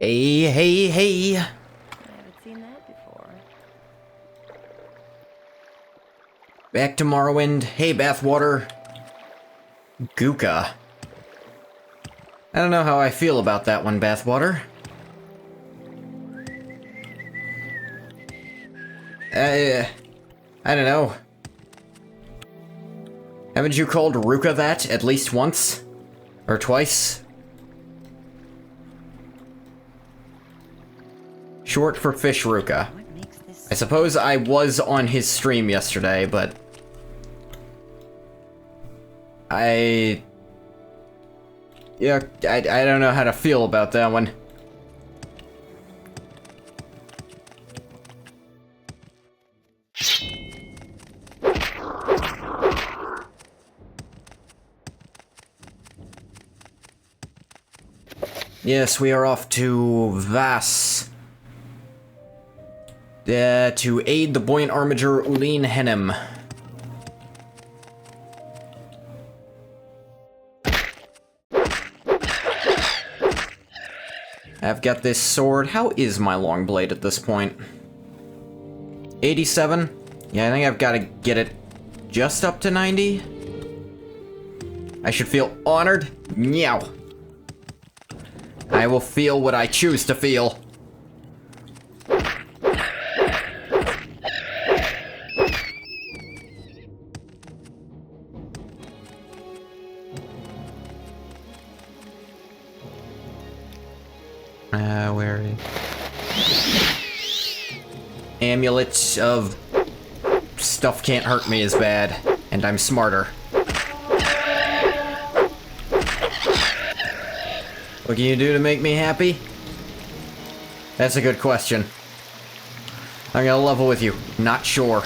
Hey, hey, hey. I haven't seen that before. Back to Morrowind. Hey, Bathwater. Gooka. I don't know how I feel about that one, Bathwater. I don't know. Haven't you called Ruka that at least once? Or twice? Short for Fish Ruka. I suppose I was on his stream yesterday, but... Yeah, I don't know how to feel about that one. Yes, we are off to Vass. To aid the buoyant armiger Uline Hennem. I've got this sword. How is my long blade at this point? 87? Yeah, I think I've got to get it just up to 90. I should feel honored. Meow. I will feel what I choose to feel. Where is... Amulet of stuff can't hurt me as bad, and I'm smarter. What can you do to make me happy? That's a good question. I'm gonna level with you. Not sure.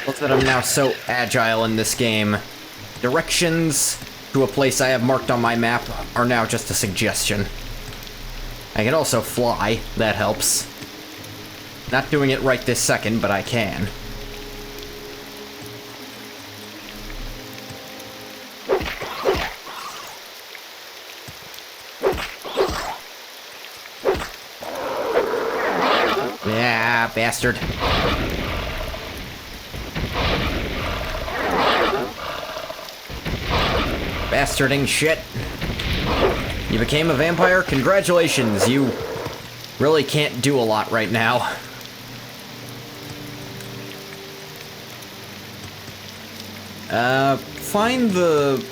Look that I'm now so agile in this game. Directions to a place I have marked on my map are now just a suggestion. I can also fly, that helps. Not doing it right this second, but I can. Yeah, bastard. Bastarding shit. You became a vampire? Congratulations, you really can't do a lot right now. Find the...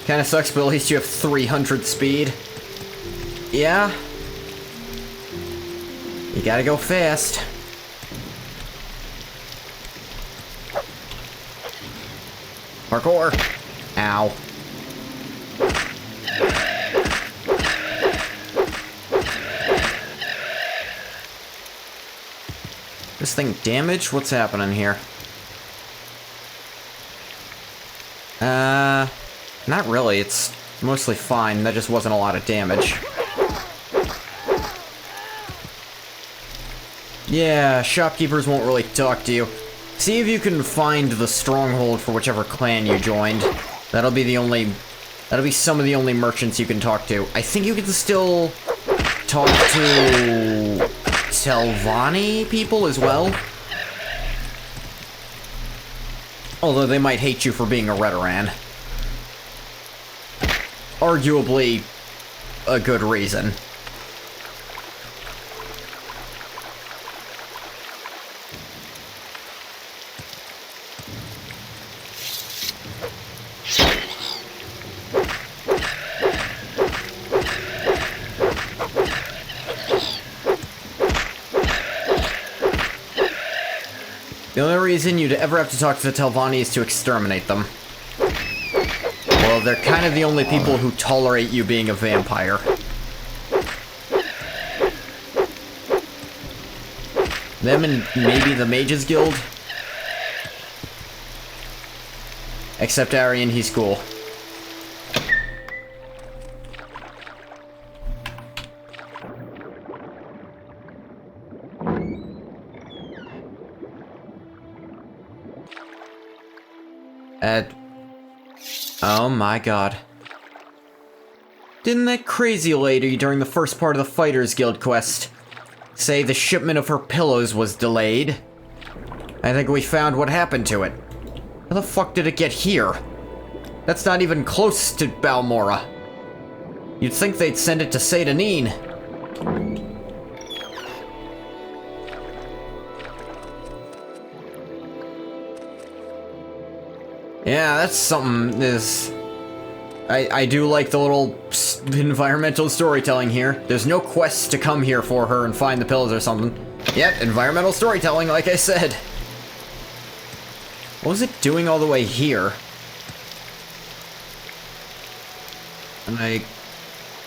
Kinda sucks, but at least you have 300 speed. Yeah. You gotta go fast. Parkour. Ow. This thing damaged? What's happening here? Not really. It's mostly fine. That just wasn't a lot of damage. Yeah, shopkeepers won't really talk to you. See if you can find the stronghold for whichever clan you joined. That'll be some of the only merchants you can talk to. I think you can still talk to Telvanni people as well. Although they might hate you for being a Redoran. Arguably a good reason. The only reason you'd ever have to talk to the Telvanni is to exterminate them. Well, they're kind of the only people who tolerate you being a vampire. Them and maybe the Mages Guild. Except Arian, he's cool. Oh my god. Didn't that crazy lady during the first part of the Fighters Guild quest say the shipment of her pillows was delayed? I think we found what happened to it. How the fuck did it get here? That's not even close to Balmora. You'd think they'd send it to Seydanine. Yeah, that's something. I do like the little environmental storytelling here. There's no quest to come here for her and find the pills or something. Yep, environmental storytelling, like I said. What was it doing all the way here? And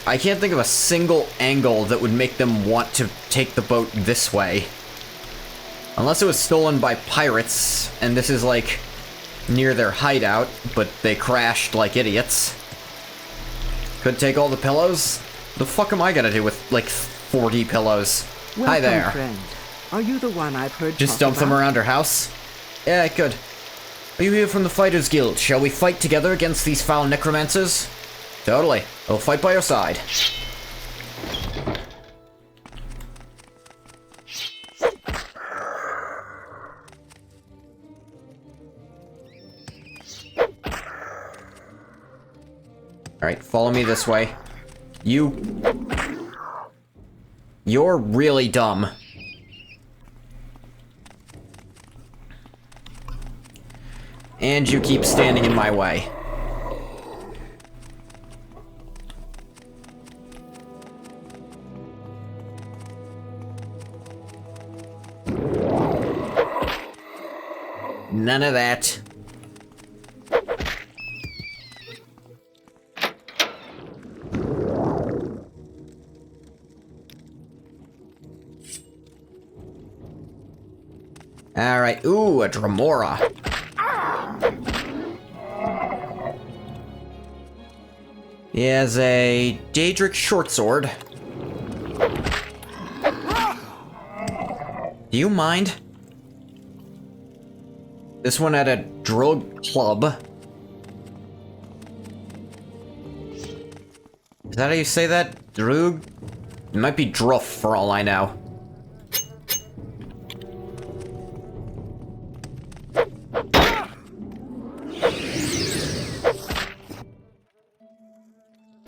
I can't think of a single angle that would make them want to take the boat this way. Unless it was stolen by pirates, and this is like near their hideout, but they crashed like idiots. Could take all the pillows? The fuck am I gonna do with like 40 pillows? Welcome, Hi there. Friend. Are you the one I've heard Just talk dump them about? around her house? Yeah, I could. Are you here from the Fighters Guild? Shall we fight together against these foul necromancers? Totally. I'll fight by your side. Alright, follow me this way. You're really dumb. And you keep standing in my way. None of that. Alright, ooh, a Dremora. He has a Daedric shortsword. Do you mind? This one had a drug club. Is that how you say that? Drug? It might be druff for all I know.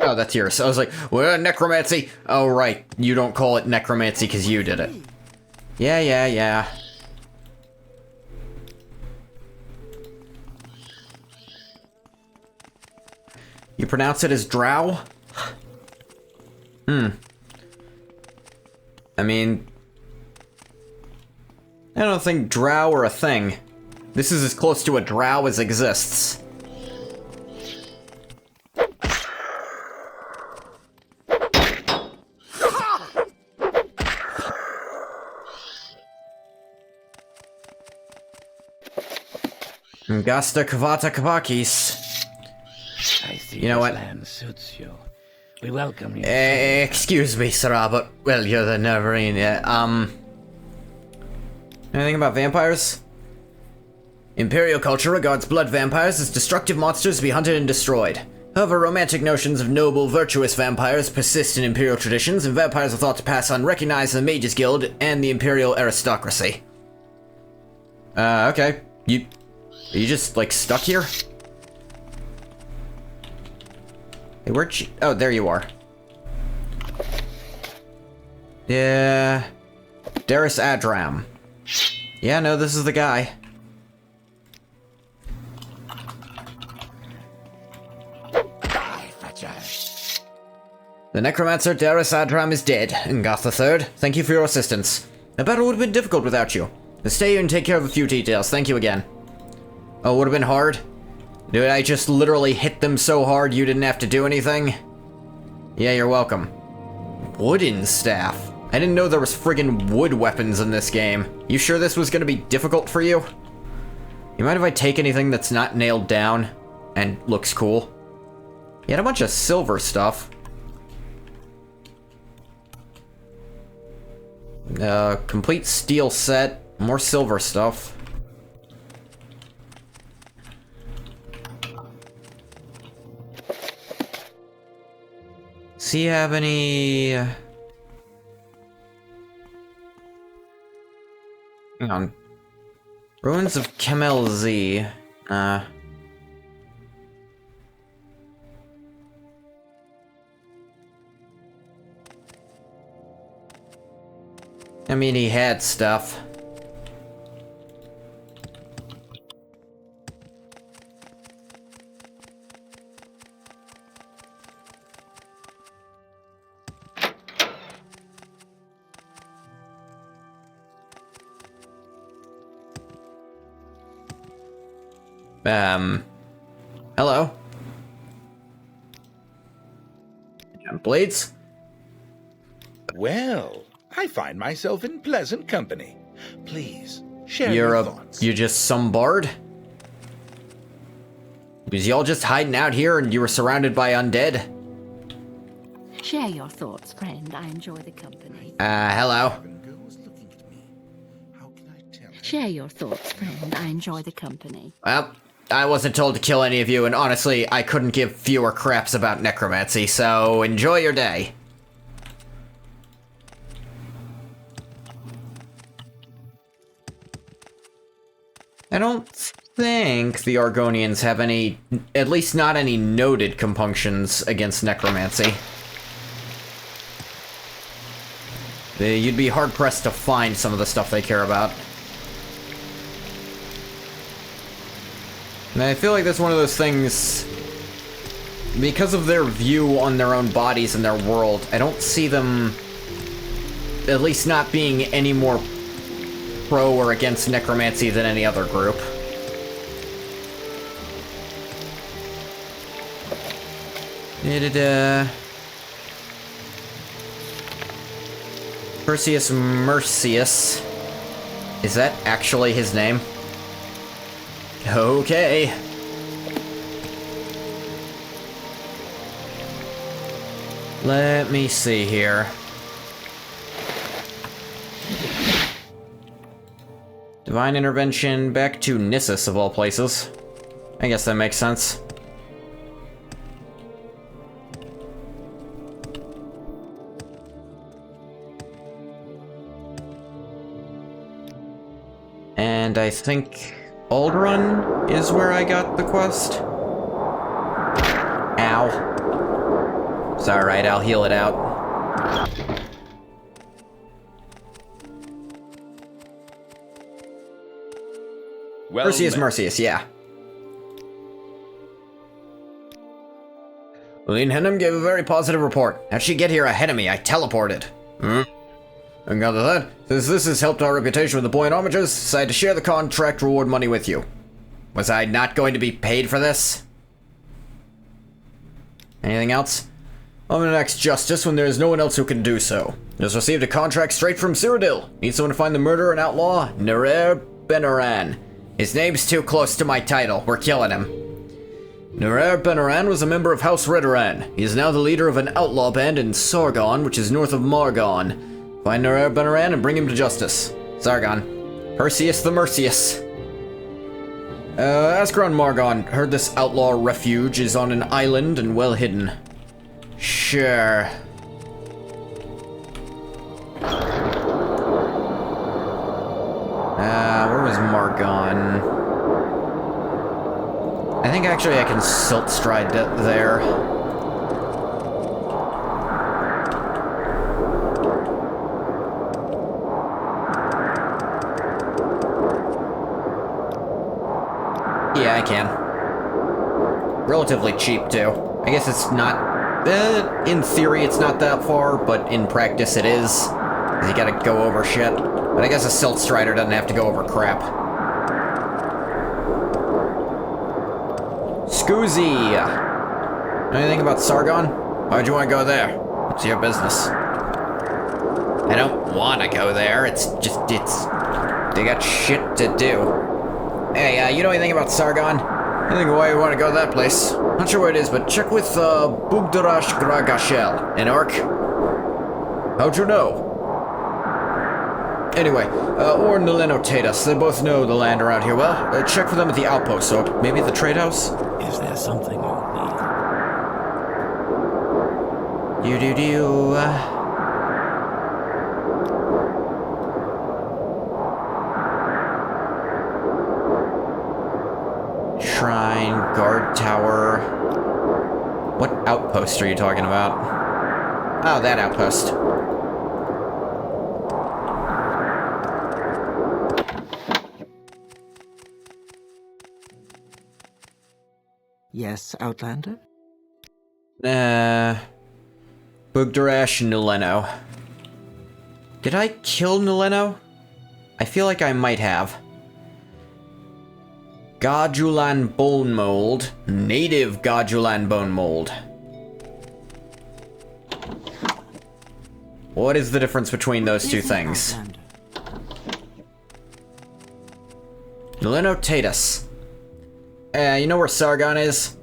Oh, that's yours. I was like, well, necromancy. Oh, right. You don't call it necromancy because you did it. Yeah. You pronounce it as drow? I mean, I don't think drow are a thing. This is as close to a drow as exists. Gasta Kavata Kavakis. I see You know this what? land suits you. We welcome you. Excuse me, Sarah, but, well, you're the Neverine, yeah. Anything about vampires? Imperial culture regards blood vampires as destructive monsters to be hunted and destroyed. However, romantic notions of noble, virtuous vampires persist in Imperial traditions, and vampires are thought to pass unrecognized in the Mages Guild and the Imperial aristocracy. Okay. Are you just, like, stuck here? Hey, where'd you... Oh, there you are. Yeah... Darius Adram. Yeah, no, this is the guy. The necromancer Darius Adram is dead, and Goth III, thank you for your assistance. The battle would have been difficult without you. Let's stay here and take care of a few details, thank you again. Oh, it would have been hard? Did I just literally hit them so hard you didn't have to do anything? Yeah, you're welcome. Wooden staff. I didn't know there was friggin' wood weapons in this game. You sure this was gonna be difficult for you? You mind if I take anything that's not nailed down? and looks cool. He had a bunch of silver stuff. Complete steel set, more silver stuff. Does he have any... Hang on. Ruins of Kemel Z. I mean, he had stuff. Hello? Blades? Well, I find myself in pleasant company. Please, share your thoughts. You're just some bard? Was y'all just hiding out here and you were surrounded by undead? Share your thoughts, friend. I enjoy the company. Hello? Share your thoughts, friend. I enjoy the company. Well, I wasn't told to kill any of you, and honestly, I couldn't give fewer craps about necromancy, so enjoy your day. I don't think the Argonians have any, at least not any noted compunctions against necromancy. You'd be hard-pressed to find some of the stuff they care about. And I feel like that's one of those things, because of their view on their own bodies and their world, I don't see them, at least not being any more pro or against necromancy than any other group. Perseus Mercius. Is that actually his name? Okay. Let me see here. Divine intervention back to Nissus of all places. I guess that makes sense. And I think Alderun is where I got the quest. Ow. It's alright, I'll heal it out. Well, Perseus Mercius, yeah. Lean Henham gave a very positive report. How'd she get here ahead of me? I teleported. And other than that, since this has helped our reputation with the buoyant homages, decided to share the contract reward money with you. Was I not going to be paid for this? Anything else? I'm an ex-justice when there is no one else who can do so. Just received a contract straight from Cyrodiil. Need someone to find the murderer and outlaw, Nerer Benaran. His name's too close to my title. We're killing him. Nerer Benaran was a member of House Redoran. He is now the leader of an outlaw band in Sargon, which is north of Margon. Find Nerer Benaran and bring him to justice. Sargon. Perseus the Mercius. Ascaron Margon. Heard this outlaw refuge is on an island and well hidden. Sure. Where was Margon? I think actually I can silt stride there. Yeah, I can. Relatively cheap, too. I guess it's not... in theory, it's not that far, but in practice it is. 'Cause you gotta go over shit. But I guess a Silt Strider doesn't have to go over crap. Scoozy! Know anything about Sargon? Why'd you want to go there? It's your business. I don't want to go there, it's just, they got shit to do. Hey, you know anything about Sargon? I think why you want to go to that place. Not sure where it is, but check with Bugdarash Gragashel in Ark. How'd you know? Anyway, or Nileno Tatus. They both know the land around here well. Check for them at the outpost, or maybe at the trade house? Is there something you need? Do. Shrine, guard tower. What outpost are you talking about? Oh, that outpost. Yes, Outlander? Bugdarash Nileno. Did I kill Nileno? I feel like I might have. Gajulan Bone Mold. Native Gajulan Bone Mold. What is the difference between those two things? Nileno Tatus. You know where Sargon is?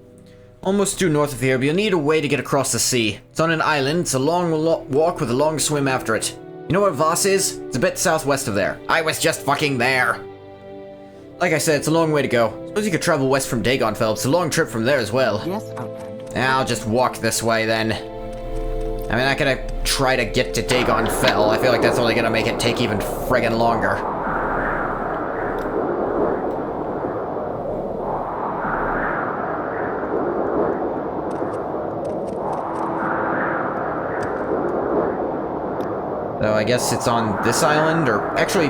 Almost due north of here, but you'll need a way to get across the sea. It's on an island, it's a long walk with a long swim after it. You know where Voss is? It's a bit southwest of there. I was just fucking there! Like I said, it's a long way to go. Suppose you could travel west from Dagonfell. It's a long trip from there as well. Yes, Outlander. I'll just walk this way then. I'm not gonna try to get to Dagonfell. I feel like that's only gonna make it take even friggin' longer. So I guess it's on this island, or actually,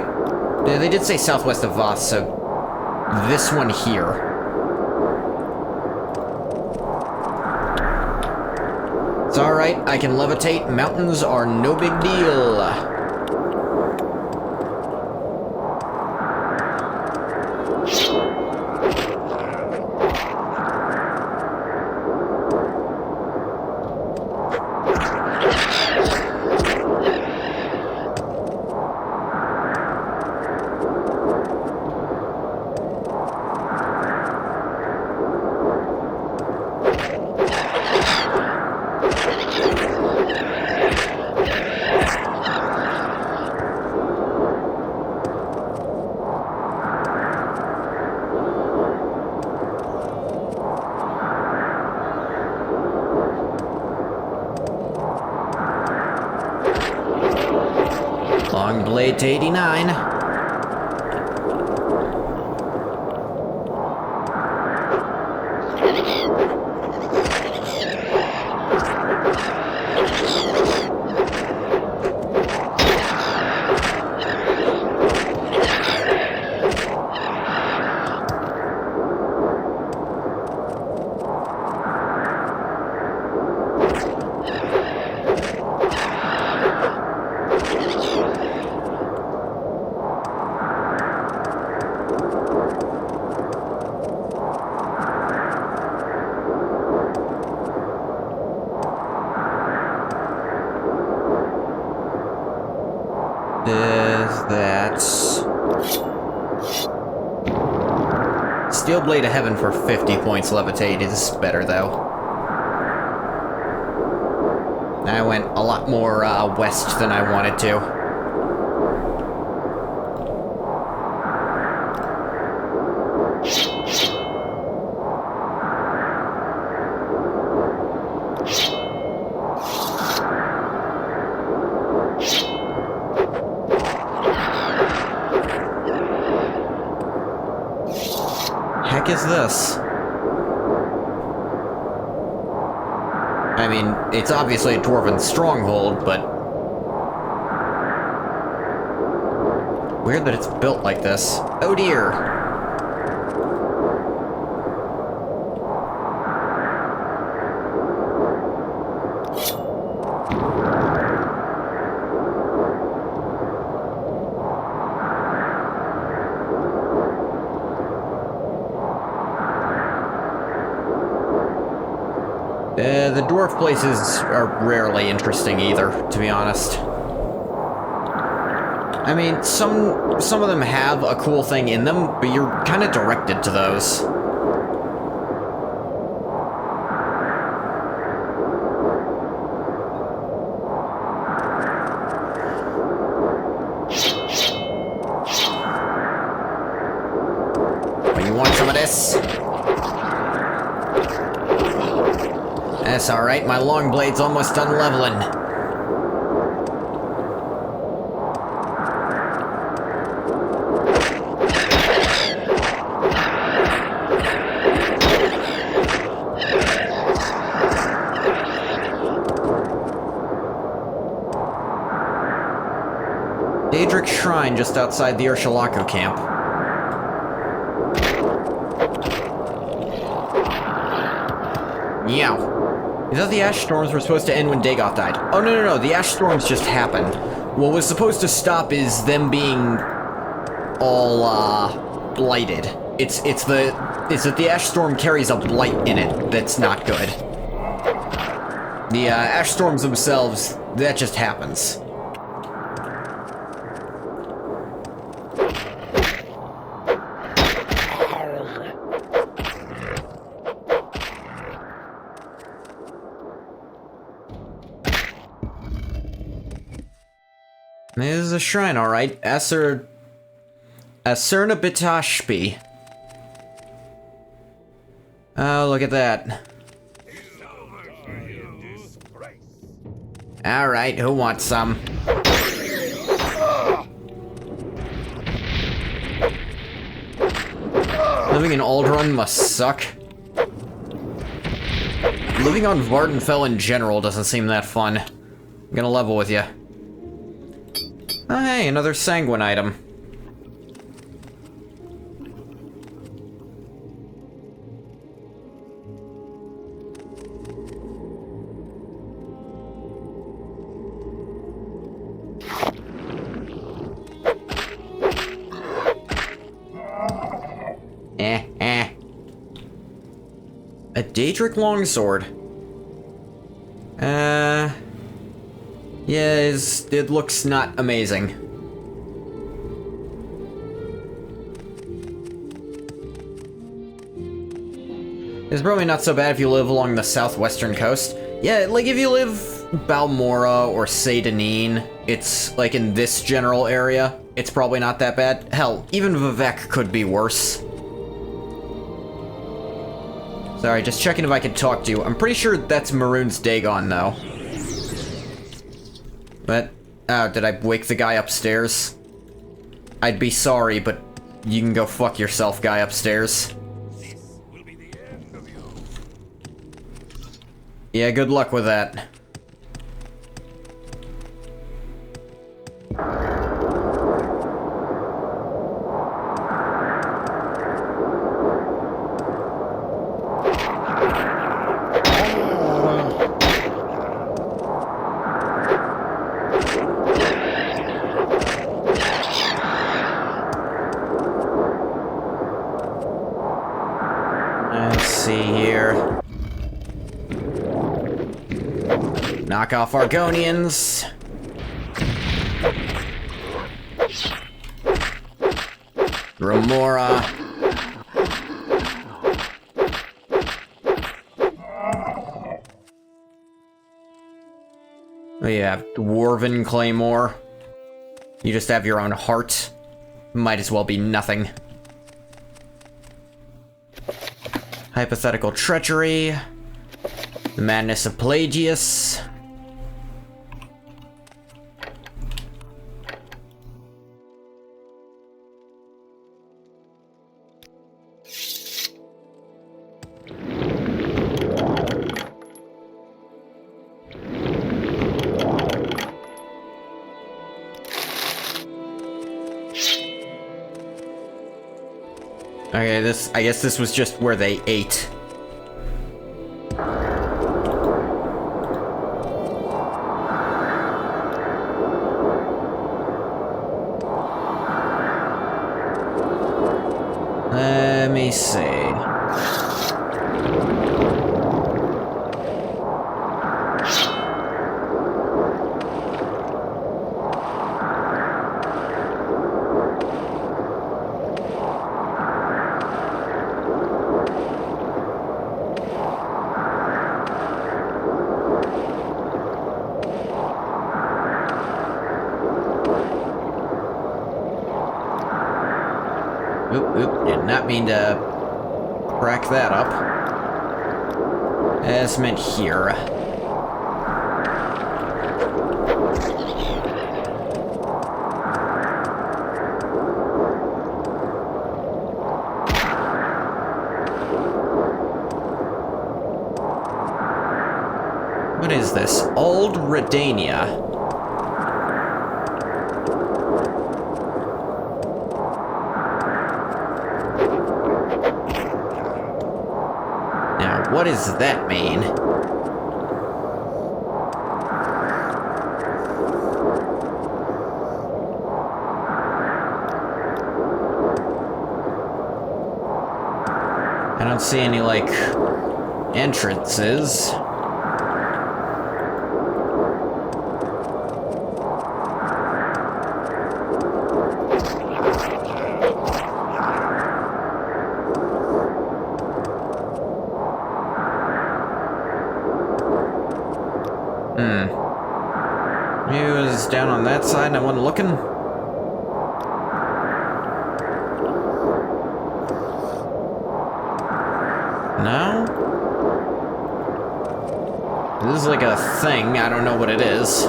they did say southwest of Voss, so this one here. It's alright, I can levitate. Mountains are no big deal. Long blade to 89. That's Steel Blade of Heaven for 50 points. Levitate is better though. I went a lot more west than I wanted to. Heck is this? I mean, it's obviously a dwarven stronghold, but weird that it's built like this. Oh dear. The dwarf places are rarely interesting either, to be honest. I mean, some of them have a cool thing in them, but you're kind of directed to those. this. That's alright, my long blade's almost done leveling. Daedric Shrine just outside the Ursulaco camp. Meow. I thought the ash storms were supposed to end when Dagoth died. Oh, no, the ash storms just happened. What was supposed to stop is them being all, blighted. It's that the ash storm carries a blight in it that's not good. The, ash storms themselves, that just happens. This is a shrine, alright. Asernabitashpi. Oh, look at that. Alright, who wants some? Living in Aldrun must suck. Living on Vardenfell in general doesn't seem that fun. I'm gonna level with you. Oh hey, another sanguine item. A Daedric longsword. Yeah, it looks not amazing. It's probably not so bad if you live along the southwestern coast. Yeah, like if you live Balmora or Seydanine, it's like in this general area, it's probably not that bad. Hell, even Vivec could be worse. Sorry, just checking if I can talk to you. I'm pretty sure that's Maroon's Dagon, though. But, oh, did I wake the guy upstairs? I'd be sorry, but you can go fuck yourself, guy upstairs. This will be the end of you. Yeah, good luck with that. Knock off Argonians. Remora. Oh yeah, Dwarven Claymore. You just have your own heart. Might as well be nothing. Hypothetical Treachery. The Madness of Pelagius. Okay, I guess this was just where they ate. Let me see. Oop, did not mean to Crack that up. As meant here. What is this? Old Redania. Now, what does that mean? I don't see any, like, entrances. Maybe it was down on that side and I wasn't looking? No? This is like a thing, I don't know what it is.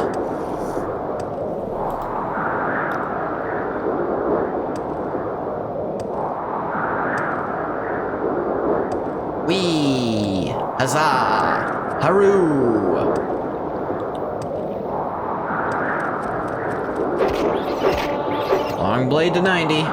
Whee! Huzzah! Haroo! Long blade to 90.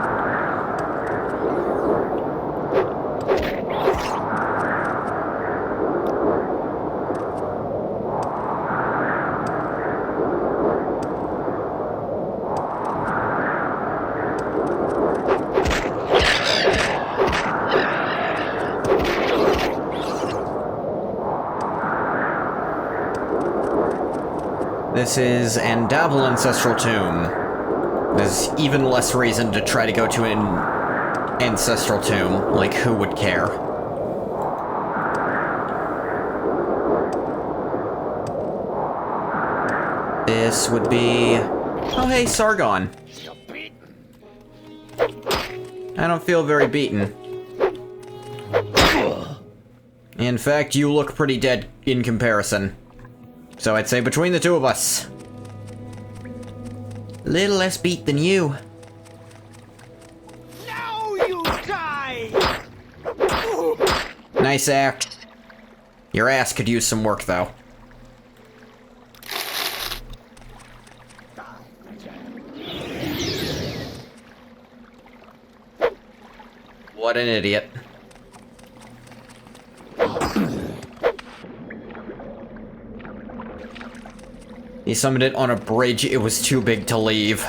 This is Andabel Ancestral Tomb. There's even less reason to try to go to an ancestral tomb. Like, who would care? This would be... Oh, hey, Sargon. I don't feel very beaten. In fact, you look pretty dead in comparison. So I'd say between the two of us. Little less beat than you. Now you die! Nice act. Your ass could use some work, though. What an idiot. He summoned it on a bridge, it was too big to leave.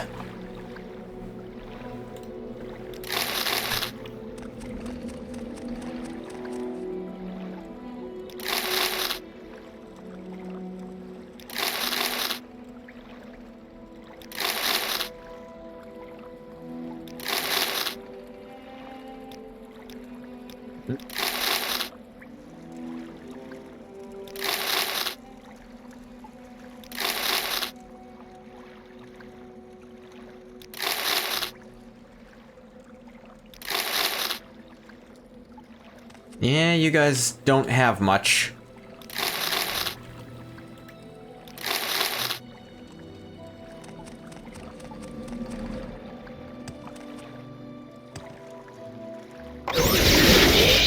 Yeah, you guys don't have much.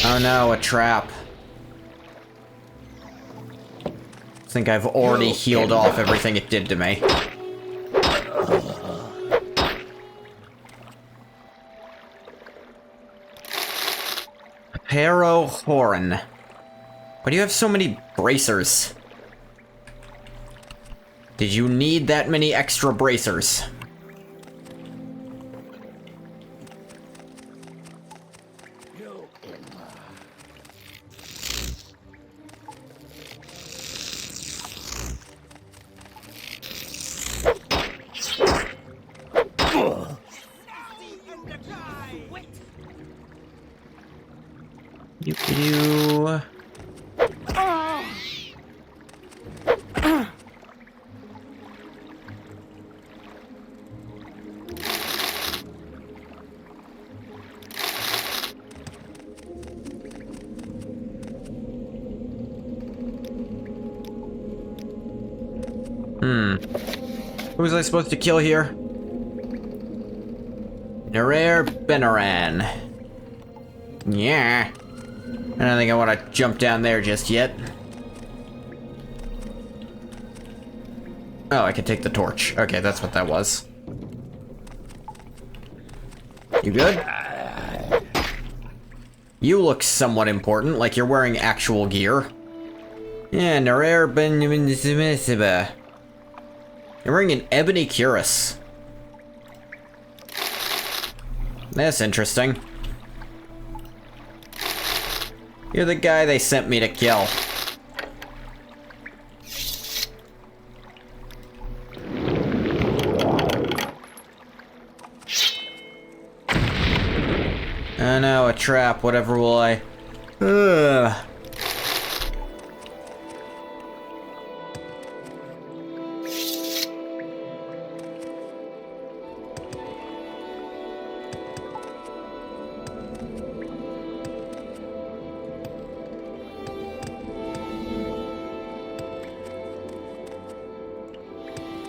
Oh no, a trap. I think I've already healed off everything it did to me. Harrow Horn. Why do you have so many bracers? Did you need that many extra bracers? You... Who was I supposed to kill here? Narer Benaran. Yeah. I don't think I want to jump down there just yet. Oh, I can take the torch. Okay, that's what that was. You good? You look somewhat important, like you're wearing actual gear. Yeah, Narer Benjamin. You're wearing an ebony cuirass. That's interesting. You're the guy they sent me to kill. Oh no, a trap. Whatever will I... Ugh.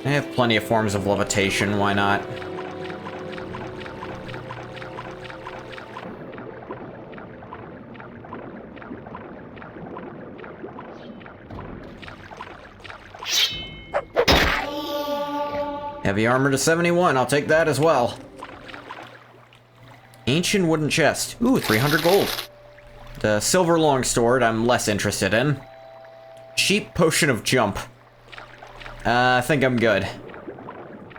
I have plenty of forms of levitation, why not? Heavy armor to 71, I'll take that as well. Ancient wooden chest. Ooh, 300 gold. The silver longsword I'm less interested in. Cheap potion of jump. I think I'm good.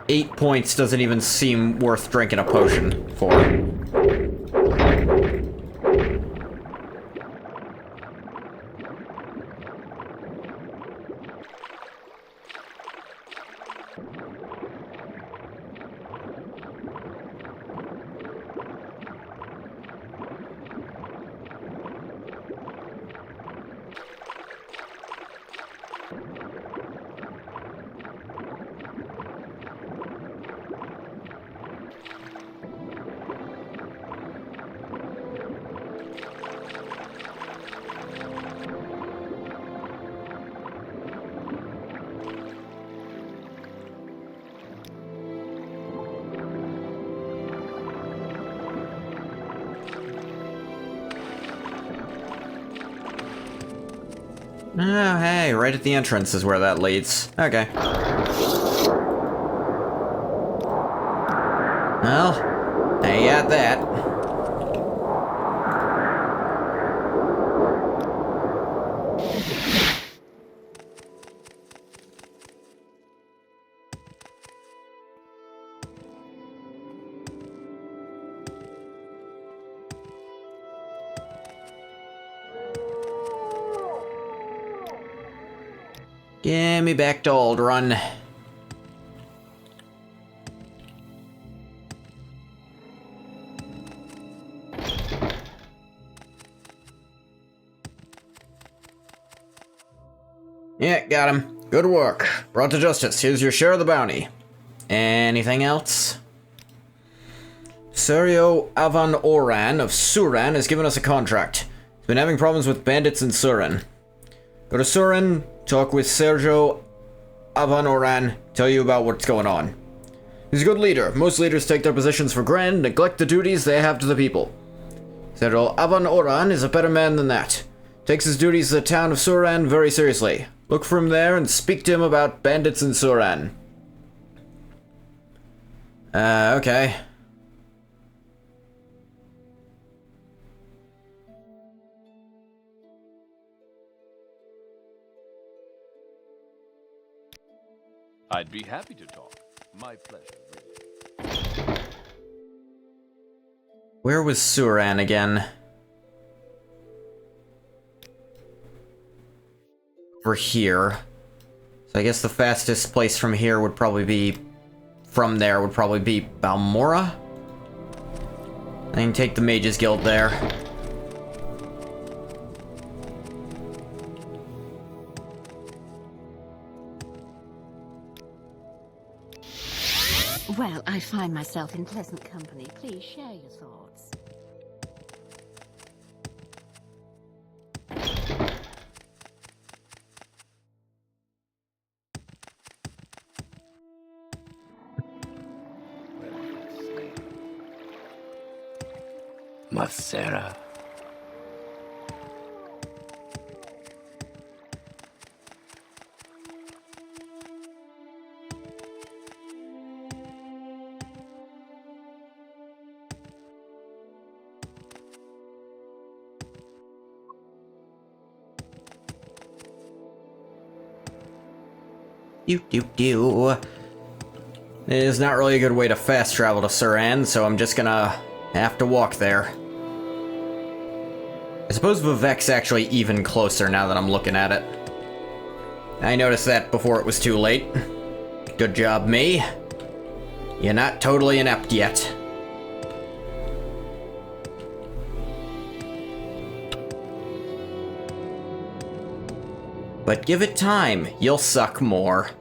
8 points doesn't even seem worth drinking a potion for. Oh, hey, right at the entrance is where that leads. Okay. Well, there you got that. Get me back to Old Run. Yeah, got him. Good work. Brought to justice. Here's your share of the bounty. Anything else? Sergio Avan Oran of Suran has given us a contract. He's been having problems with bandits in Suran. Go to Suran, talk with Sergio Avan Oran, tell you about what's going on. He's a good leader. Most leaders take their positions for granted, neglect the duties they have to the people. Sergio Avan Oran is a better man than that. Takes his duties to the town of Suran very seriously. Look for him there and speak to him about bandits in Suran. Okay. I'd be happy to talk. My pleasure, really. Where was Suran again? Over here. So I guess the fastest place from here would probably be... From there would probably be Balmora? I can take the Mages Guild there. Well, I find myself in pleasant company. Please share your thoughts. Masera. It is not really a good way to fast travel to Suran, so I'm just gonna have to walk there. I suppose Vivek's actually even closer now that I'm looking at it. I noticed that before it was too late. Good job, me. You're not totally inept yet. But give it time, you'll suck more.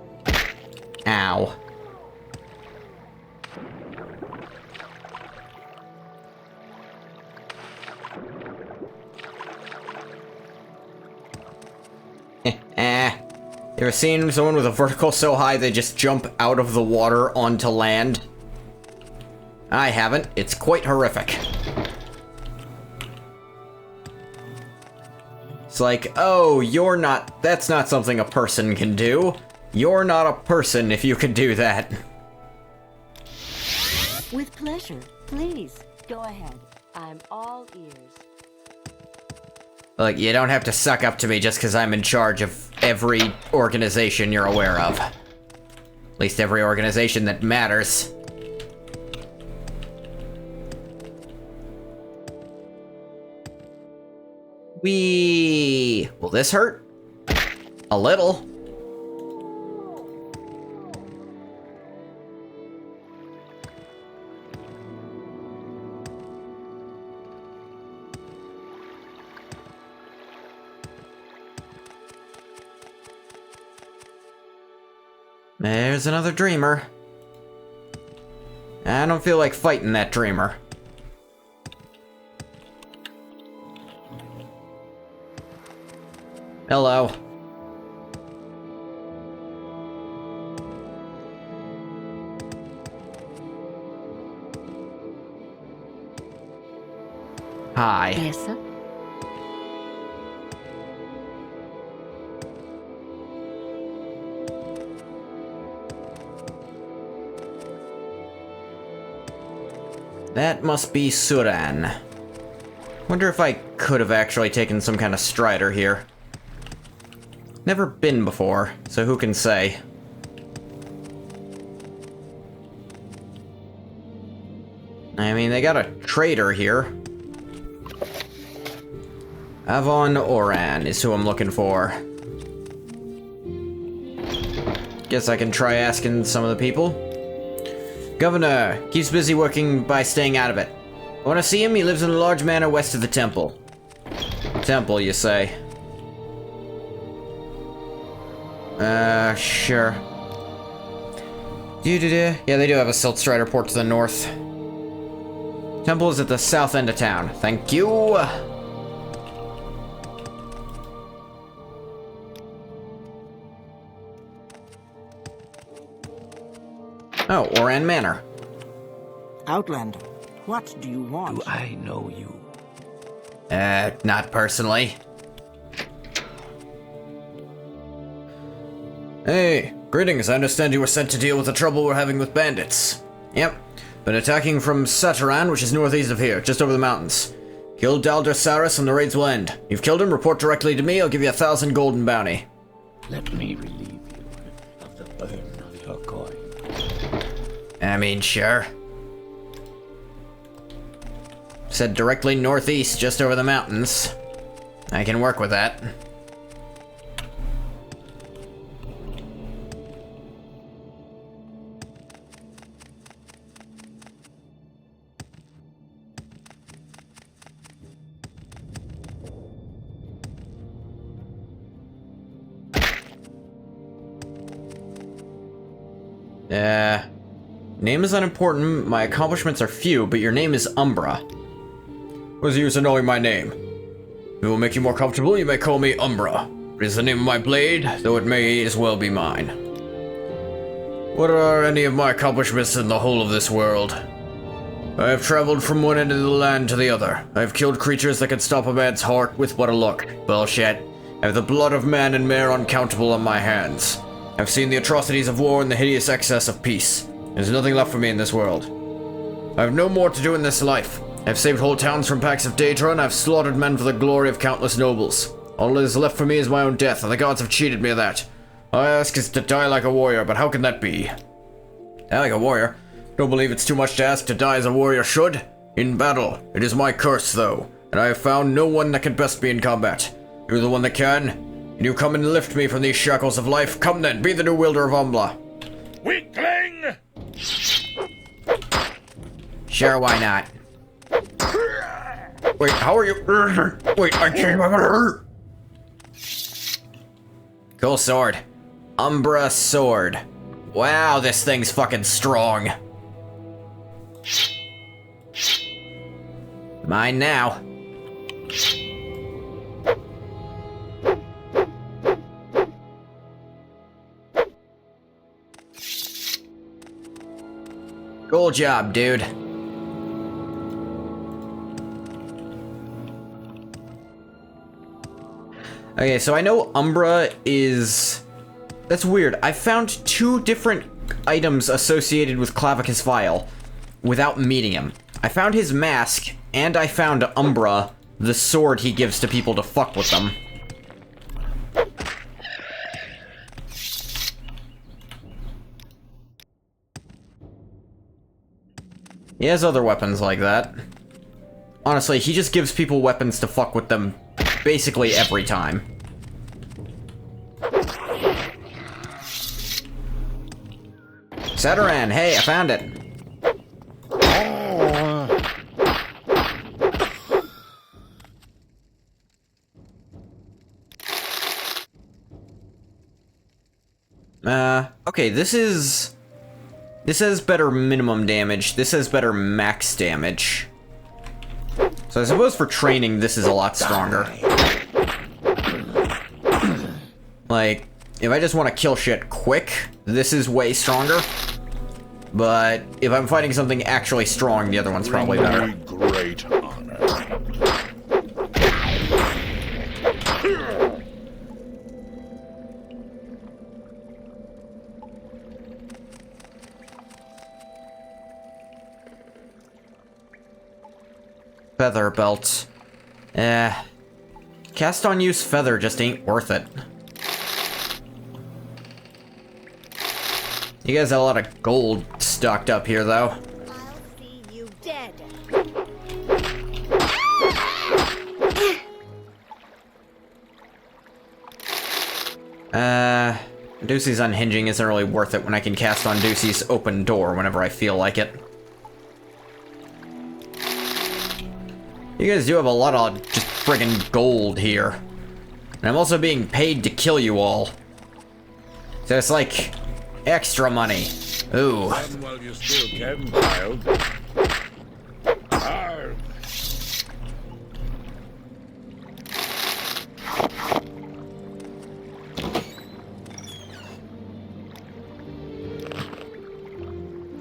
Ow. You ever seen someone with a vertical so high they just jump out of the water onto land? I haven't. It's quite horrific. It's like, oh, you're not... That's not something a person can do. You're not a person if you can do that. With pleasure. Please, go ahead. I'm all ears. Look, you don't have to suck up to me just because I'm in charge of every organization you're aware of. At least every organization that matters. Will this hurt? A little. There's another dreamer. I don't feel like fighting that dreamer. Hello. Hi. Yes, sir. That must be Suran. Wonder if I could have actually taken some kind of strider here. Never been before, so who can say? I mean, they got a trader here. Avon Oran is who I'm looking for. Guess I can try asking some of the people. Governor keeps busy working by staying out of it. I want to see him. He lives in a large manor west of the temple. Temple, you say? Sure. Yeah, they do have a Silt Strider port to the north. Temple is at the south end of town. Thank you. Oh, Oran Manor. Outlander, what do you want? Do I know you? Not personally. Hey, greetings. I understand you were sent to deal with the trouble we're having with bandits. Yep. Been attacking from Sataran, which is northeast of here, just over the mountains. Killed Dalder Saris and the raids will end. You've killed him, report directly to me, I'll give you 1,000 golden bounty. Let me relieve you of the burden of your coin. I mean, sure. Said directly northeast, just over the mountains. I can work with that. Name is unimportant, my accomplishments are few, but your name is Umbra. What's the use of knowing my name? If it will make you more comfortable, you may call me Umbra. It is the name of my blade, though it may as well be mine. What are any of my accomplishments in the whole of this world? I have traveled from one end of the land to the other. I have killed creatures that could stop a man's heart with but a look. Bullshit. I have the blood of man and mare uncountable on my hands. I've seen the atrocities of war and the hideous excess of peace. There's nothing left for me in this world. I have no more to do in this life. I've saved whole towns from packs of Daedra, and I've slaughtered men for the glory of countless nobles. All that is left for me is my own death, and the gods have cheated me of that. All I ask is to die like a warrior, but how can that be? Die like a warrior? Don't believe it's too much to ask to die as a warrior should? In battle, it is my curse, though, and I have found no one that can best be in combat. You're the one that can. Can you come and lift me from these shackles of life? Come then, be the new wielder of Umbla. Weakling! Sure, why not? Wait, how are you? Wait, I can't. Cool sword. Umbra sword. Wow, this thing's fucking strong. Mine now. Cool job, dude. Okay, so I know Umbra is... That's weird. I found 2 different items associated with Clavicus Vile without meeting him. I found his mask, and I found Umbra, the sword he gives to people to fuck with them. He has other weapons like that. Honestly, he just gives people weapons to fuck with them basically every time. Sataran, hey, I found it. Okay, this has better minimum damage. This has better max damage. So I suppose for training, this is a lot stronger. Like, if I just want to kill shit quick, this is way stronger. But if I'm fighting something actually strong, the other one's probably better. Great honor. Feather belt. Cast on use feather just ain't worth it. You guys have a lot of gold stocked up here, though. I'll see you dead. Ducey's unhinging isn't really worth it when I can cast on Ducey's open door whenever I feel like it. You guys do have a lot of just friggin' gold here. And I'm also being paid to kill you all. So it's like extra money. Ooh. Run while you still can, child. Arg.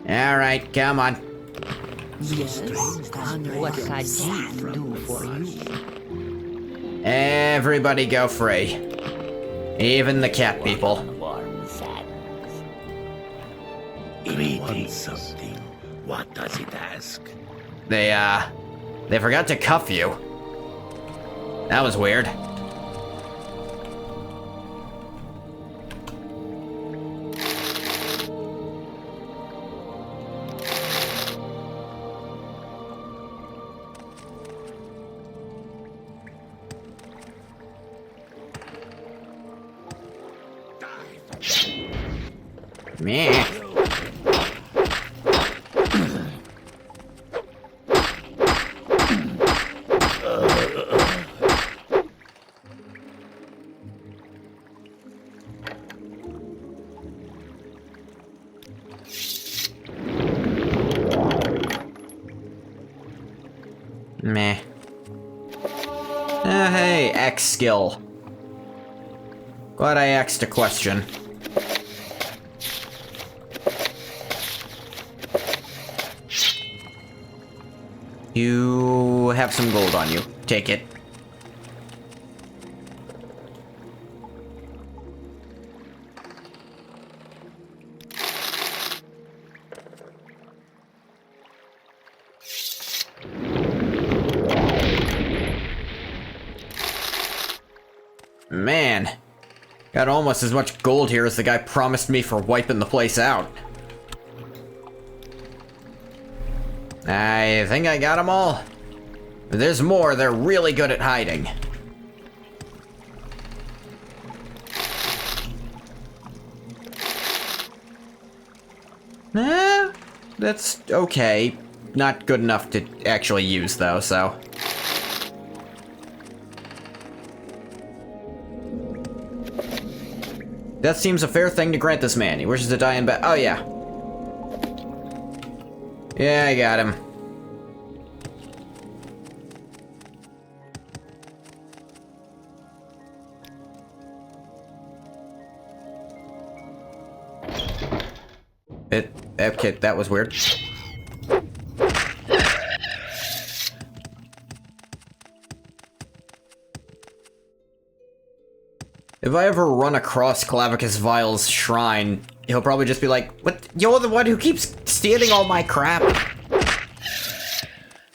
Alright, come on. Yes. What I can do for you. Everybody go free. Even the cat people. Warm sadness. Greetings. Something. What does it ask? They forgot to cuff you. That was weird. Meh. Meh. Hey, X skill. Glad I asked a question. You have some gold on you. Take it. Man, got almost as much gold here as the guy promised me for wiping the place out. I think I got them all. But there's more, they're really good at hiding. That's okay. Not good enough to actually use though, so. That seems a fair thing to grant this man. He wishes to die in bed. Oh, yeah. Yeah, I got him. Okay, that was weird. If I ever run across Clavicus Vile's shrine, he'll probably just be like, "What? You're the one who keeps stealing all my crap."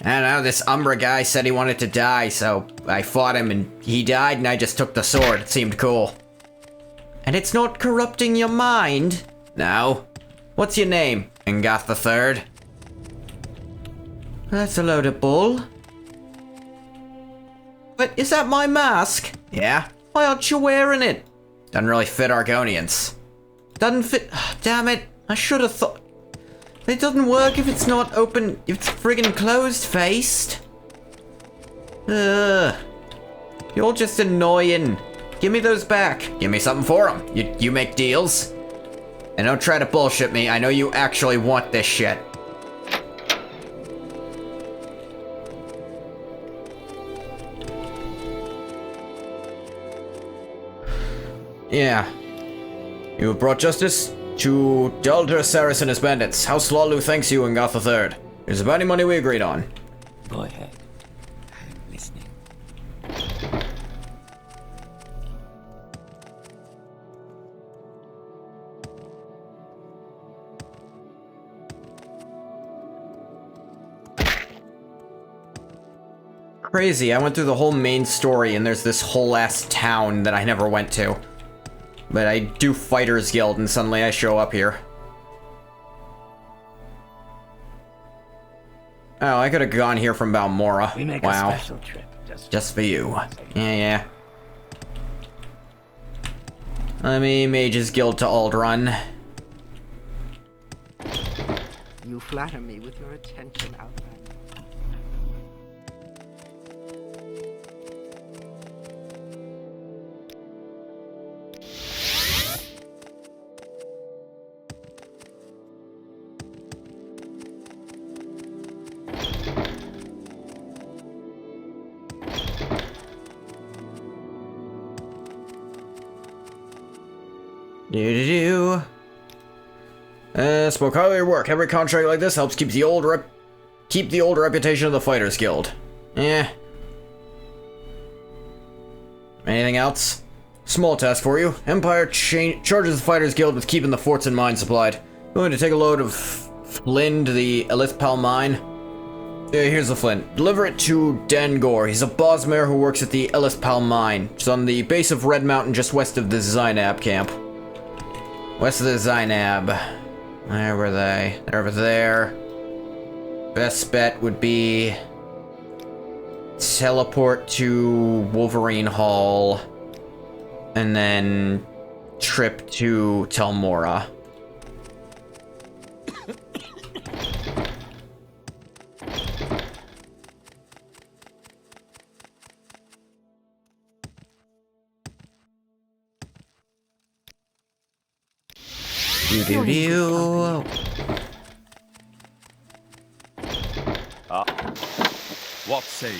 I don't know, this Umbra guy said he wanted to die, so I fought him and he died and I just took the sword. It seemed cool. And it's not corrupting your mind? No. What's your name? Ngoth the Third? That's a load of bull. But is that my mask? Yeah. Why aren't you wearing it? Doesn't really fit Argonians. Doesn't fit. Oh, damn it. I should have thought. It doesn't work if it's not open. If it's friggin' closed faced. Ugh. You're just annoying. Give me those back. Give me something for them. You make deals? And don't try to bullshit me. I know you actually want this shit. Yeah. You have brought justice to Dulder Saris and his bandits. House Lawlu thanks you, Ngoth the Third. Here's the bounty money we agreed on. Go ahead. I'm listening. Crazy, I went through the whole main story and there's this whole ass town that I never went to. But I do Fighters Guild and suddenly I show up here. Oh, I could have gone here from Balmora. We make wow. a special trip Just for you. Yeah. Let me Mage's Guild to Aldrun. You flatter me with your attention, Outlander. Spoke highly of your work. Every contract like this helps keep the old reputation of the Fighters Guild. Eh. Anything else? Small task for you. Empire charges the Fighters Guild with keeping the forts and mines supplied. Going to take a load of flint to the Elithpal mine. Here's the flint. Deliver it to Dangor. He's a Bosmare who works at the Elithpal mine. It's on the base of Red Mountain just west of the Zainab camp. West of the Zainab. Where were they? They're over there. Best bet would be teleport to Wolverine Hall and then trip to Telmora. What say you?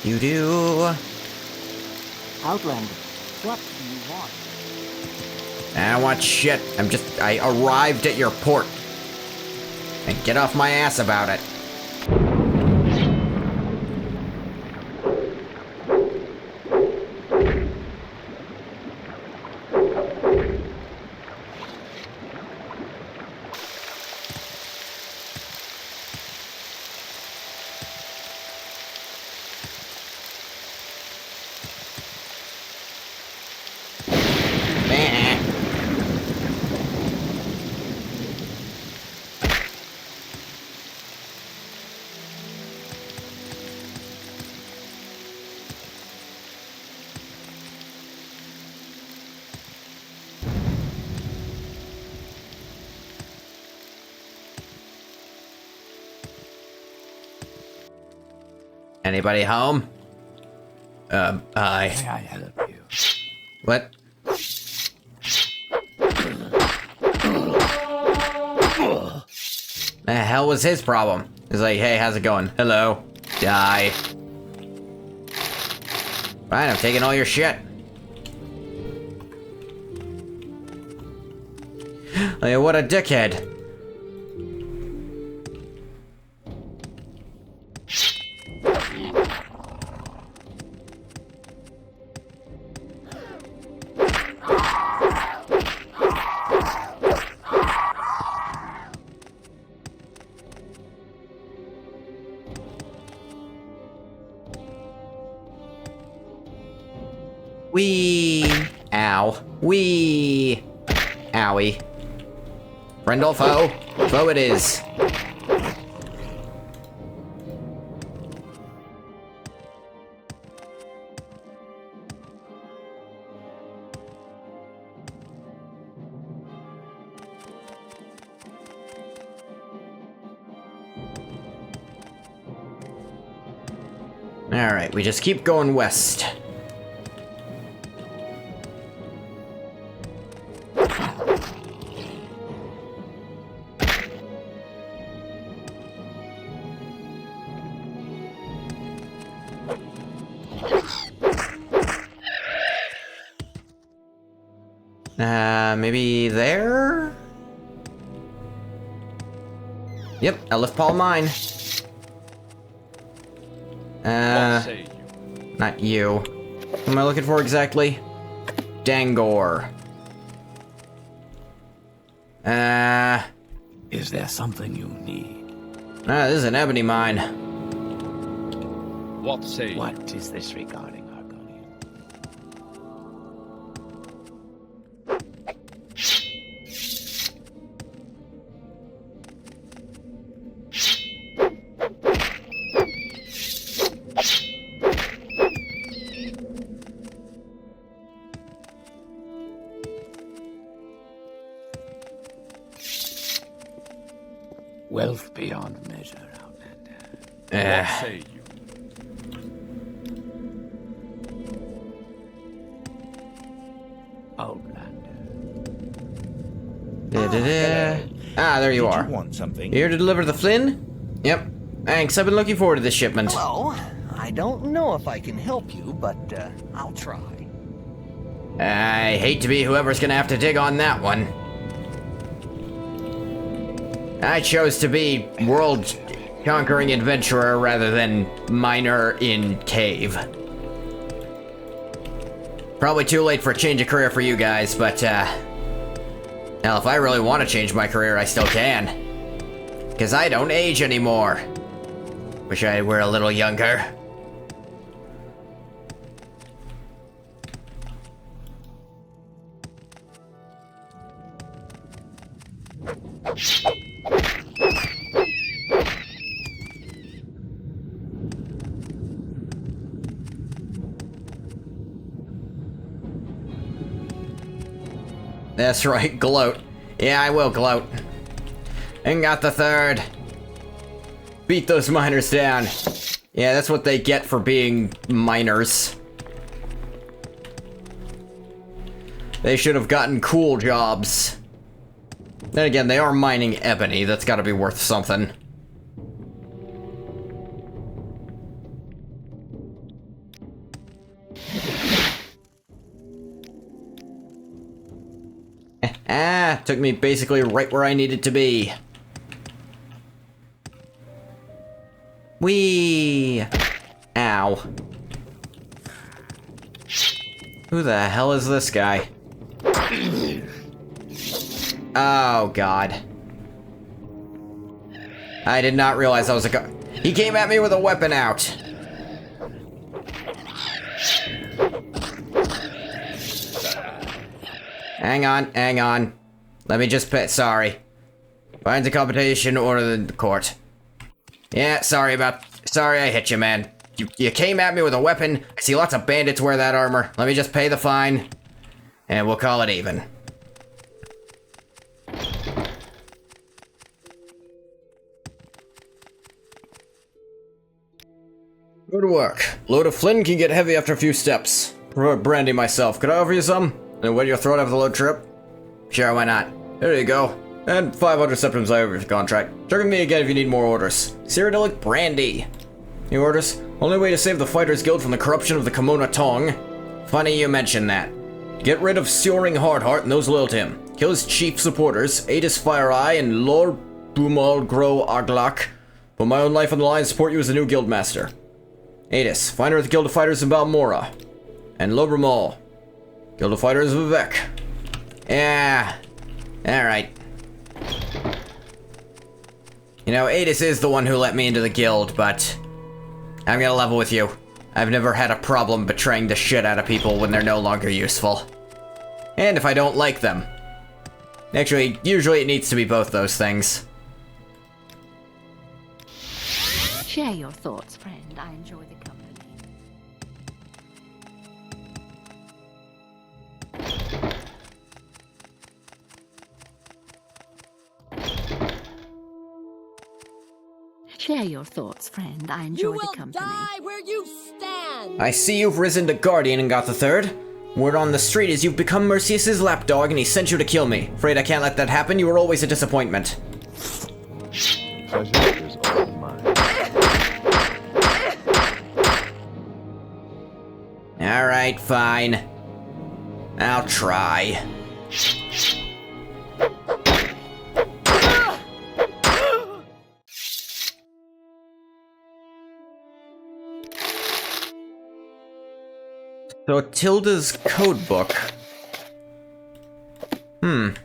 You do. Outlander, what do you want? I don't want shit. I arrived at your port. And get off my ass about it. Anybody home? Hi. May I help you? What? The hell was his problem? He's like, hey, how's it going? Hello. Die. Fine, I'm taking all your shit. Like, what a dickhead. Wee. Ow. Wee. Owie. Friend or foe? Foe it is. Alright, we just keep going west. Maybe there? Yep, Elif Paul mine. What say you? Not you. What am I looking for exactly? Dangor. Is there something you need? This is an ebony mine. What say you? What is this regarding, Argonian? Wealth beyond measure, Outlander. What say you? Outlander. Ah, there you Did are. you want something? Here to deliver the Flynn? Yep. Thanks, I've been looking forward to this shipment. Hello. I don't know if I can help you, but I'll try. I hate to be whoever's gonna have to dig on that one. I chose to be world-conquering adventurer rather than miner in cave. Probably too late for a change of career for you guys, but, hell, if I really want to change my career, I still can. Because I don't age anymore. Wish I were a little younger. That's right, gloat. Yeah, I will gloat. And got the third. Beat those miners down. Yeah, that's what they get for being miners. They should have gotten cool jobs. Then again, they are mining ebony. That's gotta be worth something. Took me basically right where I needed to be. Whee! Ow. Who the hell is this guy? Oh, God. I did not realize I was a He came at me with a weapon out. Hang on. Let me just pit. Sorry. Find the competition, order the court. Yeah, sorry I hit you, man. You came at me with a weapon. I see lots of bandits wear that armor. Let me just pay the fine, and we'll call it even. Good work. Load of Flynn can get heavy after a few steps. Brandy myself. Could I offer you some? And wet your throat after the load trip? Sure, why not? There you go. And 500 septims over the contract. Check with me again if you need more orders. Cyrodiilic Brandy. New orders? Only way to save the Fighters Guild from the corruption of the Kimona Tong. Funny you mention that. Get rid of Soaring Hardheart and those loyal to him. Kill his chief supporters, Adis Fireeye and Lord Bumal Gro Aglak. Put my own life on the line and support you as the new guild master. Adis, finder of the Guild of Fighters in Balmora. And Lobramal, Guild of Fighters of Vivek. Yeah. Alright. You know, Adis is the one who let me into the guild, but I'm gonna level with you. I've never had a problem betraying the shit out of people when they're no longer useful. And if I don't like them. Actually, usually it needs to be both those things. Share your thoughts, friend. I enjoy the company. Share your thoughts, friend. I enjoy the company. Die where you stand! I see you've risen to Guardian and got the third. Word on the street is you've become Mercius's lapdog and he sent you to kill me. Afraid I can't let that happen, you were always a disappointment. Pleasure is all mine. Alright, fine. I'll try. So Tilda's codebook. Looking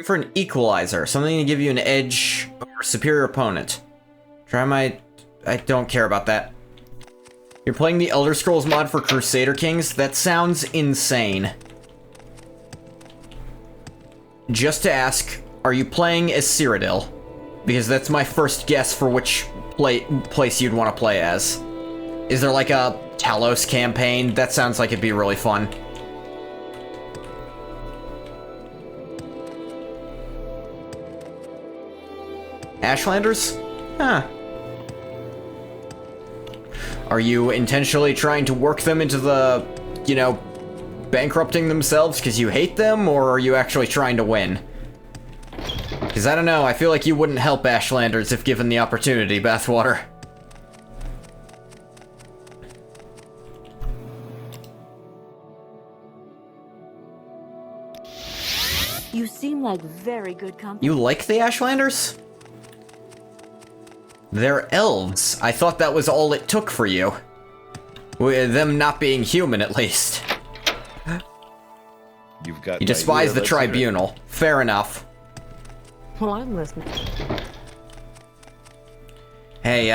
for an equalizer, something to give you an edge over a superior opponent. I don't care about that. You're playing the Elder Scrolls mod for Crusader Kings? That sounds insane. Just to ask, are you playing as Cyrodiil? Because that's my first guess for which place you'd want to play as. Is there like a Talos campaign? That sounds like it'd be really fun. Ashlanders? Huh. Are you intentionally trying to work them into the, you know, bankrupting themselves because you hate them, or are you actually trying to win? Because I don't know, I feel like you wouldn't help Ashlanders if given the opportunity, Bathwater. You seem like very good company. You like the Ashlanders? They're elves. I thought that was all it took for you. With them not being human, at least. You've got You despise the tribunal. Fair enough. Well, I'm listening. Hey,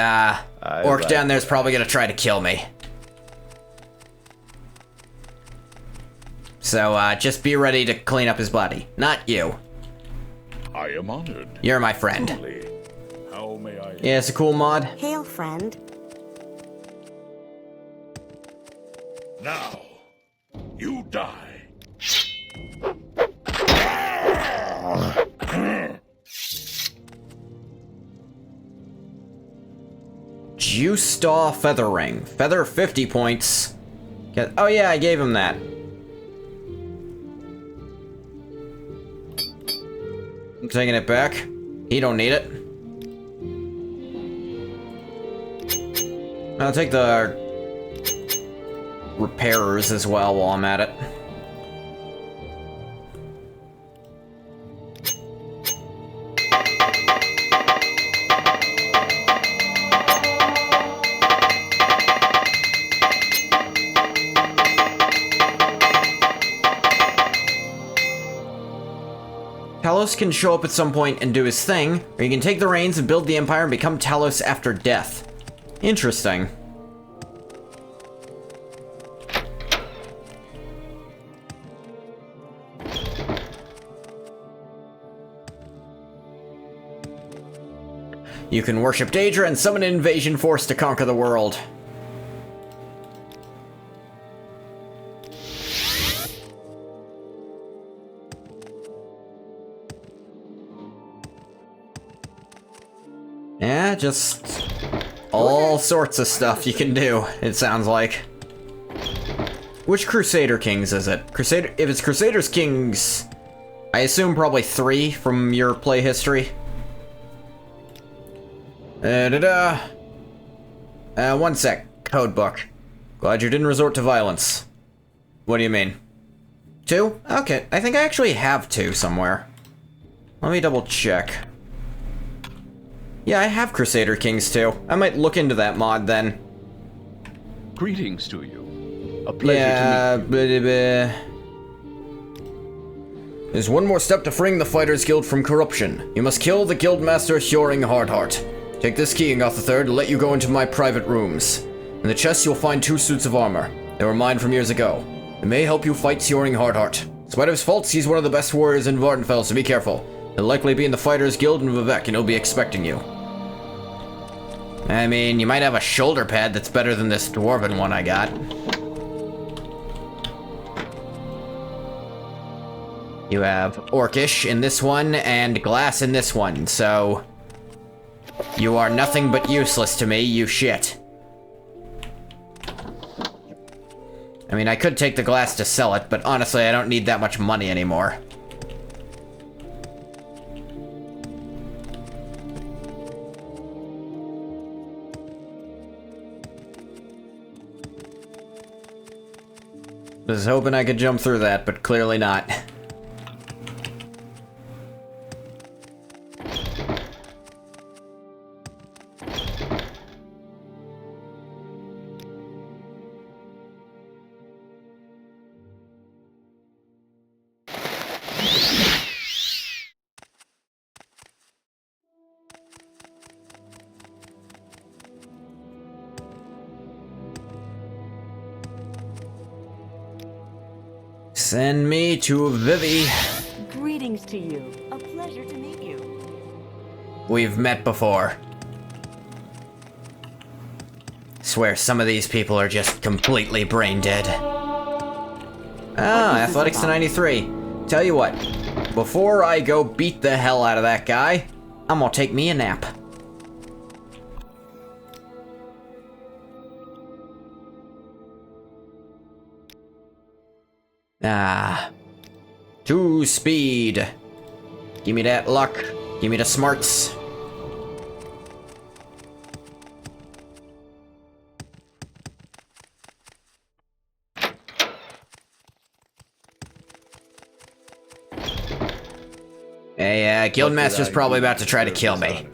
Orc down there's probably gonna try to kill me. So, just be ready to clean up his body. Not you. I am honored. You're my friend. Truly. How may I? Yeah, it's a cool mod. Hail, friend. Now, you die. Justaw Feather Ring. Feather 50 points. Oh yeah, I gave him that. I'm taking it back. He don't need it. I'll take the repairers as well while I'm at it. Talos can show up at some point and do his thing, or he can take the reins and build the Empire and become Talos after death. Interesting. You can worship Daedra and summon an invasion force to conquer the world. Yeah, just all sorts of stuff you can do, it sounds like. Which Crusader Kings is it? If it's Crusaders Kings, I assume probably 3 from your play history. One sec. Codebook. Glad you didn't resort to violence. What do you mean? 2? Okay, I think I actually have 2 somewhere. Let me double check. Yeah, I have Crusader Kings too. I might look into that mod then. Greetings to you. A pleasure to meet you. There's one more step to freeing the Fighters Guild from corruption. You must kill the Guildmaster Hyoring Hardheart. Take this key, Ngoth III, to let you go into my private rooms. In the chest, you'll find 2 suits of armor. They were mine from years ago. They may help you fight Hyoring Hardheart. In spite of his faults, he's one of the best warriors in Vardenfell, so be careful. He'll likely be in the Fighters Guild in Vivec, and he'll be expecting you. I mean, you might have a shoulder pad that's better than this dwarven one I got. You have Orcish in this one, and Glass in this one, so... You are nothing but useless to me, you shit. I mean, I could take the Glass to sell it, but honestly, I don't need that much money anymore. Was hoping I could jump through that, but clearly not. Send me to Vivi. Greetings to you. A pleasure to meet you. We've met before. Swear some of these people are just completely brain dead. Ah, Athletics to 93. Tell you what, before I go beat the hell out of that guy, I'm gonna take me a nap. Ah. 2 speed. Give me that luck. Give me the smarts. Hey, Guildmaster's probably about to try to kill me.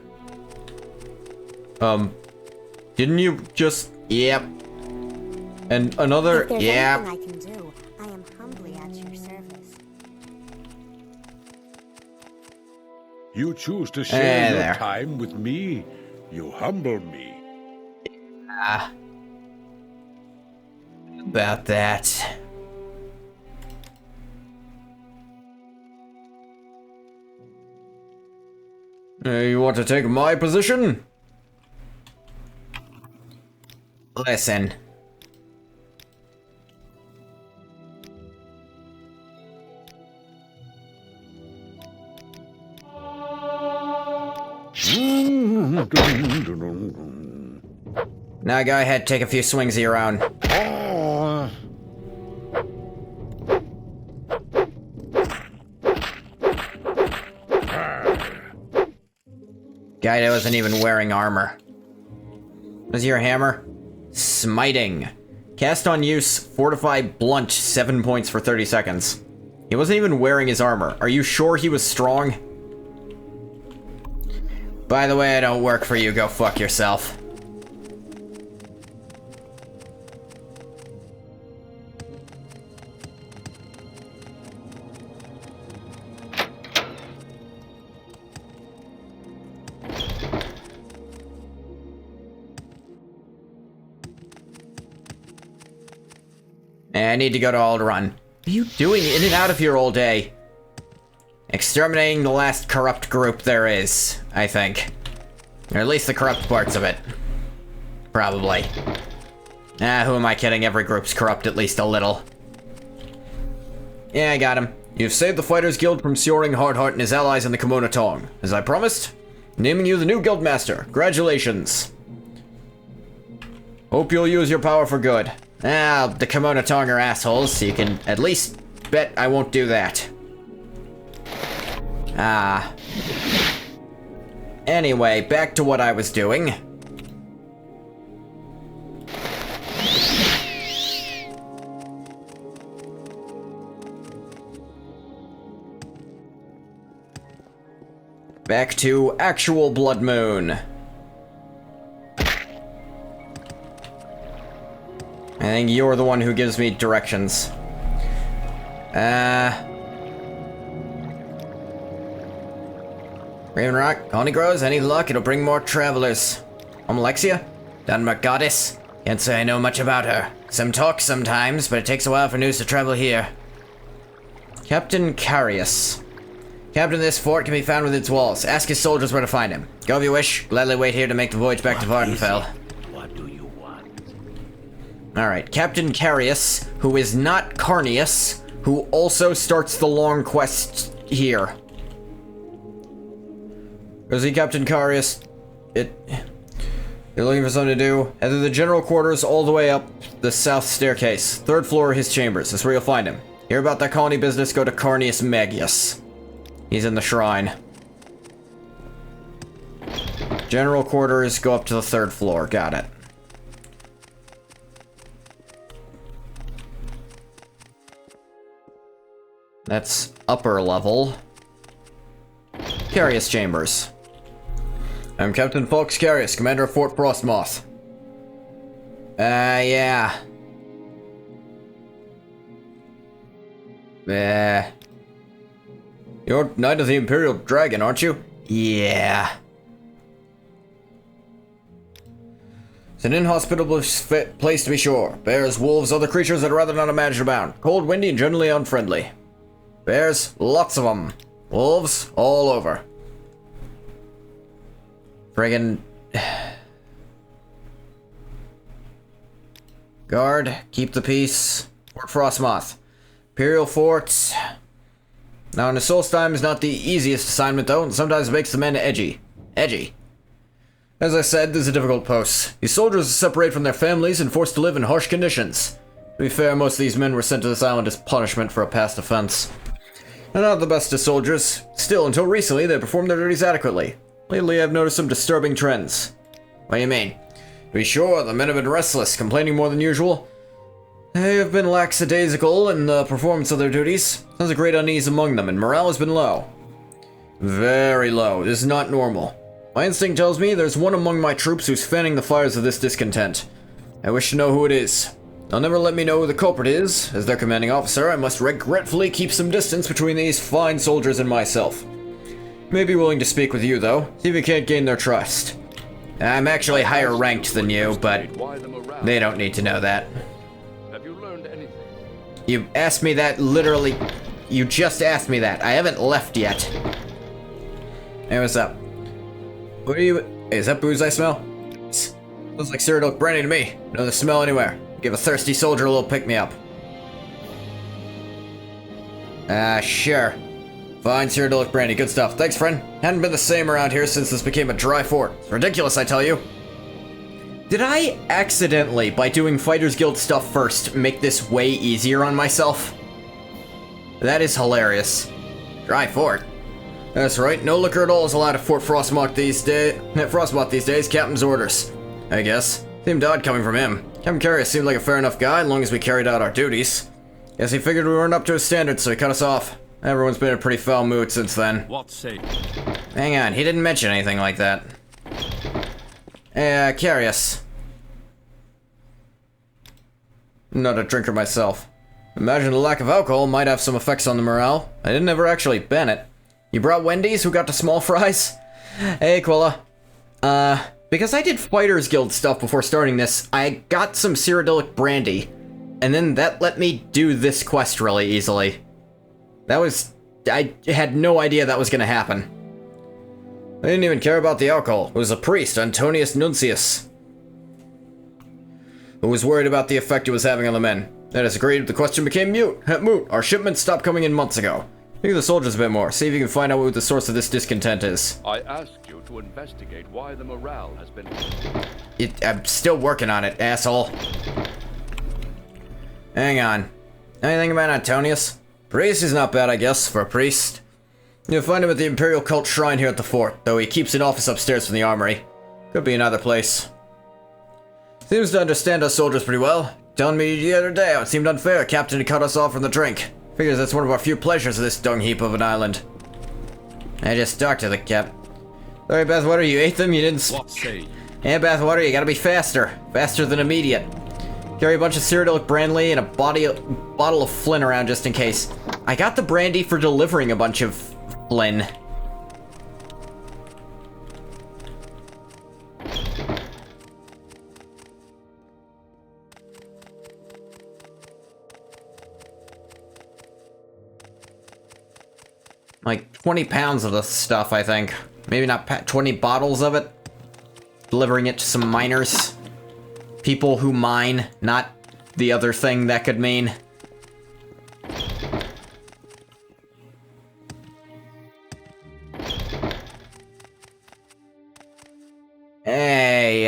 Didn't you just... Yep. And another... Yep. I can do, I am humbly at your service. You choose to share your there. time with me. You humble me. About that. You want to take my position? Listen. Now go ahead, take a few swings of your own. Guy wasn't even wearing armor. Was your hammer? Smiting. Cast on use, fortify blunt, 7 points for 30 seconds. He wasn't even wearing his armor. Are you sure he was strong? By the way, I don't work for you. Go fuck yourself. I need to go to Alderaan. What are you doing in and out of here all day? Exterminating the last corrupt group there is, I think. Or at least the corrupt parts of it. Probably. Who am I kidding? Every group's corrupt at least a little. Yeah, I got him. You've saved the Fighters Guild from Soaring Hardheart and his allies in the Kimono Tong. As I promised, naming you the new Guildmaster. Congratulations. Hope you'll use your power for good. The Kimono Tong are assholes, so you can at least bet I won't do that. Anyway, back to what I was doing. Back to actual Blood Moon. I think you're the one who gives me directions. Raven Rock, Colony Grows, any luck? It'll bring more travelers. I'm Alexia, Denmark goddess. Can't say I know much about her. Some talk sometimes, but it takes a while for news to travel here. Captain Carius. Captain of this fort can be found within its walls. Ask his soldiers where to find him. Go if you wish. Gladly wait here to make the voyage back to Vardenfell. What do you want? Alright, Captain Carius, who is not Carnius, who also starts the long quest here. Is he Captain Carius? You're looking for something to do? Head to the general quarters all the way up the south staircase. Third floor, his chambers. That's where you'll find him. Hear about that colony business, go to Carnius Magius. He's in the shrine. General quarters, go up to the third floor. Got it. That's upper level. Carius Chambers. I'm Captain Falx Carius, commander of Fort Frostmoth. Yeah. You're Knight of the Imperial Dragon, aren't you? Yeah. It's an inhospitable place to be sure. Bears, wolves, other creatures that are rather not imagined about. Cold, windy, and generally unfriendly. Bears, lots of them. Wolves, all over. Friggin' guard, keep the peace. Fort Frostmoth. Imperial forts. Now, in the Solstheim is not the easiest assignment, though, and sometimes it makes the men edgy. Edgy. As I said, this is a difficult post. These soldiers are separated from their families and forced to live in harsh conditions. To be fair, most of these men were sent to this island as punishment for a past offense. They're not the best of soldiers. Still, until recently, they performed their duties adequately. Lately, I've noticed some disturbing trends. What do you mean? To be sure, the men have been restless, complaining more than usual. They have been lackadaisical in the performance of their duties. There's a great unease among them, and morale has been low. Very low. This is not normal. My instinct tells me there's one among my troops who's fanning the fires of this discontent. I wish to know who it is. They'll never let me know who the culprit is. As their commanding officer, I must regretfully keep some distance between these fine soldiers and myself. May be willing to speak with you, though. See if you can't gain their trust. I'm actually higher ranked than you, but they don't need to know that. Have you learned anything? You asked me that literally. You just asked me that. I haven't left yet. Hey, what's up? What are you? Hey, is that booze I smell? Smells like Cyrodiil brandy to me. No other smell anywhere. Give a thirsty soldier a little pick-me-up. Sure. Fine, Cyrodiil brandy. Good stuff. Thanks, friend. Hadn't been the same around here since this became a dry fort. It's ridiculous, I tell you. Did I accidentally, by doing Fighters Guild stuff first, make this way easier on myself? That is hilarious. Dry fort. That's right. No liquor at all is allowed at Fort Frostmoth these days. Captain's orders. I guess. Seemed odd coming from him. Captain Carius seemed like a fair enough guy, as long as we carried out our duties. Guess he figured we weren't up to his standards, so he cut us off. Everyone's been in a pretty foul mood since then. What say? Hang on, he didn't mention anything like that. Hey, Carius. I'm not a drinker myself. Imagine the lack of alcohol might have some effects on the morale. I didn't ever actually ban it. You brought Wendy's, who got the small fries? Hey, Quilla. Because I did Fighters Guild stuff before starting this, I got some Cyrodiilic brandy. And then that let me do this quest really easily. I had no idea that was gonna happen. I didn't even care about the alcohol. It was a priest, Antonius Nuncius, who was worried about the effect it was having on the men. That is agreed, the question became moot. Our shipment stopped coming in months ago. Think of the soldiers a bit more. See if you can find out what the source of this discontent is. I asked you to investigate why the morale has been... I'm still working on it, asshole. Hang on. Anything about Antonius? Priest is not bad, I guess, for a priest. You'll find him at the Imperial Cult Shrine here at the fort, though he keeps an office upstairs from the armory. Could be another place. Seems to understand us soldiers pretty well. Telling me the other day how it seemed unfair Captain had cut us off from the drink. Figures that's one of our few pleasures of this dung heap of an island. I just talked to the cap. Sorry, Bathwater, you ate them? You didn't What say you? Yeah, Bathwater, you gotta be faster. Faster than immediate. Carry a bunch of Cyrodiilic brandy and a bottle of Flynn around just in case. I got the brandy for delivering a bunch of Flynn. Like 20 pounds of the stuff, I think. Maybe not 20 bottles of it. Delivering it to some miners. People who mine, not the other thing that could mean. Hey,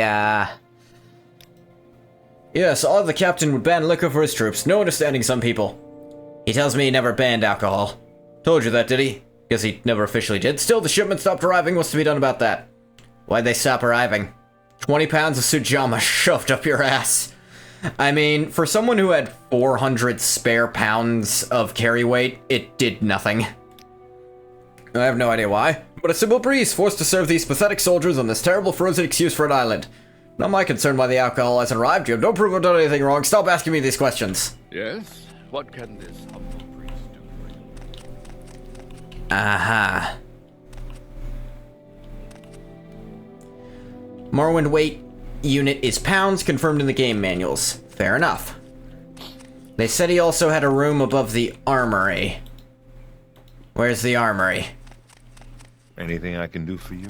Yes, all the captain would ban liquor for his troops. No understanding some people. He tells me he never banned alcohol. Told you that, did he? Guess he never officially did. Still, the shipment stopped arriving. What's to be done about that? Why'd they stop arriving? 20 pounds of Sujama shoved up your ass. I mean, for someone who had 400 spare pounds of carry weight, it did nothing. I have no idea why, but a simple breeze forced to serve these pathetic soldiers on this terrible frozen excuse for an island. Not my concern why the alcohol hasn't arrived. You have no proof I've done anything wrong. Stop asking me these questions. Yes? What can this humble priest do for you? Aha. Morrowind weight unit is pounds, confirmed in the game manuals. Fair enough. They said he also had a room above the armory. Where's the armory? Anything I can do for you?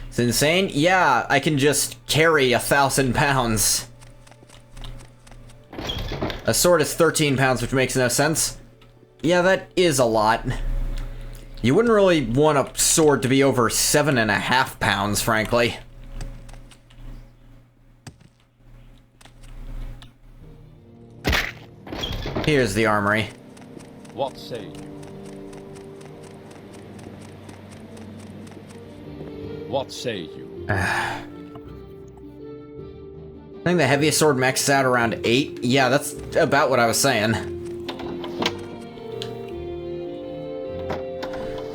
It's insane? Yeah, I can just carry 1,000 pounds. A sword is 13 pounds, which makes no sense. Yeah, that is a lot. You wouldn't really want a sword to be over 7.5 pounds, frankly. Here's the armory. What say you? What say you? I think the heaviest sword maxes out around 8. Yeah, that's about what I was saying.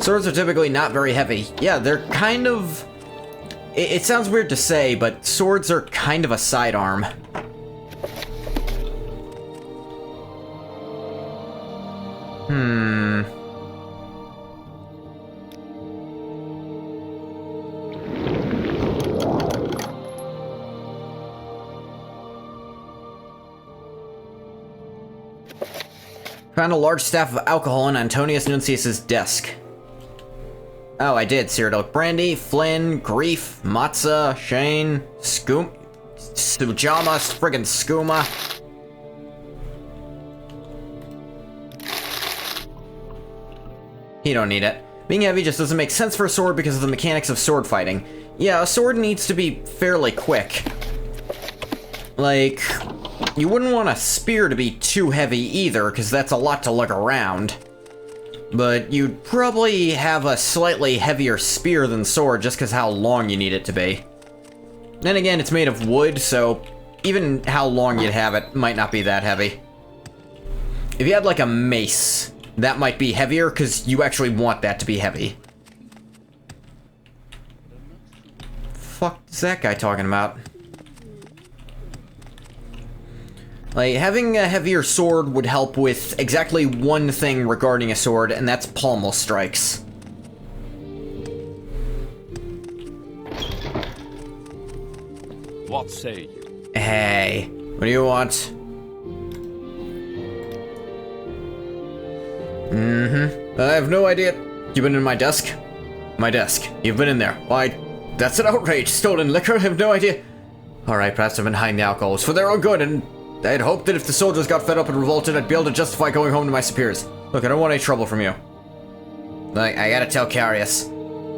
Swords are typically not very heavy. Yeah, they're kind of... It sounds weird to say, but swords are kind of a sidearm. Found a large staff of alcohol on Antonius Nuncius's desk. Oh, I did. Cyrodiilic brandy, Flynn, Grief, Matzah, Shane, Sujama, friggin' Skooma. You don't need it. Being heavy just doesn't make sense for a sword because of the mechanics of sword fighting. Yeah, a sword needs to be fairly quick. Like, you wouldn't want a spear to be too heavy either, because that's a lot to lug around. But you'd probably have a slightly heavier spear than sword just because how long you need it to be. Then again, it's made of wood, so even how long you'd have it might not be that heavy. If you had like a mace, that might be heavier because you actually want that to be heavy. Fuck is that guy talking about? Like, having a heavier sword would help with exactly one thing regarding a sword, and that's pommel strikes. What say you? Hey, what do you want? I have no idea. You've been in my desk? My desk. You've been in there. Why, that's an outrage. Stolen liquor? I have no idea. Alright, perhaps I've been hiding the alcohols for their own good, and I had hoped that if the soldiers got fed up and revolted, I'd be able to justify going home to my superiors. Look, I don't want any trouble from you. I gotta tell Carius.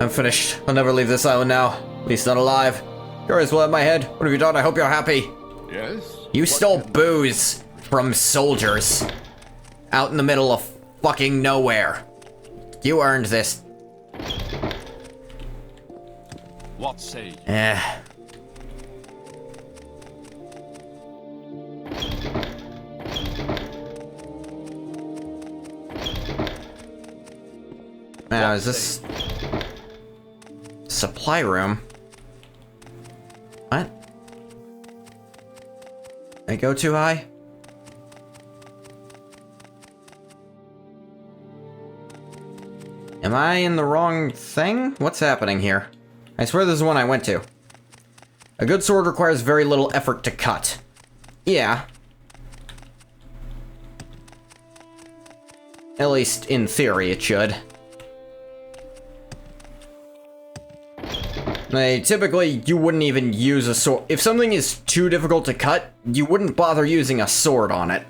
I'm finished. I'll never leave this island now. At least not alive. Carius will have my head. What have you done? I hope you're happy. Yes? You stole booze from soldiers. Out in the middle of fucking nowhere. You earned this. What say you? Now, is this supply room? What? I go too high? Am I in the wrong thing? What's happening here? I swear this is the one I went to. A good sword requires very little effort to cut. Yeah. At least in theory it should. Typically, you wouldn't even use a sword. If something is too difficult to cut, you wouldn't bother using a sword on it.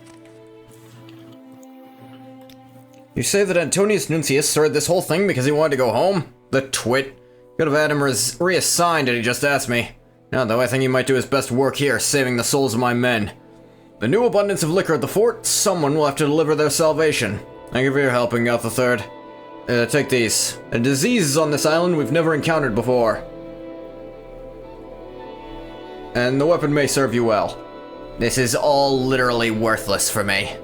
You say that Antonius Nuncius started this whole thing because he wanted to go home? The twit. Could have had him reassigned and he just asked me. Now, though, I think he might do his best work here, saving the souls of my men. The new abundance of liquor at the fort, someone will have to deliver their salvation. Thank you for your help, Ingoth III. Take these. A disease on this island we've never encountered before. And the weapon may serve you well. This is all literally worthless for me.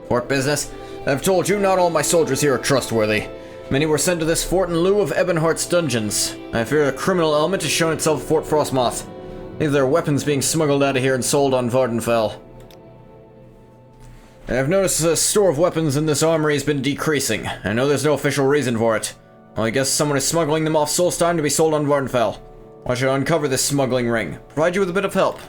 Fort business? I've told you, not all my soldiers here are trustworthy. Many were sent to this fort in lieu of Ebonheart's dungeons. I fear a criminal element has shown itself at Fort Frostmoth. Maybe there are weapons being smuggled out of here and sold on Vardenfell. I've noticed the store of weapons in this armory has been decreasing. I know there's no official reason for it. Well, I guess someone is smuggling them off Solstheim to be sold on Vardenfell. I should uncover this smuggling ring. Provide you with a bit of help.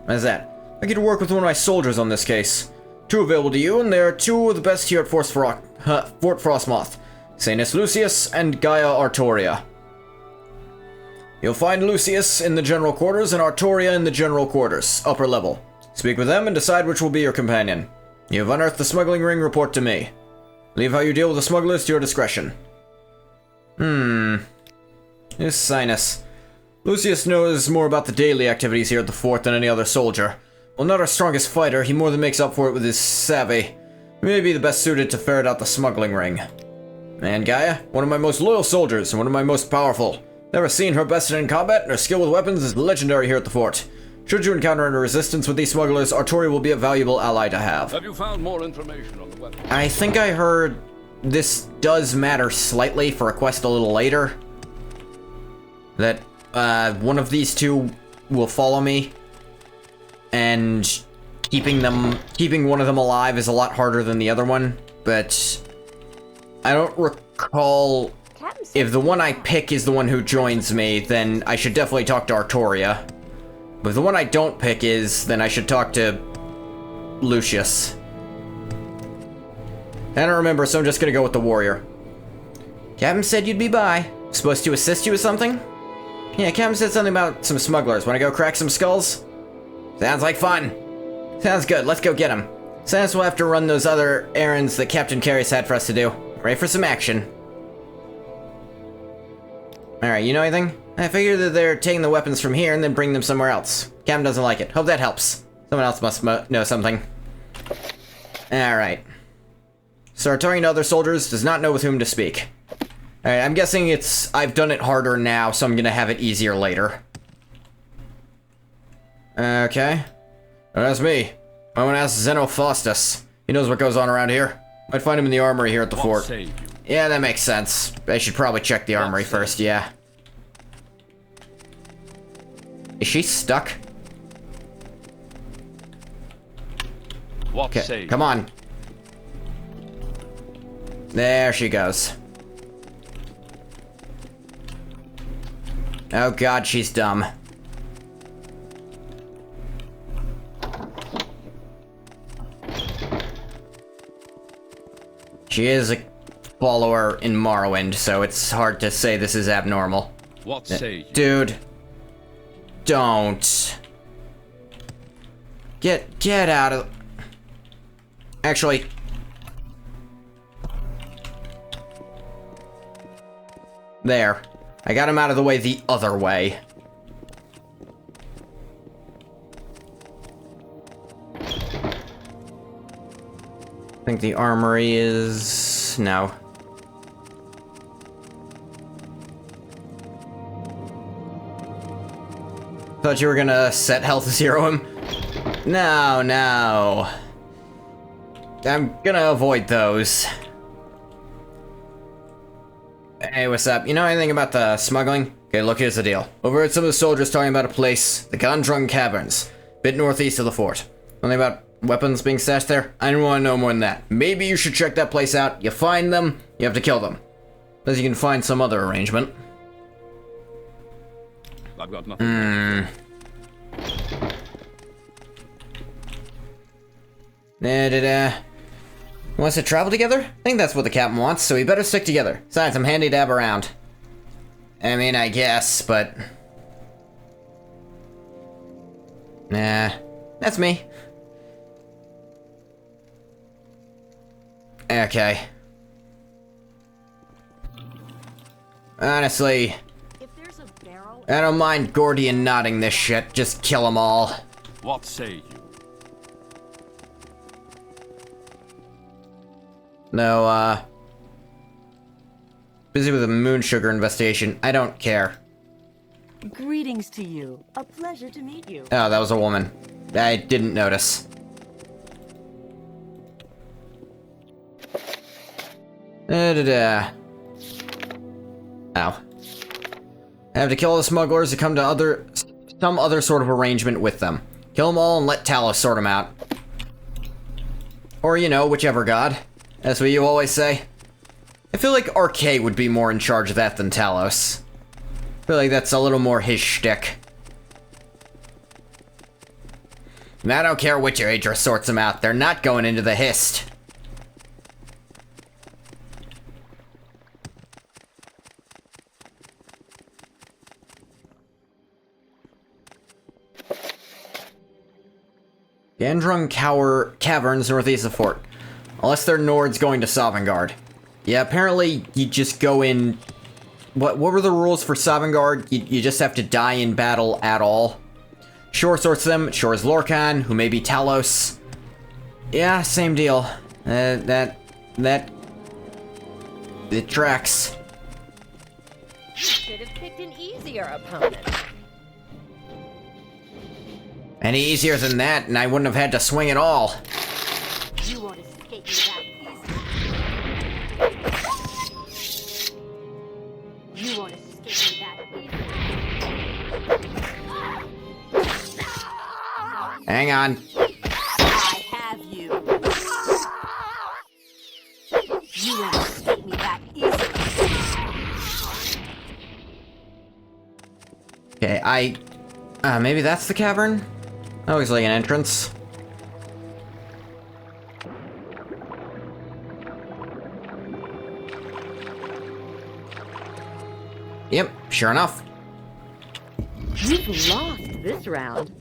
How's that? I get to work with one of my soldiers on this case. Two available to you, and they are two of the best here at Fort Frostmoth. Sanus Lucius and Gaia Artoria. You'll find Lucius in the general quarters and Artoria in the general quarters, upper level. Speak with them and decide which will be your companion. You have unearthed the smuggling ring, report to me. Leave how you deal with the smugglers to your discretion. This Sinus. Lucius knows more about the daily activities here at the fort than any other soldier. While not our strongest fighter, he more than makes up for it with his savvy. He may be the best suited to ferret out the smuggling ring. And Gaia, one of my most loyal soldiers and one of my most powerful. Never seen her bested in combat, and her skill with weapons is legendary here at the fort. Should you encounter any resistance with these smugglers, Artori will be a valuable ally to have. Have you found more information on the weapon? I think I heard this does matter slightly for a quest a little later. That one of these two will follow me, and keeping one of them alive is a lot harder than the other one, but I don't recall if the one I pick is the one who joins me, then I should definitely talk to Artoria. But if the one I don't pick is, then I should talk to Lucius. I don't remember, so I'm just gonna go with the warrior. Captain said you'd be by. Supposed to assist you with something? Yeah, Captain said something about some smugglers. Wanna go crack some skulls? Sounds like fun. Sounds good, let's go get them. Since we'll have to run those other errands that Captain Carius had for us to do. Ready for some action. Alright, you know anything? I figured that they're taking the weapons from here and then bring them somewhere else. Captain doesn't like it. Hope that helps. Someone else must know something. Alright. Start talking to other soldiers, does not know with whom to speak. Alright, I'm guessing I've done it harder now, so I'm gonna have it easier later. Okay. Oh, that's me. I want to ask Zeno Faustus. He knows what goes on around here. Might find him in the armory here at the What fort. say you? Yeah, that makes sense. I should probably check the armory first, yeah. Is she stuck? What say Okay, you? come on. There she goes. Oh god, she's dumb. She is a follower in Morrowind, so it's hard to say this is abnormal. What say you? Dude. Don't. Get out of... Actually... There. I got him out of the way the other way. I think the armory is... no. Thought you were gonna set health to 0 him. No, no. I'm gonna avoid those. Hey, what's up? You know anything about the smuggling? Okay, look, here's the deal. Overheard some of the soldiers talking about a place, the Gondrung Caverns, bit northeast of the fort. Something about weapons being stashed there? I don't want to know more than that. Maybe you should check that place out. You find them, you have to kill them. Unless you can find some other arrangement. I've got nothing. Want us to travel together? I think that's what the captain wants, so we better stick together. Besides, I'm handy to have around. I mean, I guess, but... Nah, that's me. Okay. Honestly, If there's a barrel... I don't mind Gordian nodding this shit. Just kill them all. What say you? No, busy with a moon sugar investigation. I don't care. Greetings to you. A pleasure to meet you. Oh, that was a woman. I didn't notice. Ow. I have to kill all the smugglers to come to some other sort of arrangement with them. Kill them all and let Talos sort them out. Or, you know, whichever god. That's what you always say. I feel like RK would be more in charge of that than Talos. I feel like that's a little more his shtick. And I don't care which Aedra sorts them out, they're not going into the Hist. Gandrung Caverns northeast of the fort. Unless they're Nords going to Sovngarde. Yeah, apparently you just go in... What were the rules for Sovngarde? You just have to die in battle at all. Shore sorts them. Shore is Lorcan, who may be Talos. Yeah, same deal. It tracks. Should have picked an easier opponent. Any easier than that, and I wouldn't have had to swing at all. You won't escape me that easily. You won't escape me that easily. Hang on. I have you. You won't escape me that easily. Okay, maybe that's the cavern? That looks like an entrance. Yep, sure enough. You've lost this round.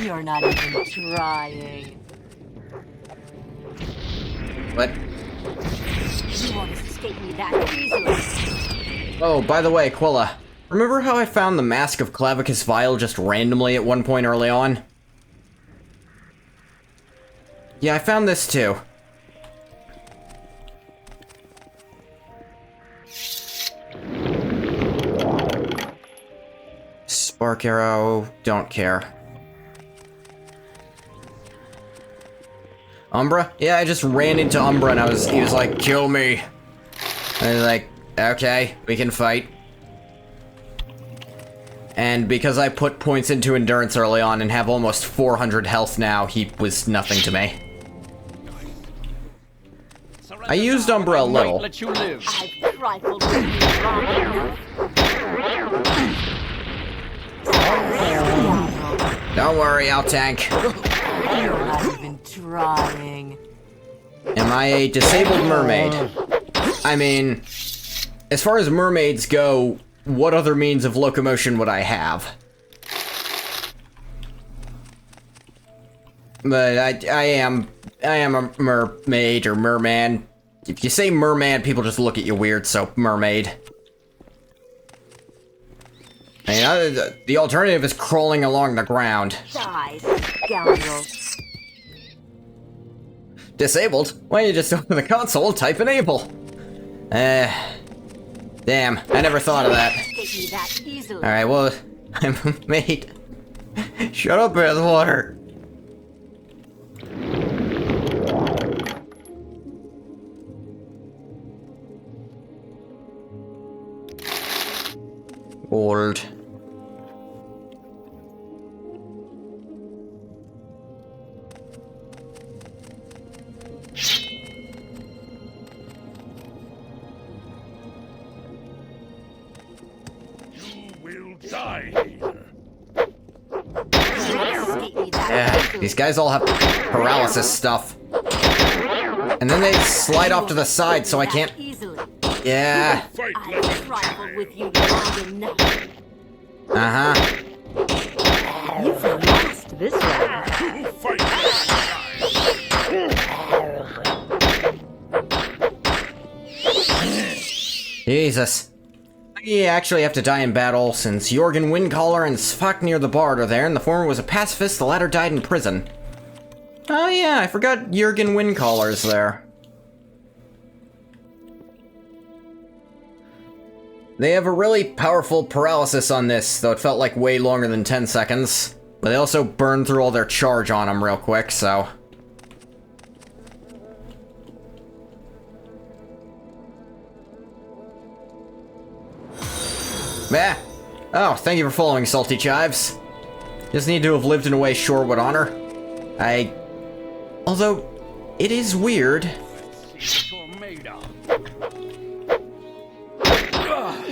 You're not even trying. What? You won't escape me that easily. Oh, by the way, Quilla. Remember how I found the Mask of Clavicus Vile just randomly at one point early on? Yeah, I found this too. Spark arrow, don't care. Umbra? Yeah, I just ran into Umbra and he was like, kill me. I was like, okay, we can fight. And because I put points into endurance early on and have almost 400 health now, he was nothing to me. I used Umbra a little. I've trifled with you long enough. Don't worry, I'll tank. You're not even trying. Am I a disabled mermaid? I mean, as far as mermaids go, what other means of locomotion would I have? But I am a mermaid or merman. If you say merman, people just look at you weird, so mermaid. I mean, the alternative is crawling along the ground. Die, scoundrel. Disabled? Why don't you just open the console and type enable? Damn, I never thought of that. Get me that easily. Alright, well, I'm a mate. Shut up, bear the water. Old. Yeah, these guys all have paralysis stuff. And then they slide off to the side, so I can't... Yeah. I've trifled with you long enough. Uh-huh. You've lost this one. Jesus. You actually have to die in battle, since Jorgen Windcaller and Svafnir the Bard are there, and the former was a pacifist, the latter died in prison. Oh yeah, I forgot Jorgen Windcaller's there. They have a really powerful paralysis on this, though it felt like way longer than 10 seconds. But they also burned through all their charge on them real quick, so... Meh. Oh, thank you for following, Salty Chives. Just need to have lived in a way sure would honor. Although, it is weird.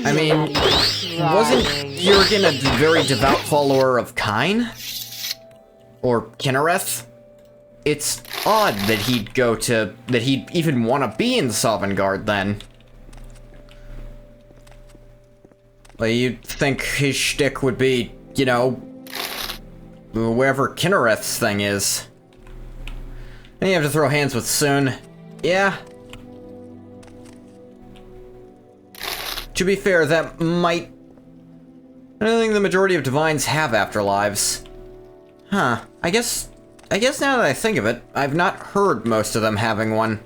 I mean, wasn't Jorgen a very devout follower of Kine? Or Kinnereth? It's odd that he'd even want to be in Sovngarde then. Well, you'd think his shtick would be, you know, wherever Kinnereth's thing is. And you have to throw hands with soon. Yeah. To be fair, that might... I don't think the majority of divines have afterlives. Huh. I guess now that I think of it, I've not heard most of them having one.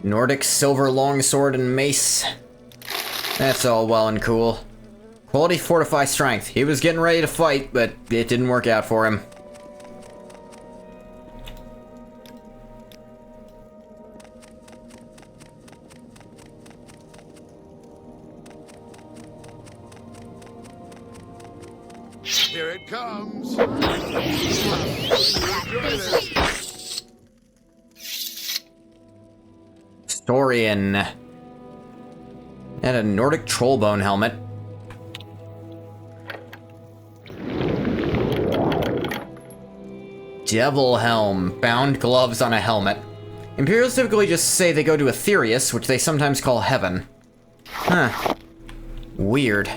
Nordic silver longsword and mace. That's all well and cool. Quality fortify strength. He was getting ready to fight, but it didn't work out for him. Here it comes. Storian. And a Nordic trollbone helmet. Devil helm. Bound gloves on a helmet. Imperials typically just say they go to Aetherius, which they sometimes call heaven. Huh. Weird.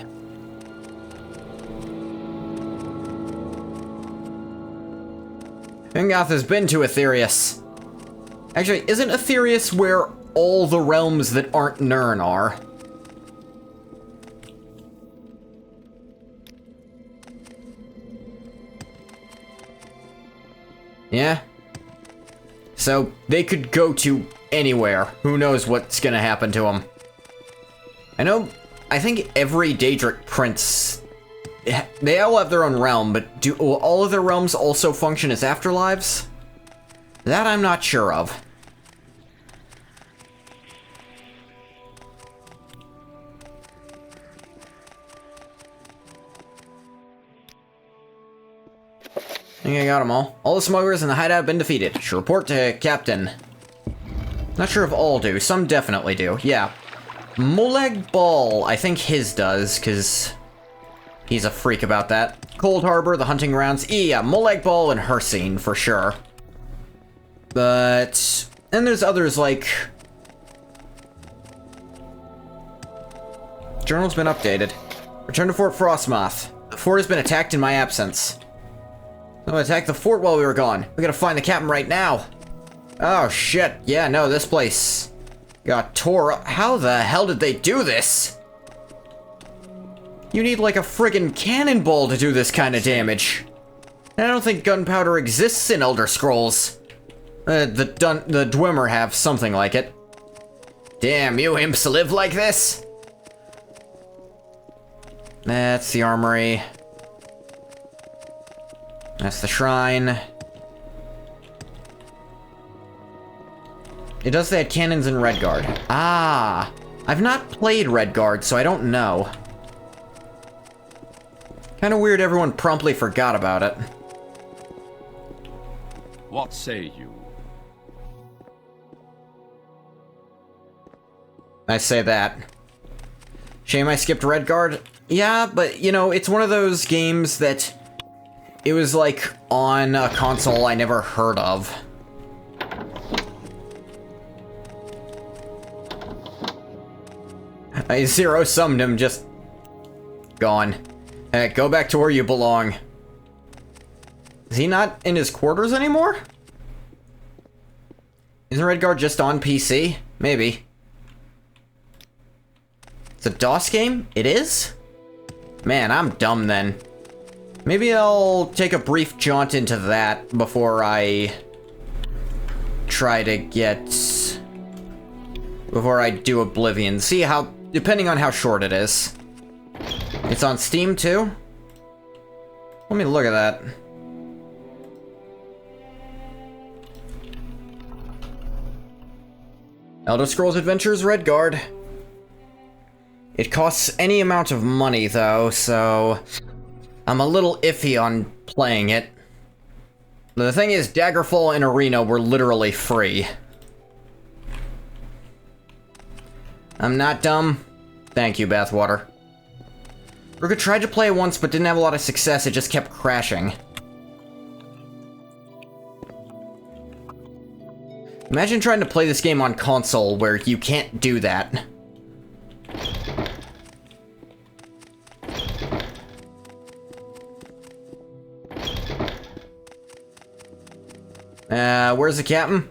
Vingoth has been to Aetherius. Actually, isn't Aetherius where all the realms that aren't Nirn are? Yeah? So, they could go to anywhere. Who knows what's gonna happen to them. I think every Daedric prince They all have their own realm, but will all of their realms also function as afterlives? That I'm not sure of. I think I got them all. All the smugglers in the hideout have been defeated. Should report to Captain. Not sure if all do. Some definitely do. Yeah. Molag Bal, I think his does, because he's a freak about that. Cold Harbor, the hunting grounds. Yeah, Molag Bal and Hersine, for sure. But then there's others like... Journal's been updated. Return to Fort Frostmoth. The fort has been attacked in my absence. Someone attacked the fort while we were gone. We gotta find the captain right now. Oh shit, yeah, no, this place got tore up. How the hell did they do this? You need like a friggin' cannonball to do this kind of damage. And I don't think gunpowder exists in Elder Scrolls. The Dwemer have something like it. Damn, you imps live like this? That's the armory. That's the shrine. It does say it had cannons in Redguard. Ah! I've not played Redguard, so I don't know. Kinda weird everyone promptly forgot about it. What say you? I say that. Shame I skipped Redguard. Yeah, but, you know, it's one of those games that... It was, like, on a console I never heard of. I zero-summed him, just... gone. Heck, go back to where you belong. Is he not in his quarters anymore? Isn't Redguard just on PC? Maybe. It's a DOS game? It is? Man, I'm dumb then. Maybe I'll take a brief jaunt into that before I try to get... before I do Oblivion. See how... depending on how short it is. It's on Steam too? Let me look at that. Elder Scrolls Adventures Redguard. It costs any amount of money though, so... I'm a little iffy on playing it. The thing is, Daggerfall and Arena were literally free. I'm not dumb. Thank you, Bathwater. Ruka tried to play it once, but didn't have a lot of success. It just kept crashing. Imagine trying to play this game on console where you can't do that. Where's the captain?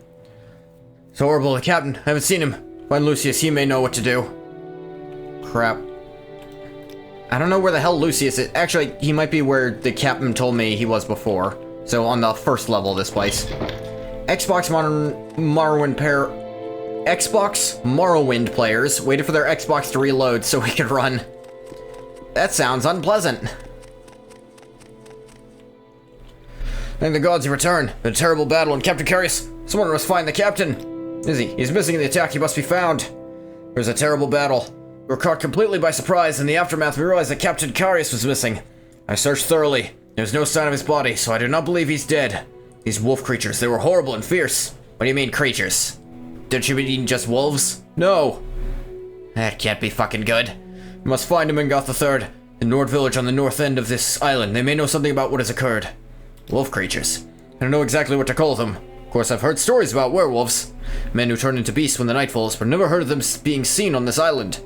It's horrible, the captain. I haven't seen him. Find Lucius, he may know what to do. Crap. I don't know where the hell Lucius is. Actually, he might be where the captain told me he was before. So, on the first level of this place. Xbox Morrowind players waited for their Xbox to reload so we could run. That sounds unpleasant. Thank the gods he returned. A terrible battle, and Captain Carius, someone must find the captain. Is he? He's missing in the attack. He must be found. There's a terrible battle. We were caught completely by surprise. In the aftermath, we realized that Captain Carius was missing. I searched thoroughly. There's no sign of his body, so I do not believe he's dead. These wolf creatures, they were horrible and fierce. What do you mean, creatures? Don't you mean just wolves? No. That can't be fucking good. We must find him in Goth III, the Nord village on the north end of this island. They may know something about what has occurred. Wolf creatures. I don't know exactly what to call them. Of course, I've heard stories about werewolves. Men who turn into beasts when the night falls, but never heard of them being seen on this island.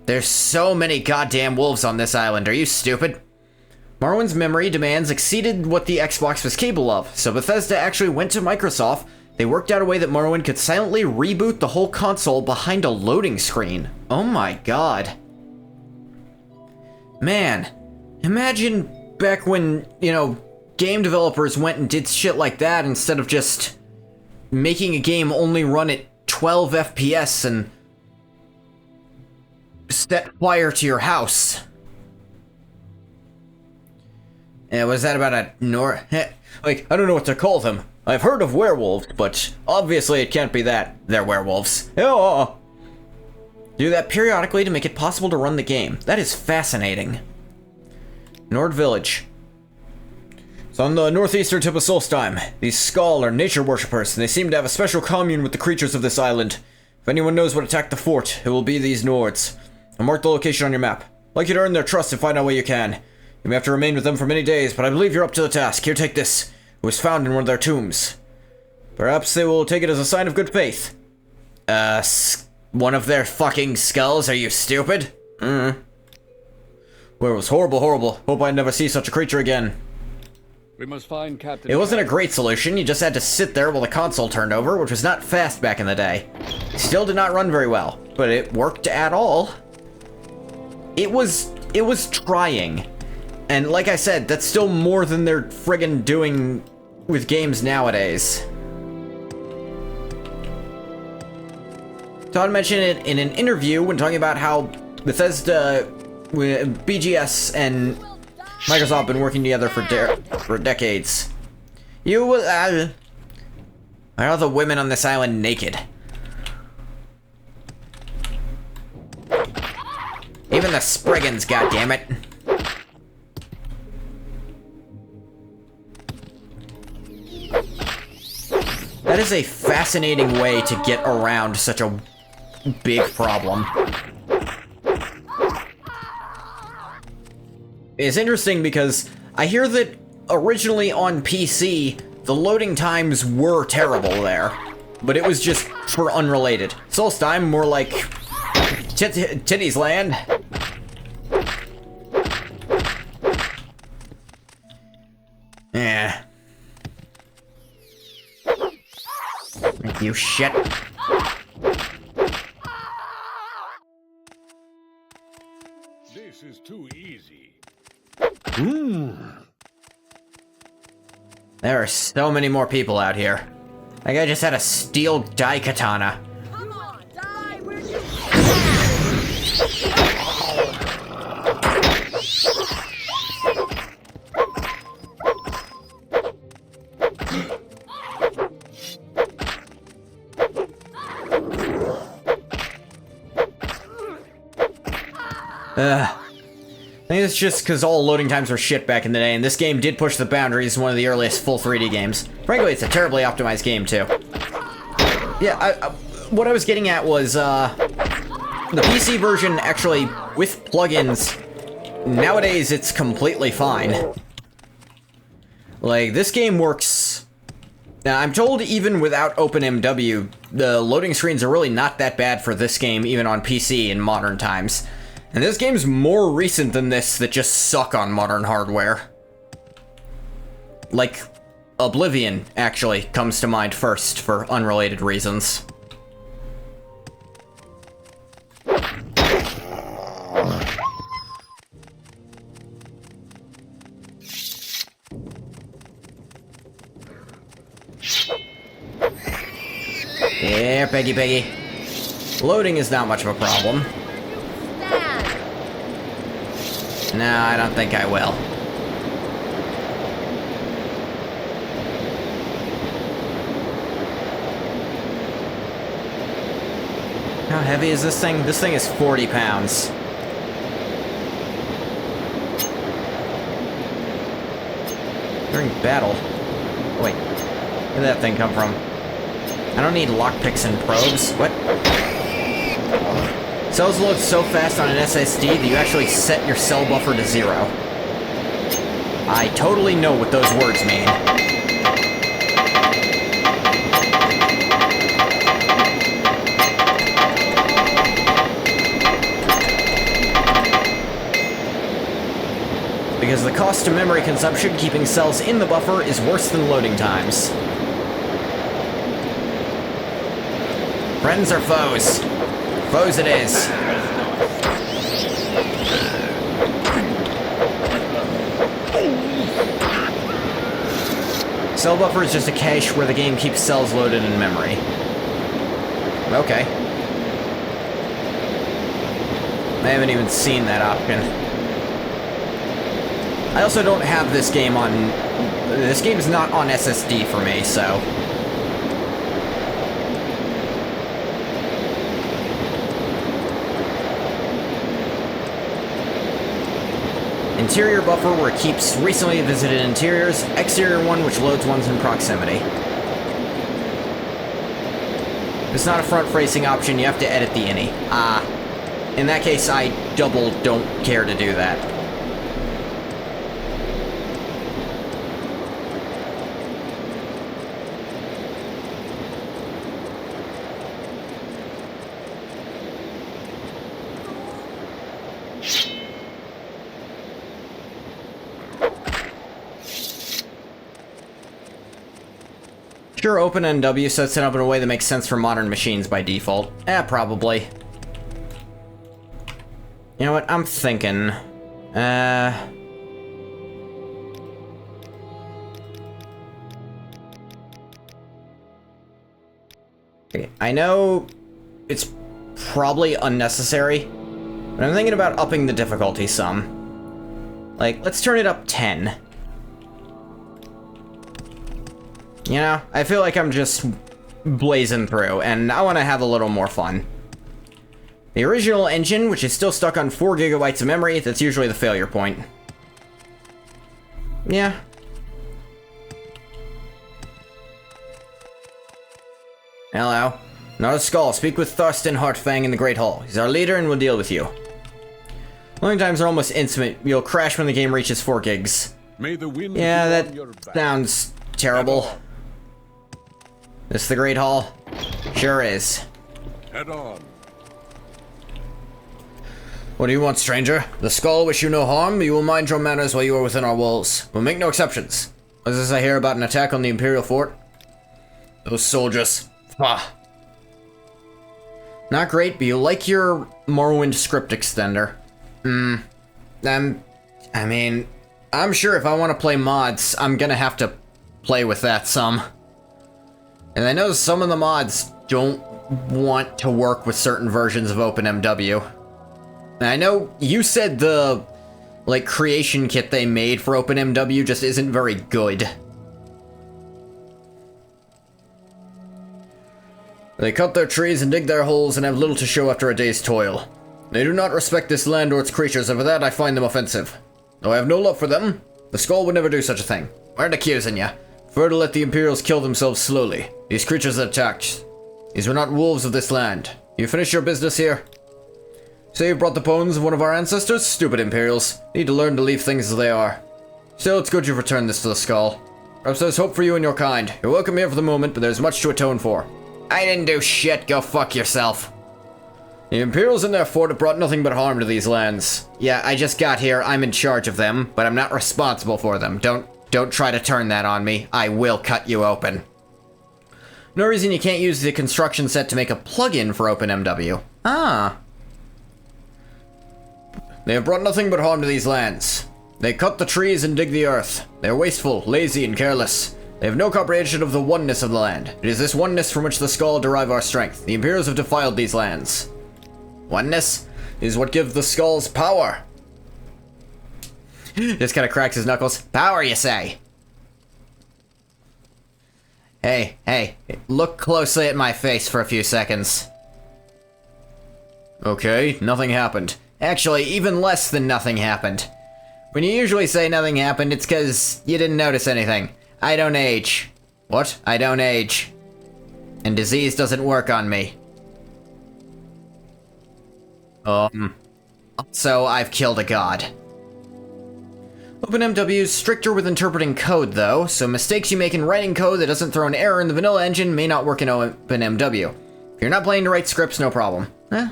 There's so many goddamn wolves on this island. Are you stupid? Morrowind's memory demands exceeded what the Xbox was capable of, so Bethesda actually went to Microsoft. They worked out a way that Morrowind could silently reboot the whole console behind a loading screen. Oh my god. Man, imagine back when, you know, game developers went and did shit like that instead of just making a game only run at 12 FPS and set fire to your house. Yeah, was that about a like, I don't know what to call them. I've heard of werewolves, but obviously it can't be that. They're werewolves. Oh! Do that periodically to make it possible to run the game. That is fascinating. Nord Village. It's on the northeastern tip of Solstheim. These Skull are nature worshippers, and they seem to have a special commune with the creatures of this island. If anyone knows what attacked the fort, it will be these Nords. I'll mark the location on your map. I'd like you to earn their trust and find out what you can. You may have to remain with them for many days, but I believe you're up to the task. Here, take this. It was found in one of their tombs. Perhaps they will take it as a sign of good faith. One of their fucking skulls? Are you stupid? Well, it was horrible, horrible. Hope I never see such a creature again. We must find Captain. It wasn't a great solution. You just had to sit there while the console turned over, which was not fast back in the day. Still did not run very well, but it worked at all. It was trying. And like I said, that's still more than they're friggin' doing with games nowadays. Todd mentioned it in an interview when talking about how Bethesda, BGS, and Microsoft have been working together for decades. Why are the women on this island naked? Even the Spriggans, goddammit. That is a fascinating way to get around such a big problem. It's interesting because I hear that originally on PC, the loading times were terrible there, but it was just for unrelated. Solstheim, more like Titties land. Yeah. You shit. This is too easy. There are so many more people out here. That guy just had a steel daikatana. Come on, die! Where'd you I think it's just because all loading times were shit back in the day, and this game did push the boundaries in one of the earliest full 3D games. Frankly, it's a terribly optimized game, too. Yeah, what I was getting at was, the PC version actually, with plugins, nowadays it's completely fine. Like, this game works... Now, I'm told even without OpenMW, the loading screens are really not that bad for this game, even on PC in modern times. And this game's more recent than this that just suck on modern hardware. Like, Oblivion, actually, comes to mind first for unrelated reasons. Yeah, Peggy. Loading is not much of a problem. No, I don't think I will. How heavy is this thing? This thing is 40 pounds. During battle. Wait, where did that thing come from? I don't need lockpicks and probes. What? Cells load so fast on an SSD that you actually set your cell buffer to 0. I totally know what those words mean. Because the cost to memory consumption keeping cells in the buffer is worse than loading times. Friends or foes? Foes it is. Cell buffer is just a cache where the game keeps cells loaded in memory. Okay. I haven't even seen that option. I also don't have this game on... This game's not on SSD for me, so... Interior buffer where it keeps recently visited interiors. Exterior one which loads ones in proximity. It's not a front-facing option, you have to edit the ini. In that case, I double don't care to do that. Sure, OpenMW sets it up in a way that makes sense for modern machines by default. Probably. You know what, I'm thinking... Okay, I know it's probably unnecessary, but I'm thinking about upping the difficulty some. Like, let's turn it up 10. You know, I feel like I'm just blazing through, and I want to have a little more fun. The original engine, which is still stuck on 4 gigabytes of memory, that's usually the failure point. Yeah. Hello. Not a skull. Speak with Thurston Hartfang in the Great Hall. He's our leader and will deal with you. Loading times are almost instant. You'll crash when the game reaches 4 gigs. May the wind Yeah, be on that your back. sounds terrible. This the Great Hall? Sure is. Head on. What do you want, stranger? The skull wish you no harm, you will mind your manners while you are within our walls. We'll make no exceptions. Was this I hear about an attack on the Imperial Fort? Those soldiers. Ah. Not great, but you like your Morrowind script extender. I mean, I'm sure if I want to play mods, I'm gonna have to play with that some. And I know some of the mods don't want to work with certain versions of OpenMW. And I know you said the, like, creation kit they made for OpenMW just isn't very good. They cut their trees and dig their holes and have little to show after a day's toil. They do not respect this land or its creatures, and for that I find them offensive. Though I have no love for them, the skull would never do such a thing. I aren't accusing ya. Prefer to let the Imperials kill themselves slowly. These creatures that attacked, these were not wolves of this land. You finish your business here? Say you brought the bones of one of our ancestors? Stupid Imperials. Need to learn to leave things as they are. Still, it's good you've returned this to the skull. Perhaps there's hope for you and your kind. You're welcome here for the moment, but there's much to atone for. I didn't do shit, go fuck yourself. The Imperials and their fort have brought nothing but harm to these lands. Yeah, I just got here, I'm in charge of them, but I'm not responsible for them. Don't try to turn that on me. I will cut you open. No reason you can't use the construction set to make a plugin for OpenMW. Ah. They have brought nothing but harm to these lands. They cut the trees and dig the earth. They are wasteful, lazy, and careless. They have no comprehension of the oneness of the land. It is this oneness from which the skull derive our strength. The Imperials have defiled these lands. Oneness is what gives the skulls power. Just kind of cracks his knuckles. Power, you say? Hey, look closely at my face for a few seconds. Okay, nothing happened. Actually, even less than nothing happened. When you usually say nothing happened, it's because you didn't notice anything. I don't age. What? I don't age. And disease doesn't work on me. So I've killed a god. OpenMW is stricter with interpreting code, though, so mistakes you make in writing code that doesn't throw an error in the vanilla engine may not work in OpenMW. If you're not planning to write scripts, no problem. It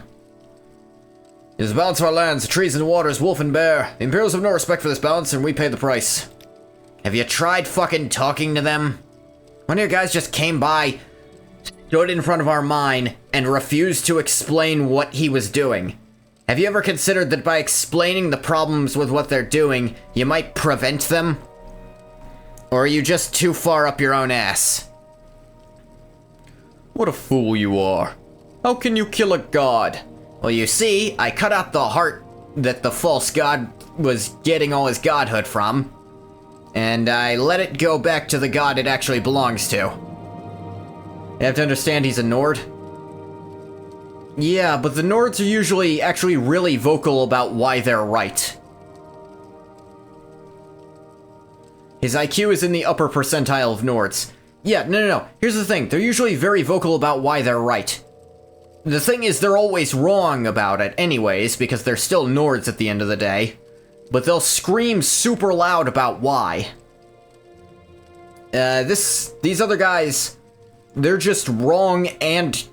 is the balance of our lands, the trees and the waters, wolf and bear. The Imperials have no respect for this balance, and we pay the price. Have you tried fucking talking to them? One of your guys just came by, stood in front of our mine, and refused to explain what he was doing. Have you ever considered that by explaining the problems with what they're doing, you might prevent them? Or are you just too far up your own ass? What a fool you are. How can you kill a god? Well, you see, I cut out the heart that the false god was getting all his godhood from, and I let it go back to the god it actually belongs to. You have to understand he's a Nord. Yeah, but the Nords are usually actually really vocal about why they're right. His IQ is in the upper percentile of Nords. Yeah, no. Here's the thing. They're usually very vocal about why they're right. The thing is, they're always wrong about it anyways, because they're still Nords at the end of the day. But they'll scream super loud about why. These other guys, they're just wrong and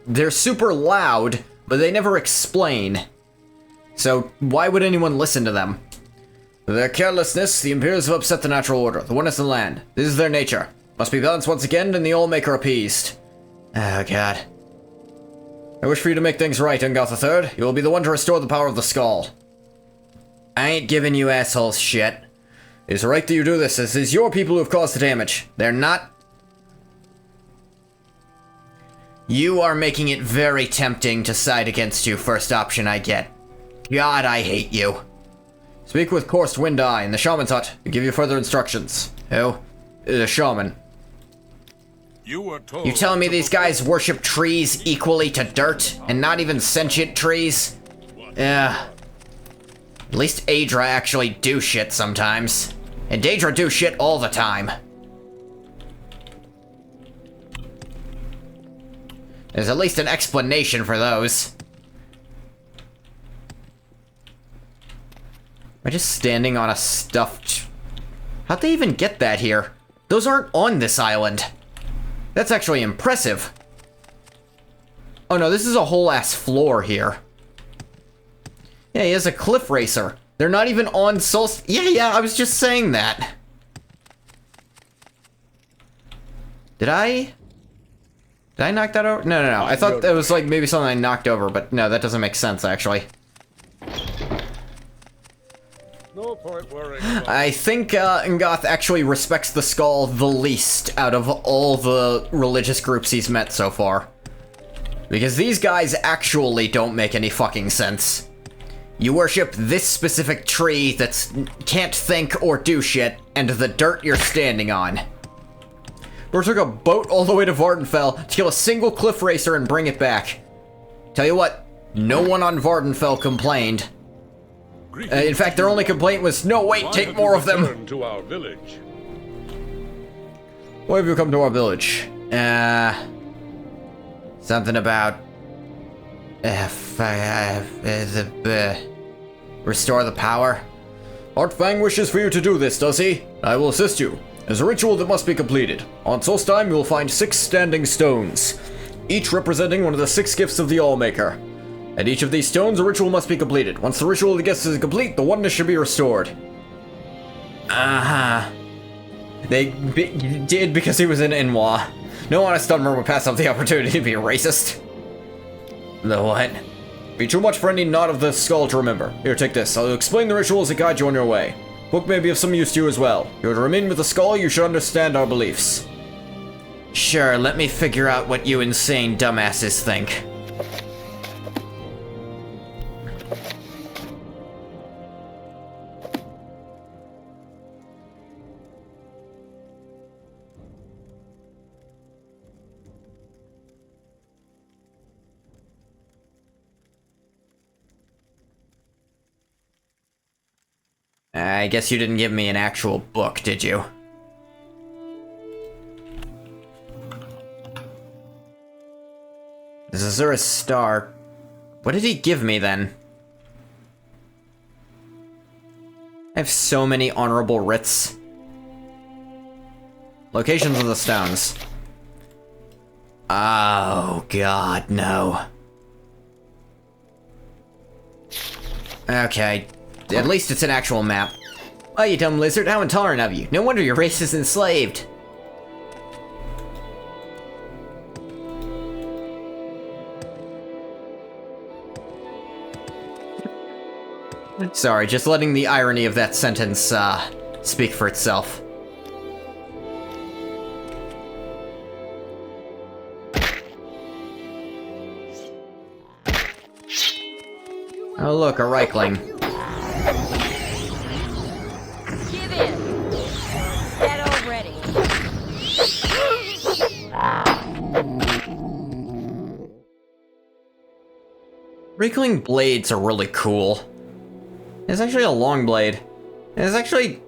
they're super loud, but they never explain. So why would anyone listen to them? Their carelessness, the Imperials have upset the natural order, the oneness of the land. This is their nature. Must be balanced once again, and the All-Maker appeased. Oh, God. I wish for you to make things right, Ghoti III. You will be the one to restore the power of the Skull. I ain't giving you assholes shit. It is right that you do this, as it is your people who have caused the damage. They're not... You are making it very tempting to side against you, first option I get. God, I hate you. Speak with Korst Wind-Eye in the Shaman's Hut. He'll give you further instructions. Who? The Shaman. You telling me these guys worship trees equally to dirt, and not even sentient trees? Yeah. At least Aedra actually do shit sometimes. And Daedra do shit all the time. There's at least an explanation for those. Am I just standing on a stuffed... How'd they even get that here? Those aren't on this island. That's actually impressive. Oh no, this is a whole ass floor here. Yeah, he has a cliff racer. They're not even on Yeah, I was just saying that. Did I knock that over? No. I thought that was like maybe something I knocked over, but no, that doesn't make sense actually. No point worrying. I think Ngoth actually respects the skull the least out of all the religious groups he's met so far. Because these guys actually don't make any fucking sense. You worship this specific tree that can't think or do shit, and the dirt you're standing on. We took a boat all the way to Vardenfell to kill a single cliff racer and bring it back. Tell you what, no one on Vardenfell complained. In fact, their only complaint was, no, wait, take more of them. To our village. Why have you come to our village? Something about... restore the power? Artfang wishes for you to do this, does he? I will assist you. There's a ritual that must be completed. On Solstheim, you will find 6 standing stones, each representing one of the 6 gifts of the All-Maker. At each of these stones, a ritual must be completed. Once the ritual of the gifts is complete, the oneness should be restored. They did because he was in Inwa. No honest Dunmer would pass up the opportunity to be a racist. The what? Be too much for any knot of the skull to remember. Here, take this. I'll explain the ritual as it guides you on your way. Book may be of some use to you as well. If you are to remain with the skull, you should understand our beliefs. Sure, let me figure out what you insane dumbasses think. I guess you didn't give me an actual book, did you? This is Azura's star. What did he give me then? I have so many honorable writs. Locations of the stones. Oh god, no. Okay. At least it's an actual map. Oh, you dumb lizard, how intolerant of you. No wonder your race is enslaved. Sorry, just letting the irony of that sentence, speak for itself. Oh look, a Reichling. Wrinkling blades are really cool. It's actually a long blade. And it's actually...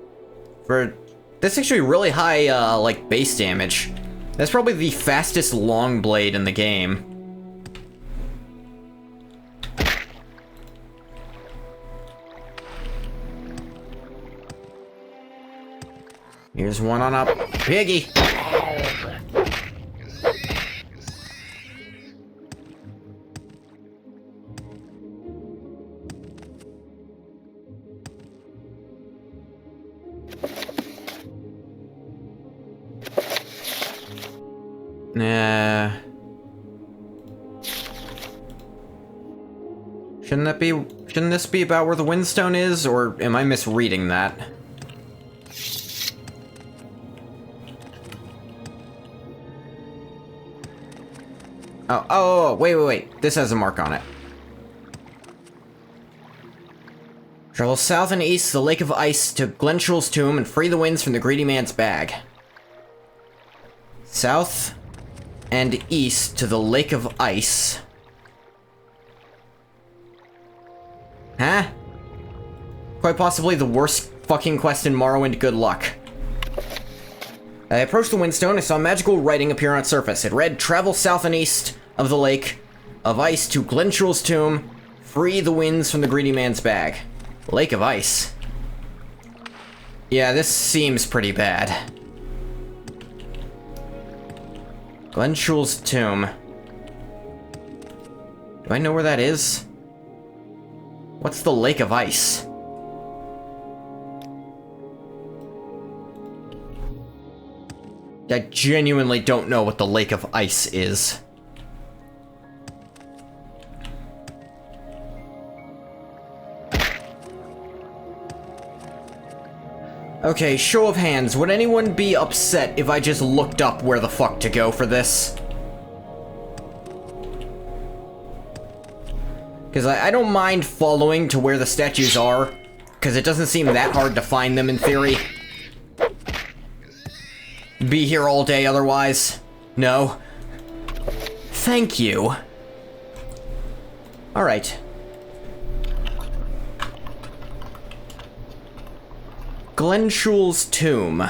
That's actually really high, like, base damage. That's probably the fastest long blade in the game. Here's one on up. Piggy! Nah. Shouldn't this be about where the Windstone is, or am I misreading that? Oh, wait. This has a mark on it. Travel south and east to the Lake of Ice to Glenshul's tomb and free the winds from the greedy man's bag. South and east to the Lake of Ice. Huh? Quite possibly the worst fucking quest in Morrowind, good luck. I approached the Windstone, I saw magical writing appear on its surface. It read, travel south and east of the Lake of Ice to Glenshul's tomb, free the winds from the greedy man's bag. Lake of Ice. Yeah, this seems pretty bad. Glenshul's tomb. Do I know where that is? What's the Lake of Ice? I genuinely don't know what the Lake of Ice is. Okay, show of hands, would anyone be upset if I just looked up where the fuck to go for this? Because I don't mind following to where the statues are, because it doesn't seem that hard to find them in theory. Be here all day otherwise? No? Thank you. Alright. Glenshul's tomb.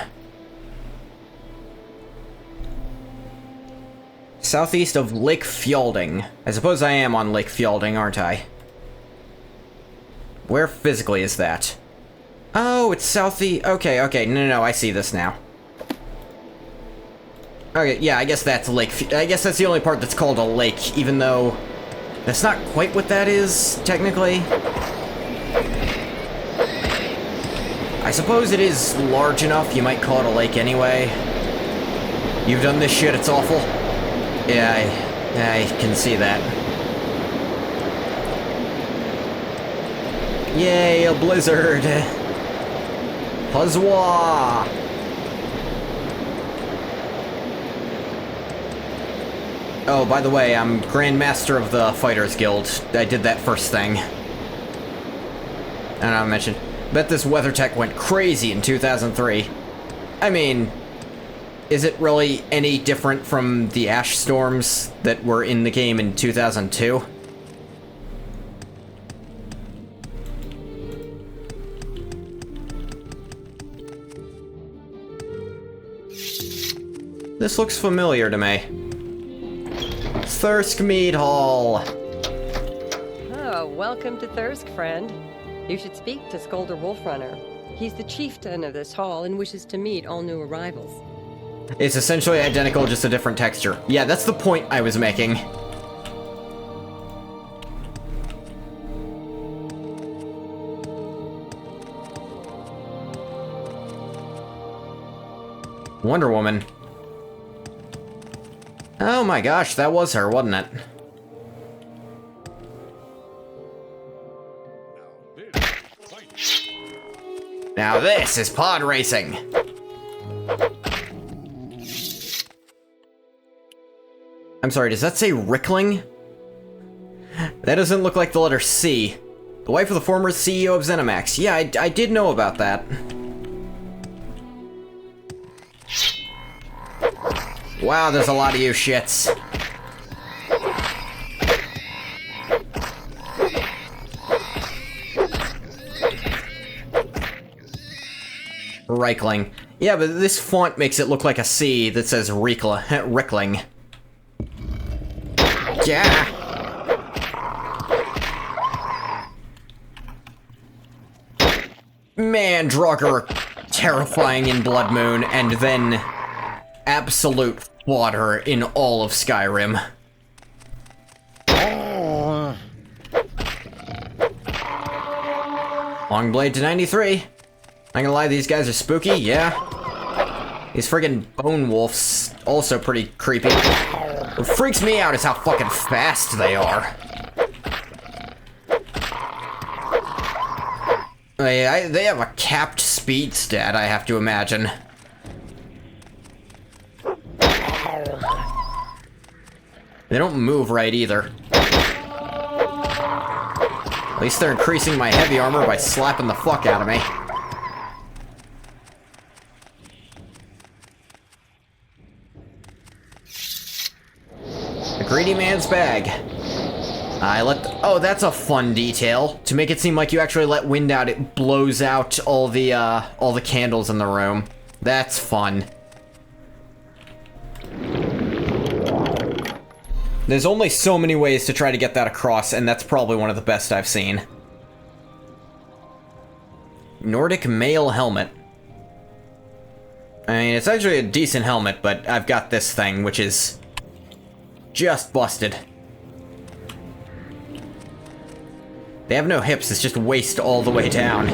Southeast of Lake Fjelding. I suppose I am on Lake Fjelding, aren't I? Where physically is that? Oh, it's southeast. Okay, no, I see this now. Okay, yeah, I guess that's I guess that's the only part that's called a lake, even though that's not quite what that is, technically. I suppose it is large enough, you might call it a lake anyway. You've done this shit, it's awful. Yeah, I can see that. Yay, a blizzard! Huzzah! Oh, by the way, I'm Grand Master of the Fighters Guild. I did that first thing. I don't know, I mentioned. Bet this weather tech went crazy in 2003. I mean, is it really any different from the ash storms that were in the game in 2002? This looks familiar to me. Thirsk Mead Hall. Oh, welcome to Thirsk, friend. You should speak to Skolder Wolfrunner. He's the chieftain of this hall and wishes to meet all new arrivals. It's essentially identical, just a different texture. Yeah, that's the point I was making. Wonder Woman. Oh my gosh, that was her, wasn't it? Now this is pod racing! I'm sorry, does that say Rickling? That doesn't look like the letter C. The wife of the former CEO of ZeniMax. Yeah, I did know about that. Wow, there's a lot of you shits. Reichling. Yeah, but this font makes it look like a C that says Rickling. Yeah! Man, Draugr, terrifying in Blood Moon, and then absolute fodder in all of Skyrim. Longblade to 93. Not gonna lie, these guys are spooky, yeah. These friggin' bone wolves, also pretty creepy. What freaks me out is how fucking fast they are. They have a capped speed stat, I have to imagine. They don't move right either. At least they're increasing my heavy armor by slapping the fuck out of me. The greedy man's bag. Oh, that's a fun detail. To make it seem like you actually let wind out, it blows out all the candles in the room. That's fun. There's only so many ways to try to get that across, and that's probably one of the best I've seen. Nordic mail helmet. I mean, it's actually a decent helmet, but I've got this thing, which is just busted. They have no hips, it's just waist all the way down.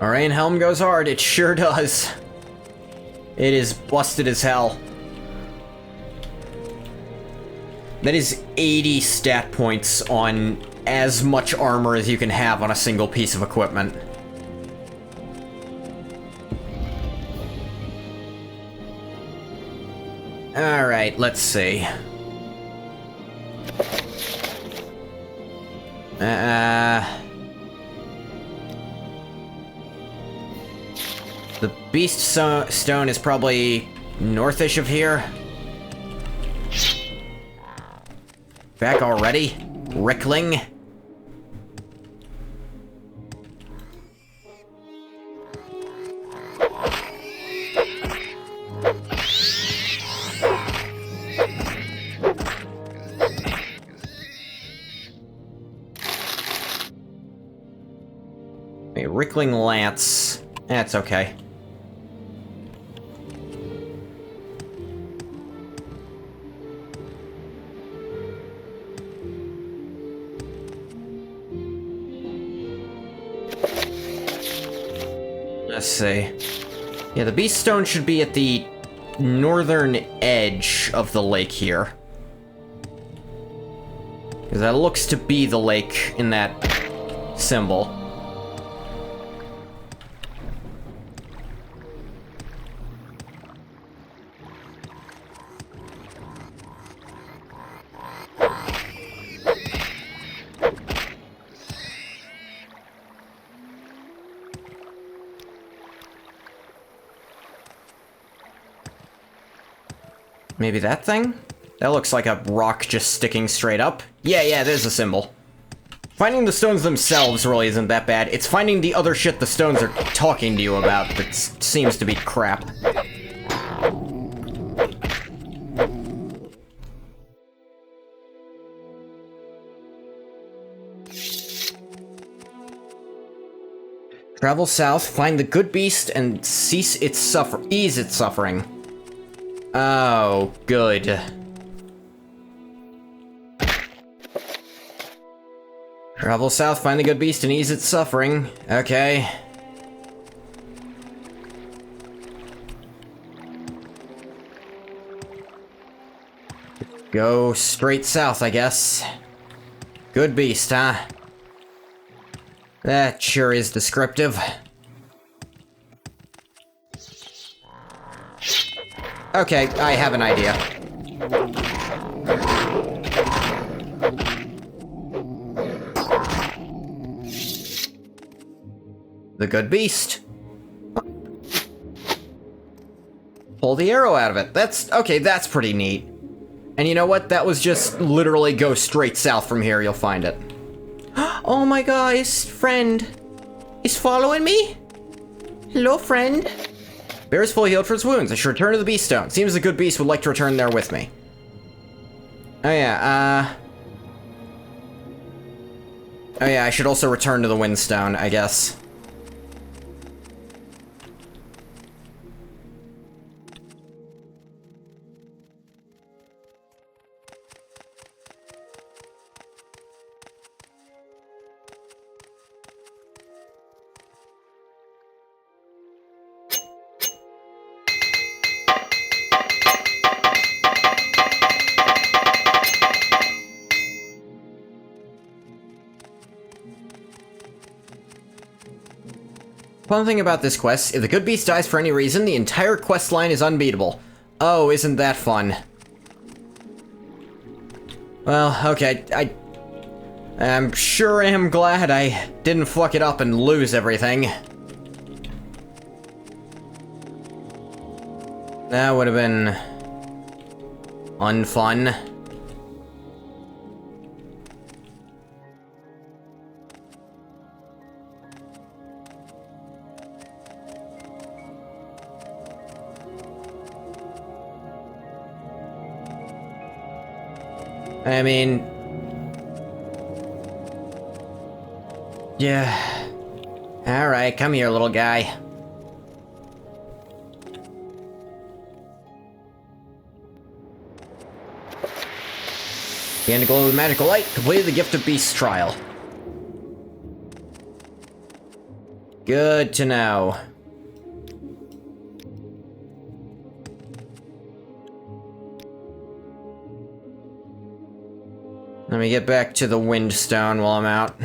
Moraine helm goes hard, it sure does. It is busted as hell. That is 80 stat points on as much armor as you can have on a single piece of equipment. Alright, let's see. The Beast Stone is probably northish of here. Back already? Rickling? A Rickling Lance. That's okay. Let's see. Yeah, the Beast Stone should be at the northern edge of the lake here. Because that looks to be the lake in that symbol. Maybe that thing? That looks like a rock just sticking straight up. Yeah, there's a symbol. Finding the stones themselves really isn't that bad. It's finding the other shit the stones are talking to you about that seems to be crap. Travel south, find the good beast, and ease its suffering. Oh, good. Travel south, find the good beast, and ease its suffering. Okay. Go straight south, I guess. Good beast, huh? That sure is descriptive. Okay, I have an idea. The good beast. Pull the arrow out of it. Okay, that's pretty neat. And you know what? That was just literally go straight south from here, you'll find it. Oh my god, his friend is following me? Hello, friend. Bear is fully healed for its wounds. I should return to the Beast Stone. Seems a good beast would like to return there with me. Oh yeah, oh yeah, I should also return to the Windstone, I guess. Fun thing about this quest, if the good beast dies for any reason, the entire quest line is unbeatable. Oh, isn't that fun? Well, okay, I'm sure am glad I didn't fuck it up and lose everything. That would have been unfun. I mean... yeah. Alright, come here, little guy. Began to glow with magical light, completed the Gift of Beasts trial. Good to know. Let me get back to the Windstone while I'm out.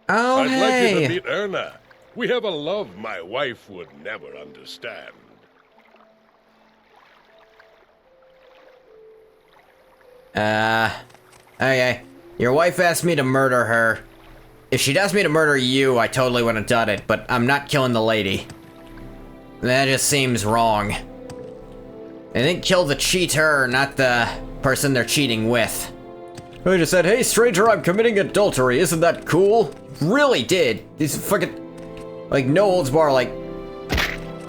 Oh, I'd like you hey! to meet Erna. We have a love my wife would never understand. Okay. Your wife asked me to murder her. If she'd asked me to murder you, I totally would have done it, but I'm not killing the lady. That just seems wrong. I think kill the cheater, not the person they're cheating with. I just said, hey stranger, I'm committing adultery, isn't that cool? Really did. These fucking... like, no holds bar, like...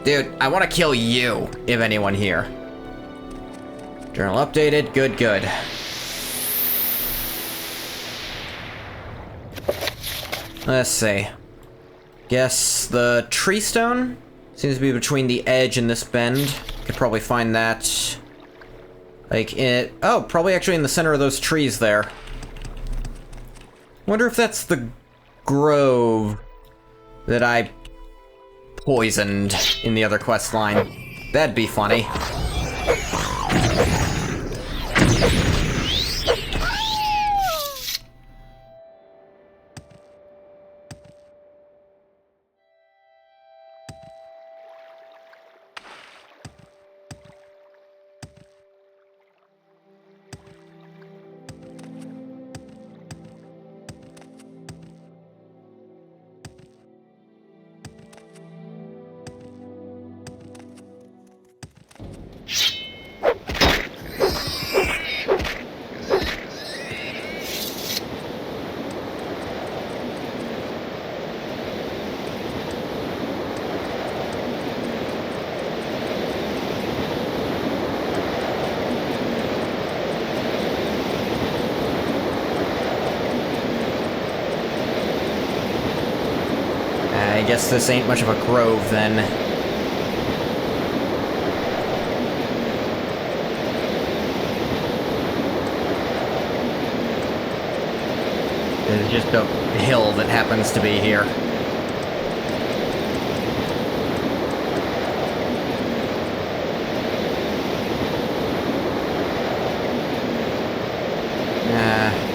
dude, I want to kill you, if anyone here. Journal updated, good, good. Let's see. Guess the tree stone? Seems to be between the edge and this bend. Could probably find that... like, in... oh, probably actually in the center of those trees there. Wonder if that's the grove that I poisoned in the other quest line. That'd be funny. I guess this ain't much of a grove, then. It's just a hill that happens to be here.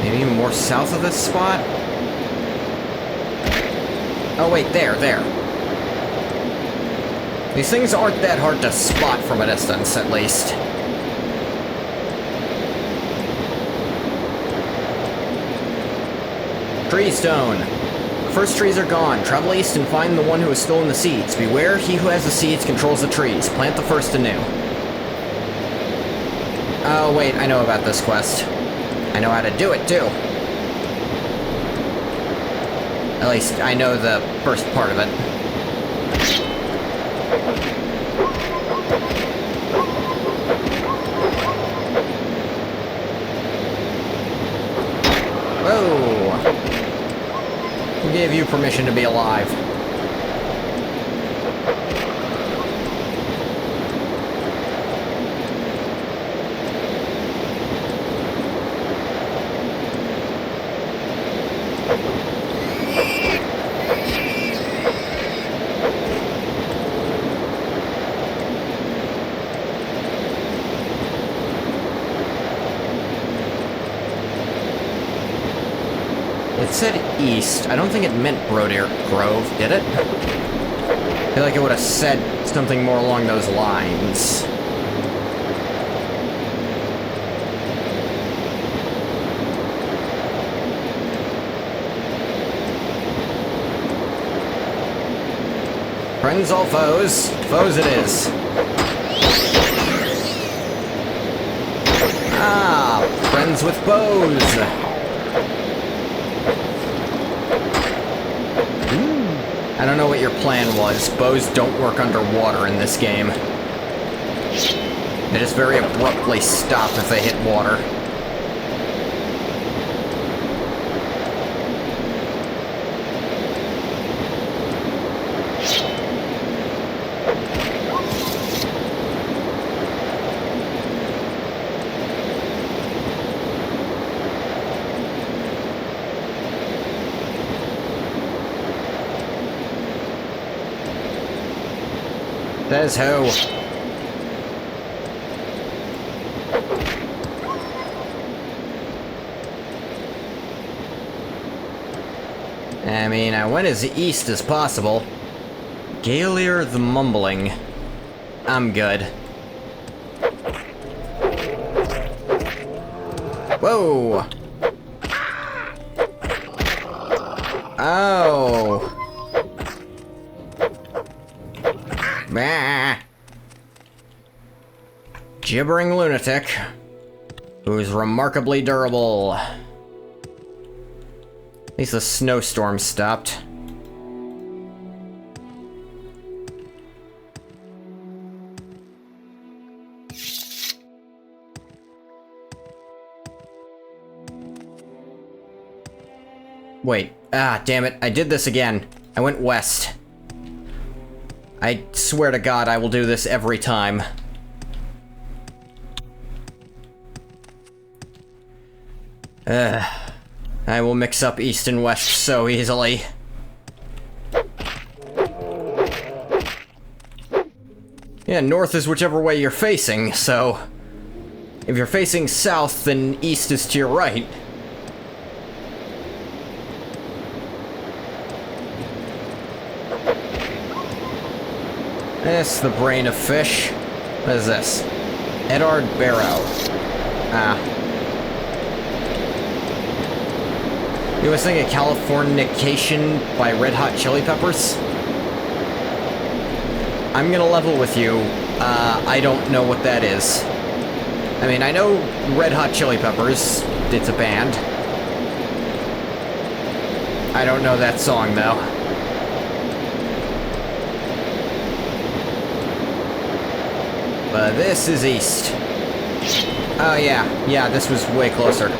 Maybe more south of this spot? Oh wait, there. These things aren't that hard to spot from a distance, at least. Tree stone. The first trees are gone. Travel east and find the one who has stolen the seeds. Beware, he who has the seeds controls the trees. Plant the first anew. Oh, wait, I know about this quest. I know how to do it, too. At least, I know the first part of it. Whoa! Who gave you permission to be alive? It said east. I don't think it meant Brodeer Grove, did it? I feel like it would have said something more along those lines. Friends all foes. Foes it is. Ah, friends with bows. I don't know what your plan was. Bows don't work underwater in this game. They just very abruptly stop if they hit water. Says who? I mean, I went as east as possible. Galier the Mumbling. I'm good. Whoa! Oh! Bah. Gibbering lunatic, who's remarkably durable. At least the snowstorm stopped. Wait, damn it, I did this again. I went west. I swear to God, I will do this every time. I will mix up east and west so easily. Yeah, north is whichever way you're facing, so... if you're facing south, then east is to your right. This, the brain of fish. What is this? Edard Barrow. You was thinking Californication by Red Hot Chili Peppers? I'm gonna level with you. I don't know what that is. I mean, I know Red Hot Chili Peppers. It's a band. I don't know that song, though. But this is east. Oh, yeah. Yeah, this was way closer.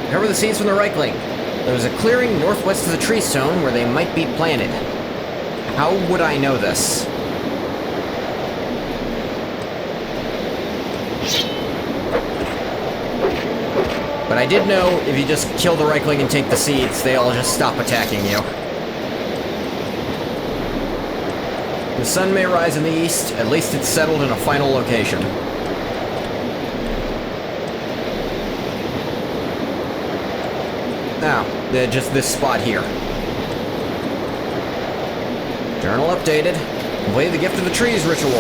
Recover the seeds from the Reichling. There's a clearing northwest of the tree stone where they might be planted. How would I know this? But I did know if you just kill the Reichling and take the seeds, they all just stop attacking you. The sun may rise in the east, at least it's settled in a final location. No, just this spot here. Journal updated. Complete the Gift of the Trees ritual.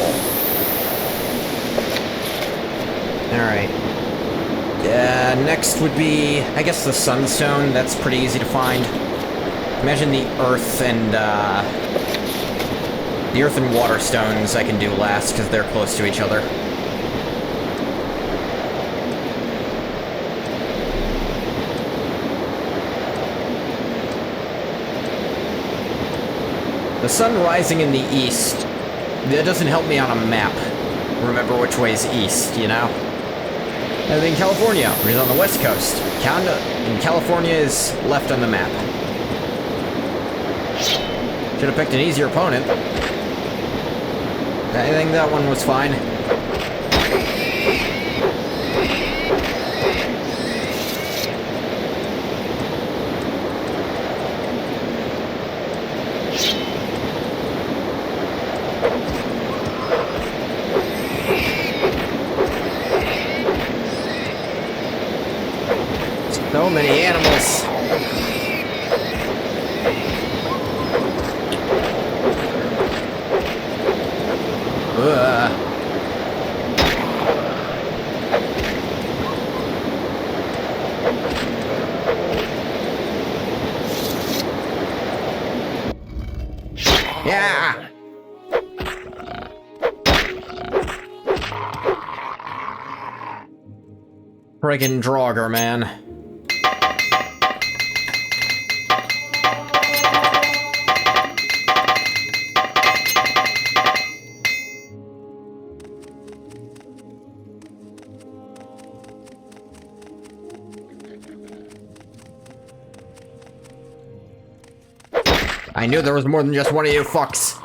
Alright. Next would be, I guess, the Sunstone. That's pretty easy to find. Imagine the Earth and Water Stones I can do last, because they're close to each other. The sun rising in the east, that doesn't help me on a map. Remember which way is east, you know? I think California, which is on the west coast. And California is left on the map. Should have picked an easier opponent. I think that one was fine. So many animals. Yeah. Friggin' Draugr, man. I knew there was more than just one of you fucks.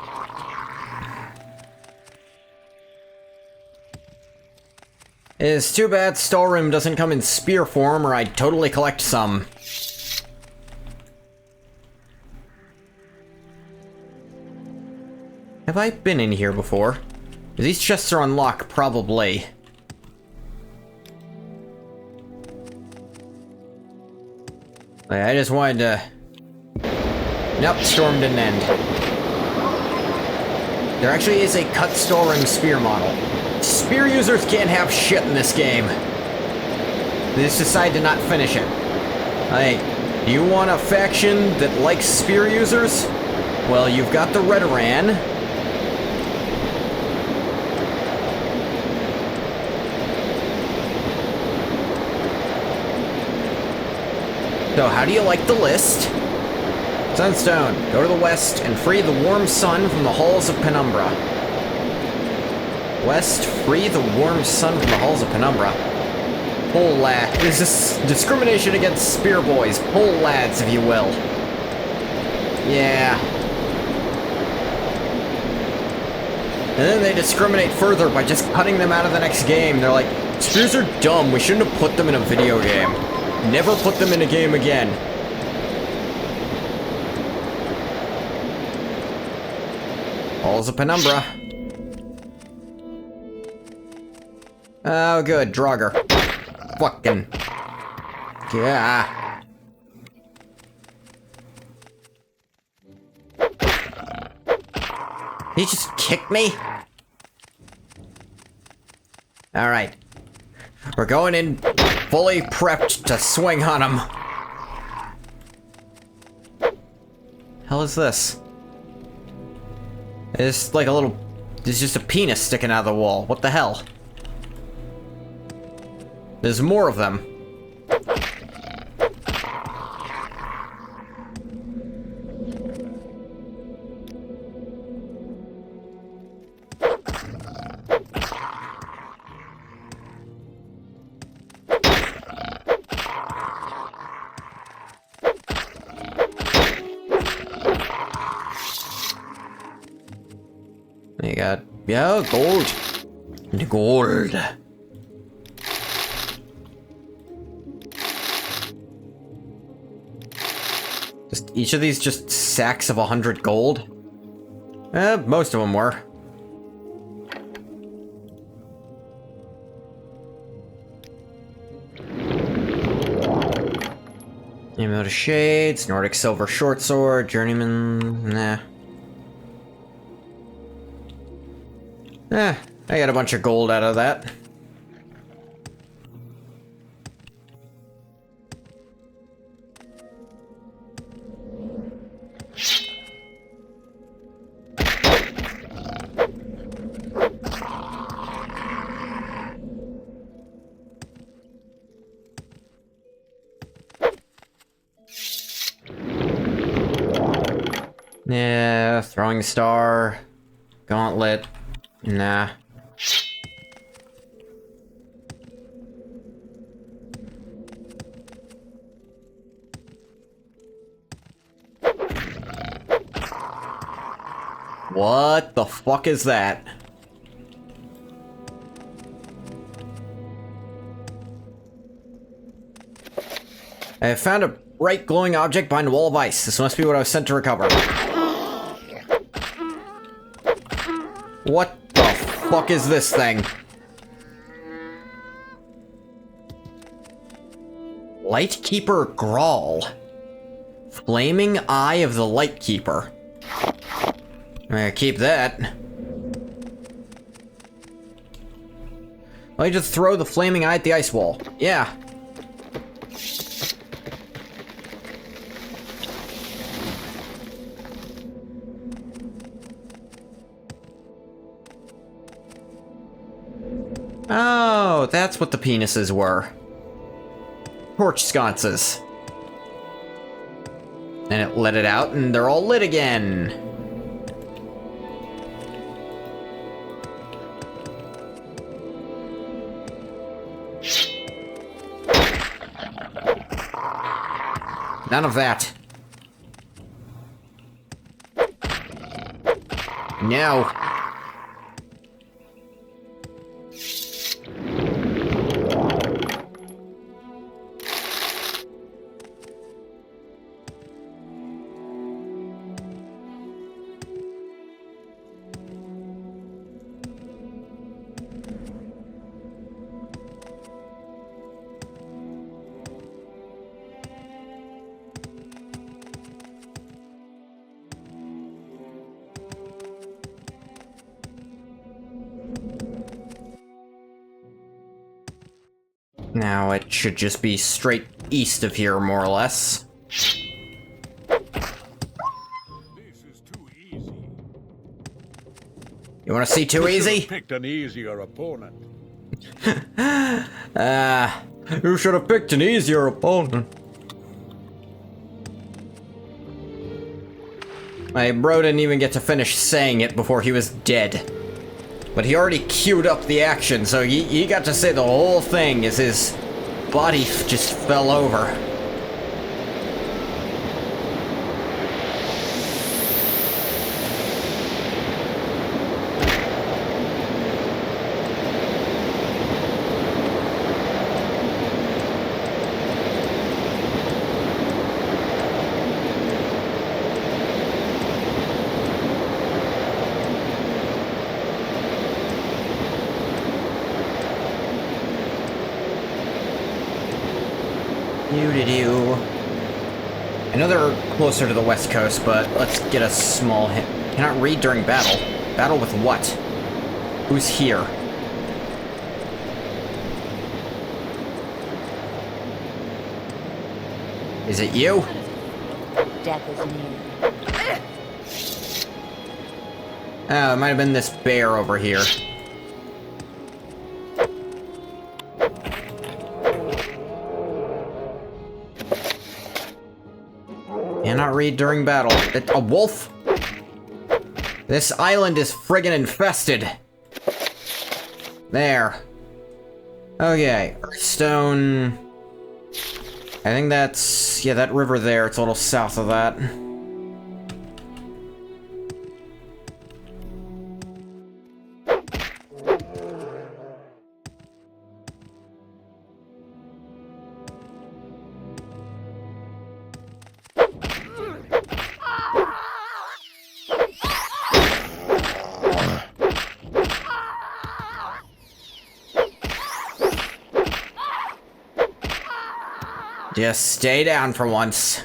It's too bad Stalrim doesn't come in spear form, or I'd totally collect some. Have I been in here before? These chests are unlocked, probably. I just wanted to... Nope, storm didn't end. There actually is a cut Stalrim spear model. Spear users can't have shit in this game. They just decide to not finish it. Like, do you want a faction that likes spear users? Well, you've got the Redoran. So how do you like the list? Sunstone, go to the west and free the warm sun from the halls of Penumbra. West, free the warm sun from the halls of Penumbra. Pull lad. This is discrimination against spear boys. Pull lads, if you will. Yeah. And then they discriminate further by just cutting them out of the next game. They're like, spears are dumb, we shouldn't have put them in a video game. Never put them in a game again. Halls of Penumbra. Oh, good, Draugr. Fucking. Yeah. He just kicked me? Alright. We're going in fully prepped to swing on him. Hell is this? It's like a little... There's just a penis sticking out of the wall. What the hell? There's more of them. You got... Yeah, gold. The gold. Just each of these just sacks of 100 gold? Most of them were. Ammo to Shades, Nordic Silver Short Sword, Journeyman, nah. I got a bunch of gold out of that. Yeah, throwing star, gauntlet, nah. What the fuck is that? I have found a bright glowing object behind a wall of ice. This must be what I was sent to recover. What the fuck is this thing? Lightkeeper Grawl. Flaming Eye of the Lightkeeper. Keep that. Let me just throw the flaming eye at the ice wall. Yeah. Oh, that's what the penises were. Torch sconces. And it let it out, and they're all lit again. None of that. No. Now it should just be straight east of here, more or less. This is too easy. You wanna see too easy? Picked an easier opponent. You should have picked an easier opponent. My bro didn't even get to finish saying it before he was dead. But he already queued up the action, so he got to say the whole thing as his body just fell over. I know they're closer to the west coast, but let's get a small hint. Cannot read during battle. Battle with what? Who's here? Is it you? Death is near. Oh, it might have been this bear over here. Cannot read during battle. A wolf? This island is friggin' infested. There. Okay, Earthstone. I think that's... yeah, that river there. It's a little south of that. Just stay down for once.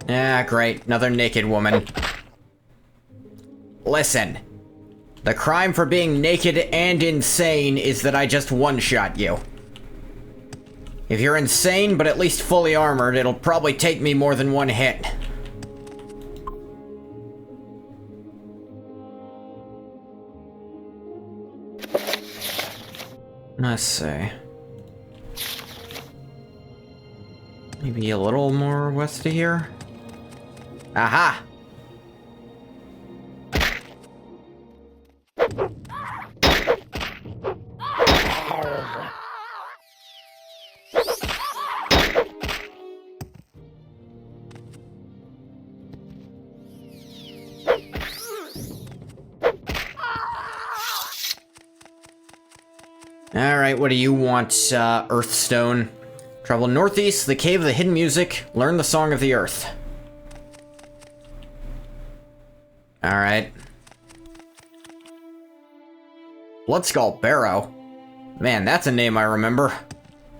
Ah, great. Another naked woman. Listen. The crime for being naked and insane is that I just one-shot you. If you're insane, but at least fully armored, it'll probably take me more than one hit. Let's see. Maybe a little more west of here? Aha! Alright, what do you want, Earthstone? Travel northeast, the Cave of the Hidden Music, learn the Song of the Earth. Alright. Bloodskull Barrow. Man, that's a name I remember.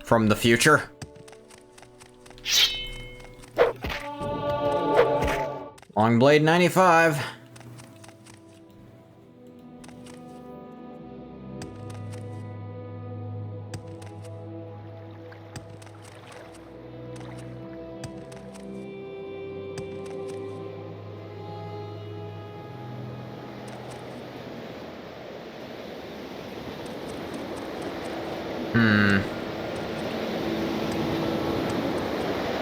From the future. Longblade 95.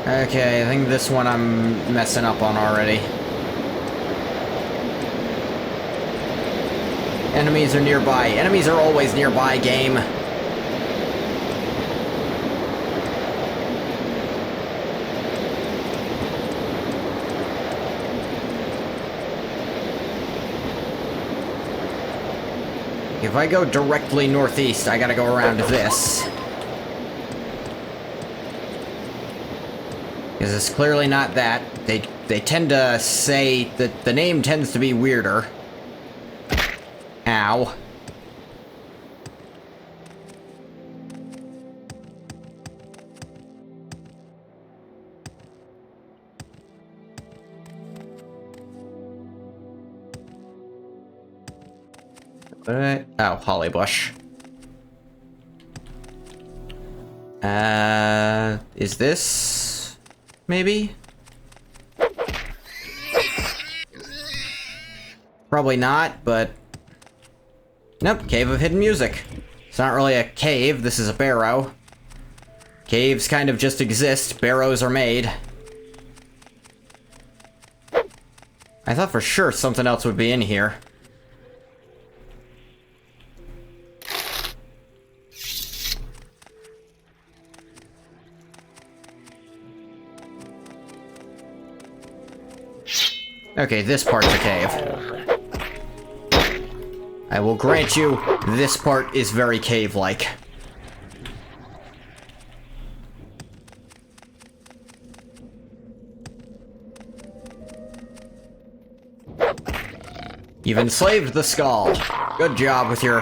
Okay, I think this one I'm messing up on already. Enemies are nearby. Enemies are always nearby, game. If I go directly northeast, I gotta go around this. Because it's clearly not that. They tend to say that the name tends to be weirder. Ow. Oh, Hollybush. Is this... maybe? Probably not, but... Nope, Cave of Hidden Music. It's not really a cave, this is a barrow. Caves kind of just exist, barrows are made. I thought for sure something else would be in here. Okay, this part's a cave. I will grant you, this part is very cave-like. You've enslaved the skull. Good job with your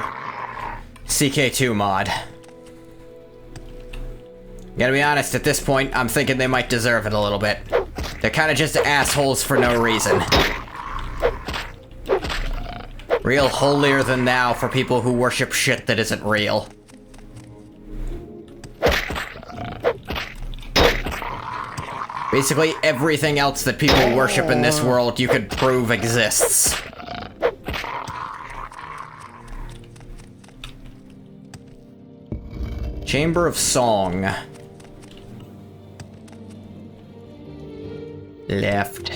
CK2 mod. Gotta be honest, at this point, I'm thinking they might deserve it a little bit. They're kinda just assholes for no reason. Real holier-than-thou for people who worship shit that isn't real. Basically, everything else that people worship in this world you could prove exists. Chamber of Song. Left.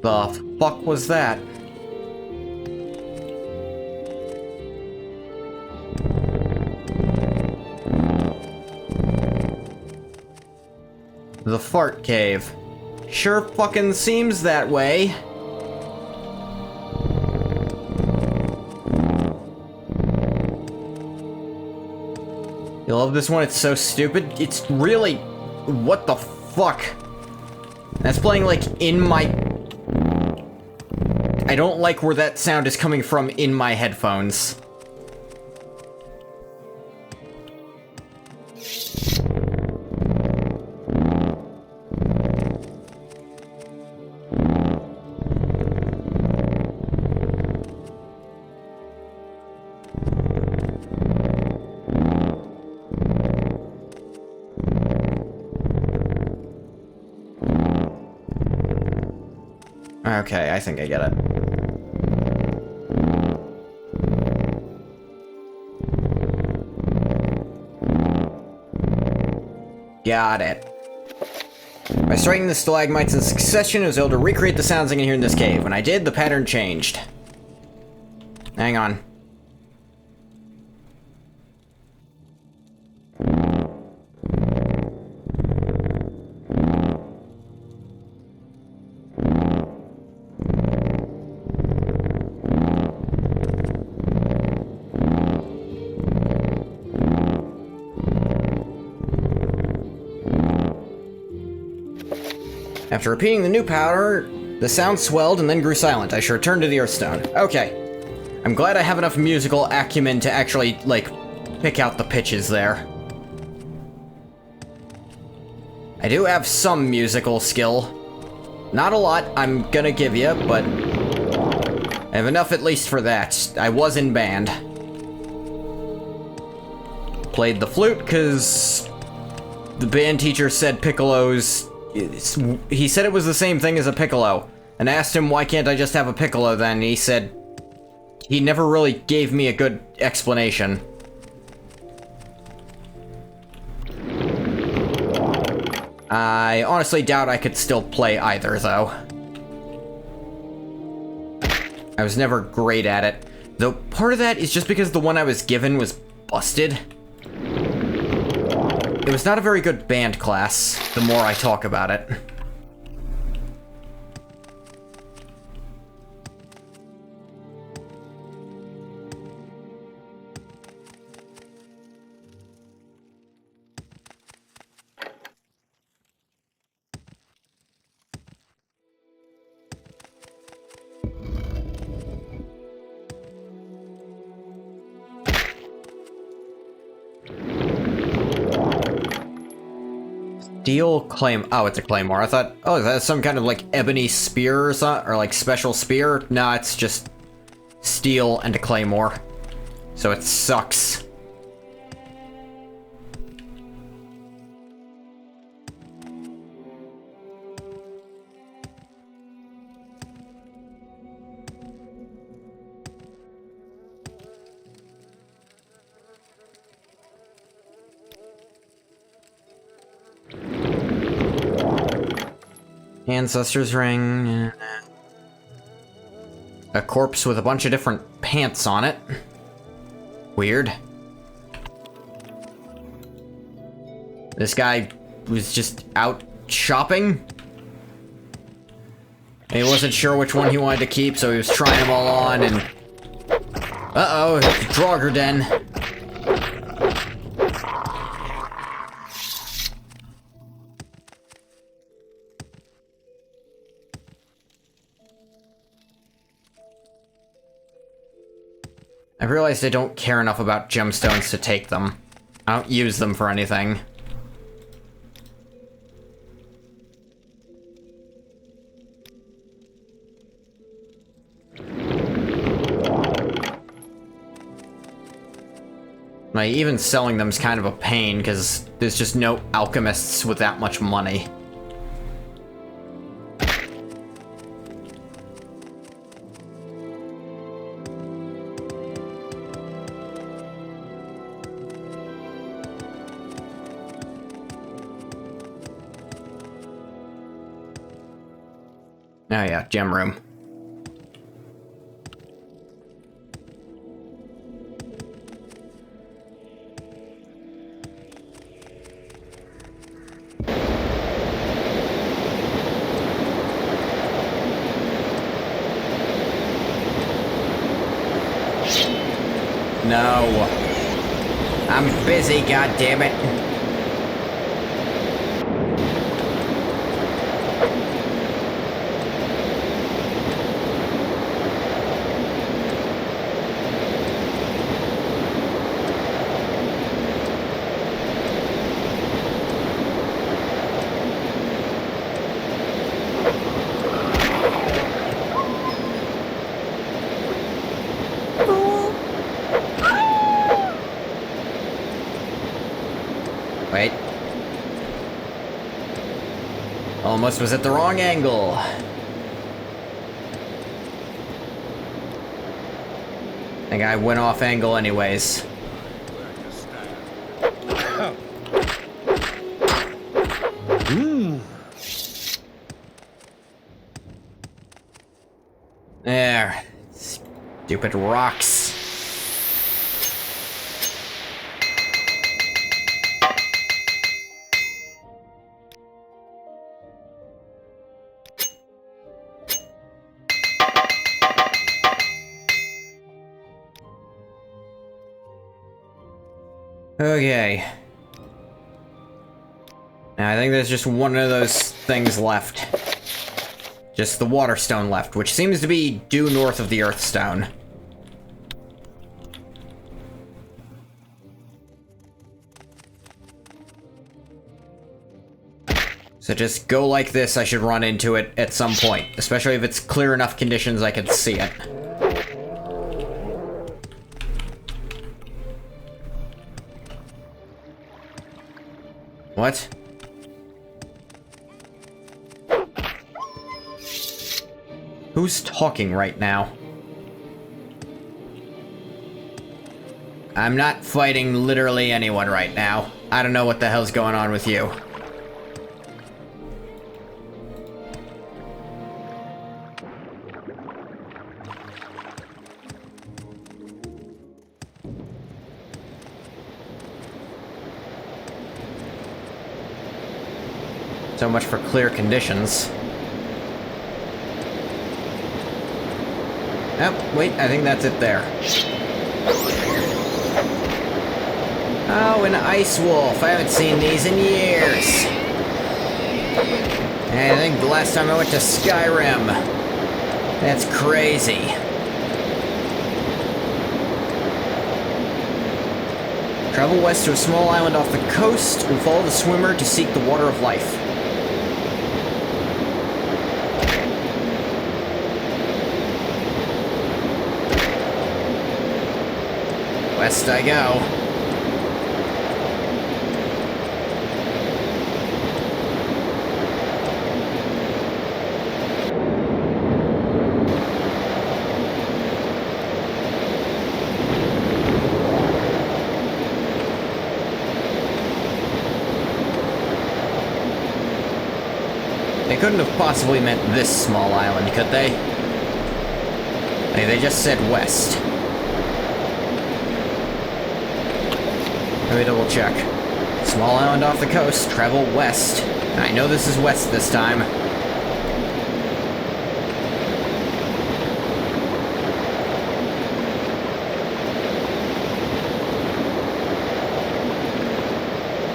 The fuck was that? The fart cave. Sure fucking seems that way. You love this one? It's so stupid. It's really... What the fuck? That's playing, like, in my... I don't like where that sound is coming from in my headphones. Okay, I think I get it. Got it. By striking the stalagmites in succession, I was able to recreate the sounds I can hear in this cave. When I did, the pattern changed. Hang on. After repeating the new powder, the sound swelled and then grew silent. I should return to the Earthstone. Okay. I'm glad I have enough musical acumen to actually, like, pick out the pitches there. I do have some musical skill. Not a lot, I'm gonna give you, but I have enough at least for that. I was in band. Played the flute, because the band teacher said piccolos... He said it was the same thing as a piccolo, and I asked him why can't I just have a piccolo then, and he said he never really gave me a good explanation. I honestly doubt I could still play either, though. I was never great at it, though part of that is just because the one I was given was busted. It was not a very good band class, the more I talk about it. Steel claim. Oh, it's a claymore. I thought, oh, that's some kind of like ebony spear or something, or like special spear. Nah, it's just steel and a claymore. So it sucks. Ancestor's ring. A corpse with a bunch of different pants on it. Weird. This guy was just out shopping. And he wasn't sure which one he wanted to keep, so he was trying them all on and... Uh-oh, Draugr Den. I realized I don't care enough about gemstones to take them. I don't use them for anything. Like, even selling them is kind of a pain, because there's just no alchemists with that much money. Oh yeah, gem room. No. I'm busy, goddammit. Wait. Almost was at the wrong angle. I think I went off angle anyways. There. Stupid rocks. Okay. Now I think there's just one of those things left. Just the water stone left, which seems to be due north of the earth stone. So just go like this, I should run into it at some point. Especially if it's clear enough conditions I can see it. What? Who's talking right now? I'm not fighting literally anyone right now. I don't know what the hell's going on with you. So much for clear conditions. Oh, wait, I think that's it there. Oh, an ice wolf. I haven't seen these in years. I think the last time I went to Skyrim. That's crazy. Travel west to a small island off the coast and follow the swimmer to seek the water of life. West I go. They couldn't have possibly meant this small island, could they? Hey, they just said west. Let me double check. Small island off the coast, travel west. And I know this is west this time.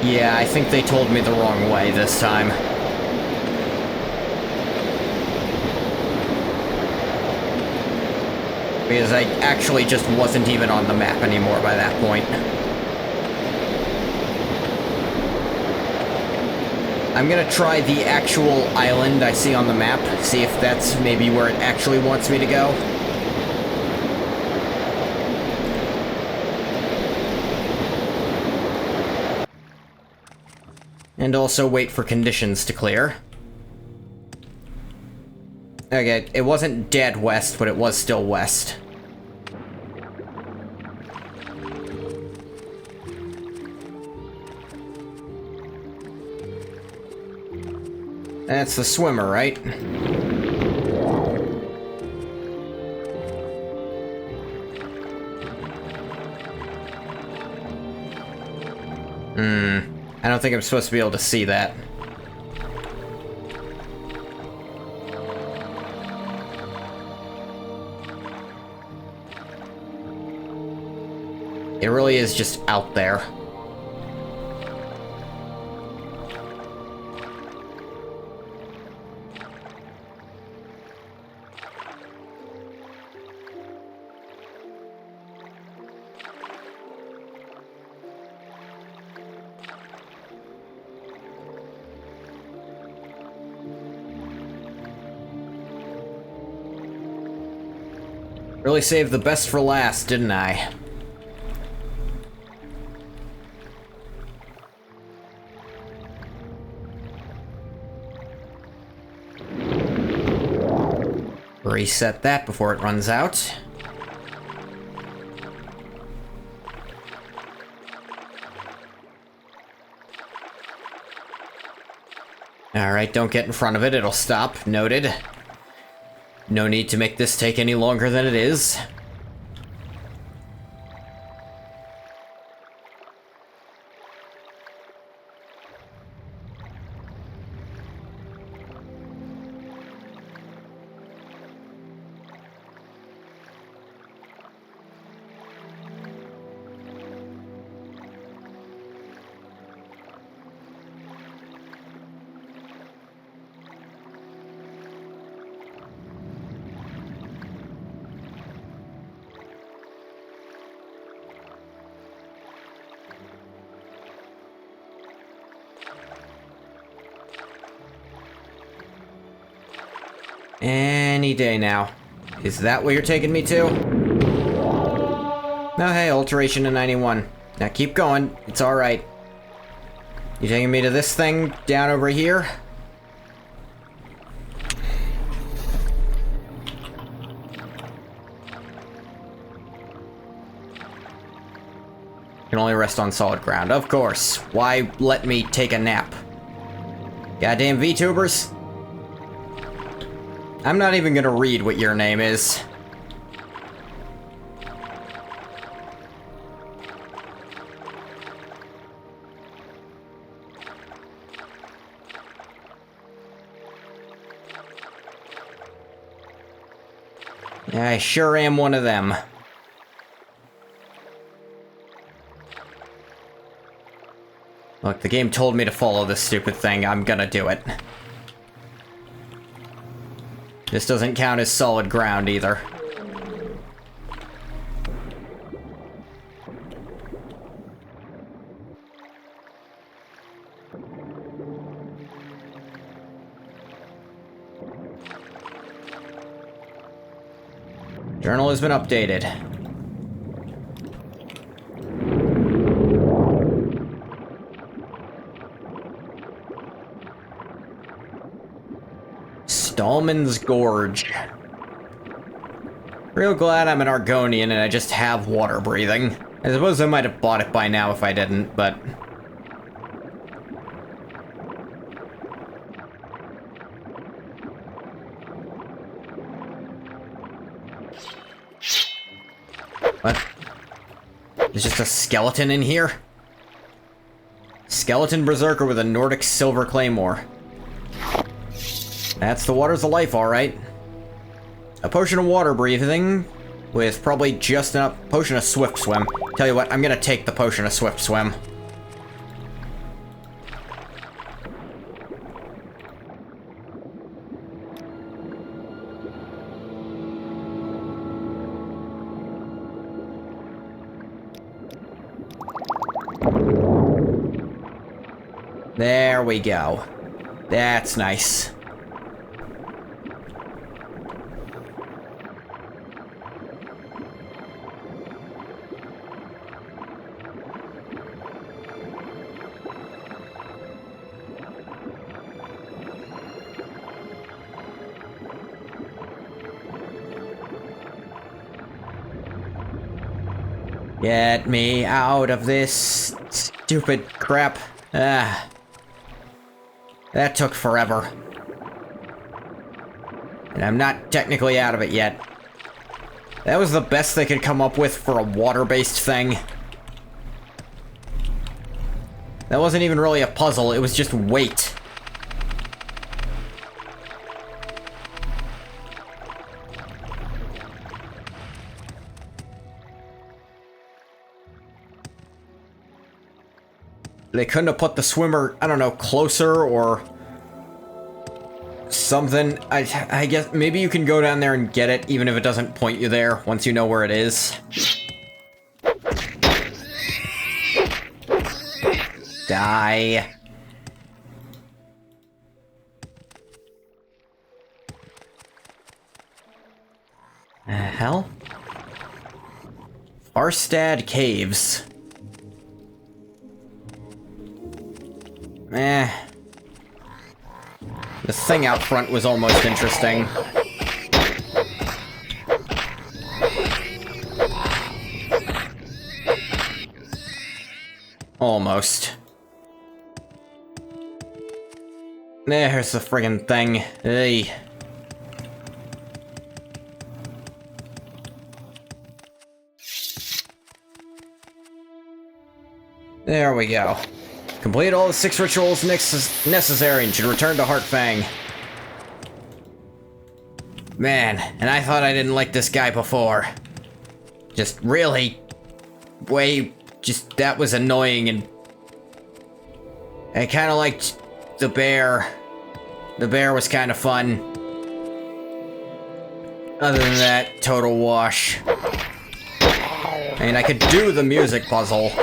Yeah, I think they told me the wrong way this time. Because I actually just wasn't even on the map anymore by that point. I'm gonna try the actual island I see on the map, see if that's maybe where it actually wants me to go. And also wait for conditions to clear. Okay, it wasn't dead west, but it was still west. That's the swimmer, right? I don't think I'm supposed to be able to see that. It really is just out there. Really saved the best for last, didn't I? Reset that before it runs out. Alright, don't get in front of it, it'll stop. Noted. No need to make this take any longer than it is. Any day now. Is that where you're taking me to? No, hey, alteration to 91. Now keep going. It's alright. You taking me to this thing down over here? Can only rest on solid ground. Of course. Why let me take a nap? Goddamn VTubers. I'm not even gonna read what your name is. I sure am one of them. Look, the game told me to follow this stupid thing. I'm gonna do it. This doesn't count as solid ground either. Journal has been updated. Stallman's Gorge. Real glad I'm an Argonian and I just have water breathing. I suppose I might have bought it by now if I didn't, but... What? There's just a skeleton in here? Skeleton Berserker with a Nordic Silver Claymore. That's the waters of life, alright. A potion of water breathing, with probably just enough potion of swift swim. Tell you what, I'm gonna take the potion of swift swim. There we go. That's nice. Get me out of this stupid crap. Ah. That took forever. And I'm not technically out of it yet. That was the best they could come up with for a water-based thing. That wasn't even really a puzzle, it was just weight. They couldn't have put the swimmer, I don't know, closer or something. I guess maybe you can go down there and get it, even if it doesn't point you there, once you know where it is. Die. Hell? Arstad Caves. The thing out front was almost interesting. Almost. There's the friggin' thing. Hey. There we go. Complete all the 6 rituals necessary and should return to Heartfang. Man, and I thought I didn't like this guy before. Just really... that was annoying, and... I kinda liked the bear. The bear was kinda fun. Other than that, total wash. I mean, I could do the music puzzle.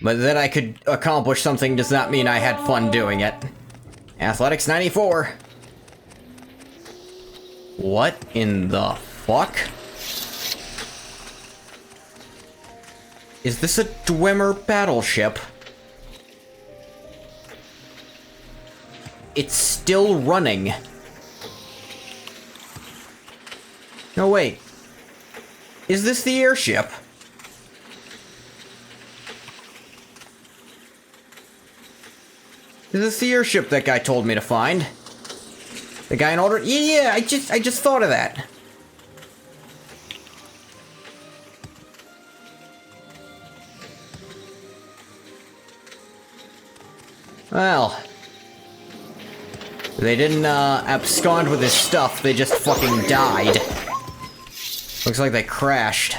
But that I could accomplish something does not mean I had fun doing it. Athletics 94. What in the fuck? Is this a Dwemer battleship? It's still running. No, wait. Is this the airship? Is this the airship that guy told me to find? The guy in order? Yeah, I just thought of that. Well, they didn't abscond with his stuff, they just fucking died. Looks like they crashed.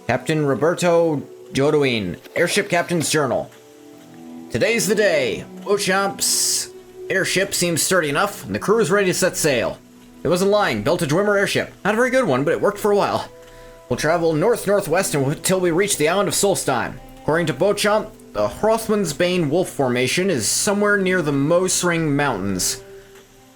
Captain Roberto Jodoin, Airship Captain's Journal. Today's the day. Beauchamp's airship seems sturdy enough, and the crew is ready to set sail. It wasn't lying, built a Dwemer airship. Not a very good one, but it worked for a while. We'll travel north-northwest until we reach the island of Solstein. According to Beauchamp, the Hrothman's Bane Wolf Formation is somewhere near the Mosring Mountains.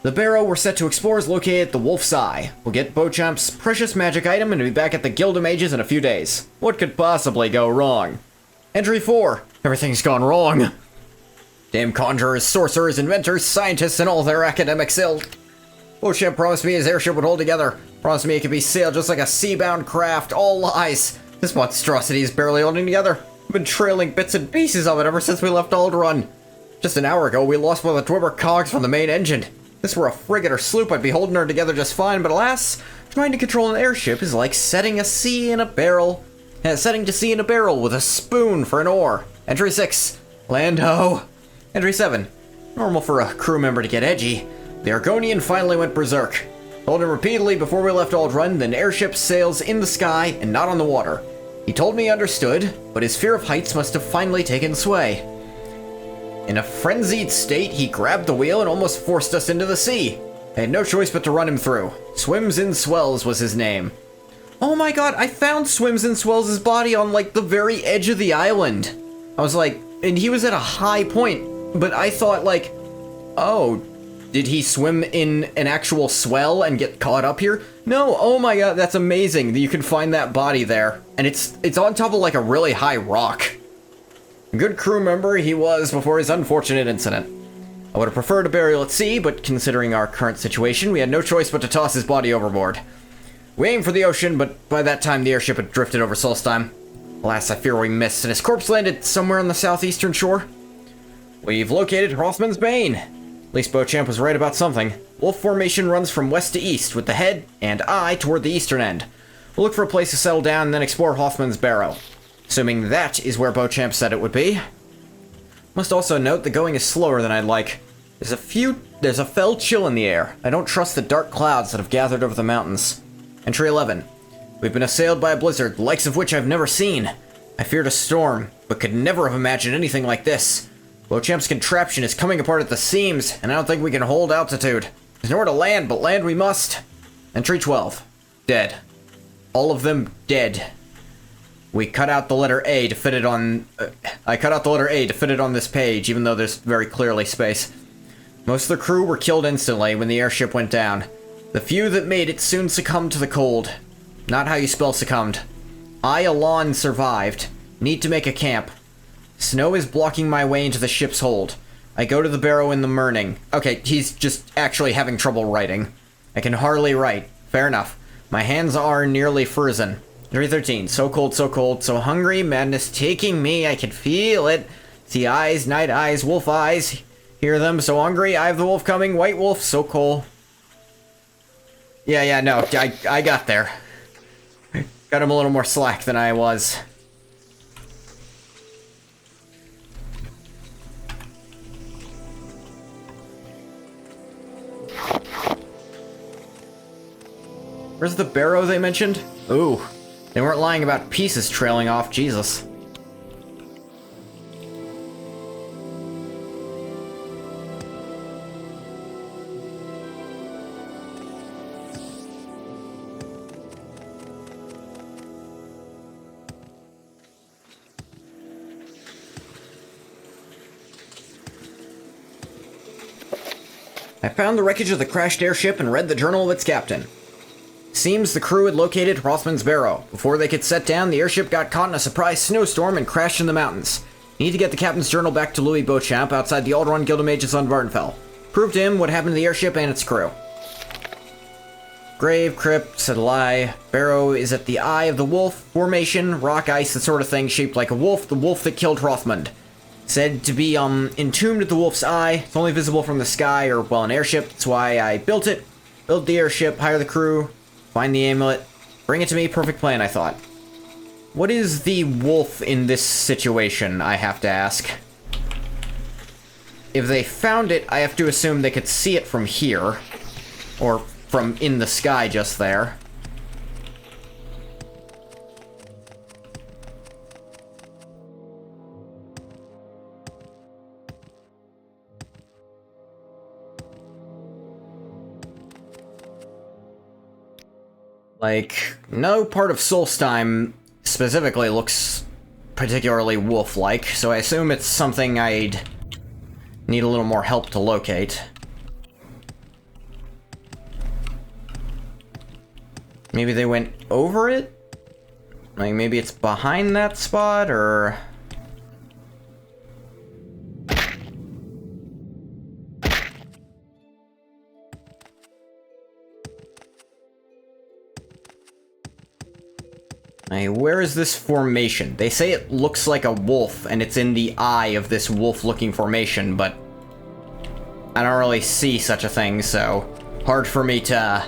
The barrow we're set to explore is located at the Wolf's Eye. We'll get Beauchamp's precious magic item and be back at the Guild of Mages in a few days. What could possibly go wrong? Entry 4. Everything's gone wrong. Damn conjurers, sorcerers, inventors, scientists, and all their academics ill. Beauchamp promised me his airship would hold together. Promised me it could be sailed just like a sea-bound craft. All lies. This monstrosity is barely holding together. I've been trailing bits and pieces of it ever since we left Alderun. Just an hour ago, we lost one of the Dwemer cogs from the main engine. If this were a frigate or sloop, I'd be holding her together just fine, but alas, trying to control an airship is like setting to sea in a barrel with a spoon for an oar. Entry 6. Land ho. Entry 7. Normal for a crew member to get edgy. The Argonian finally went berserk. Told him repeatedly before we left Aldrun that an airship sails in the sky and not on the water. He told me he understood, but his fear of heights must have finally taken sway. In a frenzied state, he grabbed the wheel and almost forced us into the sea. I had no choice but to run him through. Swims in Swells was his name. Oh my god, I found Swims in Swells' body on, like, the very edge of the island. I was like, and he was at a high point, but I thought, like, oh, did he swim in an actual swell and get caught up here? No, oh my god, that's amazing that you can find that body there. And it's on top of, like, a really high rock. A good crew member he was before his unfortunate incident. I would have preferred a burial at sea, but considering our current situation, we had no choice but to toss his body overboard. We aimed for the ocean, but by that time the airship had drifted over Solstheim. Alas, I fear we missed, and his corpse landed somewhere on the southeastern shore. We've located Hrothman's Bane. At least Beauchamp was right about something. Wolf Formation runs from west to east, with the head and eye toward the eastern end. We'll look for a place to settle down and then explore Hoffman's Barrow. Assuming that is where Beauchamp said it would be. Must also note that going is slower than I'd like. There's a fell chill in the air. I don't trust the dark clouds that have gathered over the mountains. Entry 11. We've been assailed by a blizzard, the likes of which I've never seen. I feared a storm, but could never have imagined anything like this. Beauchamp's contraption is coming apart at the seams, and I don't think we can hold altitude. There's nowhere to land, but land we must. Entry 12. Dead. All of them dead. We cut out the letter A to fit it on... I cut out the letter A to fit it on this page, even though there's very clearly space. Most of the crew were killed instantly when the airship went down. The few that made it soon succumbed to the cold. Not how you spell succumbed. I, Alon, survived. Need to make a camp. Snow is blocking my way into the ship's hold. I go to the barrow in the morning. Okay, he's just actually having trouble writing. I can hardly write. Fair enough. My hands are nearly frozen. 313. So cold, so hungry, madness taking me, I can feel it. See eyes, night eyes, wolf eyes. Hear them, so hungry, I have the wolf coming, white wolf, so cold. Yeah, no, I got there. Got him a little more slack than I was. Where's the barrow they mentioned? Ooh. They weren't lying about pieces trailing off, Jesus. I found the wreckage of the crashed airship and read the journal of its captain. Seems the crew had located Rothman's barrow. Before they could set down, the airship got caught in a surprise snowstorm and crashed in the mountains. Need to get the captain's journal back to Louis Beauchamp outside the Alderaan Gildemage's on Vardenfell. Prove to him what happened to the airship and its crew. Grave, crypt, said a lie. Barrow is at the Eye of the Wolf, formation, rock, ice, that sort of thing, shaped like a wolf, the wolf that killed Rothman. Said to be, entombed at the wolf's eye. It's only visible from the sky or, well, an airship. That's why I built it. Build the airship, hire the crew. Find the amulet. Bring it to me. Perfect plan, I thought. What is the wolf in this situation, I have to ask? If they found it, I have to assume they could see it from here. Or from in the sky just there. Like, no part of Solstheim specifically looks particularly wolf-like, so I assume it's something I'd need a little more help to locate. Maybe they went over it? Like, maybe it's behind that spot, or... Hey, where is this formation? They say it looks like a wolf, and it's in the eye of this wolf-looking formation, but I don't really see such a thing, so hard for me to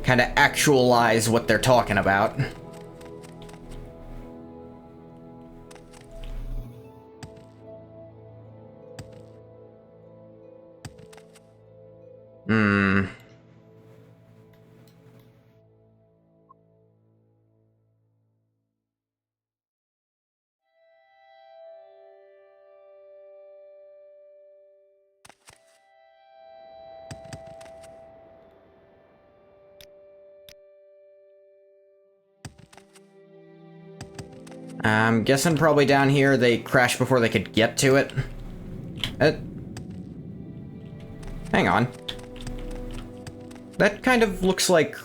kind of actualize what they're talking about. I'm guessing probably down here they crashed before they could get to it. Hang on. That kind of looks like...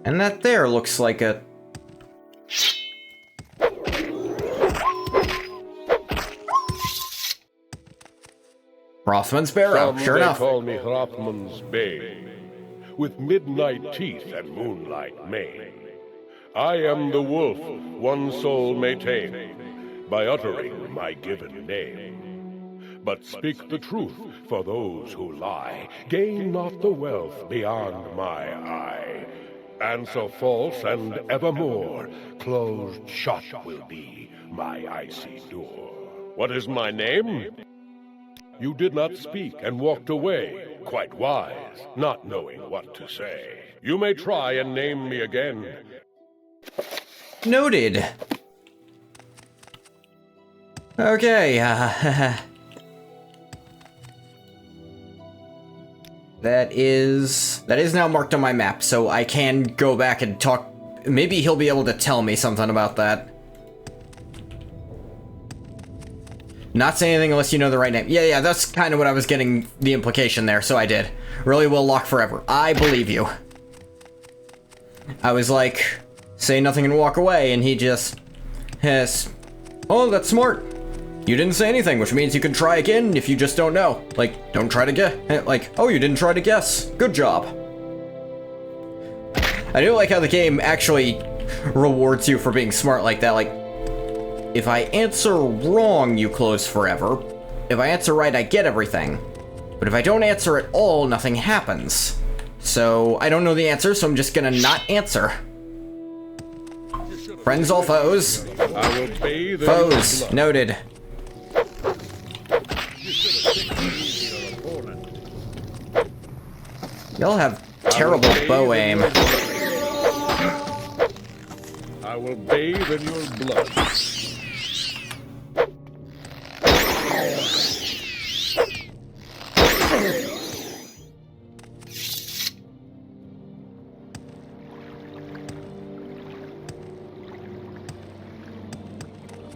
And that there looks like a... Rothman's Barrow, sure enough. They call me Rothman's Bane, with midnight teeth and moonlight mane. I am the wolf one soul may tame, by uttering my given name. But speak the truth, for those who lie gain not the wealth beyond my eye. Answer false, and evermore closed shut will be my icy door. What is my name? You did not speak and walked away, quite wise, not knowing what to say. You may try and name me again. Noted. Okay, that is now marked on my map, so I can go back and talk. Maybe he'll be able to tell me something about that. Not say anything unless you know the right name. Yeah, that's kind of what I was getting the implication there, so I did. Really will lock forever. I believe you. I was like, say nothing and walk away, and he just has, oh, that's smart. You didn't say anything, which means you can try again if you just don't know. Like, don't try to guess. Like, oh, you didn't try to guess. Good job. I do like how the game actually rewards you for being smart like that. Like, if I answer wrong, you close forever. If I answer right, I get everything. But if I don't answer at all, nothing happens. So, I don't know the answer, so I'm just gonna not answer. Friends all foes. Foes. Noted. Y'all have terrible bow aim. I will bathe in your blood.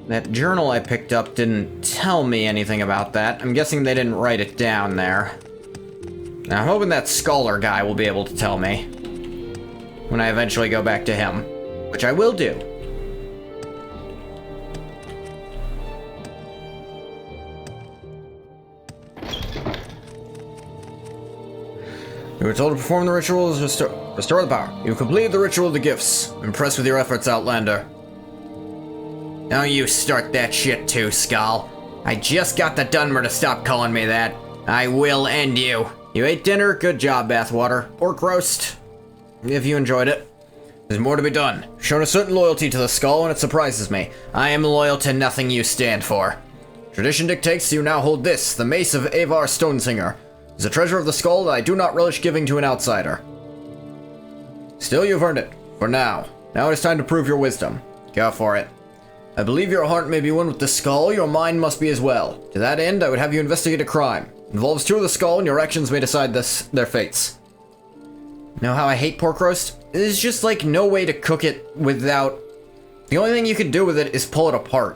That journal I picked up didn't tell me anything about that. I'm guessing they didn't write it down there. Now, I'm hoping that scholar guy will be able to tell me when I eventually go back to him, which I will do. You were told to perform the rituals, restore the power. You've completed the ritual of the gifts. Impressed with your efforts, Outlander. Don't you start that shit too, Skull. I just got the Dunmer to stop calling me that. I will end you. You ate dinner? Good job, Bathwater. Pork roast. If you enjoyed it. There's more to be done. Shown a certain loyalty to the Skull, and it surprises me. I am loyal to nothing you stand for. Tradition dictates you now hold this, the Mace of Avar Stonesinger. It's a treasure of the Skull that I do not relish giving to an outsider. Still, you've earned it. For now. Now it is time to prove your wisdom. Go for it. I believe your heart may be one with the Skull, your mind must be as well. To that end, I would have you investigate a crime. Involves two of the Skull, and your actions may decide their fates. Know how I hate pork roast? There's just like no way to cook it without... The only thing you can do with it is pull it apart.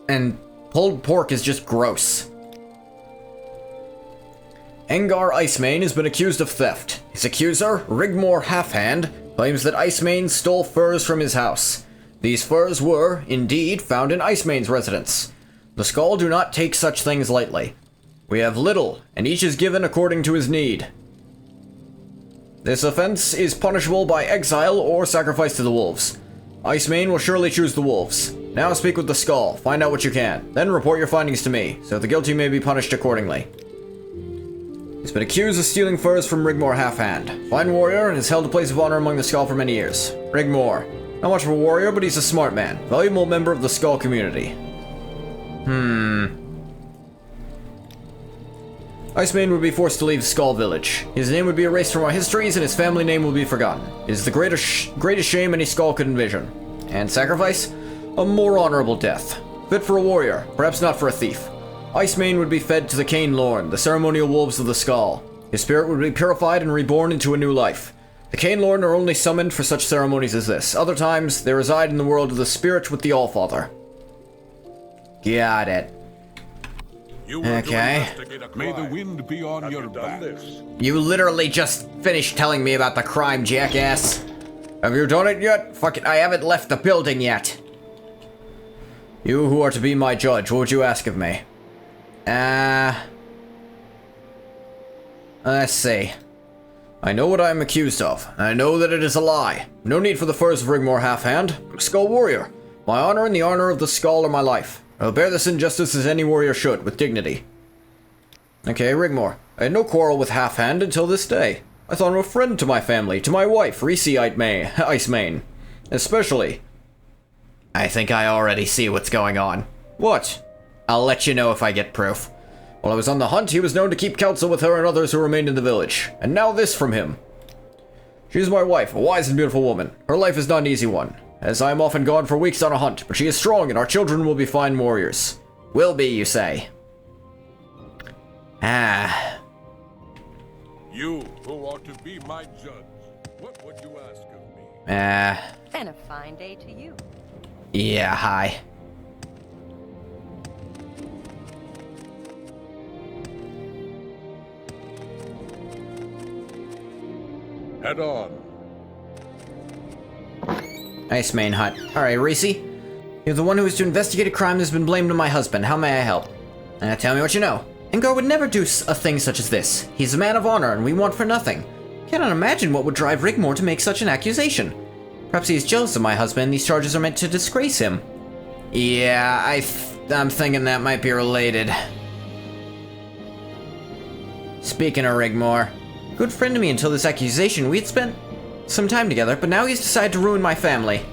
And pulled pork is just gross. Engar Icemane has been accused of theft. His accuser, Rigmore Halfhand, claims that Icemane stole furs from his house. These furs were, indeed, found in Icemane's residence. The Skull do not take such things lightly. We have little, and each is given according to his need. This offense is punishable by exile or sacrifice to the wolves. Icemane will surely choose the wolves. Now speak with the Skull, find out what you can, then report your findings to me, so the guilty may be punished accordingly. He's been accused of stealing furs from Rigmore Halfhand. Fine warrior and has held a place of honor among the Skull for many years. Rigmore. Not much of a warrior, but he's a smart man. Valuable member of the Skull community. Icemane would be forced to leave Skull Village. His name would be erased from our histories, and his family name will be forgotten. It is the greatest shame any Skull could envision. And sacrifice? A more honorable death. Fit for a warrior, perhaps not for a thief. Icemane would be fed to the Cane Lorn, the ceremonial wolves of the Skull. His spirit would be purified and reborn into a new life. The Cane Lorn are only summoned for such ceremonies as this. Other times, they reside in the world of the spirit with the Allfather. Got it. Okay. May the wind be on your back. You literally just finished telling me about the crime, jackass. Have you done it yet? Fuck it, I haven't left the building yet. You who are to be my judge, what would you ask of me? Let's see. I know what I am accused of, and I know that it is a lie. No need for the furs of Rigmore Halfhand. I'm a Skull warrior. My honor and the honor of the Skull are my life. I'll bear this injustice as any warrior should, with dignity. Okay, Rigmore. I had no quarrel with Halfhand until this day. I thought him a friend to my family, to my wife, Icemane. Especially. I think I already see what's going on. What? I'll let you know if I get proof. While I was on the hunt, he was known to keep counsel with her and others who remained in the village. And now this from him. She is my wife, a wise and beautiful woman. Her life is not an easy one, as I am often gone for weeks on a hunt, but she is strong and our children will be fine warriors. Will be, you say? Ah. You, who ought to be my judge, what would you ask of me? And a fine day to you. Yeah, hi. Head on. Nice main hut. Alright, Reese. You're the one who is to investigate a crime that has been blamed on my husband. How may I help? Tell me what you know. Engar would never do a thing such as this. He's a man of honor, and we want for nothing. Cannot imagine what would drive Rigmore to make such an accusation. Perhaps he is jealous of my husband, and these charges are meant to disgrace him. Yeah, I'm thinking that might be related. Speaking of Rigmore, good friend to me until this accusation. We had spent some time together, but now he's decided to ruin my family.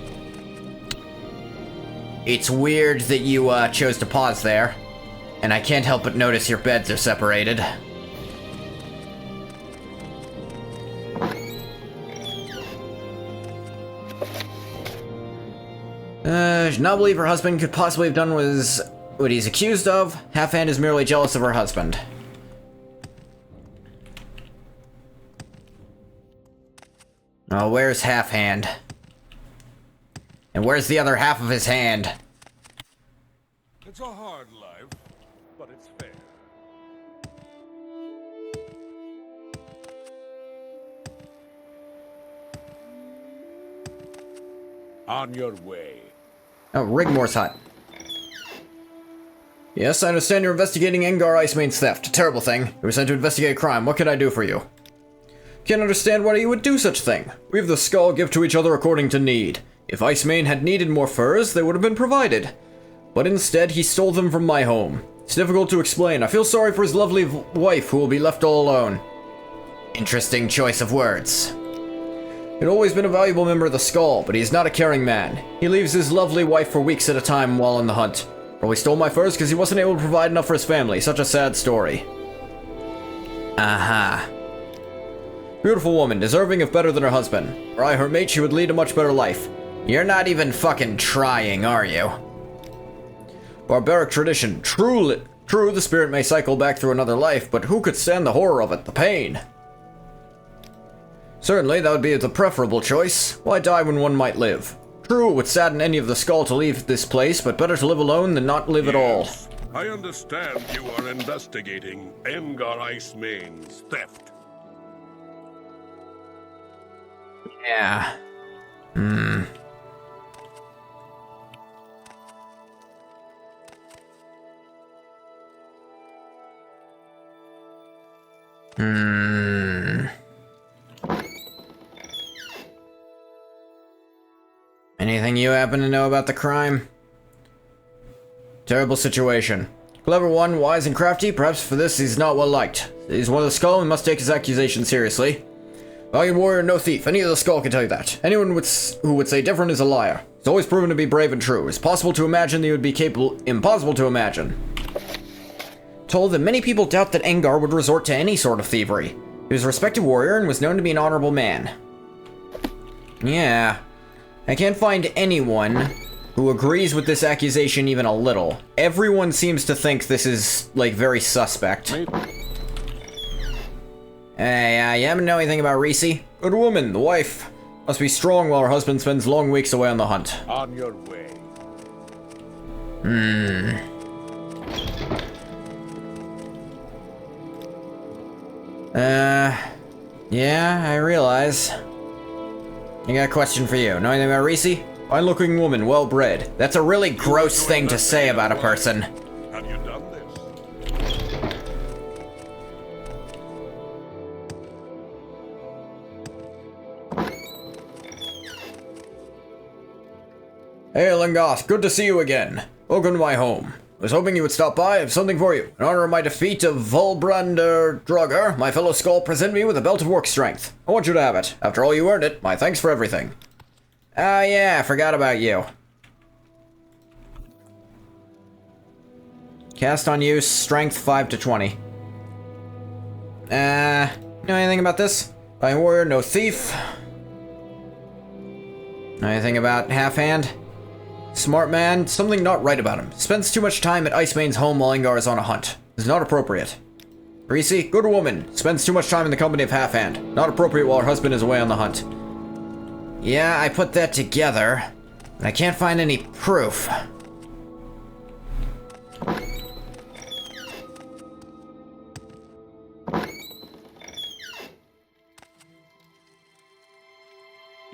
It's weird that you chose to pause there, and I can't help but notice your beds are separated. Should not believe her husband could possibly have done what he's accused of. Half-Hand is merely jealous of her husband. Oh, where's Half-Hand? And where's the other half of his hand? It's a hard life, but it's fair. On your way. Oh, Rigmore's hut. Yes, I understand you're investigating Engar Icemane's theft. A terrible thing. You were sent to investigate a crime. What can I do for you? Can't understand why you would do such a thing. We have the skull give to each other according to need. If Icemane had needed more furs, they would have been provided. But instead, he stole them from my home. It's difficult to explain. I feel sorry for his lovely wife who will be left all alone. Interesting choice of words. He'd always been a valuable member of the Skull, but he's not a caring man. He leaves his lovely wife for weeks at a time while on the hunt. Probably stole my furs because he wasn't able to provide enough for his family. Such a sad story. Aha. Beautiful woman, deserving of better than her husband. Were I her mate, she would lead a much better life. You're not even fucking trying, are you? Barbaric tradition. True, the spirit may cycle back through another life, but who could stand the horror of it, the pain? Certainly, that would be the preferable choice. Why die when one might live? True, it would sadden any of the Skull to leave this place, but better to live alone than not live at all. I understand you are investigating Engar Icemane's theft. Yeah. Anything you happen to know about the crime? Terrible situation. Clever one, wise and crafty, perhaps for this he's not well liked. He's one of the Skull and must take his accusation seriously. Valiant warrior, no thief. Any of the Skull can tell you that. Anyone who would say different is a liar. He's always proven to be brave and true. It's possible to imagine that he would be capable. Impossible to imagine. Told that many people doubt that Engar would resort to any sort of thievery. He was a respected warrior and was known to be an honorable man. Yeah. I can't find anyone who agrees with this accusation even a little. Everyone seems to think this is, like, very suspect. Hey, you haven't know anything about Reese? Good woman, the wife. Must be strong while her husband spends long weeks away on the hunt. On your way. Yeah, I realize. I got a question for you. Know anything about Reese? Fine-looking woman, well-bred. That's a really gross thing to say about a person. Have you done this? Hey, Lingoth, good to see you again. Welcome to my home. Was hoping you would stop by. I have something for you. In honor of my defeat of Volbrander Draugr, my fellow Skull presented me with a belt of work strength. I want you to have it. After all, you earned it. My thanks for everything. Ah, yeah, I forgot about you. Cast on use, strength 5 to 20. Know anything about this? Valiant warrior, no thief. Know anything about half-hand? Smart man, something not right about him. Spends too much time at Icemane's home while Ingar is on a hunt. Is not appropriate. Reese, good woman. Spends too much time in the company of half-hand. Not appropriate while her husband is away on the hunt. Yeah, I put that together, but I can't find any proof.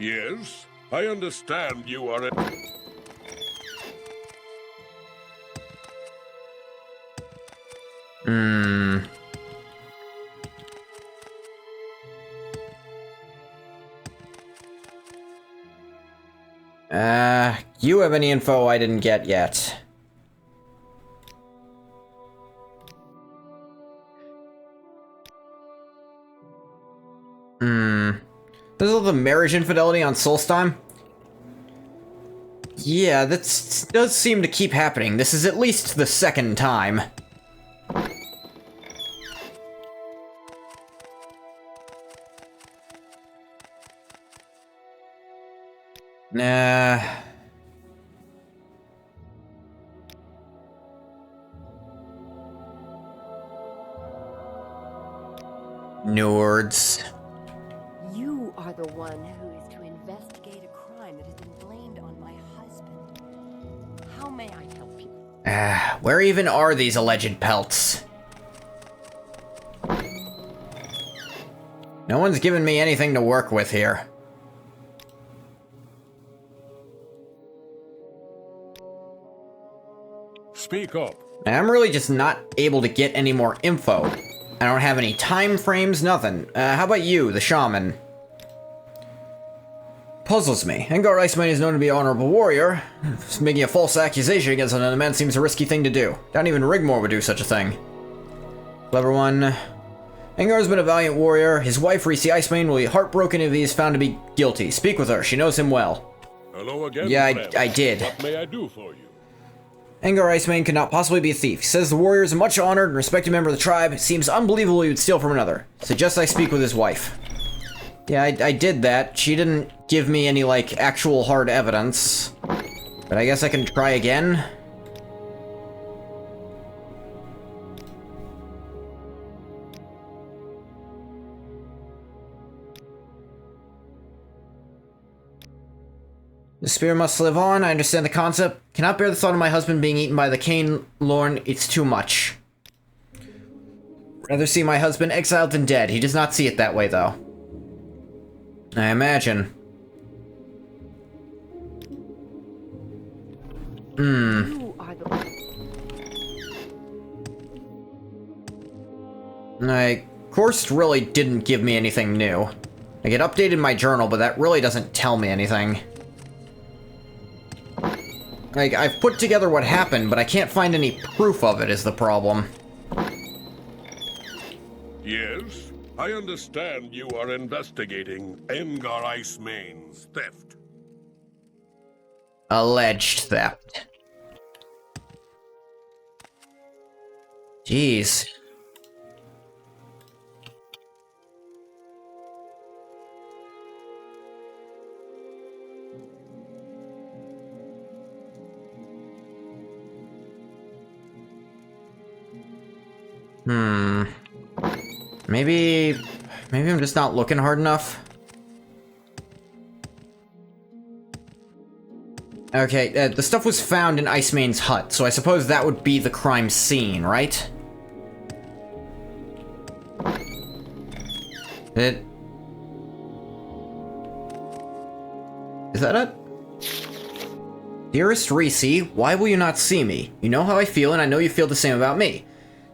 Yes, I understand you are a... You have any info I didn't get yet? There's all the marriage infidelity on Solstheim? Yeah, that does seem to keep happening. This is at least the second time. Nah. Nerds. You are the one who is to investigate a crime that has been blamed on my husband. How may I help you? Where even are these alleged pelts? No one's given me anything to work with here. Speak up. I'm really just not able to get any more info. I don't have any time frames, nothing. How about you, the shaman? Puzzles me. Engar Icemane is known to be an honorable warrior. Making a false accusation against another man seems a risky thing to do. Not even Rigmor would do such a thing. Clever one. Engar's been a valiant warrior. His wife, Reese Icemane, will be heartbroken if he is found to be guilty. Speak with her. She knows him well. Hello again, Yeah, friend. I did. What may I do for you? Engar Icemane could not possibly be a thief. He says the warrior is a much honored and respected member of the tribe. It seems unbelievable he would steal from another. Suggests I speak with his wife. Yeah, I did that. She didn't give me any, like, actual hard evidence. But I guess I can try again. The spear must live on. I understand the concept. Cannot bear the thought of my husband being eaten by the Cane Lorn. It's too much. Rather see my husband exiled than dead. He does not see it that way, though. I imagine. You are the Korst really didn't give me anything new. Like, it updated my journal, but that really doesn't tell me anything. Like, I've put together what happened, but I can't find any proof of it is the problem. Yes, I understand you are investigating Engar Icemane's theft. Alleged theft. Jeez. Maybe I'm just not looking hard enough. Okay, the stuff was found in Icemane's hut, so I suppose that would be the crime scene, right? Is that it? Dearest Reese, why will you not see me? You know how I feel, and I know you feel the same about me.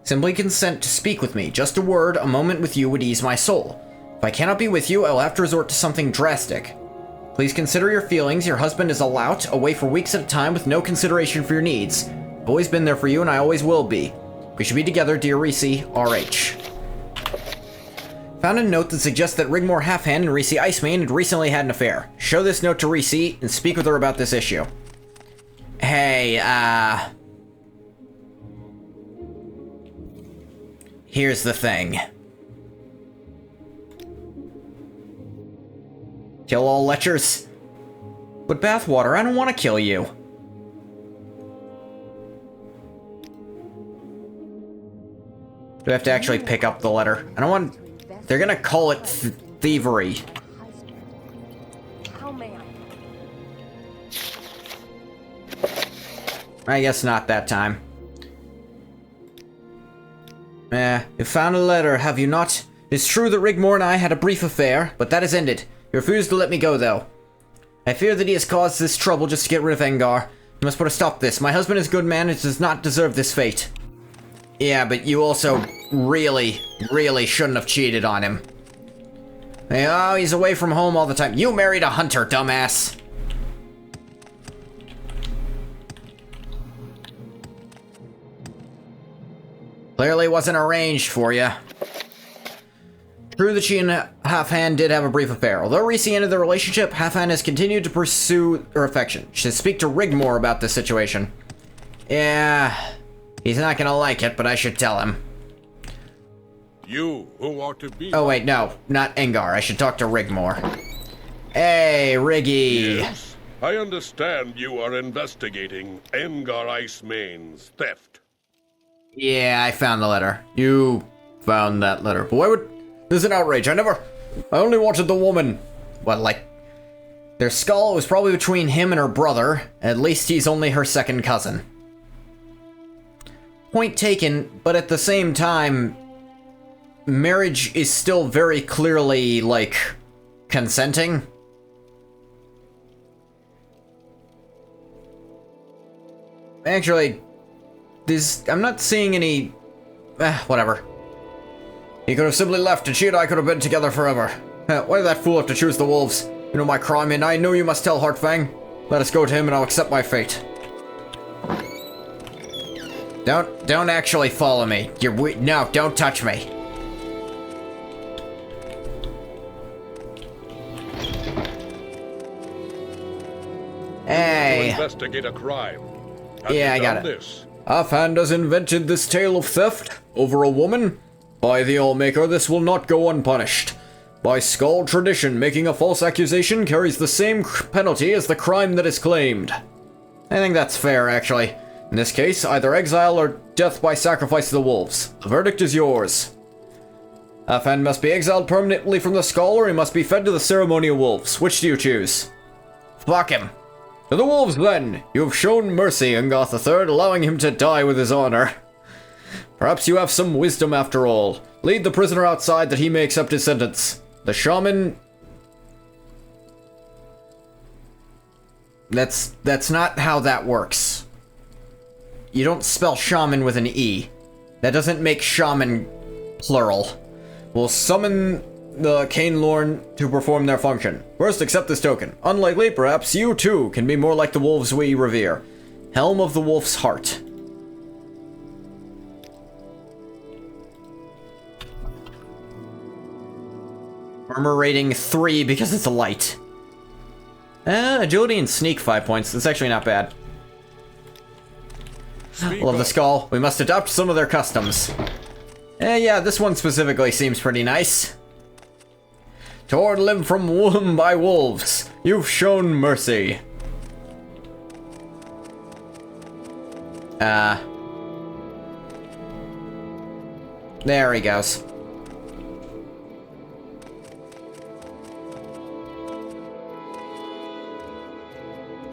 Simply consent to speak with me. Just a word, a moment with you would ease my soul. If I cannot be with you, I will have to resort to something drastic. Please consider your feelings. Your husband is a lout, away for weeks at a time with no consideration for your needs. I've always been there for you, and I always will be. We should be together, dear Reese, R.H. Found a note that suggests that Rigmor Halfhand and Reese Icemane had recently had an affair. Show this note to Reese and speak with her about this issue. Hey, here's the thing. Kill all lechers? But Bathwater, I don't want to kill you. Do I have to actually pick up the letter? I don't want... They're gonna call it thievery. How may I? I guess not that time. You found a letter, have you not? It's true that Rigmore and I had a brief affair, but that has ended. He refused to let me go, though. I fear that he has caused this trouble just to get rid of Engar. You must put a stop to this. My husband is a good man and does not deserve this fate. Yeah, but you also really, really shouldn't have cheated on him. Hey, oh, he's away from home all the time. You married a hunter, dumbass. Clearly wasn't arranged for you. True that she and Halfhand did have a brief affair. Although Reese ended the relationship, Halfhand has continued to pursue her affection. She should speak to Rigmore about this situation. Yeah, he's not gonna like it, but I should tell him. You who are to be... Oh wait, no, not Engar. I should talk to Rigmore. Hey, Riggy. Yes, I understand you are investigating Engar Icemane's theft. Yeah, I found the letter. You found that letter. But why would... This is an outrage. I only wanted the woman. What, like... Their skull was probably between him and her brother. At least he's only her second cousin. Point taken, but at the same time... Marriage is still very clearly, like... consenting. Actually... I'm not seeing any... whatever. He could have simply left, and she and I could have been together forever. Why did that fool have to choose the wolves? You know my crime, and I know you must tell Heartfang. Let us go to him, and I'll accept my fate. Don't actually follow me. No, don't touch me. Hey. To investigate a crime. Yeah, I got it. Halfhand has invented this tale of theft over a woman. By the Allmaker, this will not go unpunished. By Skull tradition, making a false accusation carries the same penalty as the crime that is claimed. I think that's fair, actually. In this case, either exile or death by sacrifice to the wolves. The verdict is yours. Halfhand must be exiled permanently from the Skull, or he must be fed to the ceremonial wolves. Which do you choose? Fuck him. To the wolves, then! You have shown mercy, Ungoth III, allowing him to die with his honor. Perhaps you have some wisdom after all. Lead the prisoner outside that he may accept his sentence. The shaman... That's not how that works. You don't spell shaman with an E. That doesn't make shaman plural. We'll summon the Cainlorn to perform their function. First, accept this token. Unlikely, perhaps you too can be more like the wolves we revere. Helm of the Wolf's Heart. Armor rating 3 because it's a light. Agility and sneak 5 points. That's actually not bad. Love the skull. We must adopt some of their customs. Yeah, this one specifically seems pretty nice. Torn limb from womb by wolves. You've shown mercy. There he goes.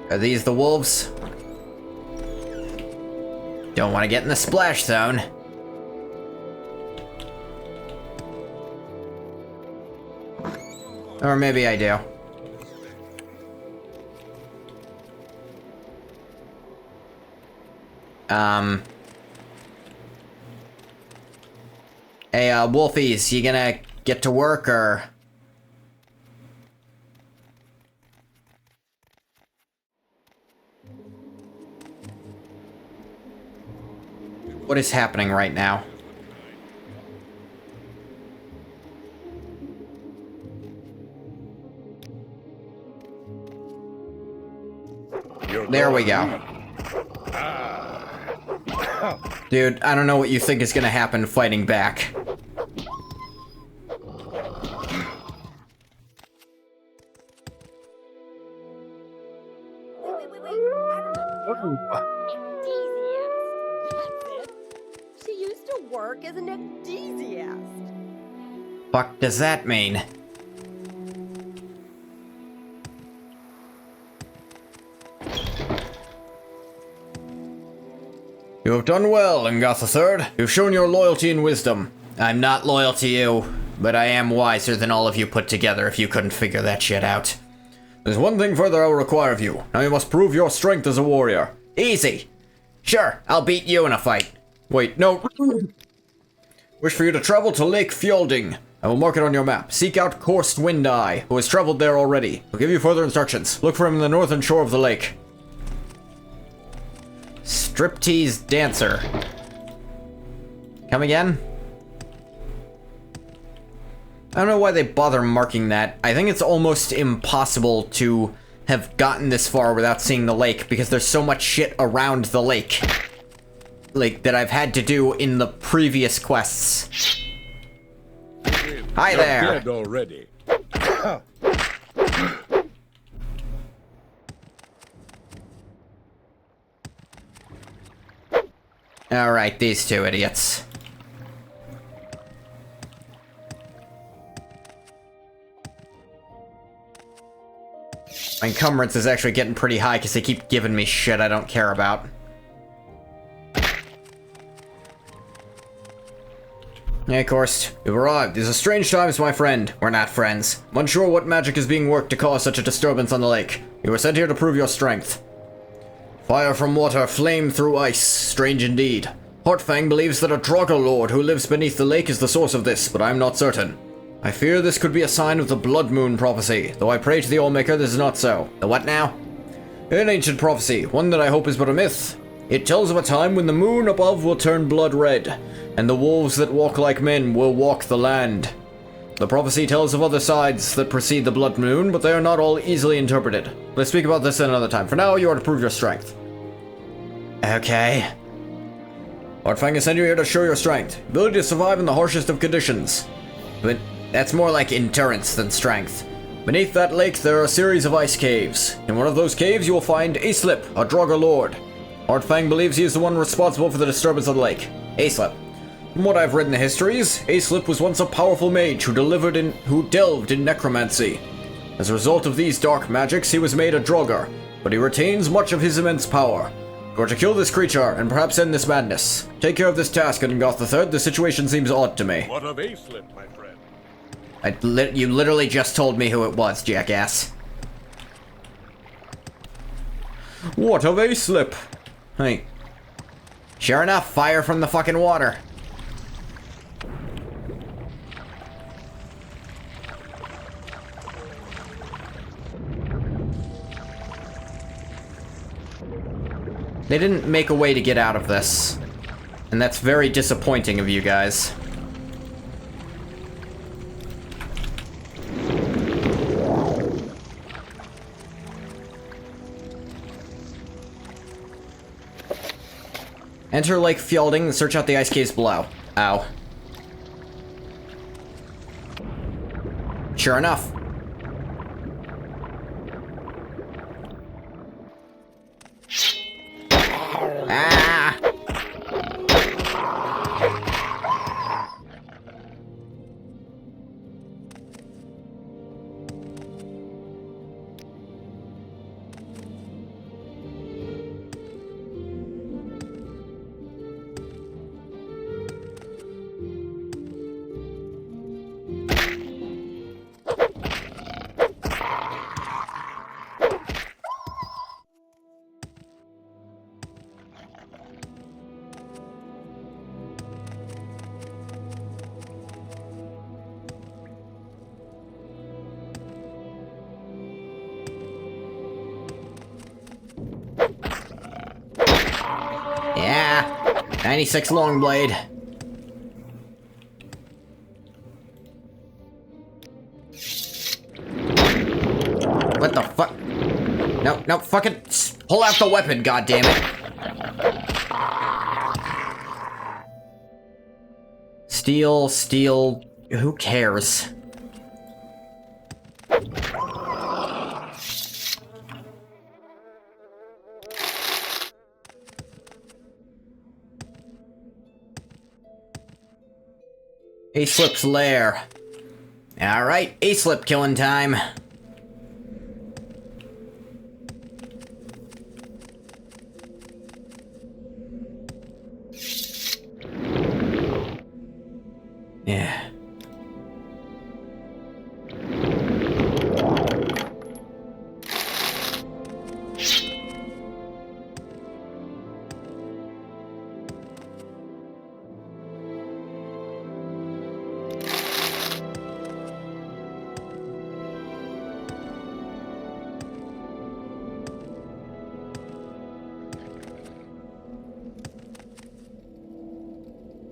Are these the wolves? Don't want to get in the splash zone. Or maybe I do. Hey, Wolfies, you gonna get to work, or...? What is happening right now? There we go. Dude, I don't know what you think is gonna happen fighting back. She used to work as an enthusiast. Fuck does that mean? You have done well, Ghoti III. You've shown your loyalty and wisdom. I'm not loyal to you, but I am wiser than all of you put together if you couldn't figure that shit out. There's one thing further I will require of you. Now you must prove your strength as a warrior. Easy. Sure, I'll beat you in a fight. Wait, no. Wish for you to travel to Lake Fjölding. I will mark it on your map. Seek out Korst Windeye, who has traveled there already. I'll give you further instructions. Look for him in the northern shore of the lake. Striptease dancer. Come again? I don't know why they bother marking that. I think it's almost impossible to have gotten this far without seeing the lake because there's so much shit around the lake. Like, that I've had to do in the previous quests. Hi there! Dead already. Alright, these two idiots. My encumbrance is actually getting pretty high because they keep giving me shit I don't care about. Hey, Korst. You've arrived. These are strange times, my friend. We're not friends. I'm unsure what magic is being worked to cause such a disturbance on the lake. You were sent here to prove your strength. Fire from water, flame through ice. Strange indeed. Hortfang believes that a Draugr Lord who lives beneath the lake is the source of this, but I'm not certain. I fear this could be a sign of the Blood Moon prophecy, though I pray to the Allmaker this is not so. The what now? An ancient prophecy, one that I hope is but a myth. It tells of a time when the moon above will turn blood red, and the wolves that walk like men will walk the land. The prophecy tells of other sides that precede the Blood Moon, but they are not all easily interpreted. Let's speak about this another time. For now, you are to prove your strength. Okay. Hortfang has sent you here to show your strength. Ability to survive in the harshest of conditions. But that's more like endurance than strength. Beneath that lake, there are a series of ice caves. In one of those caves, you will find Aislip, a Draugr Lord. Hortfang believes he is the one responsible for the disturbance of the lake. Aislip. From what I've read in the histories, Aislip was once a powerful mage who delved in necromancy. As a result of these dark magics, he was made a Draugr, but he retains much of his immense power. You are to kill this creature and perhaps end this madness. Take care of this task, Ghoti III. The situation seems odd to me. What of Aislip, my friend? You literally just told me who it was, jackass. What of Aislip? Hey. Sure enough, fire from the fucking water. They didn't make a way to get out of this. And that's very disappointing of you guys. Enter Lake Fjölding and search out the ice caves below. Ow. Sure enough. Ah! Yeah, 96 long blade. What the fuck? No, fucking pull out the weapon, goddammit. Steel, steel, who cares? A-Slip's lair. Alright, A-Slip killing time. Yeah.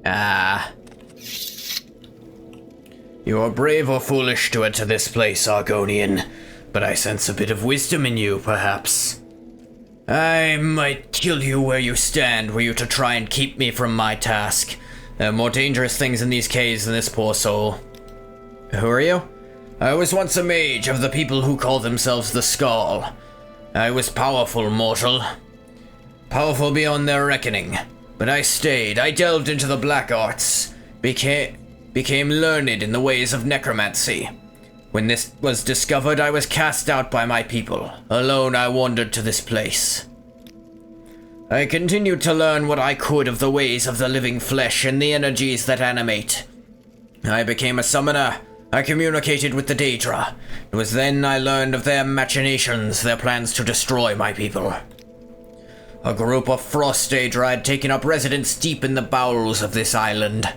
Ah. You are brave or foolish to enter this place, Argonian, but I sense a bit of wisdom in you, perhaps. I might kill you where you stand were you to try and keep me from my task. There are more dangerous things in these caves than this poor soul. Who are you? I was once a mage of the people who call themselves the Skull. I was powerful, mortal. Powerful beyond their reckoning. But I stayed. I delved into the black arts. Became learned in the ways of necromancy. When this was discovered, I was cast out by my people. Alone, I wandered to this place. I continued to learn what I could of the ways of the living flesh and the energies that animate. I became a summoner. I communicated with the Daedra. It was then I learned of their machinations, their plans to destroy my people. A group of frost Daedra had taken up residence deep in the bowels of this island.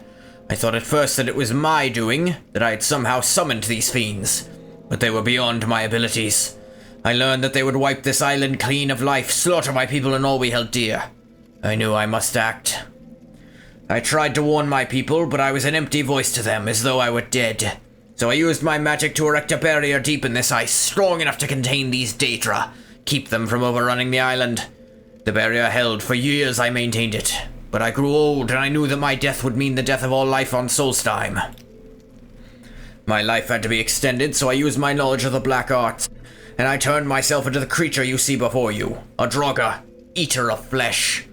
I thought at first that it was my doing, that I had somehow summoned these fiends, but they were beyond my abilities. I learned that they would wipe this island clean of life, slaughter my people and all we held dear. I knew I must act. I tried to warn my people, but I was an empty voice to them, as though I were dead. So I used my magic to erect a barrier deep in this ice, strong enough to contain these Daedra, keep them from overrunning the island. The barrier held. For years I maintained it. But I grew old, and I knew that my death would mean the death of all life on Solstheim. My life had to be extended, so I used my knowledge of the black arts, and I turned myself into the creature you see before you. A Draugr, eater of flesh.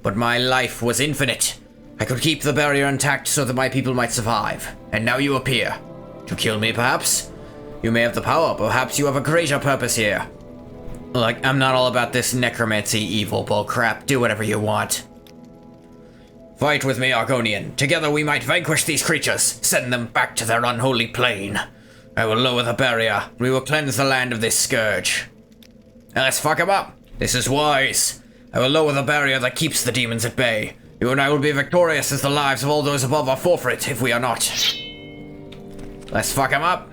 But my life was infinite. I could keep the barrier intact so that my people might survive. And now you appear. To kill me, perhaps? You may have the power, perhaps you have a greater purpose here. Look, I'm not all about this necromancy evil bullcrap. Do whatever you want. Fight with me, Argonian. Together we might vanquish these creatures, send them back to their unholy plane. I will lower the barrier. We will cleanse the land of this scourge. Now let's fuck him up. This is wise. I will lower the barrier that keeps the demons at bay. You and I will be victorious as the lives of all those above are forfeit if we are not. Let's fuck him up.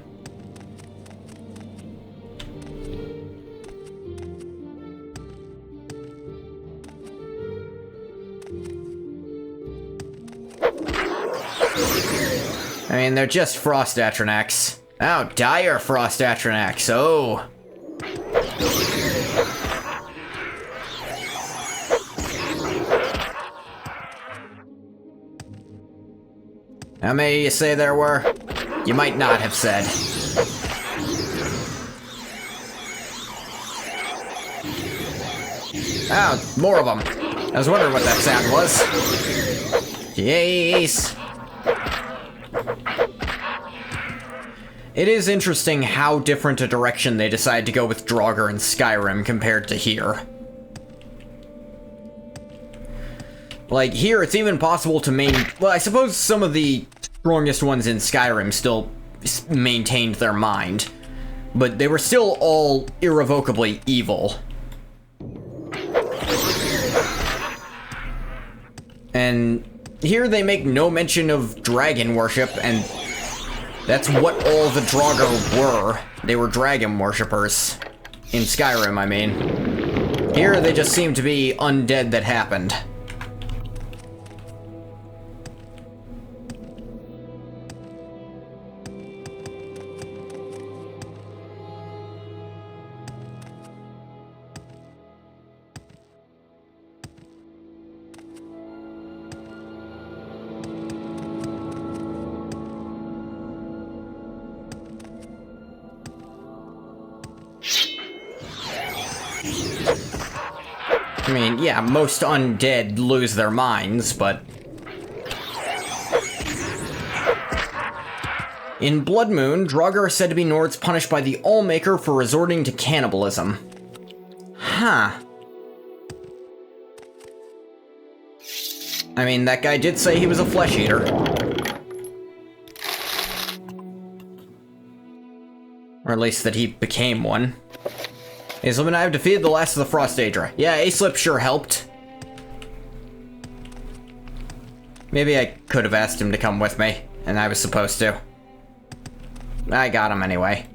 I mean, they're just Frost Atronachs. Oh, dire Frost Atronachs. Oh. How many you say there were? You might not have said. Oh, more of them. I was wondering what that sound was. Jeez. It is interesting how different a direction they decide to go with Draugr and Skyrim compared to here. Like, here it's even possible to well, I suppose some of the strongest ones in Skyrim still maintained their mind, but they were still all irrevocably evil. And here they make no mention of dragon worship, and that's what all the Draugr were. They were dragon worshippers. In Skyrim, I mean. Here, they just seem to be undead that happened. I mean, yeah, most undead lose their minds, but... In Blood Moon, Draugr are said to be Nords punished by the Allmaker for resorting to cannibalism. Huh. I mean, that guy did say he was a flesh eater. Or at least that he became one. Aislip and I have defeated the last of the Frost Daedra. Yeah, Aislip sure helped. Maybe I could have asked him to come with me, and I was supposed to. I got him anyway.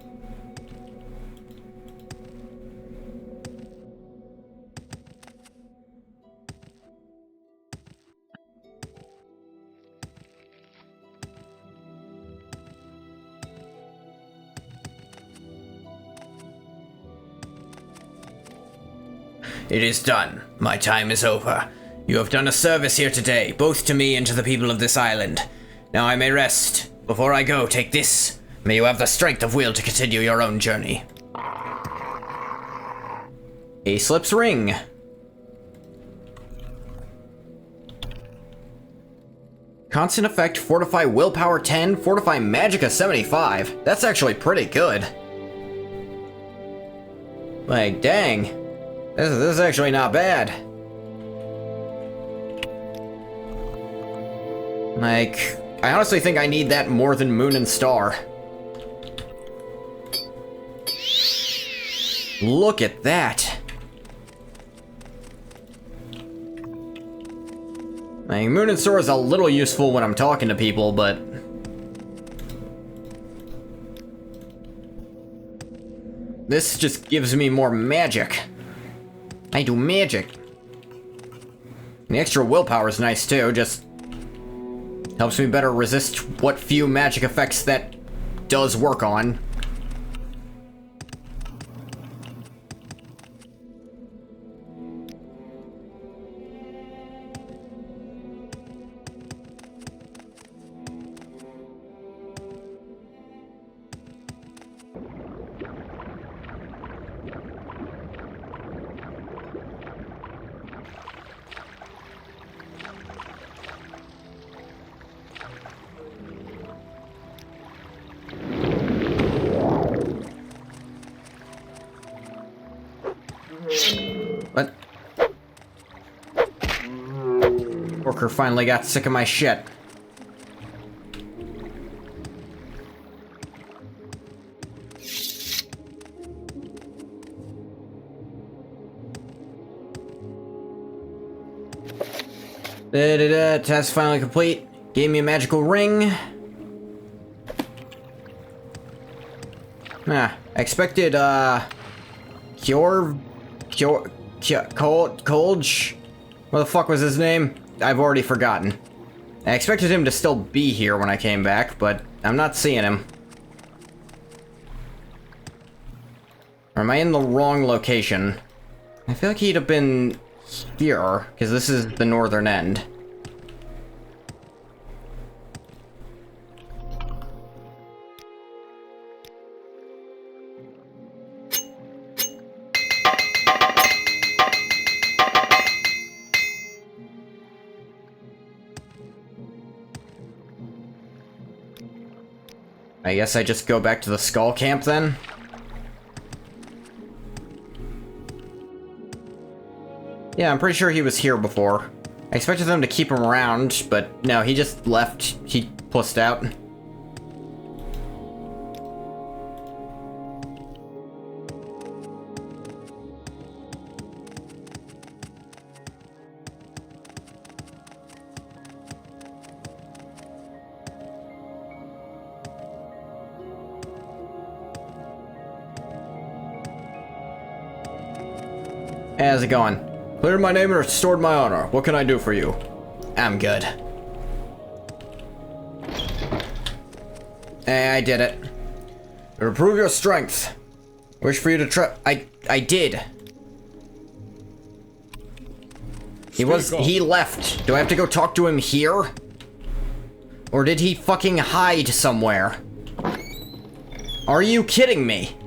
It is done. My time is over. You have done a service here today, both to me and to the people of this island. Now I may rest. Before I go, take this. May you have the strength of will to continue your own journey. Aislip's ring. Constant effect, fortify willpower 10, fortify magicka 75. That's actually pretty good. Like, dang. This is actually not bad. Like, I honestly think I need that more than Moon and Star. Look at that. Like, Moon and Star is a little useful when I'm talking to people, but... this just gives me more magic. I do magic. The extra willpower is nice too, just helps me better resist what few magic effects that does work on. What? Worker finally got sick of my shit. Task finally complete. Gave me a magical ring. I expected, Kolj? What the fuck was his name? I've already forgotten. I expected him to still be here when I came back, but I'm not seeing him. Or am I in the wrong location? I feel like he'd have been here, because this is the northern end. I guess I just go back to the Skull Camp then? Yeah, I'm pretty sure he was here before. I expected them to keep him around, but no, he just left. He pussed out. How's it going? Cleared my name and restored my honor. What can I do for you? I'm good. Hey, I did it. To improve your strength. Wish for you to try. I did. He left. Do I have to go talk to him here? Or did he fucking hide somewhere? Are you kidding me?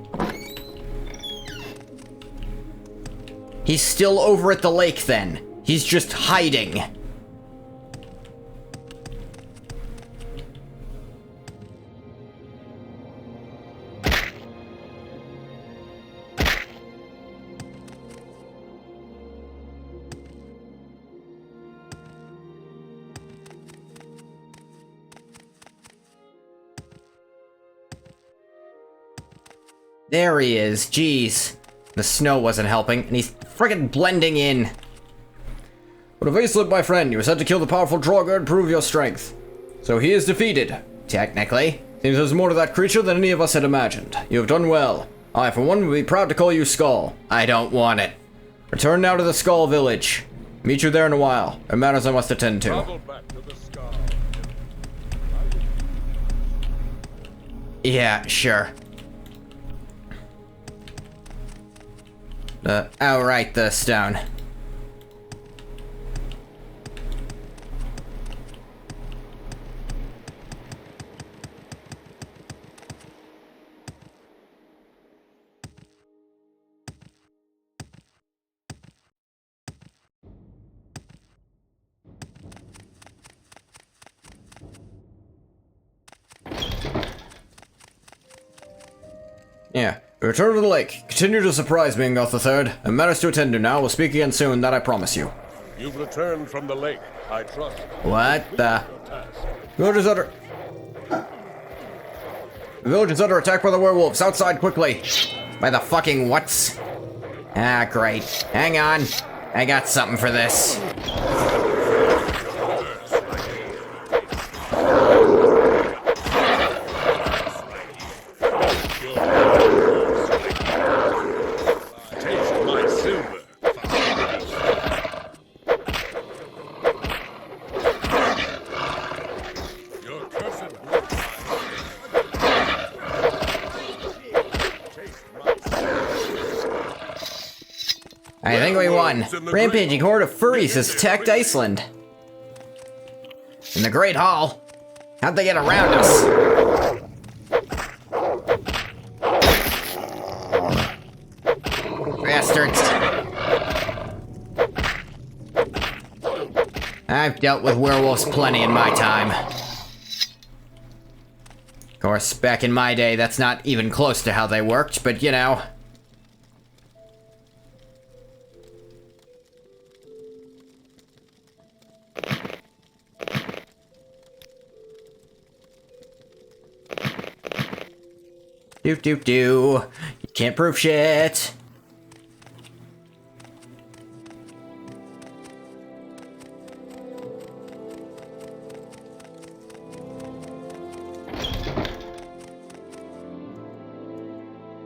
He's still over at the lake then. He's just hiding. There he is, jeez. The snow wasn't helping, and he's friggin' blending in. But evasive, my friend, you were sent to kill the powerful Draugr and prove your strength. So he is defeated. Technically. Seems there's more to that creature than any of us had imagined. You have done well. I, for one, would be proud to call you Skull. I don't want it. Return now to the Skull Village. Meet you there in a while. There are matters I must attend to. Travel back to the sky. Yeah, sure. Outright the stone. Yeah. Return to the lake. Continue to surprise me, Ghoti III. And matters to attend to now. We'll speak again soon, that I promise you. You've returned from the lake. I trust. What the? Village is under... The village is under attack by the werewolves. Outside, quickly. By the fucking whats? Ah, great. Hang on. I got something for this. I think we won. Rampaging horde of furries has attacked Iceland. In the Great Hall. How'd they get around us? Bastards. I've dealt with werewolves plenty in my time. Of course, back in my day, that's not even close to how they worked, but you know. Doop doop doo. You can't prove shit.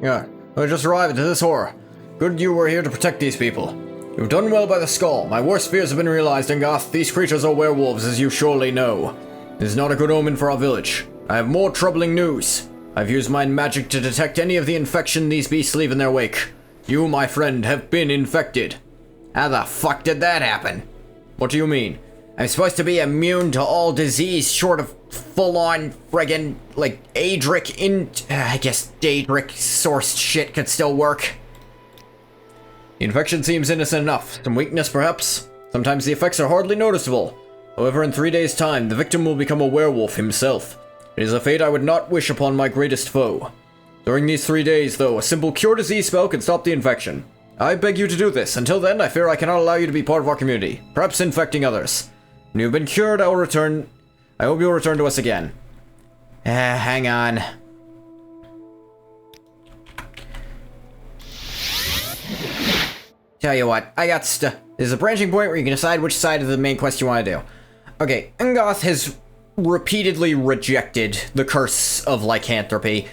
Yeah, I just arrived into this horror. Good you were here to protect these people. You've done well by the skull. My worst fears have been realized, Ngoth. These creatures are werewolves, as you surely know. It is not a good omen for our village. I have more troubling news. I've used my magic to detect any of the infection these beasts leave in their wake. You, my friend, have been infected. How the fuck did that happen? What do you mean? I'm supposed to be immune to all disease short of full-on friggin' like I guess Daedric sourced shit could still work. The infection seems innocent enough. Some weakness, perhaps? Sometimes the effects are hardly noticeable. However, in 3 days' time, the victim will become a werewolf himself. It is a fate I would not wish upon my greatest foe. During these 3 days, though, a simple cure disease spell can stop the infection. I beg you to do this. Until then, I fear I cannot allow you to be part of our community, perhaps infecting others. When you've been cured, I hope you'll return to us again. Hang on. Tell you what, I got there's a branching point where you can decide which side of the main quest you want to do. Okay, Ngoth has repeatedly rejected the curse of lycanthropy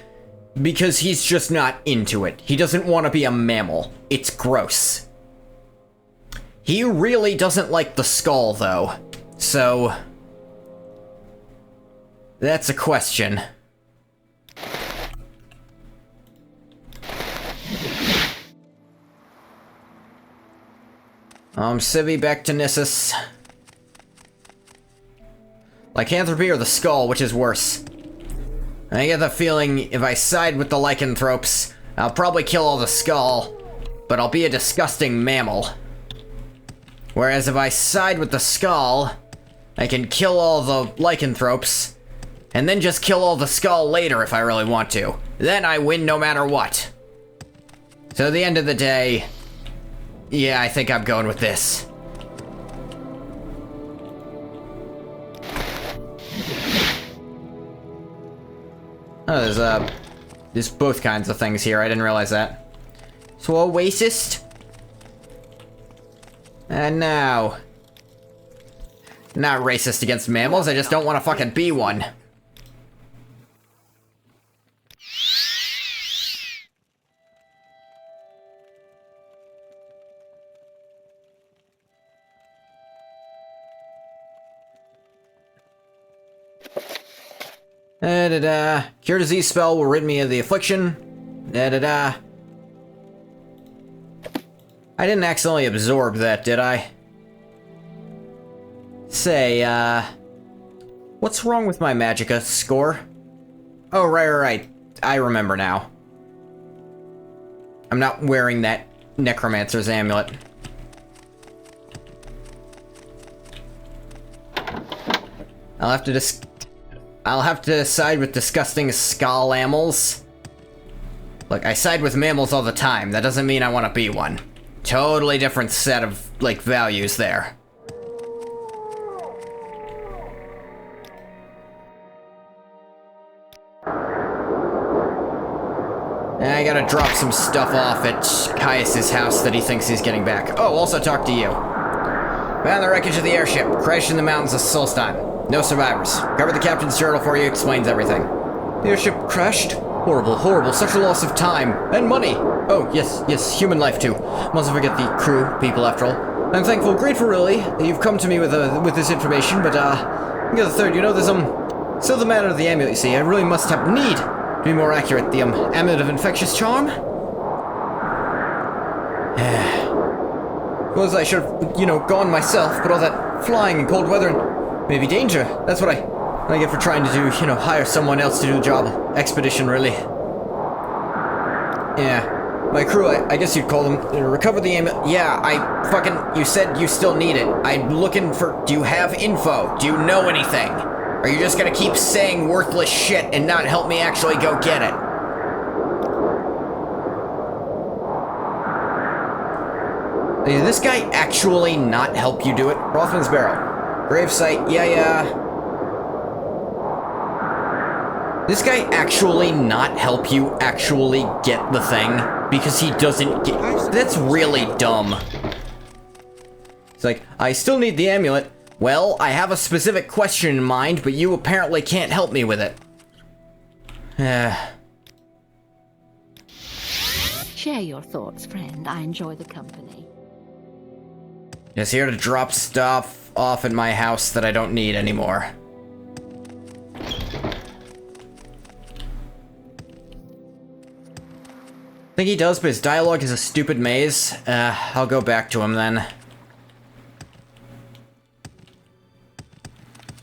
because he's just not into it. He doesn't want to be a mammal. It's gross. He really doesn't like the skull, though. So that's a question. Civvy back to Nissus. Lycanthropy or the skull, which is worse? I get the feeling if I side with the lycanthropes, I'll probably kill all the skull. but I'll be a disgusting mammal. Whereas if I side with the skull, I can kill all the lycanthropes, and then just kill all the skull later if I really want to. Then I win no matter what. So at the end of the day, yeah, I think I'm going with this. Oh, there's both kinds of things here. I didn't realize that. So, Oasis. And now. Not racist against mammals, I just don't want to fucking be one. Da-da-da. Cure disease spell will rid me of the affliction. Da-da-da. I didn't accidentally absorb that, did I? Say, what's wrong with my magicka score? Oh, right. I remember now. I'm not wearing that necromancer's amulet. I'll have to decide with disgusting skull mammals. Look, I side with mammals all the time. That doesn't mean I want to be one. Totally different set of, like, values there. I gotta drop some stuff off at Caius's house that he thinks he's getting back. Oh, also talk to you. Found the wreckage of the airship. Crashed in the mountains of Solstheim. No survivors. Covered the captain's journal for you. Explains everything. The airship crashed? Horrible. Such a loss of time. And money. Oh, yes. Human life, too. Mustn't forget the crew, people, after all. I'm thankful, grateful, really, that you've come to me with this information, but, the third, there's, still the matter of the amulet, you see. I really must have need. To be more accurate, the, amulet of infectious charm? Suppose I should have, gone myself, but all that flying in cold weather and maybe danger. That's what I get for trying to do, hire someone else to do the job. Expedition, really. Yeah. My crew, I guess you'd call them, recover the amulet. Yeah, you said you still need it. I'm looking for, do you have info? Do you know anything? Are you just gonna keep saying worthless shit and not help me actually go get it? Did this guy actually not help you do it? Rothman's Barrow. Gravesite, yeah. This guy actually not help you actually get the thing? Because he doesn't get... That's really dumb. It's like, I still need the amulet. Well, I have a specific question in mind, but you apparently can't help me with it. Share your thoughts, friend. I enjoy the company. Just here to drop stuff off at my house that I don't need anymore. I think he does, but his dialogue is a stupid maze. I'll go back to him then.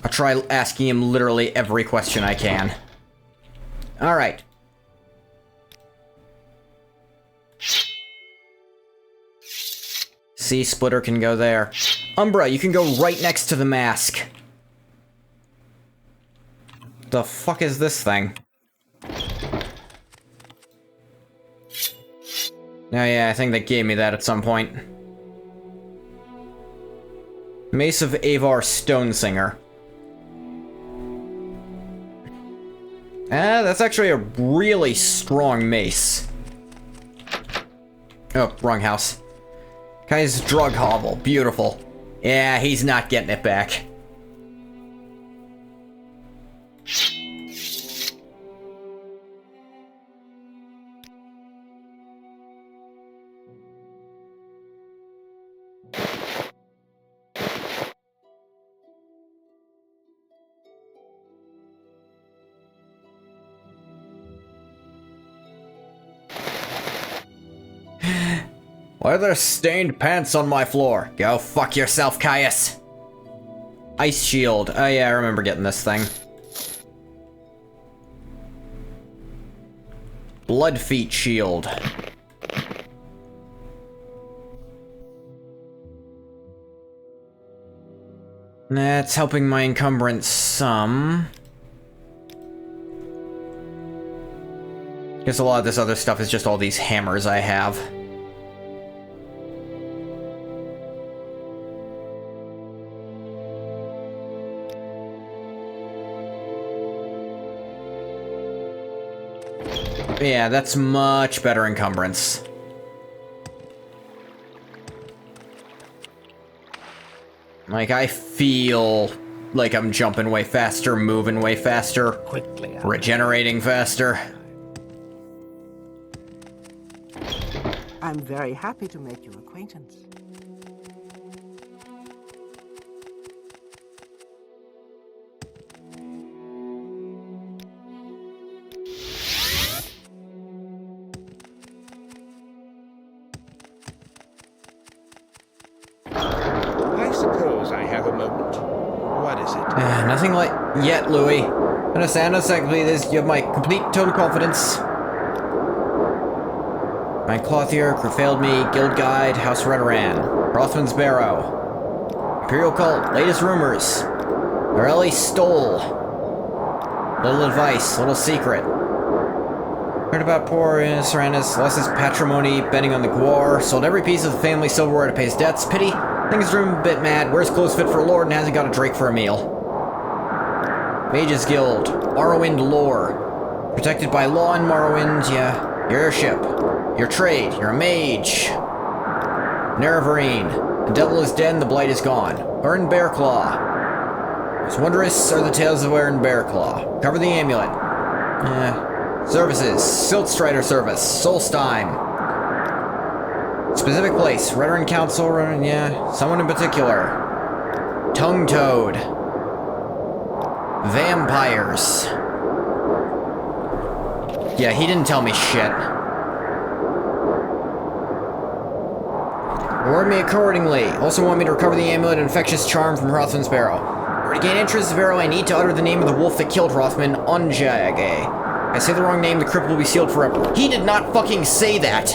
I'll try asking him literally every question I can. Alright. C-splitter can go there. Umbra, you can go right next to the mask. The fuck is this thing? Oh yeah, I think they gave me that at some point. Mace of Avar Stonesinger. That's actually a really strong mace. Oh, wrong house. Guy's drug hovel. Beautiful. Yeah, he's not getting it back. Why are there stained pants on my floor? Go fuck yourself, Caius. Ice shield. Oh yeah, I remember getting this thing. Blood feet shield. That's helping my encumbrance some. Guess a lot of this other stuff is just all these hammers I have. Yeah, that's much better encumbrance. Like, I feel like I'm jumping way faster, moving way faster, Quickly. regenerating faster. I'm very happy to make your acquaintance. I suppose I have a moment. What is it? Nothing like yet, Louis. Understand exactly this. You have my complete total confidence. My clothier, crew failed me, guild guide, House Redoran, Rothman's Barrow, Imperial Cult, latest rumors, Morelli stole. Little advice, little secret. Heard about poor Serenus, lost his patrimony, betting on the Guar, sold every piece of the family silverware to pay his debts. Pity, think his room a bit mad, wears clothes fit for a lord and hasn't got a drake for a meal. Mages Guild, Morrowind lore. Protected by law in Morrowind, yeah. Your airship, your trade, you're a mage. Nerevarine, the devil is dead and the blight is gone. Ern Bearclaw. As wondrous are the tales of Ern Bearclaw. Cover the amulet. Services, Siltstrider Service, Solstheim. Specific place, Redoran Council, yeah, someone in particular. Tongue Toad. Vampires. Yeah, he didn't tell me shit. Reward me accordingly. Also want me to recover the amulet and infectious charm from Rothman's Barrow. To gain interest in Barrow, I need to utter the name of the wolf that killed Rothman, Onjage. I say the wrong name, the crypt will be sealed forever. He did not fucking say that.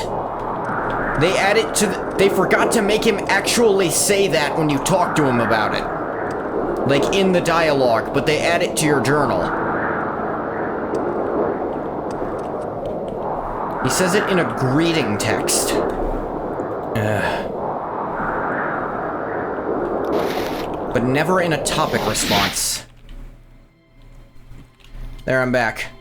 They added to they forgot to make him actually say that when you talk to him about it. Like in the dialogue, but they add it to your journal. He says it in a greeting text. But never in a topic response. There, I'm back.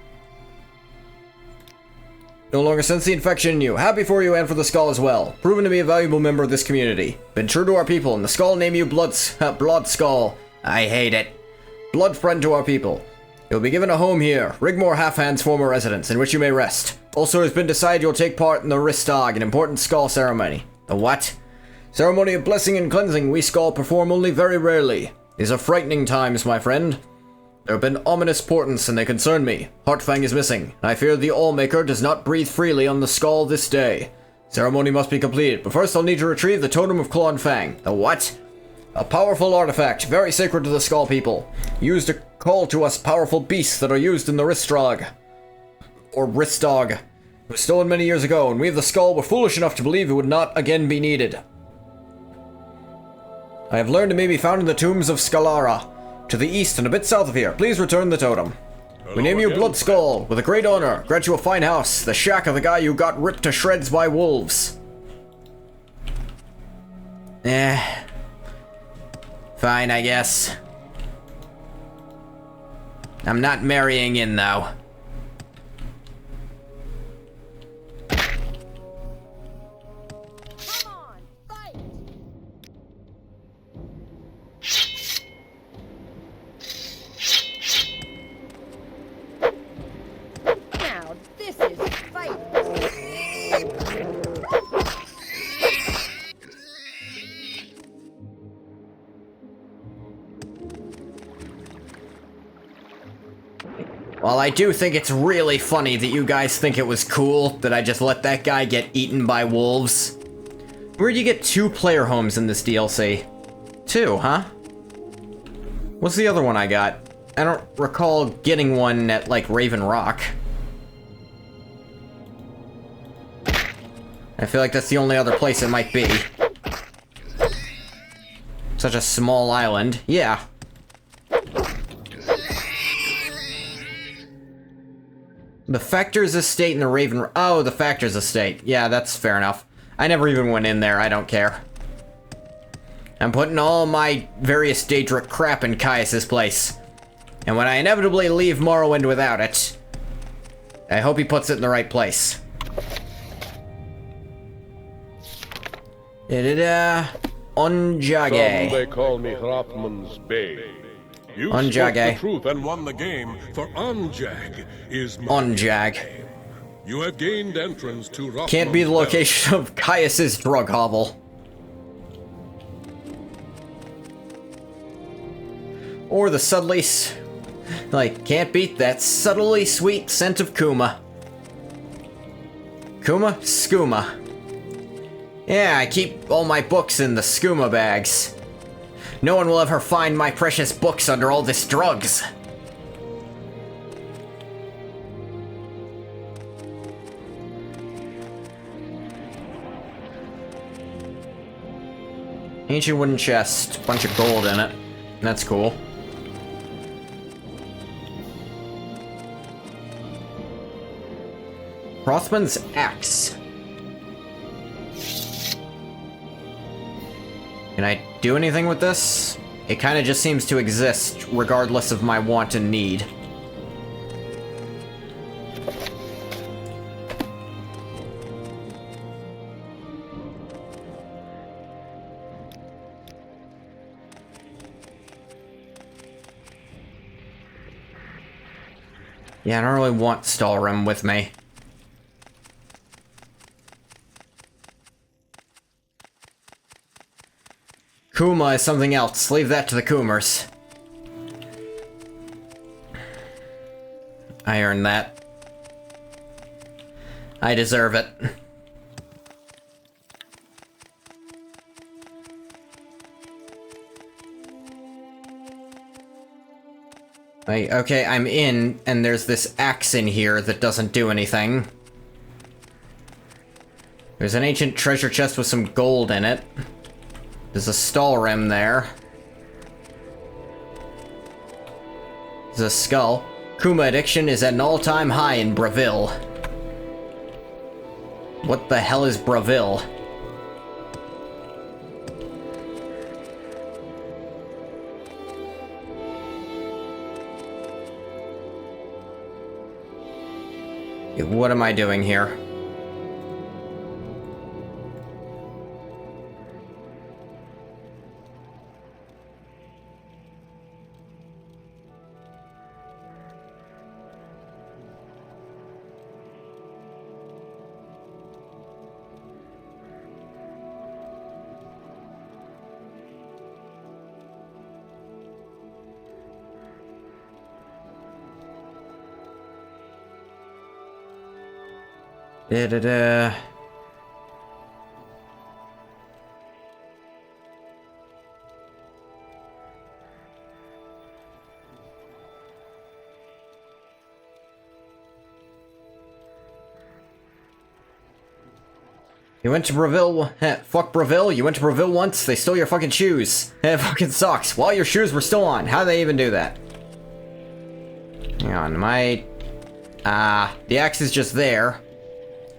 No longer sense the infection in you. Happy for you and for the Skull as well. Proven to be a valuable member of this community. Been true to our people, and the Skull name you Blood Skull. I hate it. Blood friend to our people. You'll be given a home here, Rigmore Halfhand's former residence, in which you may rest. Also, it has been decided you'll take part in the Ristag, an important Skull ceremony. The what? Ceremony of blessing and cleansing we Skull perform only very rarely. These are frightening times, my friend. There have been ominous portents, and they concern me. Heartfang is missing, and I fear the Allmaker does not breathe freely on the Skull this day. Ceremony must be completed, but first I'll need to retrieve the Totem of Claw and Fang. The what? A powerful artifact, very sacred to the Skull people. Used to call to us powerful beasts that are used in the Ristrog. Or Ristog. It was stolen many years ago, and we of the Skull were foolish enough to believe it would not again be needed. I have learned it may be found in the tombs of Scalara. To the east and a bit south of here, please return the totem. We name you Blood Skull, with a great honor, grant you a fine house, the shack of the guy who got ripped to shreds by wolves. Fine, I guess. I'm not marrying in, though. Well, I do think it's really funny that you guys think it was cool that I just let that guy get eaten by wolves. Where'd you get 2 player homes in this DLC? 2, huh? What's the other one I got? I don't recall getting one at, like, Raven Rock. I feel like that's the only other place it might be. Such a small island. Yeah. The Factor's estate and the Raven... Oh, the Factor's estate. Yeah, that's fair enough. I never even went in there, I don't care. I'm putting all my various Daedric crap in Caius's place. And when I inevitably leave Morrowind without it, I hope he puts it in the right place. Da-da-da. Onjage. Some they call me Hrothman's Bane. You Onjage. spoke the truth and won the game, for Onjag is my Onjag. name. You have gained entrance to Hrothman's Can't be the Well. location of Caius's drug hovel. Or the subtly... Like, can't beat that subtly sweet scent of Kuma. Kuma? Skooma. Yeah, I keep all my books in the skooma bags. No one will ever find my precious books under all this drugs. Ancient wooden chest, bunch of gold in it. That's cool. Hrothman's axe. Can I do anything with this? It kind of just seems to exist, regardless of my want and need. Yeah, I don't really want Stalrim with me. Kuma is something else. Leave that to the Coomers. I earned that. I deserve it. Okay, I'm in, and there's this axe in here that doesn't do anything. There's an ancient treasure chest with some gold in it. There's a Stalrim there. There's a skull. Kuma addiction is at an all-time high in Bravil. What the hell is Bravil? What am I doing here? Da-da-da. You went to Bravil. Fuck Bravil. You went to Bravil once. They stole your fucking shoes. Fucking socks. While your shoes were still on. How'd they even do that? Hang on. The axe is just there.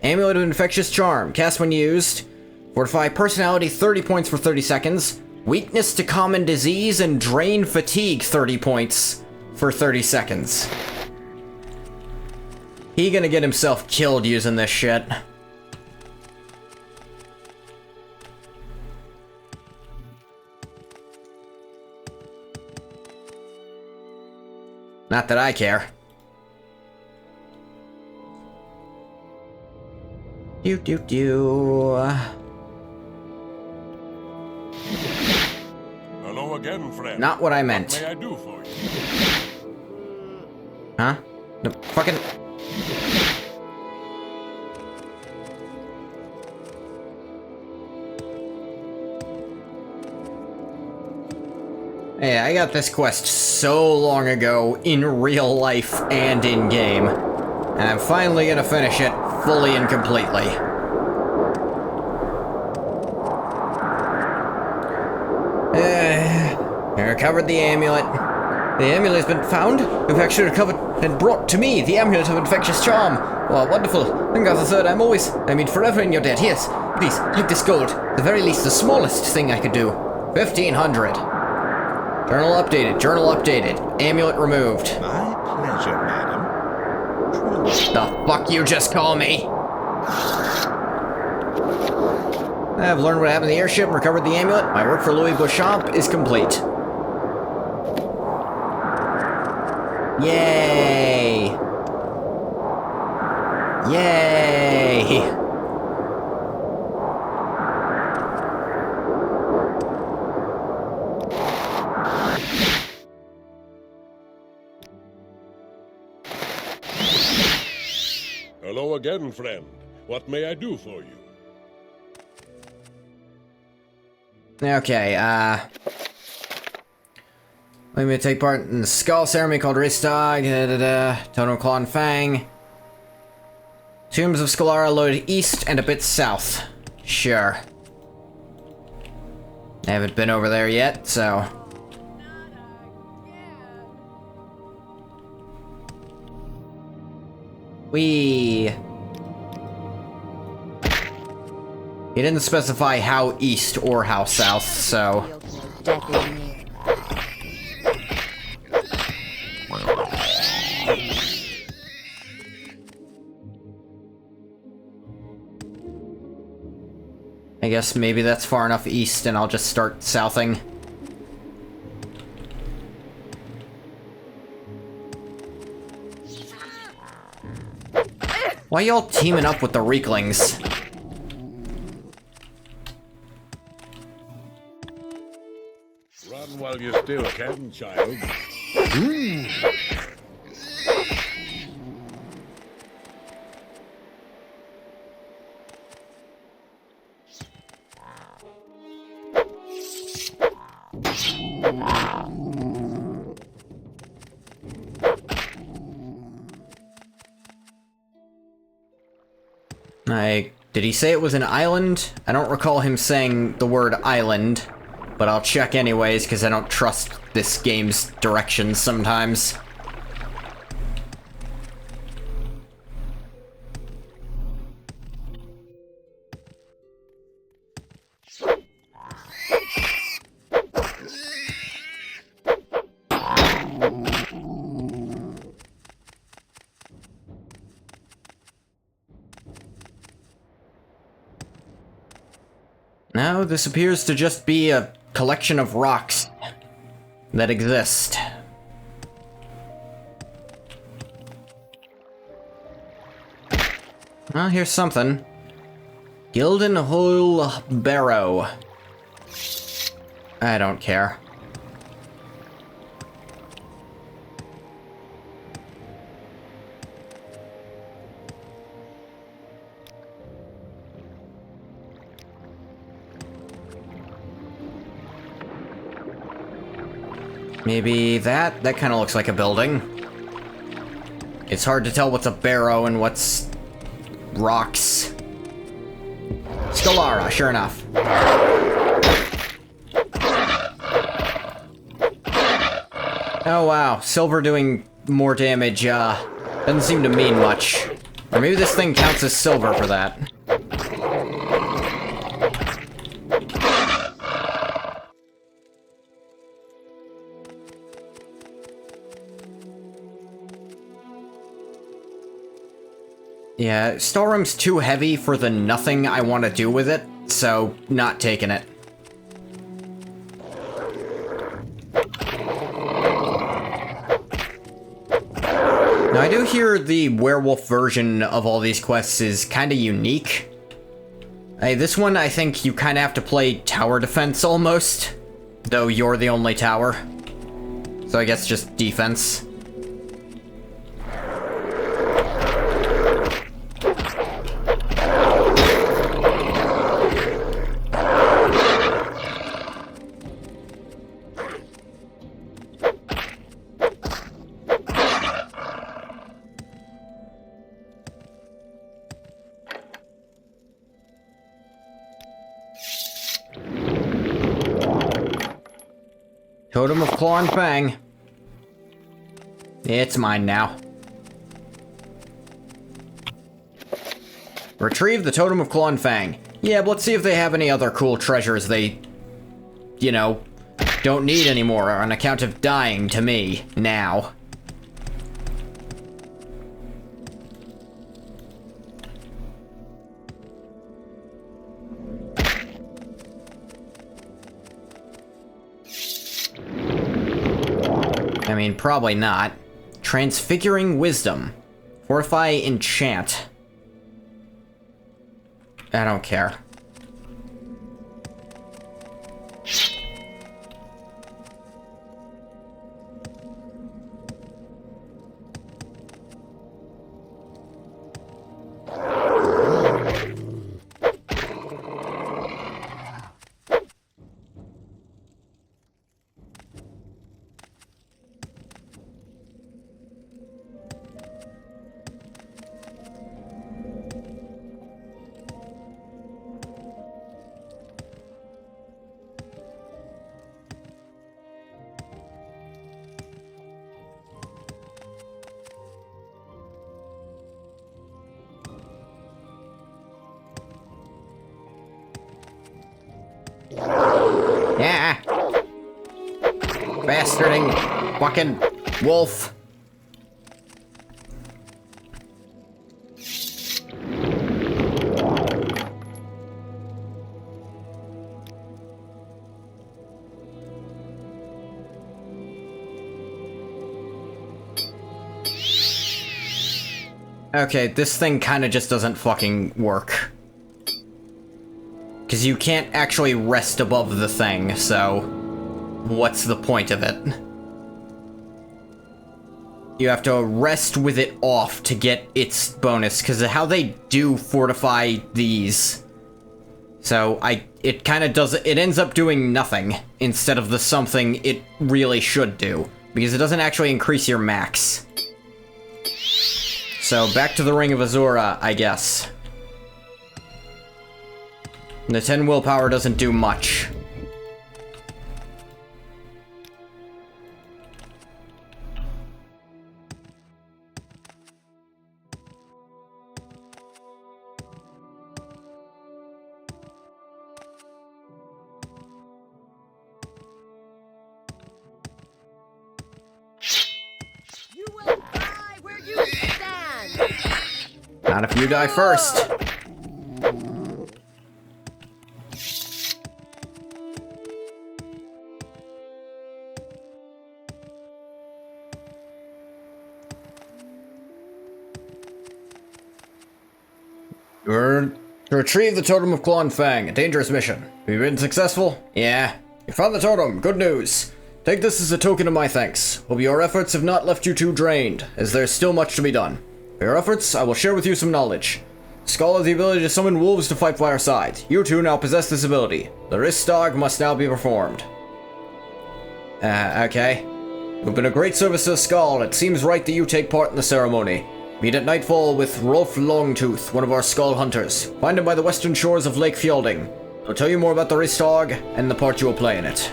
Amulet of Infectious Charm. Cast when used. Fortify personality 30 points for 30 seconds. Weakness to common disease and drain fatigue 30 points for 30 seconds. He gonna get himself killed using this shit. Not that I care. Hello again, friend. Not what I meant. What may I do for you? Huh? No, fucking... Hey, I got this quest so long ago, in real life and in-game. And I'm finally gonna finish it, fully and completely. recovered the amulet. The amulet has been found. We've actually recovered and brought to me the amulet of infectious charm. Wow, wonderful. And God the Third, I mean forever in your debt. Yes, please, take this gold. At the very least, the smallest thing I could do. 1,500. Journal updated, journal updated. Amulet removed. My pleasure, madam. The fuck you just call me? I've learned what happened to the airship and recovered the amulet. My work for Louis Beauchamp is complete. Yay! Yay! Hello again, friend. What may I do for you? Okay, let me take part in the skull ceremony called Ristag, Totem Claw and Fang. Tombs of Scalara located east and a bit south. Sure. I haven't been over there yet, so... He didn't specify how east or how south, so... I guess maybe that's far enough east and I'll just start southing. Why y'all teaming up with the Reeklings? Run while you still can, child. Did he say it was an island? I don't recall him saying the word island, but I'll check anyways because I don't trust this game's directions sometimes. No, this appears to just be a collection of rocks that exist. Well, here's something. Gildenhul Barrow. I don't care. Maybe that? That kind of looks like a building. It's hard to tell what's a barrow and what's rocks. Scalara, sure enough. Oh wow, silver doing more damage, doesn't seem to mean much. Or maybe this thing counts as silver for that. Yeah, storeroom's too heavy for the nothing I want to do with it, so not taking it. Now, I do hear the werewolf version of all these quests is kind of unique. Hey, this one, I think you kind of have to play tower defense almost, though you're the only tower. So I guess just defense. Totem of Claw and Fang. It's mine now. Retrieve the Totem of Claw and Fang. Yeah, but let's see if they have any other cool treasures they, you know, don't need anymore on account of dying to me now. I mean, probably not. Transfiguring Wisdom. Fortify Enchant. I don't care. Yeah. Bastarding fucking wolf. Okay, this thing kinda just doesn't fucking work. Because you can't actually rest above the thing, so what's the point of it? You have to rest with it off to get its bonus, because of how they do fortify these. So it kind of does, it ends up doing nothing instead of the something it really should do, because it doesn't actually increase your max. So back to the Ring of Azura, I guess. The 10 willpower doesn't do much. You will die where you stand! Not if you die first. You're to retrieve the Totem of Claw and Fang, a dangerous mission. Have you been successful? Yeah. You found the totem, good news. Take this as a token of my thanks. Hope your efforts have not left you too drained, as there's still much to be done. For your efforts, I will share with you some knowledge. Skull has the ability to summon wolves to fight by our side. You two now possess this ability. The Ristog must now be performed. Okay. You've been a great service to the Skull, and it seems right that you take part in the ceremony. Meet at nightfall with Rolf Longtooth, one of our Skull hunters. Find him by the western shores of Lake Fjelding. He'll tell you more about the Ristog and the part you will play in it.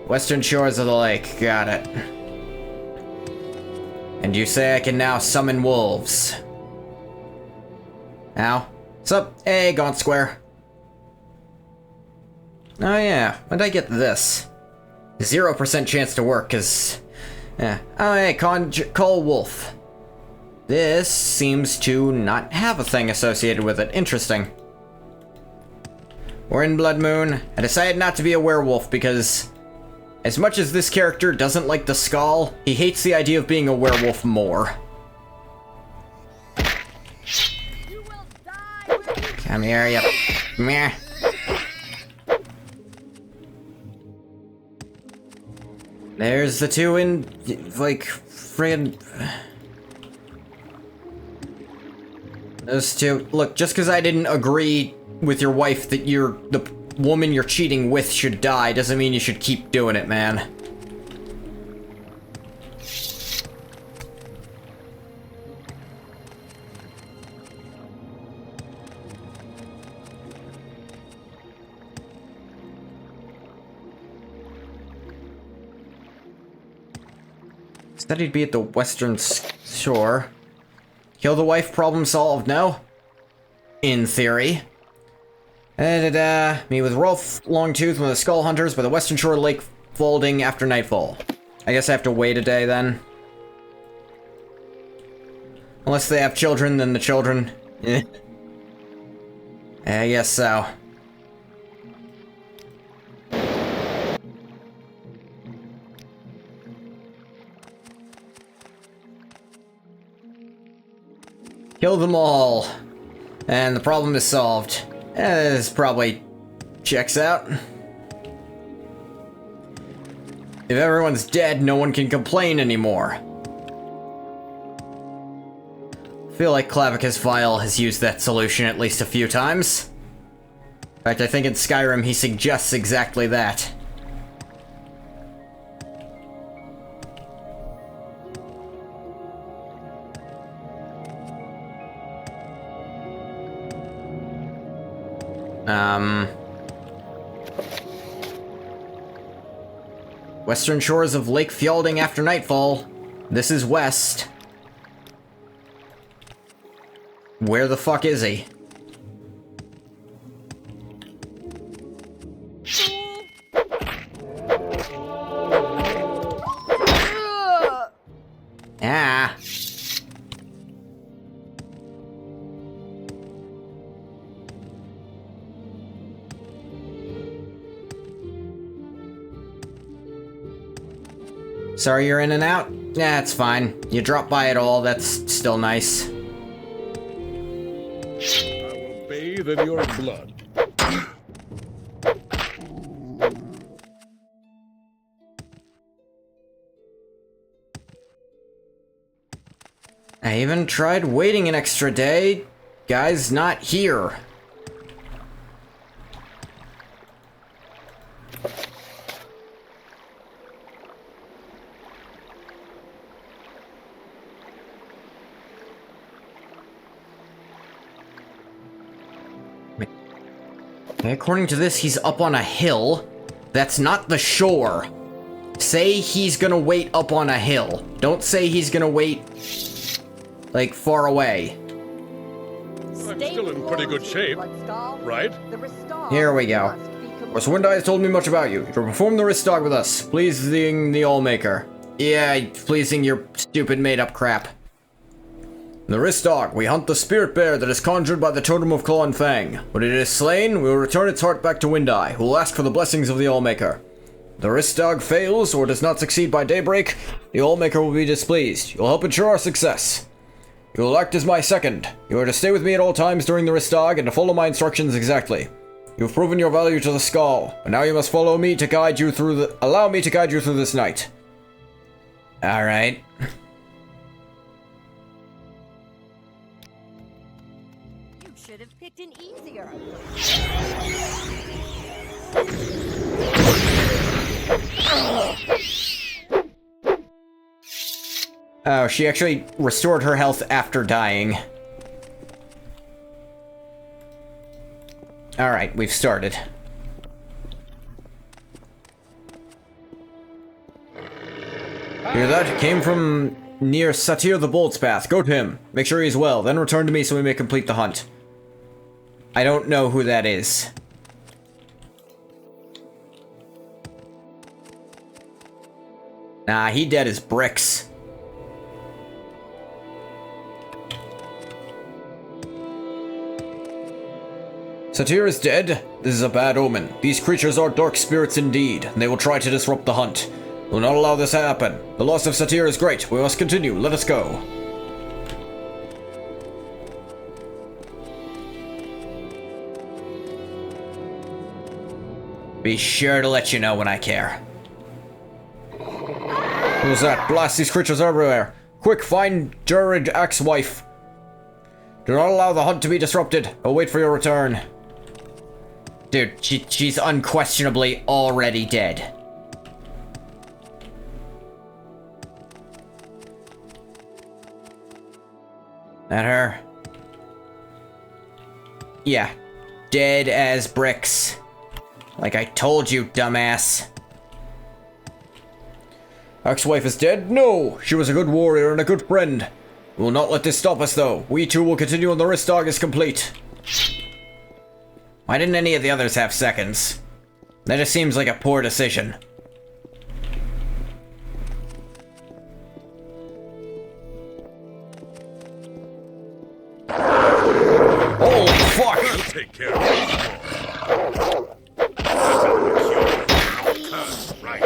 Western shores of the lake, got it. And you say I can now summon wolves. Ow. Sup? Hey, Gaunt Square. Oh yeah, when'd I get this? 0% chance to work, cause... Yeah. Oh hey, call wolf. This seems to not have a thing associated with it. Interesting. We're in Blood Moon. I decided not to be a werewolf because... as much as this character doesn't like the Skull, he hates the idea of being a werewolf more. Come here, you... Meh. There's the two in... like... friggin'... Those two... Look, just because I didn't agree with your wife that the woman you're cheating with should die doesn't mean you should keep doing it, man. Said he'd be at the western shore. Kill the wife, problem solved, no? In theory. Meet with Rolf Longtooth with the Skull Hunters by the western shore lake folding after nightfall. I guess I have to wait a day then. Unless they have children, then the children. I guess so. Kill them all. And the problem is solved. This probably checks out. If everyone's dead, no one can complain anymore. I feel like Clavicus Vile has used that solution at least a few times. In fact, I think in Skyrim he suggests exactly that. Western shores of Lake Fjelding after nightfall. This is west. Where the fuck is he? Ah. Sorry you're in and out? Yeah, it's fine. You drop by at all, that's still nice. I will bathe in your blood. I even tried waiting an extra day. Guy's not here. According to this, he's up on a hill. That's not the shore. Say he's gonna wait up on a hill. Don't say he's gonna wait, like, far away. I'm still in pretty good shape, right? Here we go. West Windeye has told me much about you. You perform the wrist dog with us, pleasing the Allmaker. Yeah, pleasing your stupid made-up crap. The wrist dog, we hunt the spirit bear that is conjured by the totem of Claw and Fang. When it is slain, we will return its heart back to Windeye, who will ask for the blessings of the Allmaker. The wrist dog fails or does not succeed by daybreak, the Allmaker will be displeased. You'll help ensure our success. You will act as my second. You are to stay with me at all times during the wrist dog and to follow my instructions exactly. You have proven your value to the skull, but now you must allow me to guide you through this night. Alright. Should have picked an easier. Oh, she actually restored her health after dying. Alright, we've started. Hear that? Came from near Satyr the Bolt's path. Go to him. Make sure he's well, then return to me so we may complete the hunt. I don't know who that is. Nah, he dead as bricks. Satyr is dead? This is a bad omen. These creatures are dark spirits indeed, and they will try to disrupt the hunt. We will not allow this to happen. The loss of Satyr is great. We must continue. Let us go. Be sure to let you know when I care. Who's that? Blast these creatures everywhere. Quick, find Jared Axewife. Do not allow the hunt to be disrupted. I'll wait for your return. Dude, she's unquestionably already dead. That her? Yeah. Dead as bricks. Like I told you, dumbass. Ex-wife is dead? No! She was a good warrior and a good friend. We will not let this stop us, though. We too will continue when the wrist dog is complete. Why didn't any of the others have seconds? That just seems like a poor decision. Holy fuck! We'll take care of this. Right.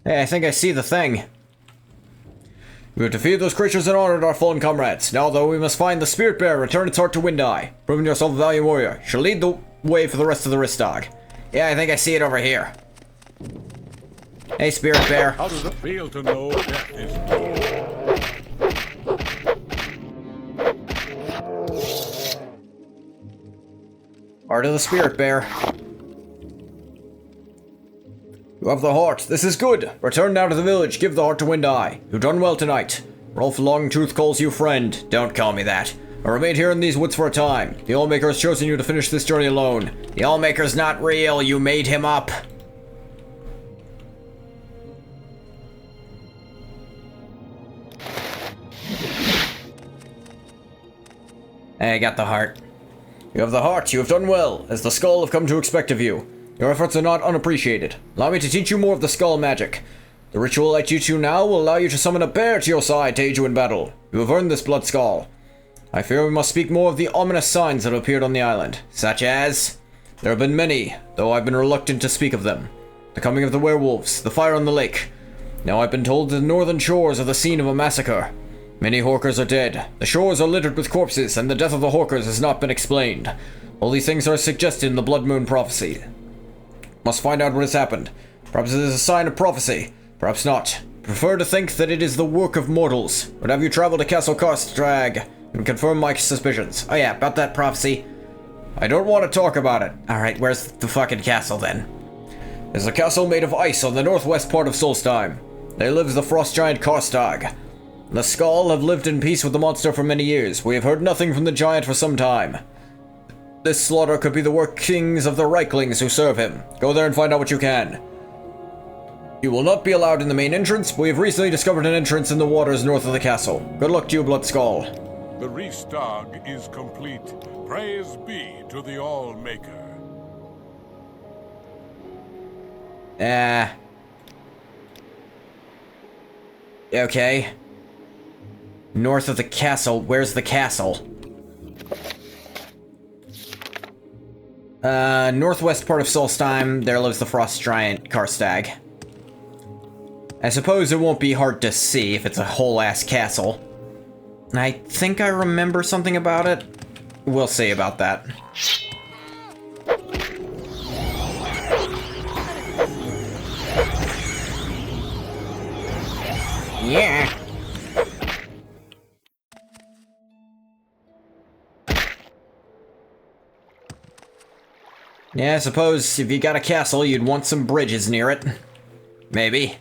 Hey, I think I see the thing. We have defeated those creatures and honored our fallen comrades. Now, though, we must find the Spirit Bear and return its heart to Windeye. Proving yourself a valiant warrior. She'll lead the way for the rest of the wrist dog. Yeah, I think I see it over here. Hey, Spirit Bear. How does it feel to know death is near? Heart of the Spirit Bear. You have the heart. This is good. Return now to the village. Give the heart to Windeye. You've done well tonight. Rolf Longtooth calls you friend. Don't call me that. I remain here in these woods for a time. The Allmaker has chosen you to finish this journey alone. The Allmaker's not real. You made him up. Hey, I got the heart. You have the heart. You have done well, as the skull have come to expect of you. Your efforts are not unappreciated. Allow me to teach you more of the skull magic. The ritual I teach you now will allow you to summon a bear to your side to aid you in battle. You have earned this blood skull. I fear we must speak more of the ominous signs that have appeared on the island, such as... There have been many, though I've been reluctant to speak of them. The coming of the werewolves, the fire on the lake. Now I've been told the northern shores are the scene of a massacre. Many Horkers are dead. The shores are littered with corpses, and the death of the Horkers has not been explained. All these things are suggested in the Blood Moon prophecy. Must find out what has happened. Perhaps it is a sign of prophecy. Perhaps not. Prefer to think that it is the work of mortals. But have you traveled to Castle Karstrag and confirm my suspicions? Oh yeah, about that prophecy. I don't want to talk about it. Alright, where's the fucking castle then? There's a castle made of ice on the northwest part of Solstheim. There lives the frost giant Karstag. The Skull have lived in peace with the monster for many years. We have heard nothing from the giant for some time. This slaughter could be the workings of the Reiklings who serve him. Go there and find out what you can. You will not be allowed in the main entrance. We have recently discovered an entrance in the waters north of the castle. Good luck to you, Blood Skull. The Restag is complete. Praise be to the All-Maker. Okay. North of the castle. Where's the castle? Northwest part of Solstheim. There lives the frost giant Karstag. I suppose it won't be hard to see if it's a whole-ass castle. I think I remember something about it. We'll see about that. Yeah. Yeah, I suppose if you got a castle, you'd want some bridges near it. Maybe.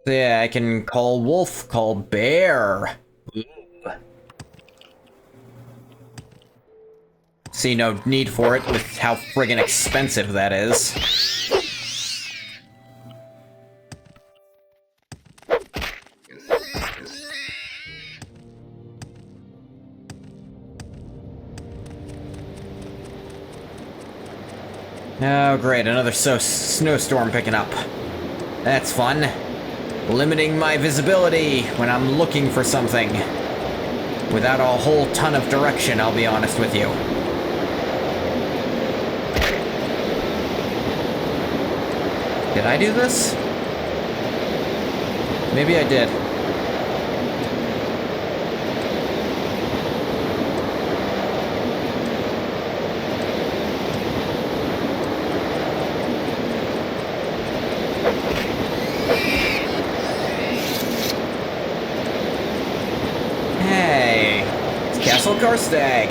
Yeah, I can call wolf, call bear. See no need for it with how friggin' expensive that is. Oh great, another snowstorm picking up. That's fun. Limiting my visibility when I'm looking for something. Without a whole ton of direction, I'll be honest with you. Did I do this? Maybe I did. Hey, it's Castle Karstag.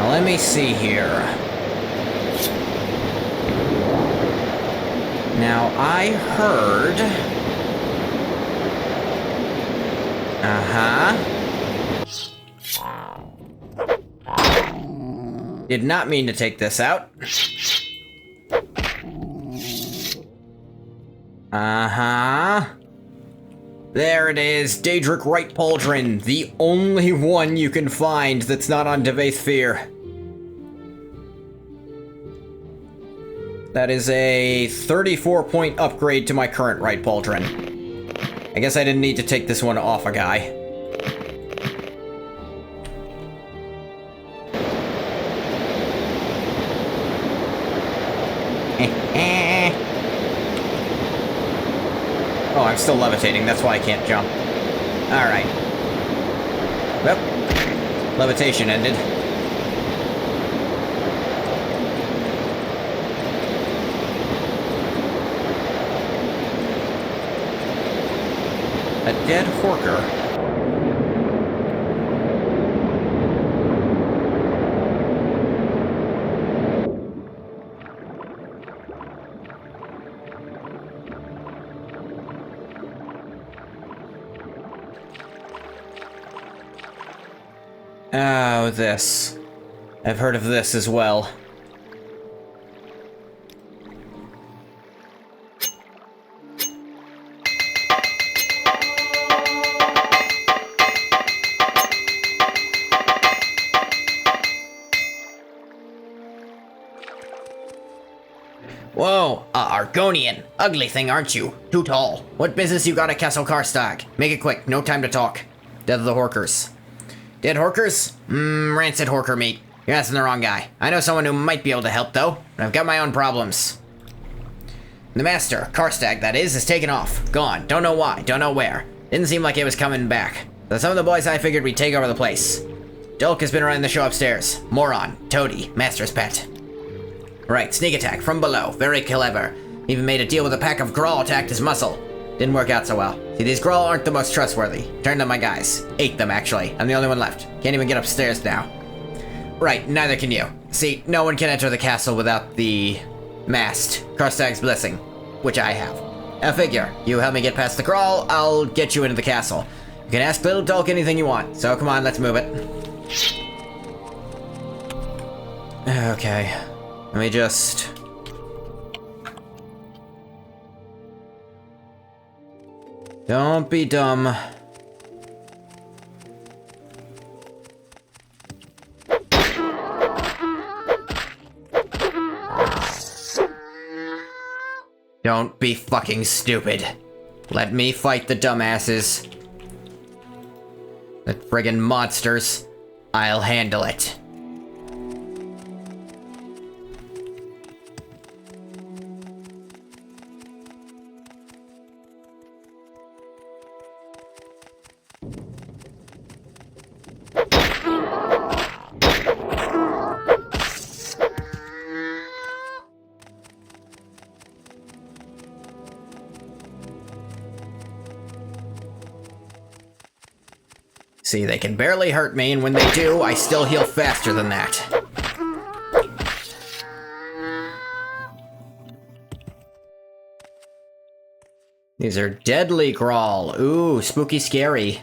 Now let me see here. Now I heard... Did not mean to take this out. There it is, Daedric Right Pauldron, the only one you can find that's not on Devaith Fear. That is a 34-point upgrade to my current Right Pauldron. I guess I didn't need to take this one off a guy. Oh, I'm still levitating, that's why I can't jump. Alright. Well, levitation ended. A dead Horker. Oh, this. I've heard of this as well. Whoa, Argonian. Ugly thing, aren't you? Too tall. What business you got at Castle Karstag? Make it quick, no time to talk. Death of the Horkers. Dead Horkers? Rancid Horker meat. You're asking the wrong guy. I know someone who might be able to help, though, but I've got my own problems. The Master, Karstag that is taken off. Gone. Don't know why, don't know where. Didn't seem like it was coming back. So some of the boys I figured we'd take over the place. Dulk has been running the show upstairs. Moron, Toady, Master's pet. Right, sneak attack from below. Very clever. Even made a deal with a pack of Grawl to act as muscle. Didn't work out so well. See, these Grawl aren't the most trustworthy. Turned on my guys. Ate them, actually. I'm the only one left. Can't even get upstairs now. Right, neither can you. See, no one can enter the castle without the mast. Karstag's blessing. Which I have. A figure. You help me get past the Grawl, I'll get you into the castle. You can ask Little Dulk anything you want. So come on, let's move it. Okay. Let me just... Don't be dumb. Don't be fucking stupid. Let me fight the dumbasses. The friggin' monsters. I'll handle it. See, they can barely hurt me, and when they do, I still heal faster than that. These are deadly Grawl. Ooh, spooky scary.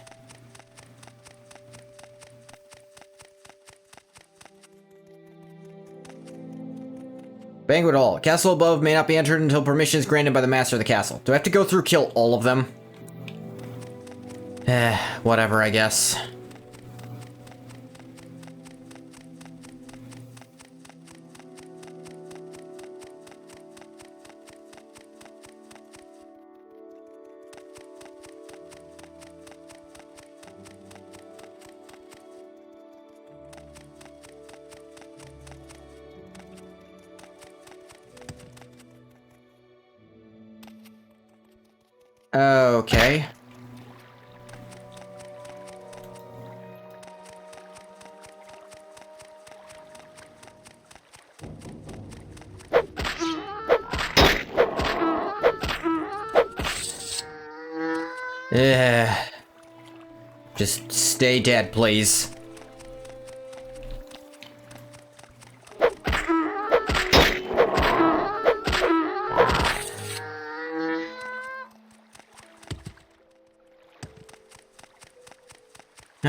Banquet Hall. Castle above may not be entered until permission is granted by the master of the castle. Do I have to go through kill all of them? Whatever, I guess. Okay. Just stay dead, please.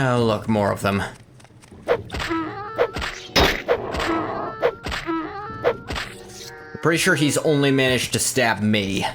Oh, look, more of them. Pretty sure he's only managed to stab me.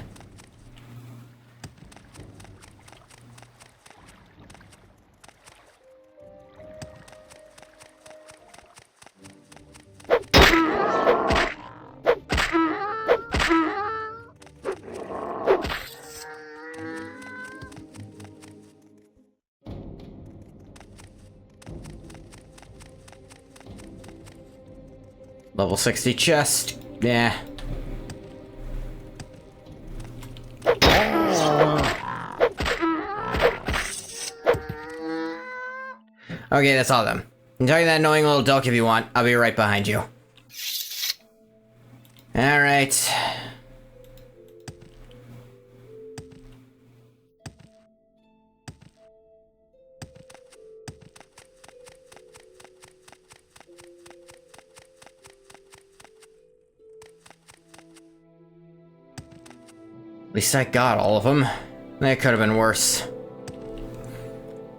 Level 60 chest. Yeah. Okay, that's all of them. Enjoy that annoying little duck if you want. I'll be right behind you. Alright. At least I got all of them. That could have been worse.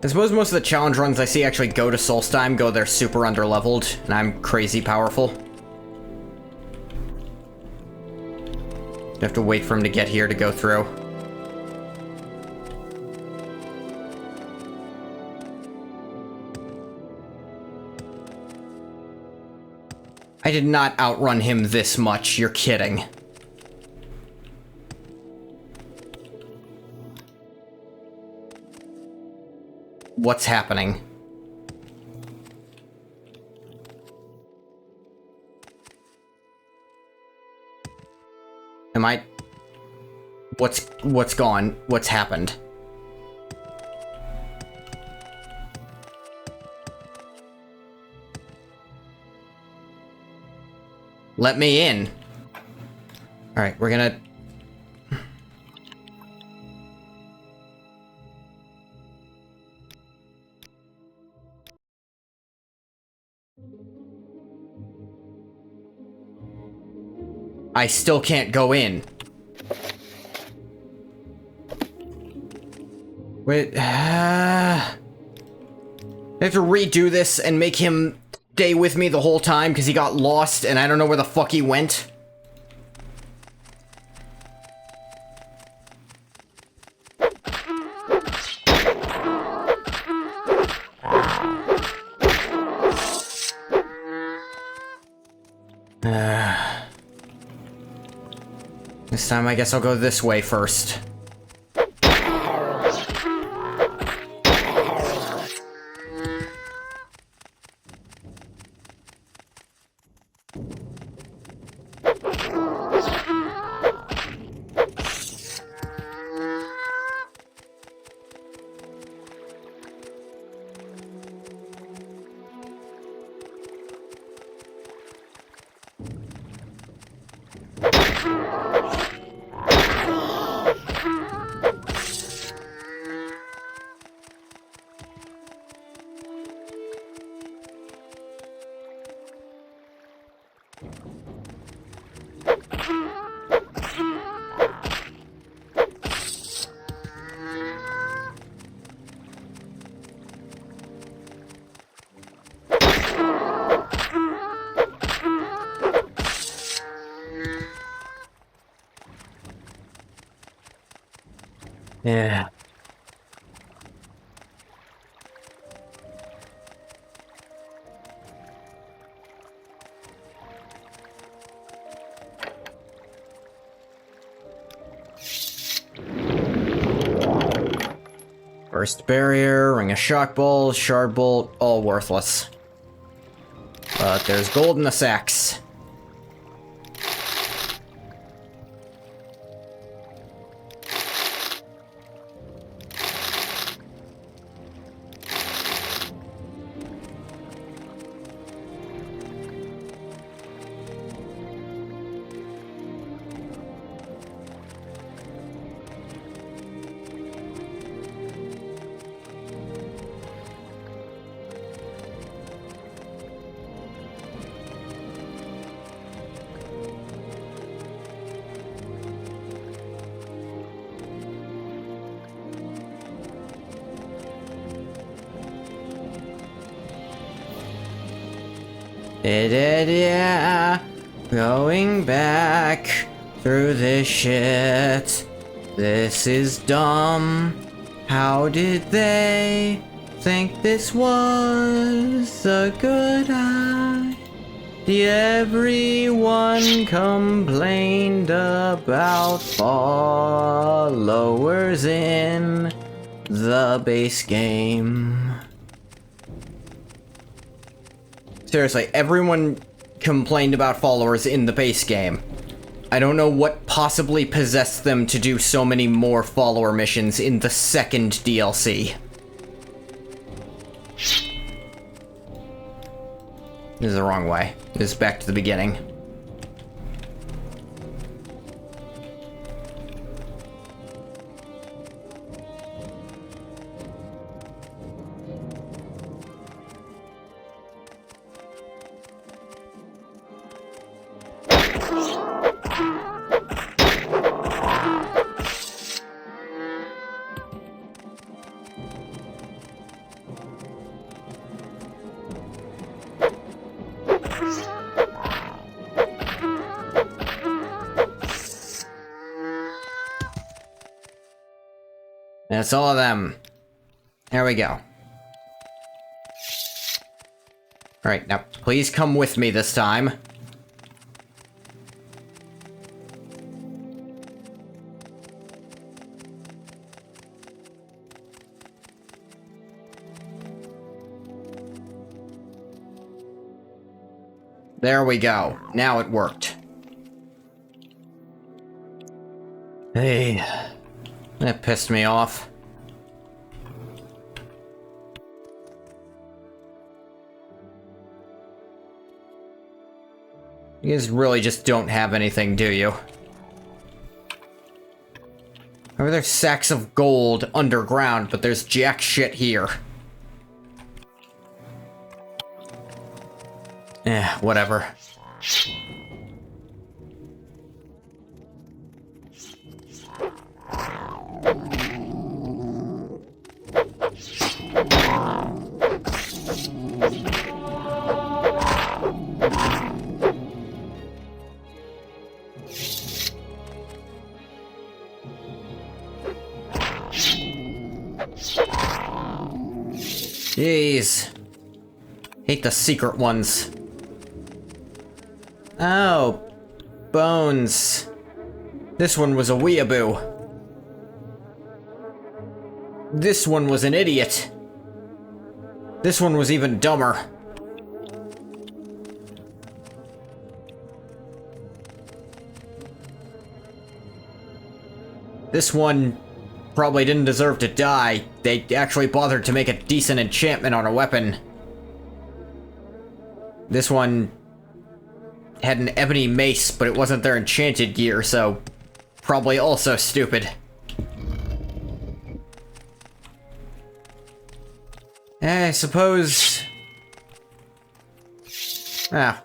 I suppose most of the challenge runs I see actually go to Solstheim, go there super underleveled, and I'm crazy powerful. You have to wait for him to get here to go through. I did not outrun him this much, you're kidding. What's happening? Am I... What's gone? What's happened? Let me in. Alright, we're gonna... I still can't go in. Wait, I have to redo this and make him stay with me the whole time because he got lost and I don't know where the fuck he went. This time I guess I'll go this way first. Yeah. Burst barrier, ring of shock balls, shard bolt, all worthless. But there's gold in the sacks. Yeah, going back through this shit. This is dumb. How did they think this was a good idea? Everyone complained about followers in the base game. Seriously, everyone complained about followers in the base game. I don't know what possibly possessed them to do so many more follower missions in the second DLC. This is the wrong way. This is back to the beginning. That's all of them. There we go. Alright, now please come with me this time. There we go. Now it worked. Hey. That pissed me off. You guys really just don't have anything, do you? Maybe there's sacks of gold underground, but there's jack shit here. Whatever. Jeez. Hate the secret ones. Oh. Bones. This one was a weeaboo. This one was an idiot. This one was even dumber. This one probably didn't deserve to die. They actually bothered to make a decent enchantment on a weapon. This one had an ebony mace, but it wasn't their enchanted gear, so probably also stupid. I suppose... Ah.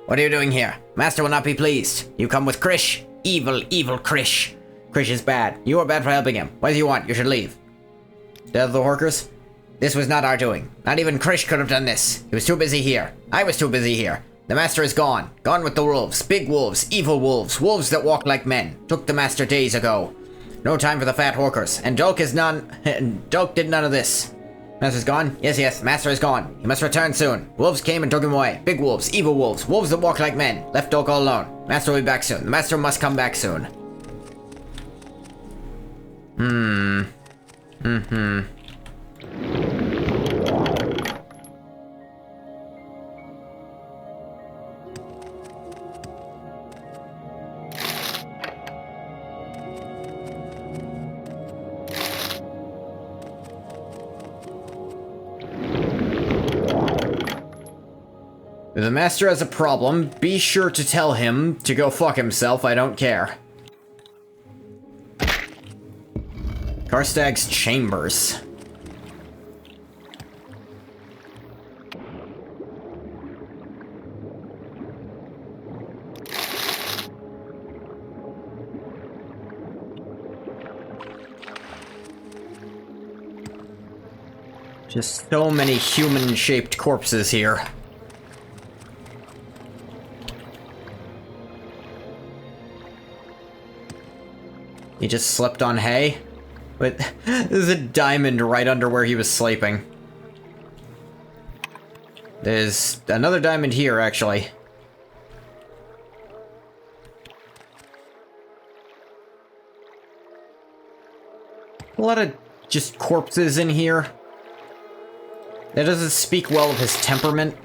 What are you doing here? Master will not be pleased. You come with Krish? Evil, evil Krish. Krish is bad. You are bad for helping him. What do you want? You should leave. Death of the Horkers? This was not our doing. Not even Krish could have done this. He was too busy here. I was too busy here. The Master is gone. Gone with the wolves. Big wolves. Evil wolves. Wolves that walk like men. Took the Master days ago. No time for the fat Horkers. And Dolk is none... Dolk did none of this. Master's gone? Yes, yes. Master is gone. He must return soon. Wolves came and took him away. Big wolves. Evil wolves. Wolves that walk like men. Left Dolk all alone. Master will be back soon. The Master must come back soon. If the Master has a problem, be sure to tell him to go fuck himself. I don't care. Karstag's chambers. Just so many human-shaped corpses here. He just slept on hay? But there's a diamond right under where he was sleeping. There's another diamond here, actually. A lot of just corpses in here. That doesn't speak well of his temperament.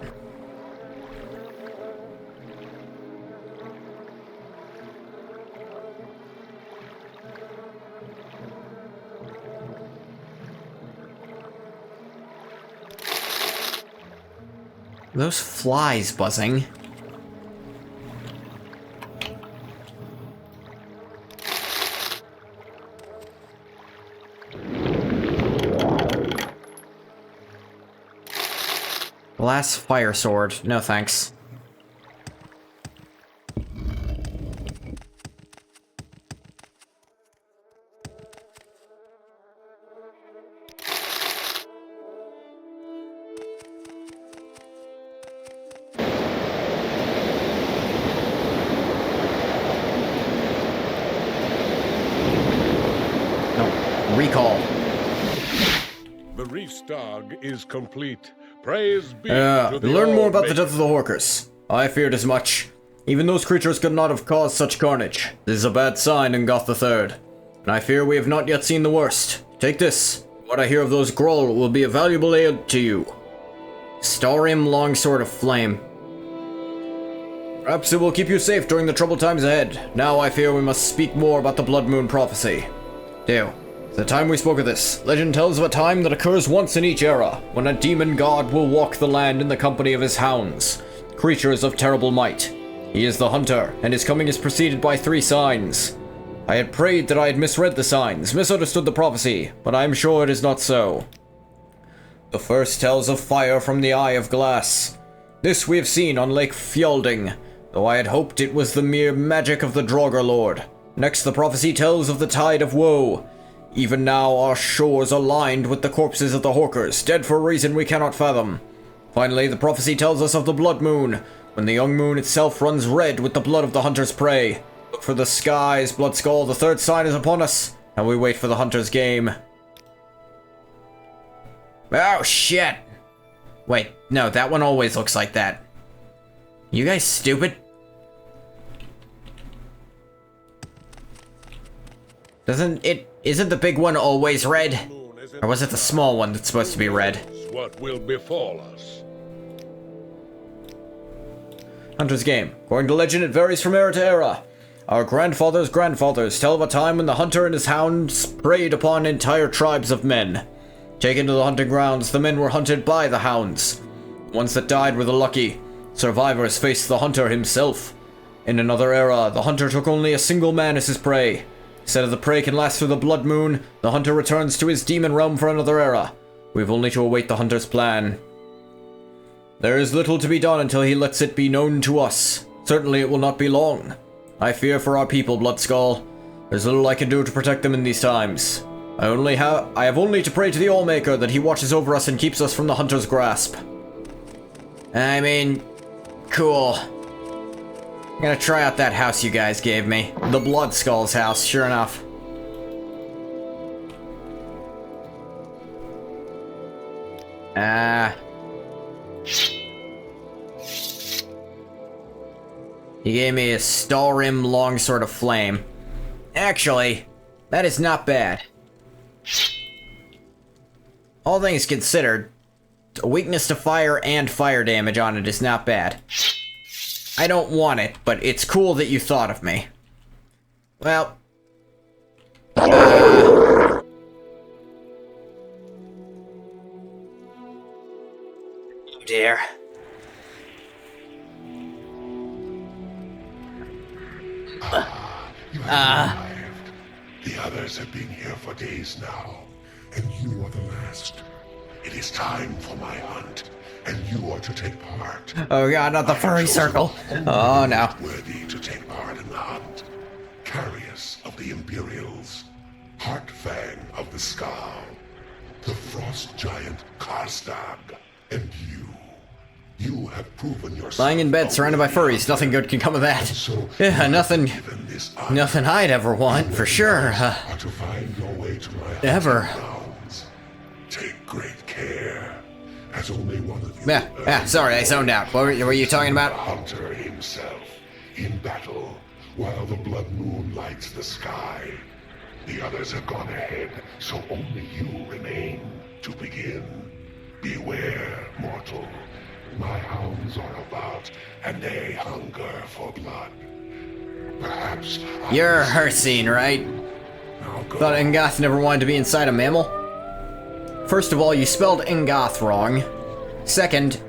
Those flies buzzing. Glass fire sword. No thanks. No. Recall. The Riefstag is complete. Praise be to the learn more about the Almighty. death of the Horkers. I feared as much. Even those creatures could not have caused such carnage. This is a bad sign in Goth III. And I fear we have not yet seen the worst. Take this. What I hear of those Groll will be a valuable aid to you. Starium Longsword of Flame. Perhaps it will keep you safe during the troubled times ahead. Now I fear we must speak more about the Blood Moon prophecy. Do. The time we spoke of this, legend tells of a time that occurs once in each era, when a demon god will walk the land in the company of his hounds, creatures of terrible might. He is the hunter, and his coming is preceded by 3 signs. I had prayed that I had misread the signs, misunderstood the prophecy, but I am sure it is not so. The first tells of fire from the Eye of Glass. This we have seen on Lake Fjelding, though I had hoped it was the mere magic of the Draugr Lord. Next, the prophecy tells of the Tide of Woe. Even now, our shores are lined with the corpses of the Horkers, dead for a reason we cannot fathom. Finally, the prophecy tells us of the Blood Moon, when the young moon itself runs red with the blood of the hunter's prey. Look for the skies, Bloodskull, the 3rd sign is upon us, and we wait for the hunter's game. Oh, shit! Wait, no, that one always looks like that. You guys stupid? Isn't the big one always red? Or was it the small one that's supposed to be red? What will befall us? Hunter's Game. According to legend, it varies from era to era. Our grandfathers' grandfathers tell of a time when the hunter and his hounds preyed upon entire tribes of men. Taken to the hunting grounds, the men were hunted by the hounds. The ones that died were the lucky. Survivors faced the hunter himself. In another era, the hunter took only a single man as his prey. Instead of the prey can last through the Blood Moon, the hunter returns to his demon realm for another era. We've only to await the hunter's plan. There is little to be done until he lets it be known to us. Certainly it will not be long. I fear for our people, Bloodskull. There's little I can do to protect them in these times. I have only to pray to the Allmaker that he watches over us and keeps us from the hunter's grasp. I mean, cool. I'm gonna try out that house you guys gave me. The Bloodskull's house, sure enough. He gave me a Starium Longsword of Flame. Actually, that is not bad. All things considered, a weakness to fire and fire damage on it is not bad. I don't want it, but it's cool that you thought of me. Well... oh dear. The others have been here for days now, and you are the last. It is time for my hunt, and you are to take part. Oh god, not the furry circle. Oh no. Worthy to take part in the hunt. Carius of the Imperials, Heartfang of the Scar, the Frost Giant Karstag, and you. You have proven yourself. Lying in bed surrounded by furries, nothing good can come of that. Yeah, nothing I'd ever want, for sure. Are to find your way to my Ever. grounds. Take great care, as only one of you. Yeah, sorry, I zoned out. What were you talking about? Hunter himself, in battle, while the blood moon lights the sky. The others have gone ahead, so only you remain to begin. Beware, mortal. My hounds are about, and they hunger for blood. Perhaps You're Hersine, right? Thought Ingoth never wanted to be inside a mammal? First of all, you spelled Ingoth wrong. Second,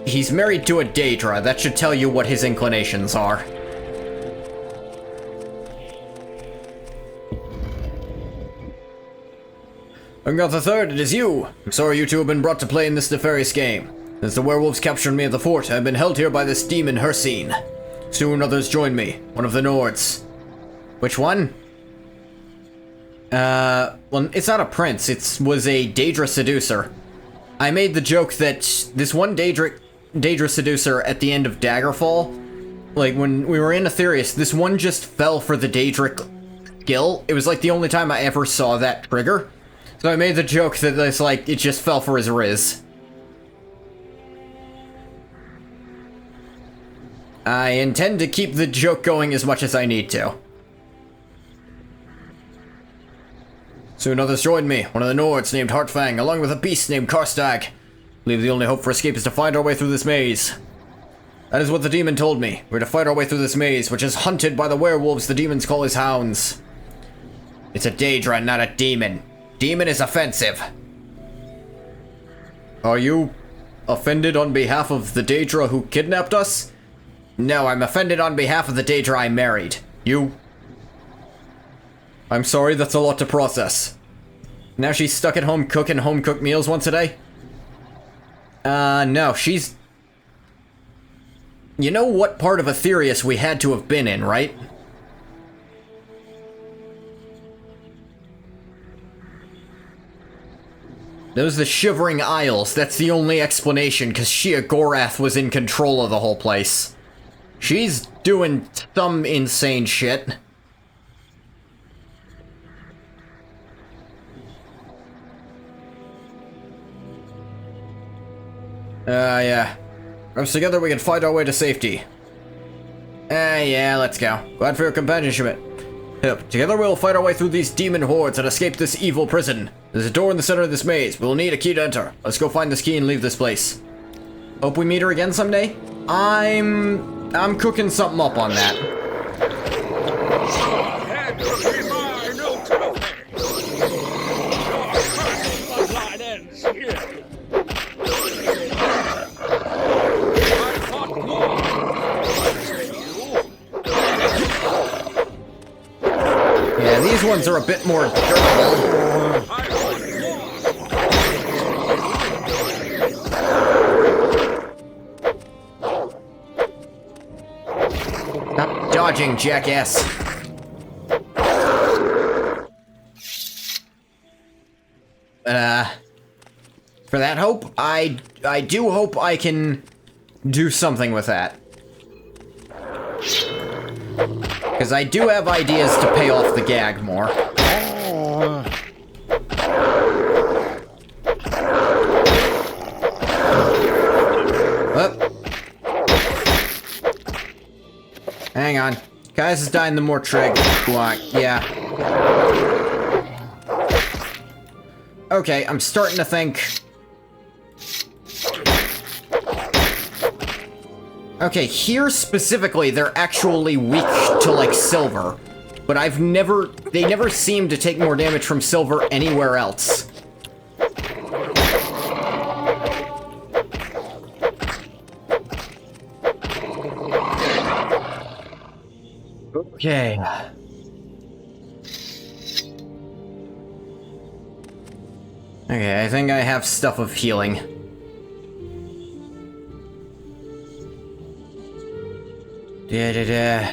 he's married to a Daedra. That should tell you what his inclinations are. Ingoth III, it is you! I'm sorry you two have been brought to play in this nefarious game. Since the werewolves captured me at the fort, I have been held here by this demon Hersine. Soon others join me, one of the Nords. Which one? Well, it's not a prince, it was a Daedra seducer. I made the joke that this one Daedra seducer at the end of Daggerfall, like when we were in Aetherius, this one just fell for the Daedric skill. It was like the only time I ever saw that trigger. So I made the joke that it's like, it just fell for his riz. I intend to keep the joke going as much as I need to. Soon others join me, one of the Nords named Heartfang, along with a beast named Karstag. I believe the only hope for escape is to find our way through this maze. That is what the demon told me. We're to fight our way through this maze, which is hunted by the werewolves the demons call his hounds. It's a Daedra, not a demon. Demon is offensive. Are you offended on behalf of the Daedra who kidnapped us? No, I'm offended on behalf of the Daedra I married. You... I'm sorry, that's a lot to process. Now she's stuck at home cooking home-cooked meals once a day? No, she's... You know what part of Aetherius we had to have been in, right? Those the Shivering Isles, that's the only explanation, because Shia Gorath was in control of the whole place. She's doing some insane shit. Yeah. Perhaps together we can fight our way to safety. Yeah, let's go. Glad for your companionship. Yep, together we'll fight our way through these demon hordes and escape this evil prison. There's a door in the center of this maze. We'll need a key to enter. Let's go find this key and leave this place. Hope we meet her again someday. I'm cooking something up on that. Yeah, these ones are a bit more durable. Stop dodging, jackass. For that hope, I do hope I can do something with that. Because I do have ideas to pay off the gag more. Hang on. Guys is dying the more trig. Yeah. Okay, I'm starting to think... Okay, here specifically, they're actually weak to, like, silver. But they never seem to take more damage from silver anywhere else. Okay. Okay, I think I have stuff of healing. Da-da-da.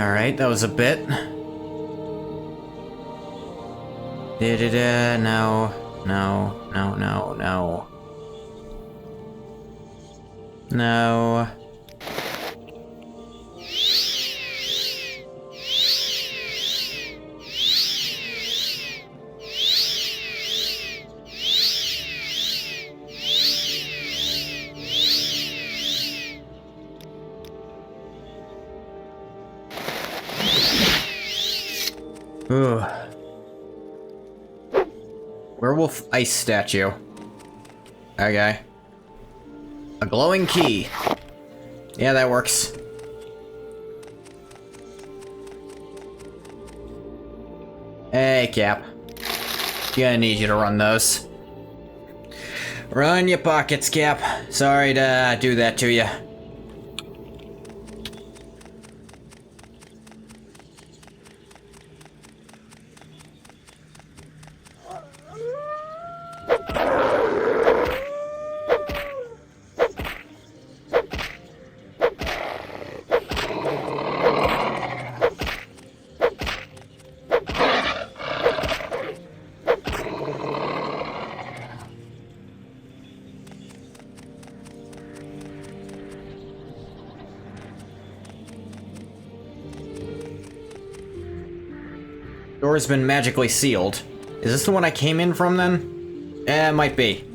Alright, that was a bit. Da-da-da, no. No, no, no, no. No. Ugh. Werewolf ice statue. Okay. A glowing key. Yeah, that works. Hey, Cap. Gonna need you to run those. Run your pockets, Cap. Sorry to do that to you. Door's been magically sealed. Is this the one I came in from, then? It might be.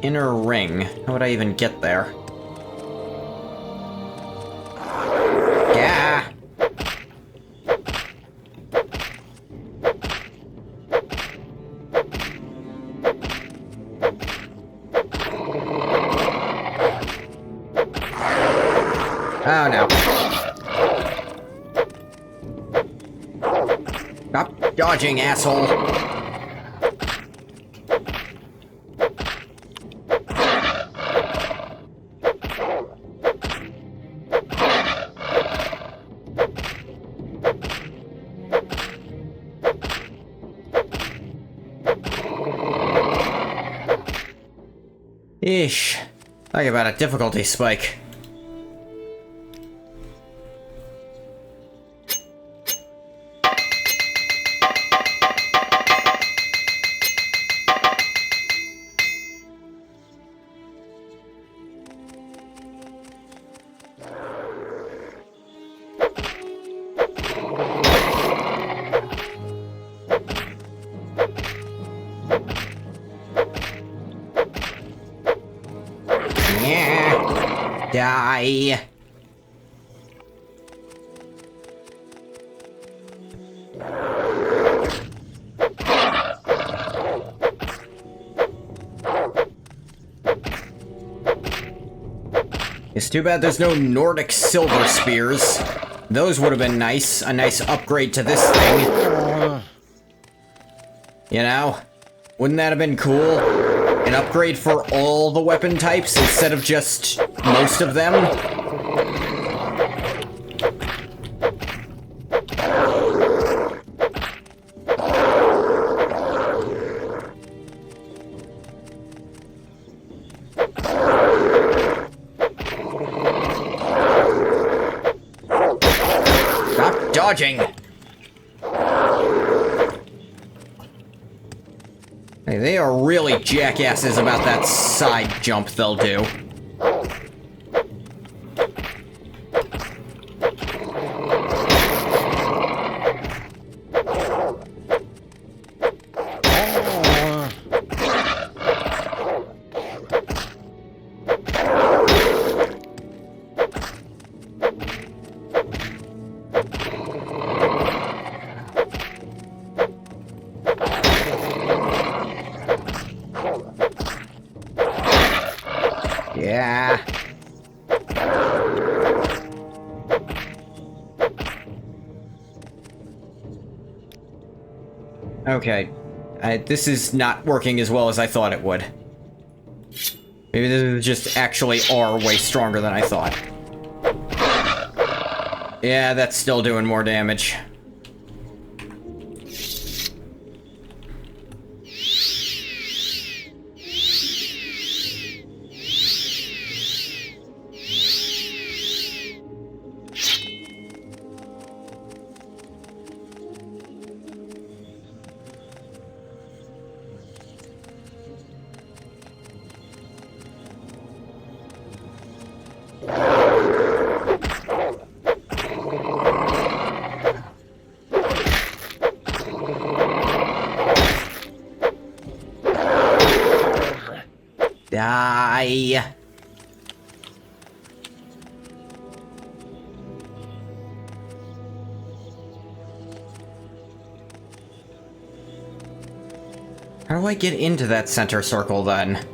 Inner ring. How would I even get there? Yeah! Oh no. Stop dodging, asshole. Eesh. Talk about a difficulty spike. Yeah. Die. It's too bad there's no Nordic silver spears. Those would have been nice. A nice upgrade to this thing. You know? Wouldn't that have been cool? An upgrade for all the weapon types instead of just most of them? Stop dodging! Hey, they are really jackasses about that side jump they'll do. Yeah. Okay. This is not working as well as I thought it would. Maybe this is just actually are way stronger than I thought. Yeah, that's still doing more damage. Die. How do I get into that center circle, then?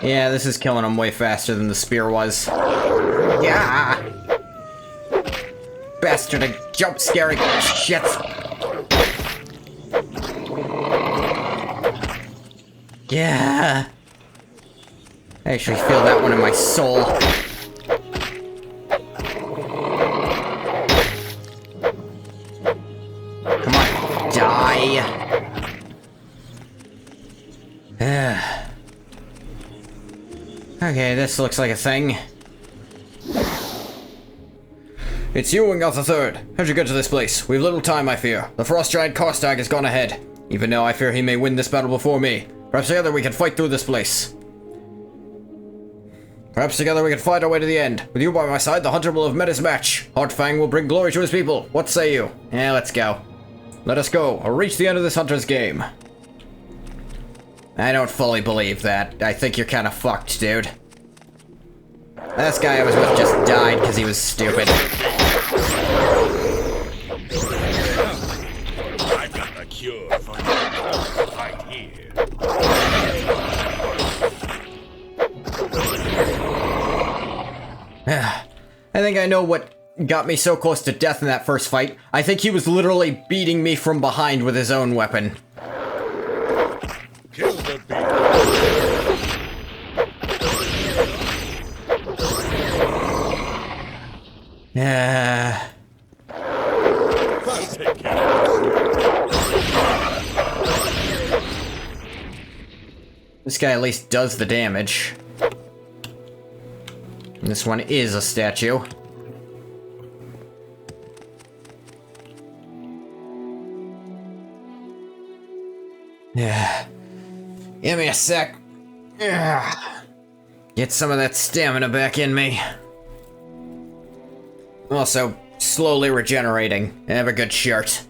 Yeah, this is killing him way faster than the spear was. Yeah! Bastard, jump scary shit! Yeah! I actually feel that one in my soul. Come on, die! Okay, this looks like a thing. It's you and Ghoti the Third. How'd you get to this place? We've little time, I fear. The frost giant Kostag has gone ahead. Even now, I fear he may win this battle before me. Perhaps together we can fight through this place. Perhaps together we can fight our way to the end. With you by my side, the hunter will have met his match. Heartfang will bring glory to his people. What say you? Yeah, let's go. Let us go, or reach the end of this hunter's game. I don't fully believe that. I think you're kind of fucked, dude. This guy I was with just died because he was stupid. I've got a cure for you right here. I think I know what got me so close to death in that first fight. I think he was literally beating me from behind with his own weapon. Kill the beast. Yeah. I'll take care of This guy at least does the damage. And this one is a statue. Yeah. Give me a sec. Yeah. Get some of that stamina back in me. Also, slowly regenerating. Have a good shirt.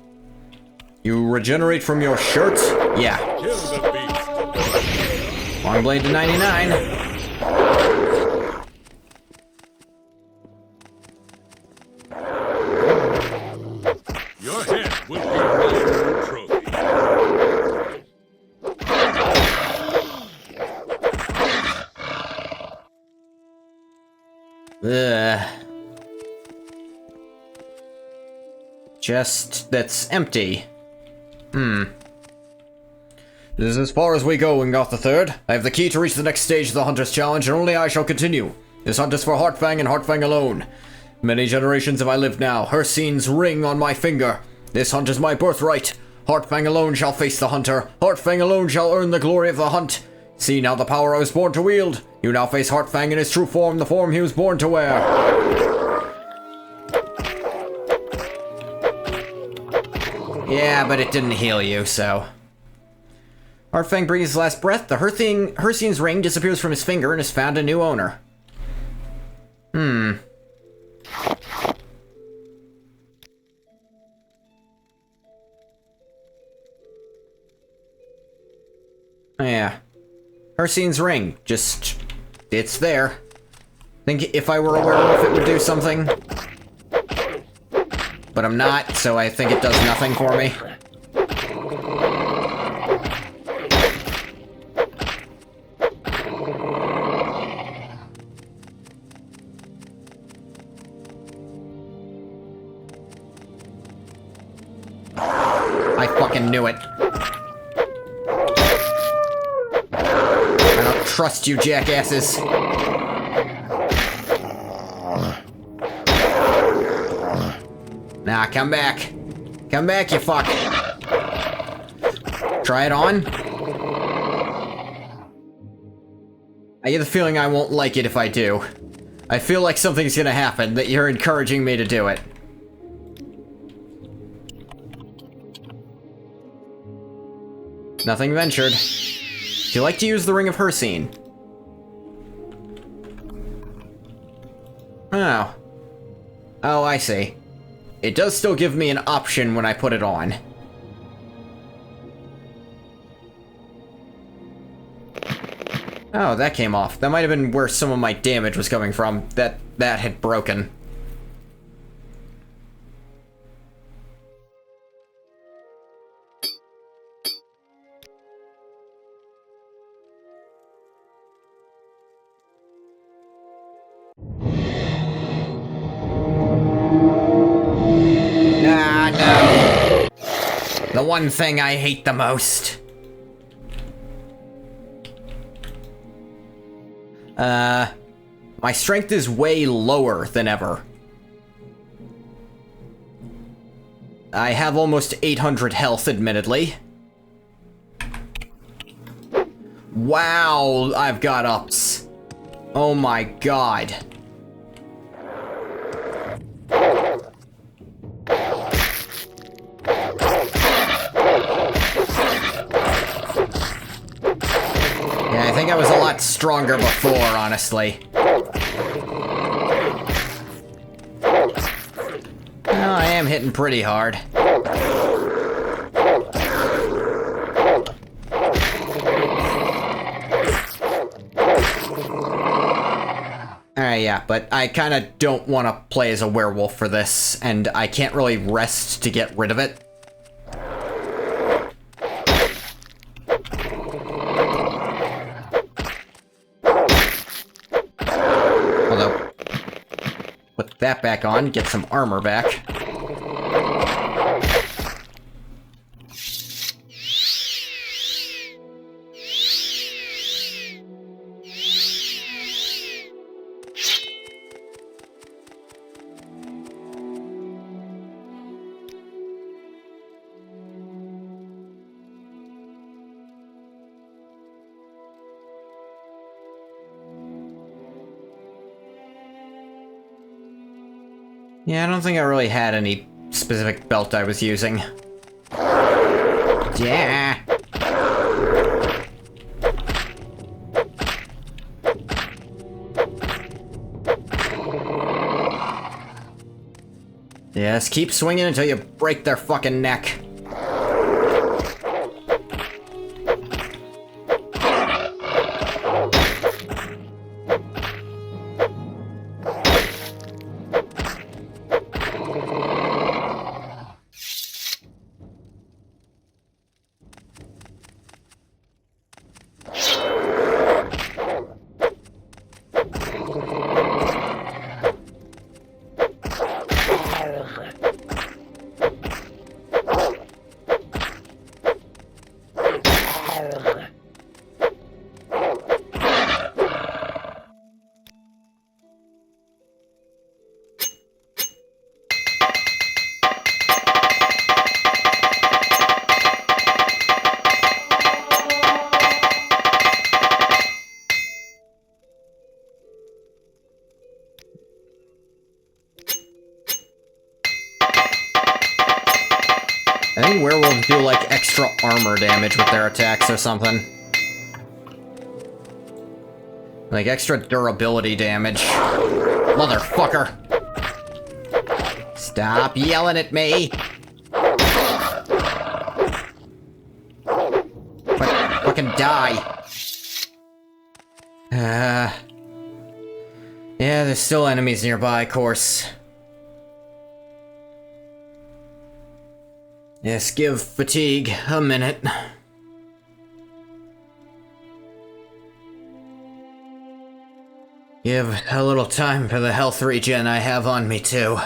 You regenerate from your shirt? Yeah. Kill the beast. Long blade to 99. Your head will be my trophy. Ugh. Chest that's empty. This is as far as we go in Ghoti the Third. I have the key to reach the next stage of the Hunter's Challenge, and only I shall continue. This hunt is for Heartfang and Heartfang alone. Many generations have I lived now, Hircine's ring on my finger. This hunt is my birthright. Heartfang alone shall face the hunter. Heartfang alone shall earn the glory of the hunt. See now the power I was born to wield. You now face Heartfang in his true form, the form he was born to wear. Yeah, but it didn't heal you, so... Heartfang breathes his last breath. The Hircine's ring disappears from his finger and has found a new owner. Yeah. Hircine's ring. Just... it's there. Think if I were a werewolf it would do something. But I'm not, so I think it does nothing for me. I fucking knew it. I don't trust you, jackasses. Nah, come back. Come back, you fuck. Try it on. I get the feeling I won't like it if I do. I feel like something's gonna happen, that you're encouraging me to do it. Nothing ventured. Do you like to use the Ring of Hircine? Oh. Oh, I see. It does still give me an option when I put it on. Oh, that came off. That might have been where some of my damage was coming from. That had broken. Ah, no. The one thing I hate the most. My strength is way lower than ever. I have almost 800 health, admittedly. Wow, I've got ups. Oh my god. Yeah, I think I was a lot stronger before, honestly. Well, I am hitting pretty hard. Alright, yeah, but I kinda don't want to play as a werewolf for this, and I can't really rest to get rid of it. Although, put that back on, get some armor back. Yeah, I don't think I really had any specific belt I was using. Yeah. Yes, keep swinging until you break their fucking neck. I think werewolves do, like, extra armor damage with their attacks or something. Like, extra durability damage. Motherfucker! Stop yelling at me! Fucking die! Yeah, there's still enemies nearby, of course. Yes, give fatigue a minute. Give a little time for the health regen I have on me, too.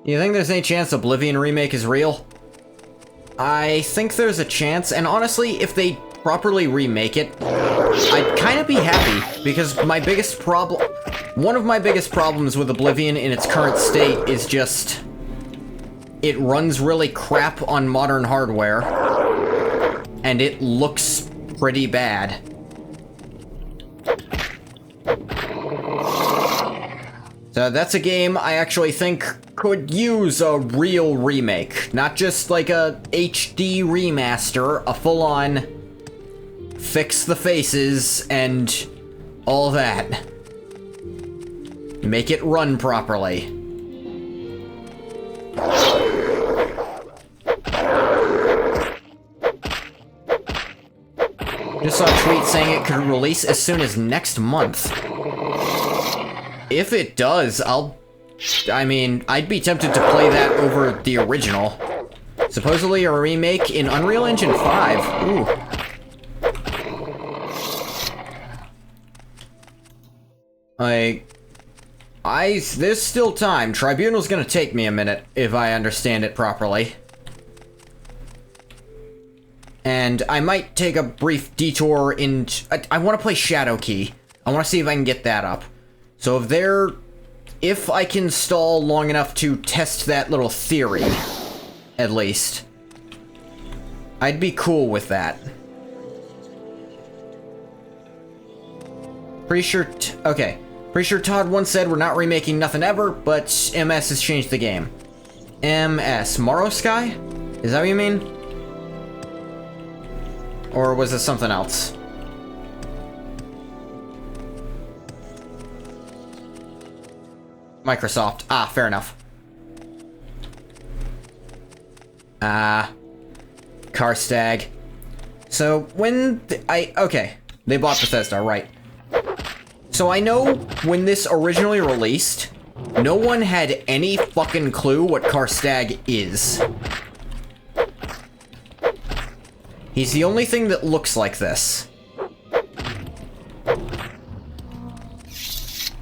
You think there's any chance Oblivion Remake is real? I think there's a chance, and honestly, if they properly remake it, I'd kind of be happy, because my biggest problem... One of my biggest problems with Oblivion in its current state is just... it runs really crap on modern hardware, and it looks pretty bad. So that's a game I actually think could use a real remake. Not just like a HD remaster, a full-on fix the faces and all that. Make it run properly. Just saw a tweet saying it could release as soon as next month. If it does, I mean, I'd be tempted to play that over the original. Supposedly a remake in Unreal Engine 5. Ooh. There's still time. Tribunal's gonna take me a minute, if I understand it properly. And I might take a brief detour I want to play Shadow Key. I want to see if I can get that up. So if I can stall long enough to test that little theory, at least, I'd be cool with that. Pretty sure Todd once said we're not remaking nothing ever, but MS has changed the game. MS, Morrow Sky? Is that what you mean? Or was it something else? Microsoft. Ah, fair enough. Karstag. So, okay. They bought Bethesda, right. So I know when this originally released, no one had any fucking clue what Karstag is. He's the only thing that looks like this.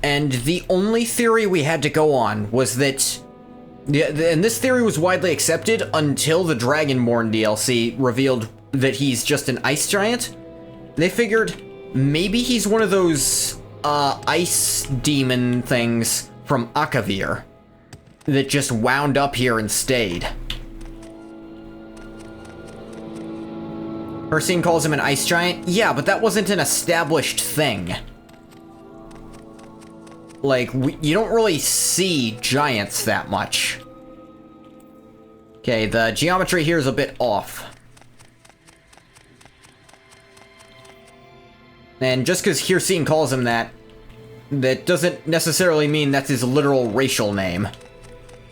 And the only theory we had to go on was that... and this theory was widely accepted until the Dragonborn DLC revealed that he's just an ice giant. They figured maybe he's one of those ice demon things from Akavir that just wound up here and stayed. Hercene calls him an ice giant? Yeah, but that wasn't an established thing. Like, you don't really see giants that much. Okay, the geometry here is a bit off. And just because Hercene calls him that, that doesn't necessarily mean that's his literal racial name.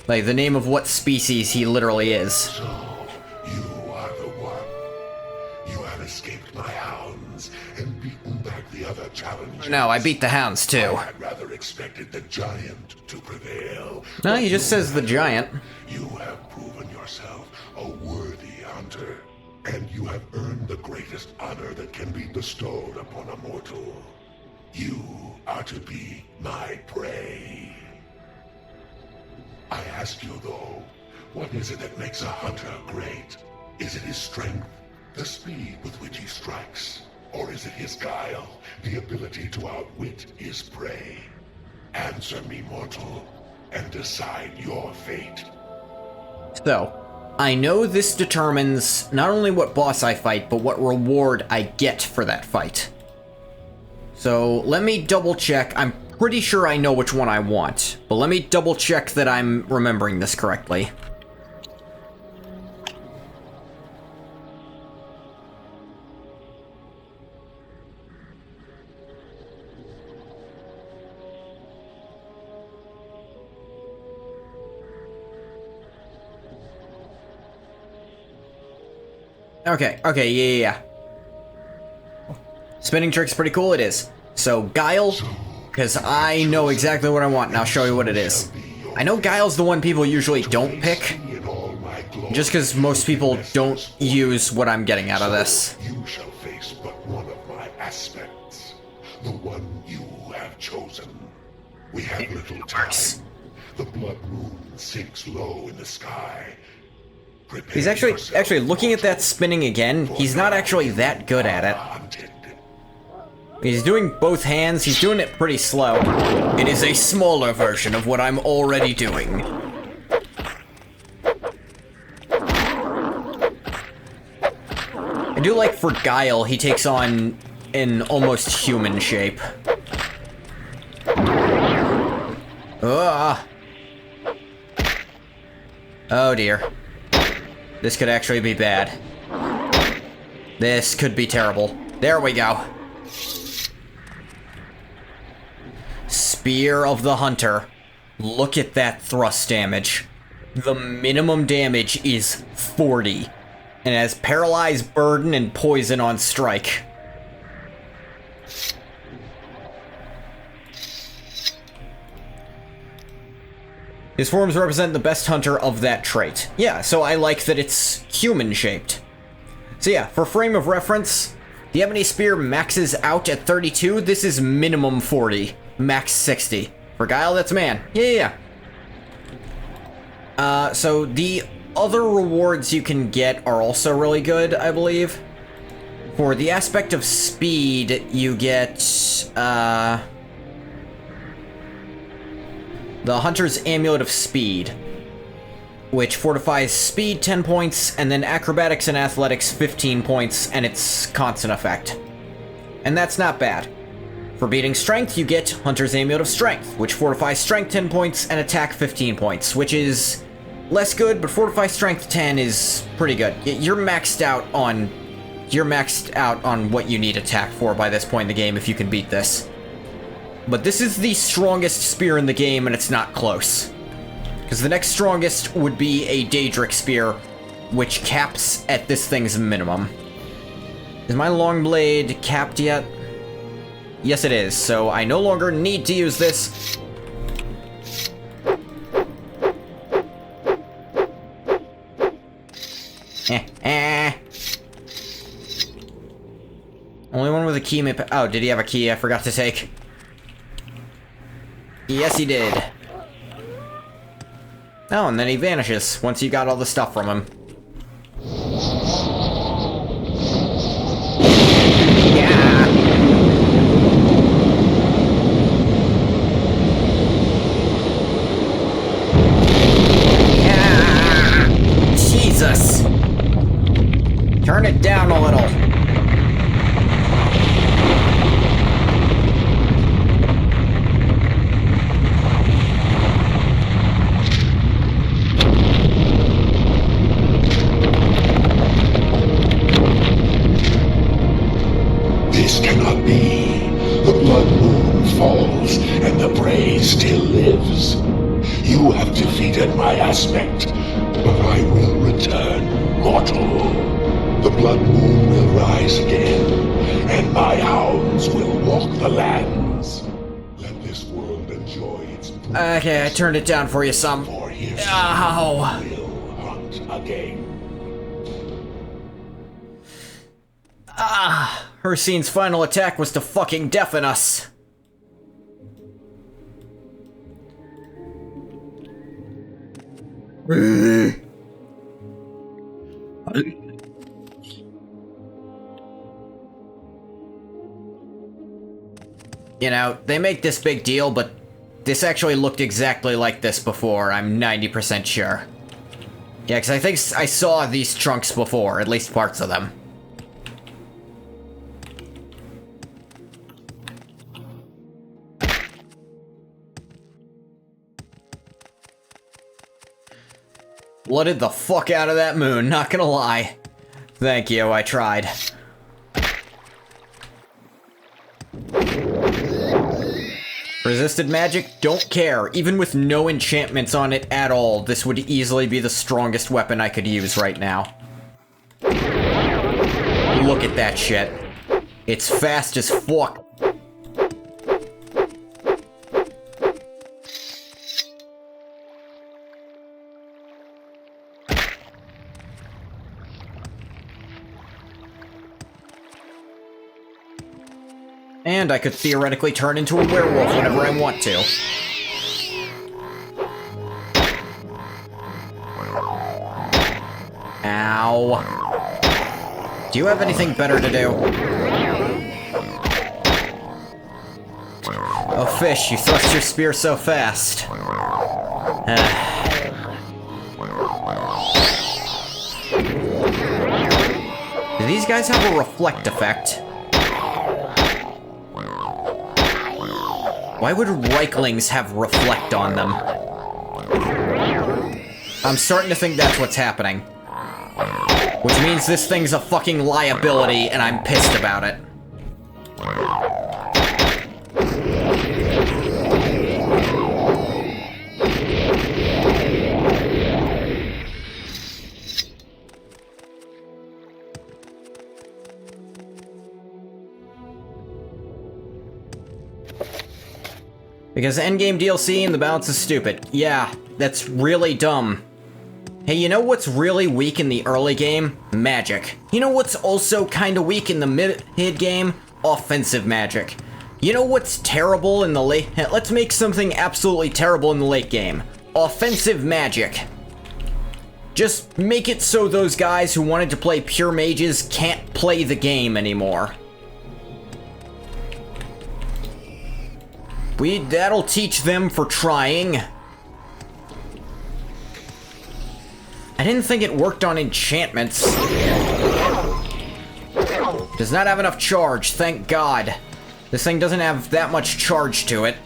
Like, the name of what species he literally is. So, you are the one. You have escaped my hounds and beaten back the other challengers. No, I beat the hounds too. I had rather expected the giant to prevail. No, he just says the giant. You have proven yourself a worthy hunter, and you have earned the greatest honor that can be bestowed upon a mortal. You are to be my prey. I ask you, though, what is it that makes a hunter great? Is it his strength, the speed with which he strikes? Or is it his guile, the ability to outwit his prey? Answer me, mortal, and decide your fate. So, I know this determines not only what boss I fight, but what reward I get for that fight. So, let me double check. I'm pretty sure I know which one I want, but let me double check that I'm remembering this correctly. Okay, yeah. Spinning trick's pretty cool, it is. So, Guile, because I know exactly what I want, and I'll show you what it is. I know Guile's the one people usually don't pick, just because most people don't use what I'm getting out of this. You shall face but one of my aspects, the one you have chosen. We have little time. The blood moon sinks low in the sky. He's actually looking at that spinning again. He's not actually that good at it. He's doing both hands. He's doing it pretty slow. It is a smaller version of what I'm already doing. I do like for Guile, he takes on an almost human shape. Ugh. Oh dear. This could actually be bad. This could be terrible. There we go. Spear of the Hunter. Look at that thrust damage. The minimum damage is 40. And it has Paralyze, Burden, and Poison on strike. His forms represent the best hunter of that trait. Yeah, so I like that it's human-shaped. So yeah, for frame of reference, the Ebony Spear maxes out at 32. This is minimum 40. Max 60. For Guile, that's man. Yeah. So the other rewards you can get are also really good, I believe. For the aspect of speed, you get, the Hunter's Amulet of Speed, which fortifies speed 10 points, and then acrobatics and athletics 15 points, and its constant effect. And that's not bad. For beating strength, you get Hunter's Amulet of Strength, which fortifies strength 10 points and attack 15 points, which is less good, but fortify strength 10 is pretty good. You're maxed out on what you need attack for by this point in the game if you can beat this. But this is the strongest spear in the game, and it's not close. Because the next strongest would be a Daedric Spear, which caps at this thing's minimum. Is my long blade capped yet? Yes, it is, so I no longer need to use this. Only one with a key may oh, did he have a key I forgot to take? Yes, he did. Oh, and then he vanishes once you got all the stuff from him. Jesus! Turn it down a little. This cannot be. The blood moon falls, and the prey still lives. You have defeated my aspect, but I will return mortal. The blood moon will rise again, and my hounds will walk the lands. Let this world enjoy its... Okay, I turned it down for you some. Ow! Will hunt again. Ah! Hersine's final attack was to fucking deafen us. You know, they make this big deal, but this actually looked exactly like this before, I'm 90% sure. Yeah, because I think I saw these trunks before, at least parts of them. Blooded the fuck out of that moon, not gonna lie. Thank you, I tried. Resisted magic? Don't care. Even with no enchantments on it at all, this would easily be the strongest weapon I could use right now. Look at that shit. It's fast as fuck. And I could theoretically turn into a werewolf whenever I want to. Ow. Do you have anything better to do? Oh, fish, you thrust your spear so fast. Do these guys have a reflect effect? Why would Reiklings have reflect on them? I'm starting to think that's what's happening. Which means this thing's a fucking liability, and I'm pissed about it. Because endgame DLC and the balance is stupid. Yeah, that's really dumb. Hey, you know what's really weak in the early game? Magic. You know what's also kinda weak in the mid-game? Offensive magic. You know what's terrible in the late... Let's make something absolutely terrible in the late game. Offensive magic. Just make it so those guys who wanted to play pure mages can't play the game anymore. That'll teach them for trying. I didn't think it worked on enchantments. Does not have enough charge, thank God. This thing doesn't have that much charge to it.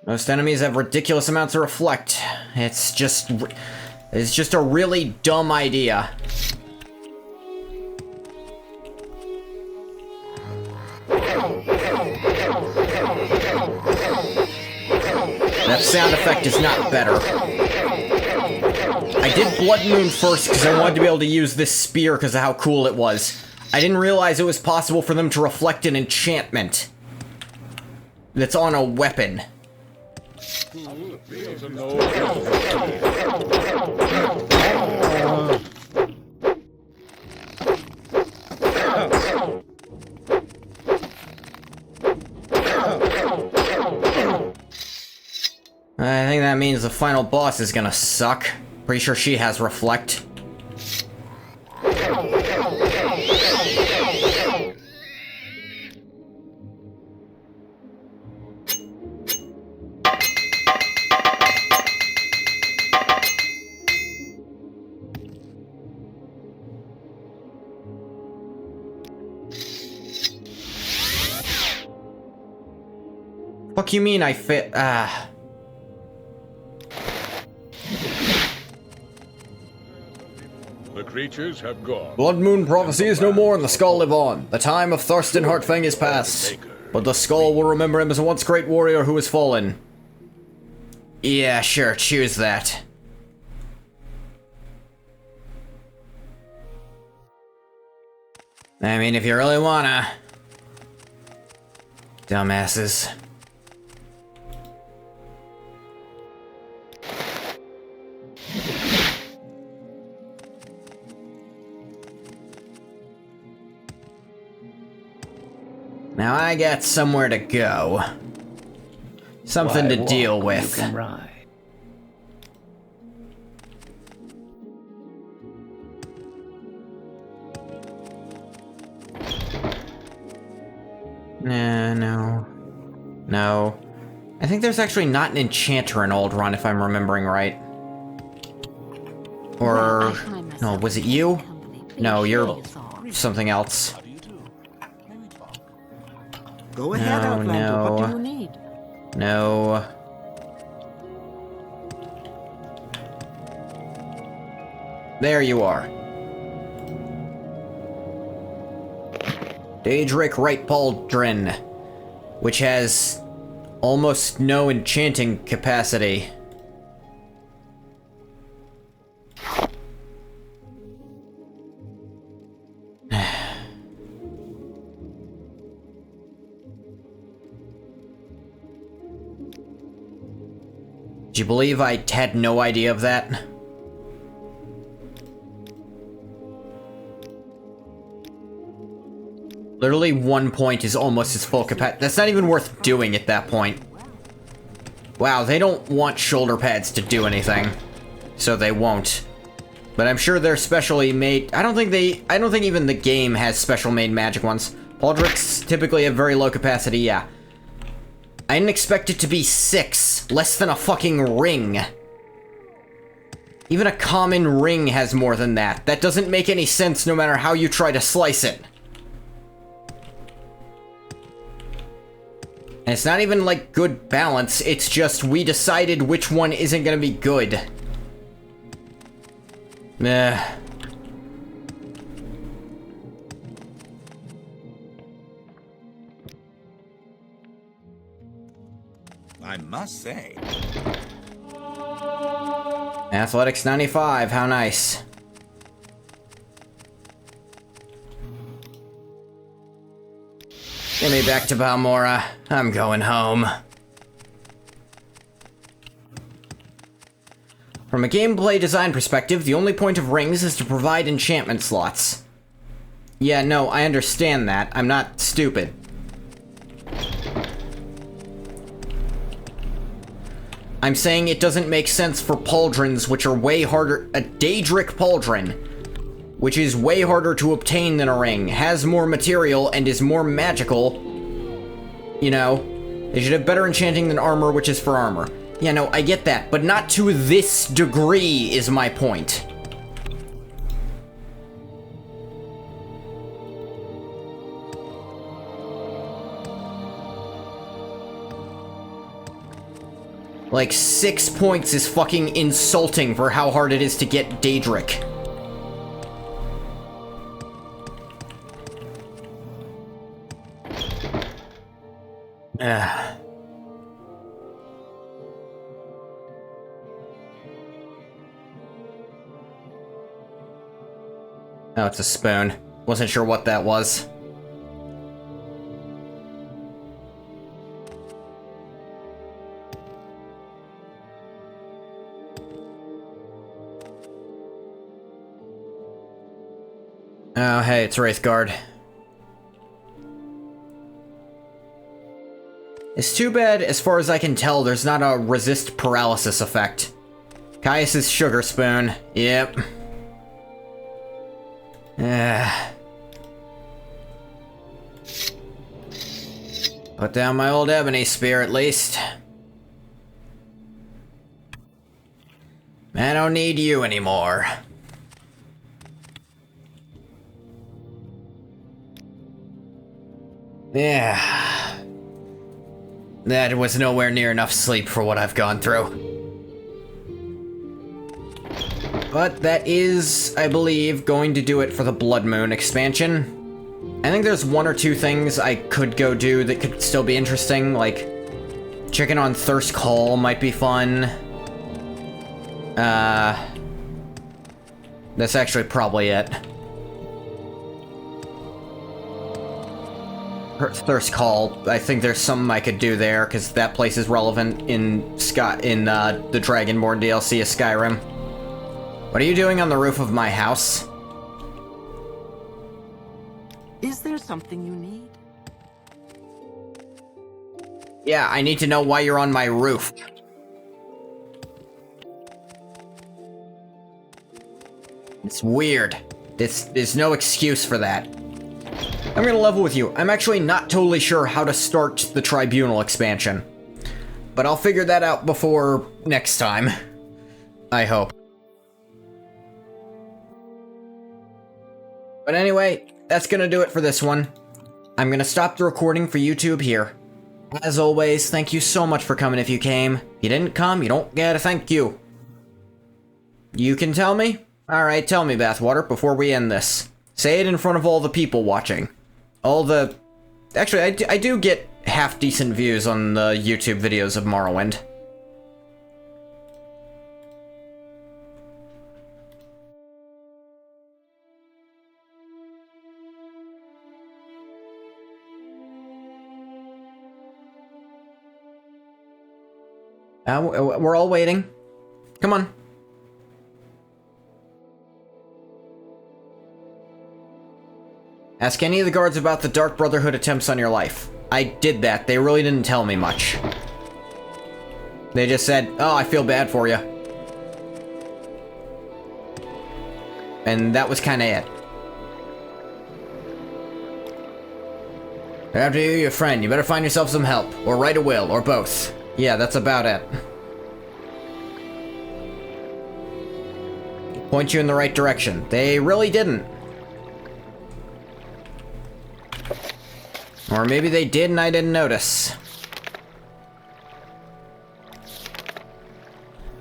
Most enemies have ridiculous amounts of reflect. It's just a really dumb idea. That sound effect is not better. I did Blood Moon first because I wanted to be able to use this spear because of how cool it was. I didn't realize it was possible for them to reflect an enchantment that's on a weapon. I think that means the final boss is gonna suck. Pretty sure she has reflect. Fuck you mean I fit? The creatures have gone. Blood Moon prophecy is no more and the skull live on. The time of Thurston Heartfang is past, but the skull will remember him as a once great warrior who has fallen. Yeah, sure, choose that. I mean, if you really wanna. Dumbasses. Now I got somewhere to go. Something to deal with. You can ride. No. I think there's actually not an enchanter in Old Run, if I'm remembering right. Or... no, was it you? No, you're something else. Go ahead, Outlander. What do you need? No. There you are. Daedric Right Pauldron, which has almost no enchanting capacity. Do you believe I had no idea of that? Literally 1 point is almost its full capacity. That's not even worth doing at that point. Wow, they don't want shoulder pads to do anything. So they won't. But I'm sure they're specially made. I don't think even the game has special made magic ones. Pauldrons typically have very low capacity, yeah. I didn't expect it to be 6, less than a fucking ring. Even a common ring has more than that. That doesn't make any sense no matter how you try to slice it. And it's not even like good balance, it's just we decided which one isn't gonna be good. Meh. I must say, Athletics 95, how nice. Get me back to Balmora. I'm going home. From a gameplay design perspective, the only point of rings is to provide enchantment slots. Yeah, no, I understand that. I'm not stupid. I'm saying it doesn't make sense for pauldrons, which are way harder— a Daedric pauldron, which is way harder to obtain than a ring, has more material, and is more magical. You know, they should have better enchanting than armor, which is for armor. Yeah, no, I get that, but not to this degree is my point. Like, 6 points is fucking insulting for how hard it is to get Daedric. Oh, it's a spoon. Wasn't sure what that was. Oh, hey, it's Wraithguard. It's too bad, as far as I can tell, there's not a resist paralysis effect. Caius's sugar spoon. Yep. Put down my old ebony spear, at least. I don't need you anymore. Yeah. That was nowhere near enough sleep for what I've gone through. But that is, I believe, going to do it for the Blood Moon expansion. I think there's one or two things I could go do that could still be interesting, like checking on Thirsk Hall might be fun. That's actually probably it. Thirsk Hall, I think there's something I could do there, because that place is relevant in the Dragonborn DLC of Skyrim. What are you doing on the roof of my house? Is there something you need? Yeah, I need to know why you're on my roof. It's weird. There's no excuse for that. I'm gonna level with you. I'm actually not totally sure how to start the Tribunal expansion. But I'll figure that out before next time. I hope. But anyway, that's gonna do it for this one. I'm gonna stop the recording for YouTube here. As always, thank you so much for coming if you came. If you didn't come, you don't get a thank you. You can tell me? Alright, tell me, Bathwater, before we end this. Say it in front of all the people watching. Actually, I do get half-decent views on the YouTube videos of Morrowind. We're all waiting. Come on. Ask any of the guards about the Dark Brotherhood attempts on your life. I did that. They really didn't tell me much. They just said, oh, I feel bad for you. And that was kinda it. After you, your friend, you better find yourself some help. Or write a will, or both. Yeah, that's about it. Point you in the right direction. They really didn't. Or maybe they did and I didn't notice.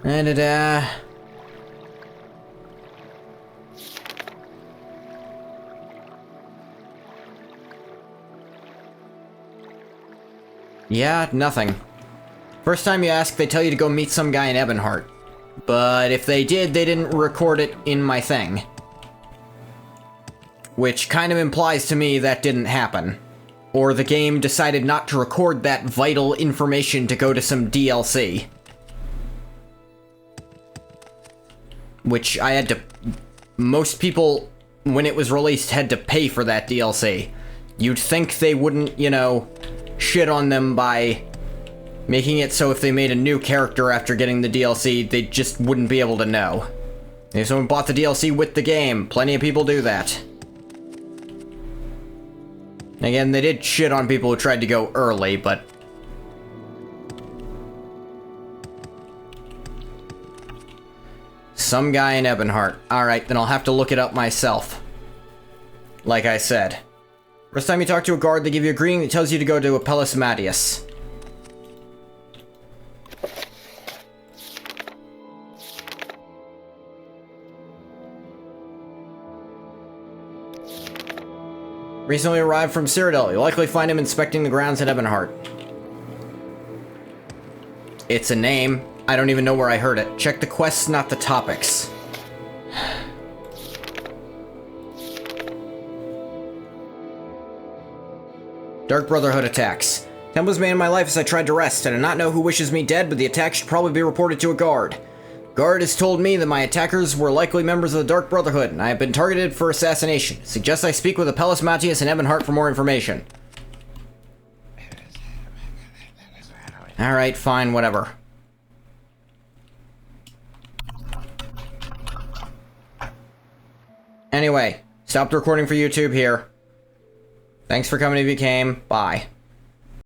Da-da-da. Yeah, nothing. First time you ask, they tell you to go meet some guy in Ebonheart. But if they did, they didn't record it in my thing. Which kind of implies to me that didn't happen. Or the game decided not to record that vital information to go to some DLC. Which I had to... Most people, when it was released, had to pay for that DLC. You'd think they wouldn't, you know, shit on them by making it so if they made a new character after getting the DLC, they just wouldn't be able to know. If someone bought the DLC with the game, plenty of people do that. Again, they did shit on people who tried to go early, but... Some guy in Ebonheart. Alright, then I'll have to look it up myself. Like I said. First time you talk to a guard, they give you a greeting that tells you to go to Apelles Matius. Recently arrived from Cyrodiil. You'll likely find him inspecting the grounds at Ebonheart. It's a name. I don't even know where I heard it. Check the quests, not the topics. Dark Brotherhood attacks. Tempest made in my life as I tried to rest. I do not know who wishes me dead, but the attack should probably be reported to a guard. Guard has told me that my attackers were likely members of the Dark Brotherhood, and I have been targeted for assassination. Suggests I speak with Apelles Matius and Ebonheart for more information. Alright, fine, whatever. Anyway, stopped recording for YouTube here. Thanks for coming if you came. Bye.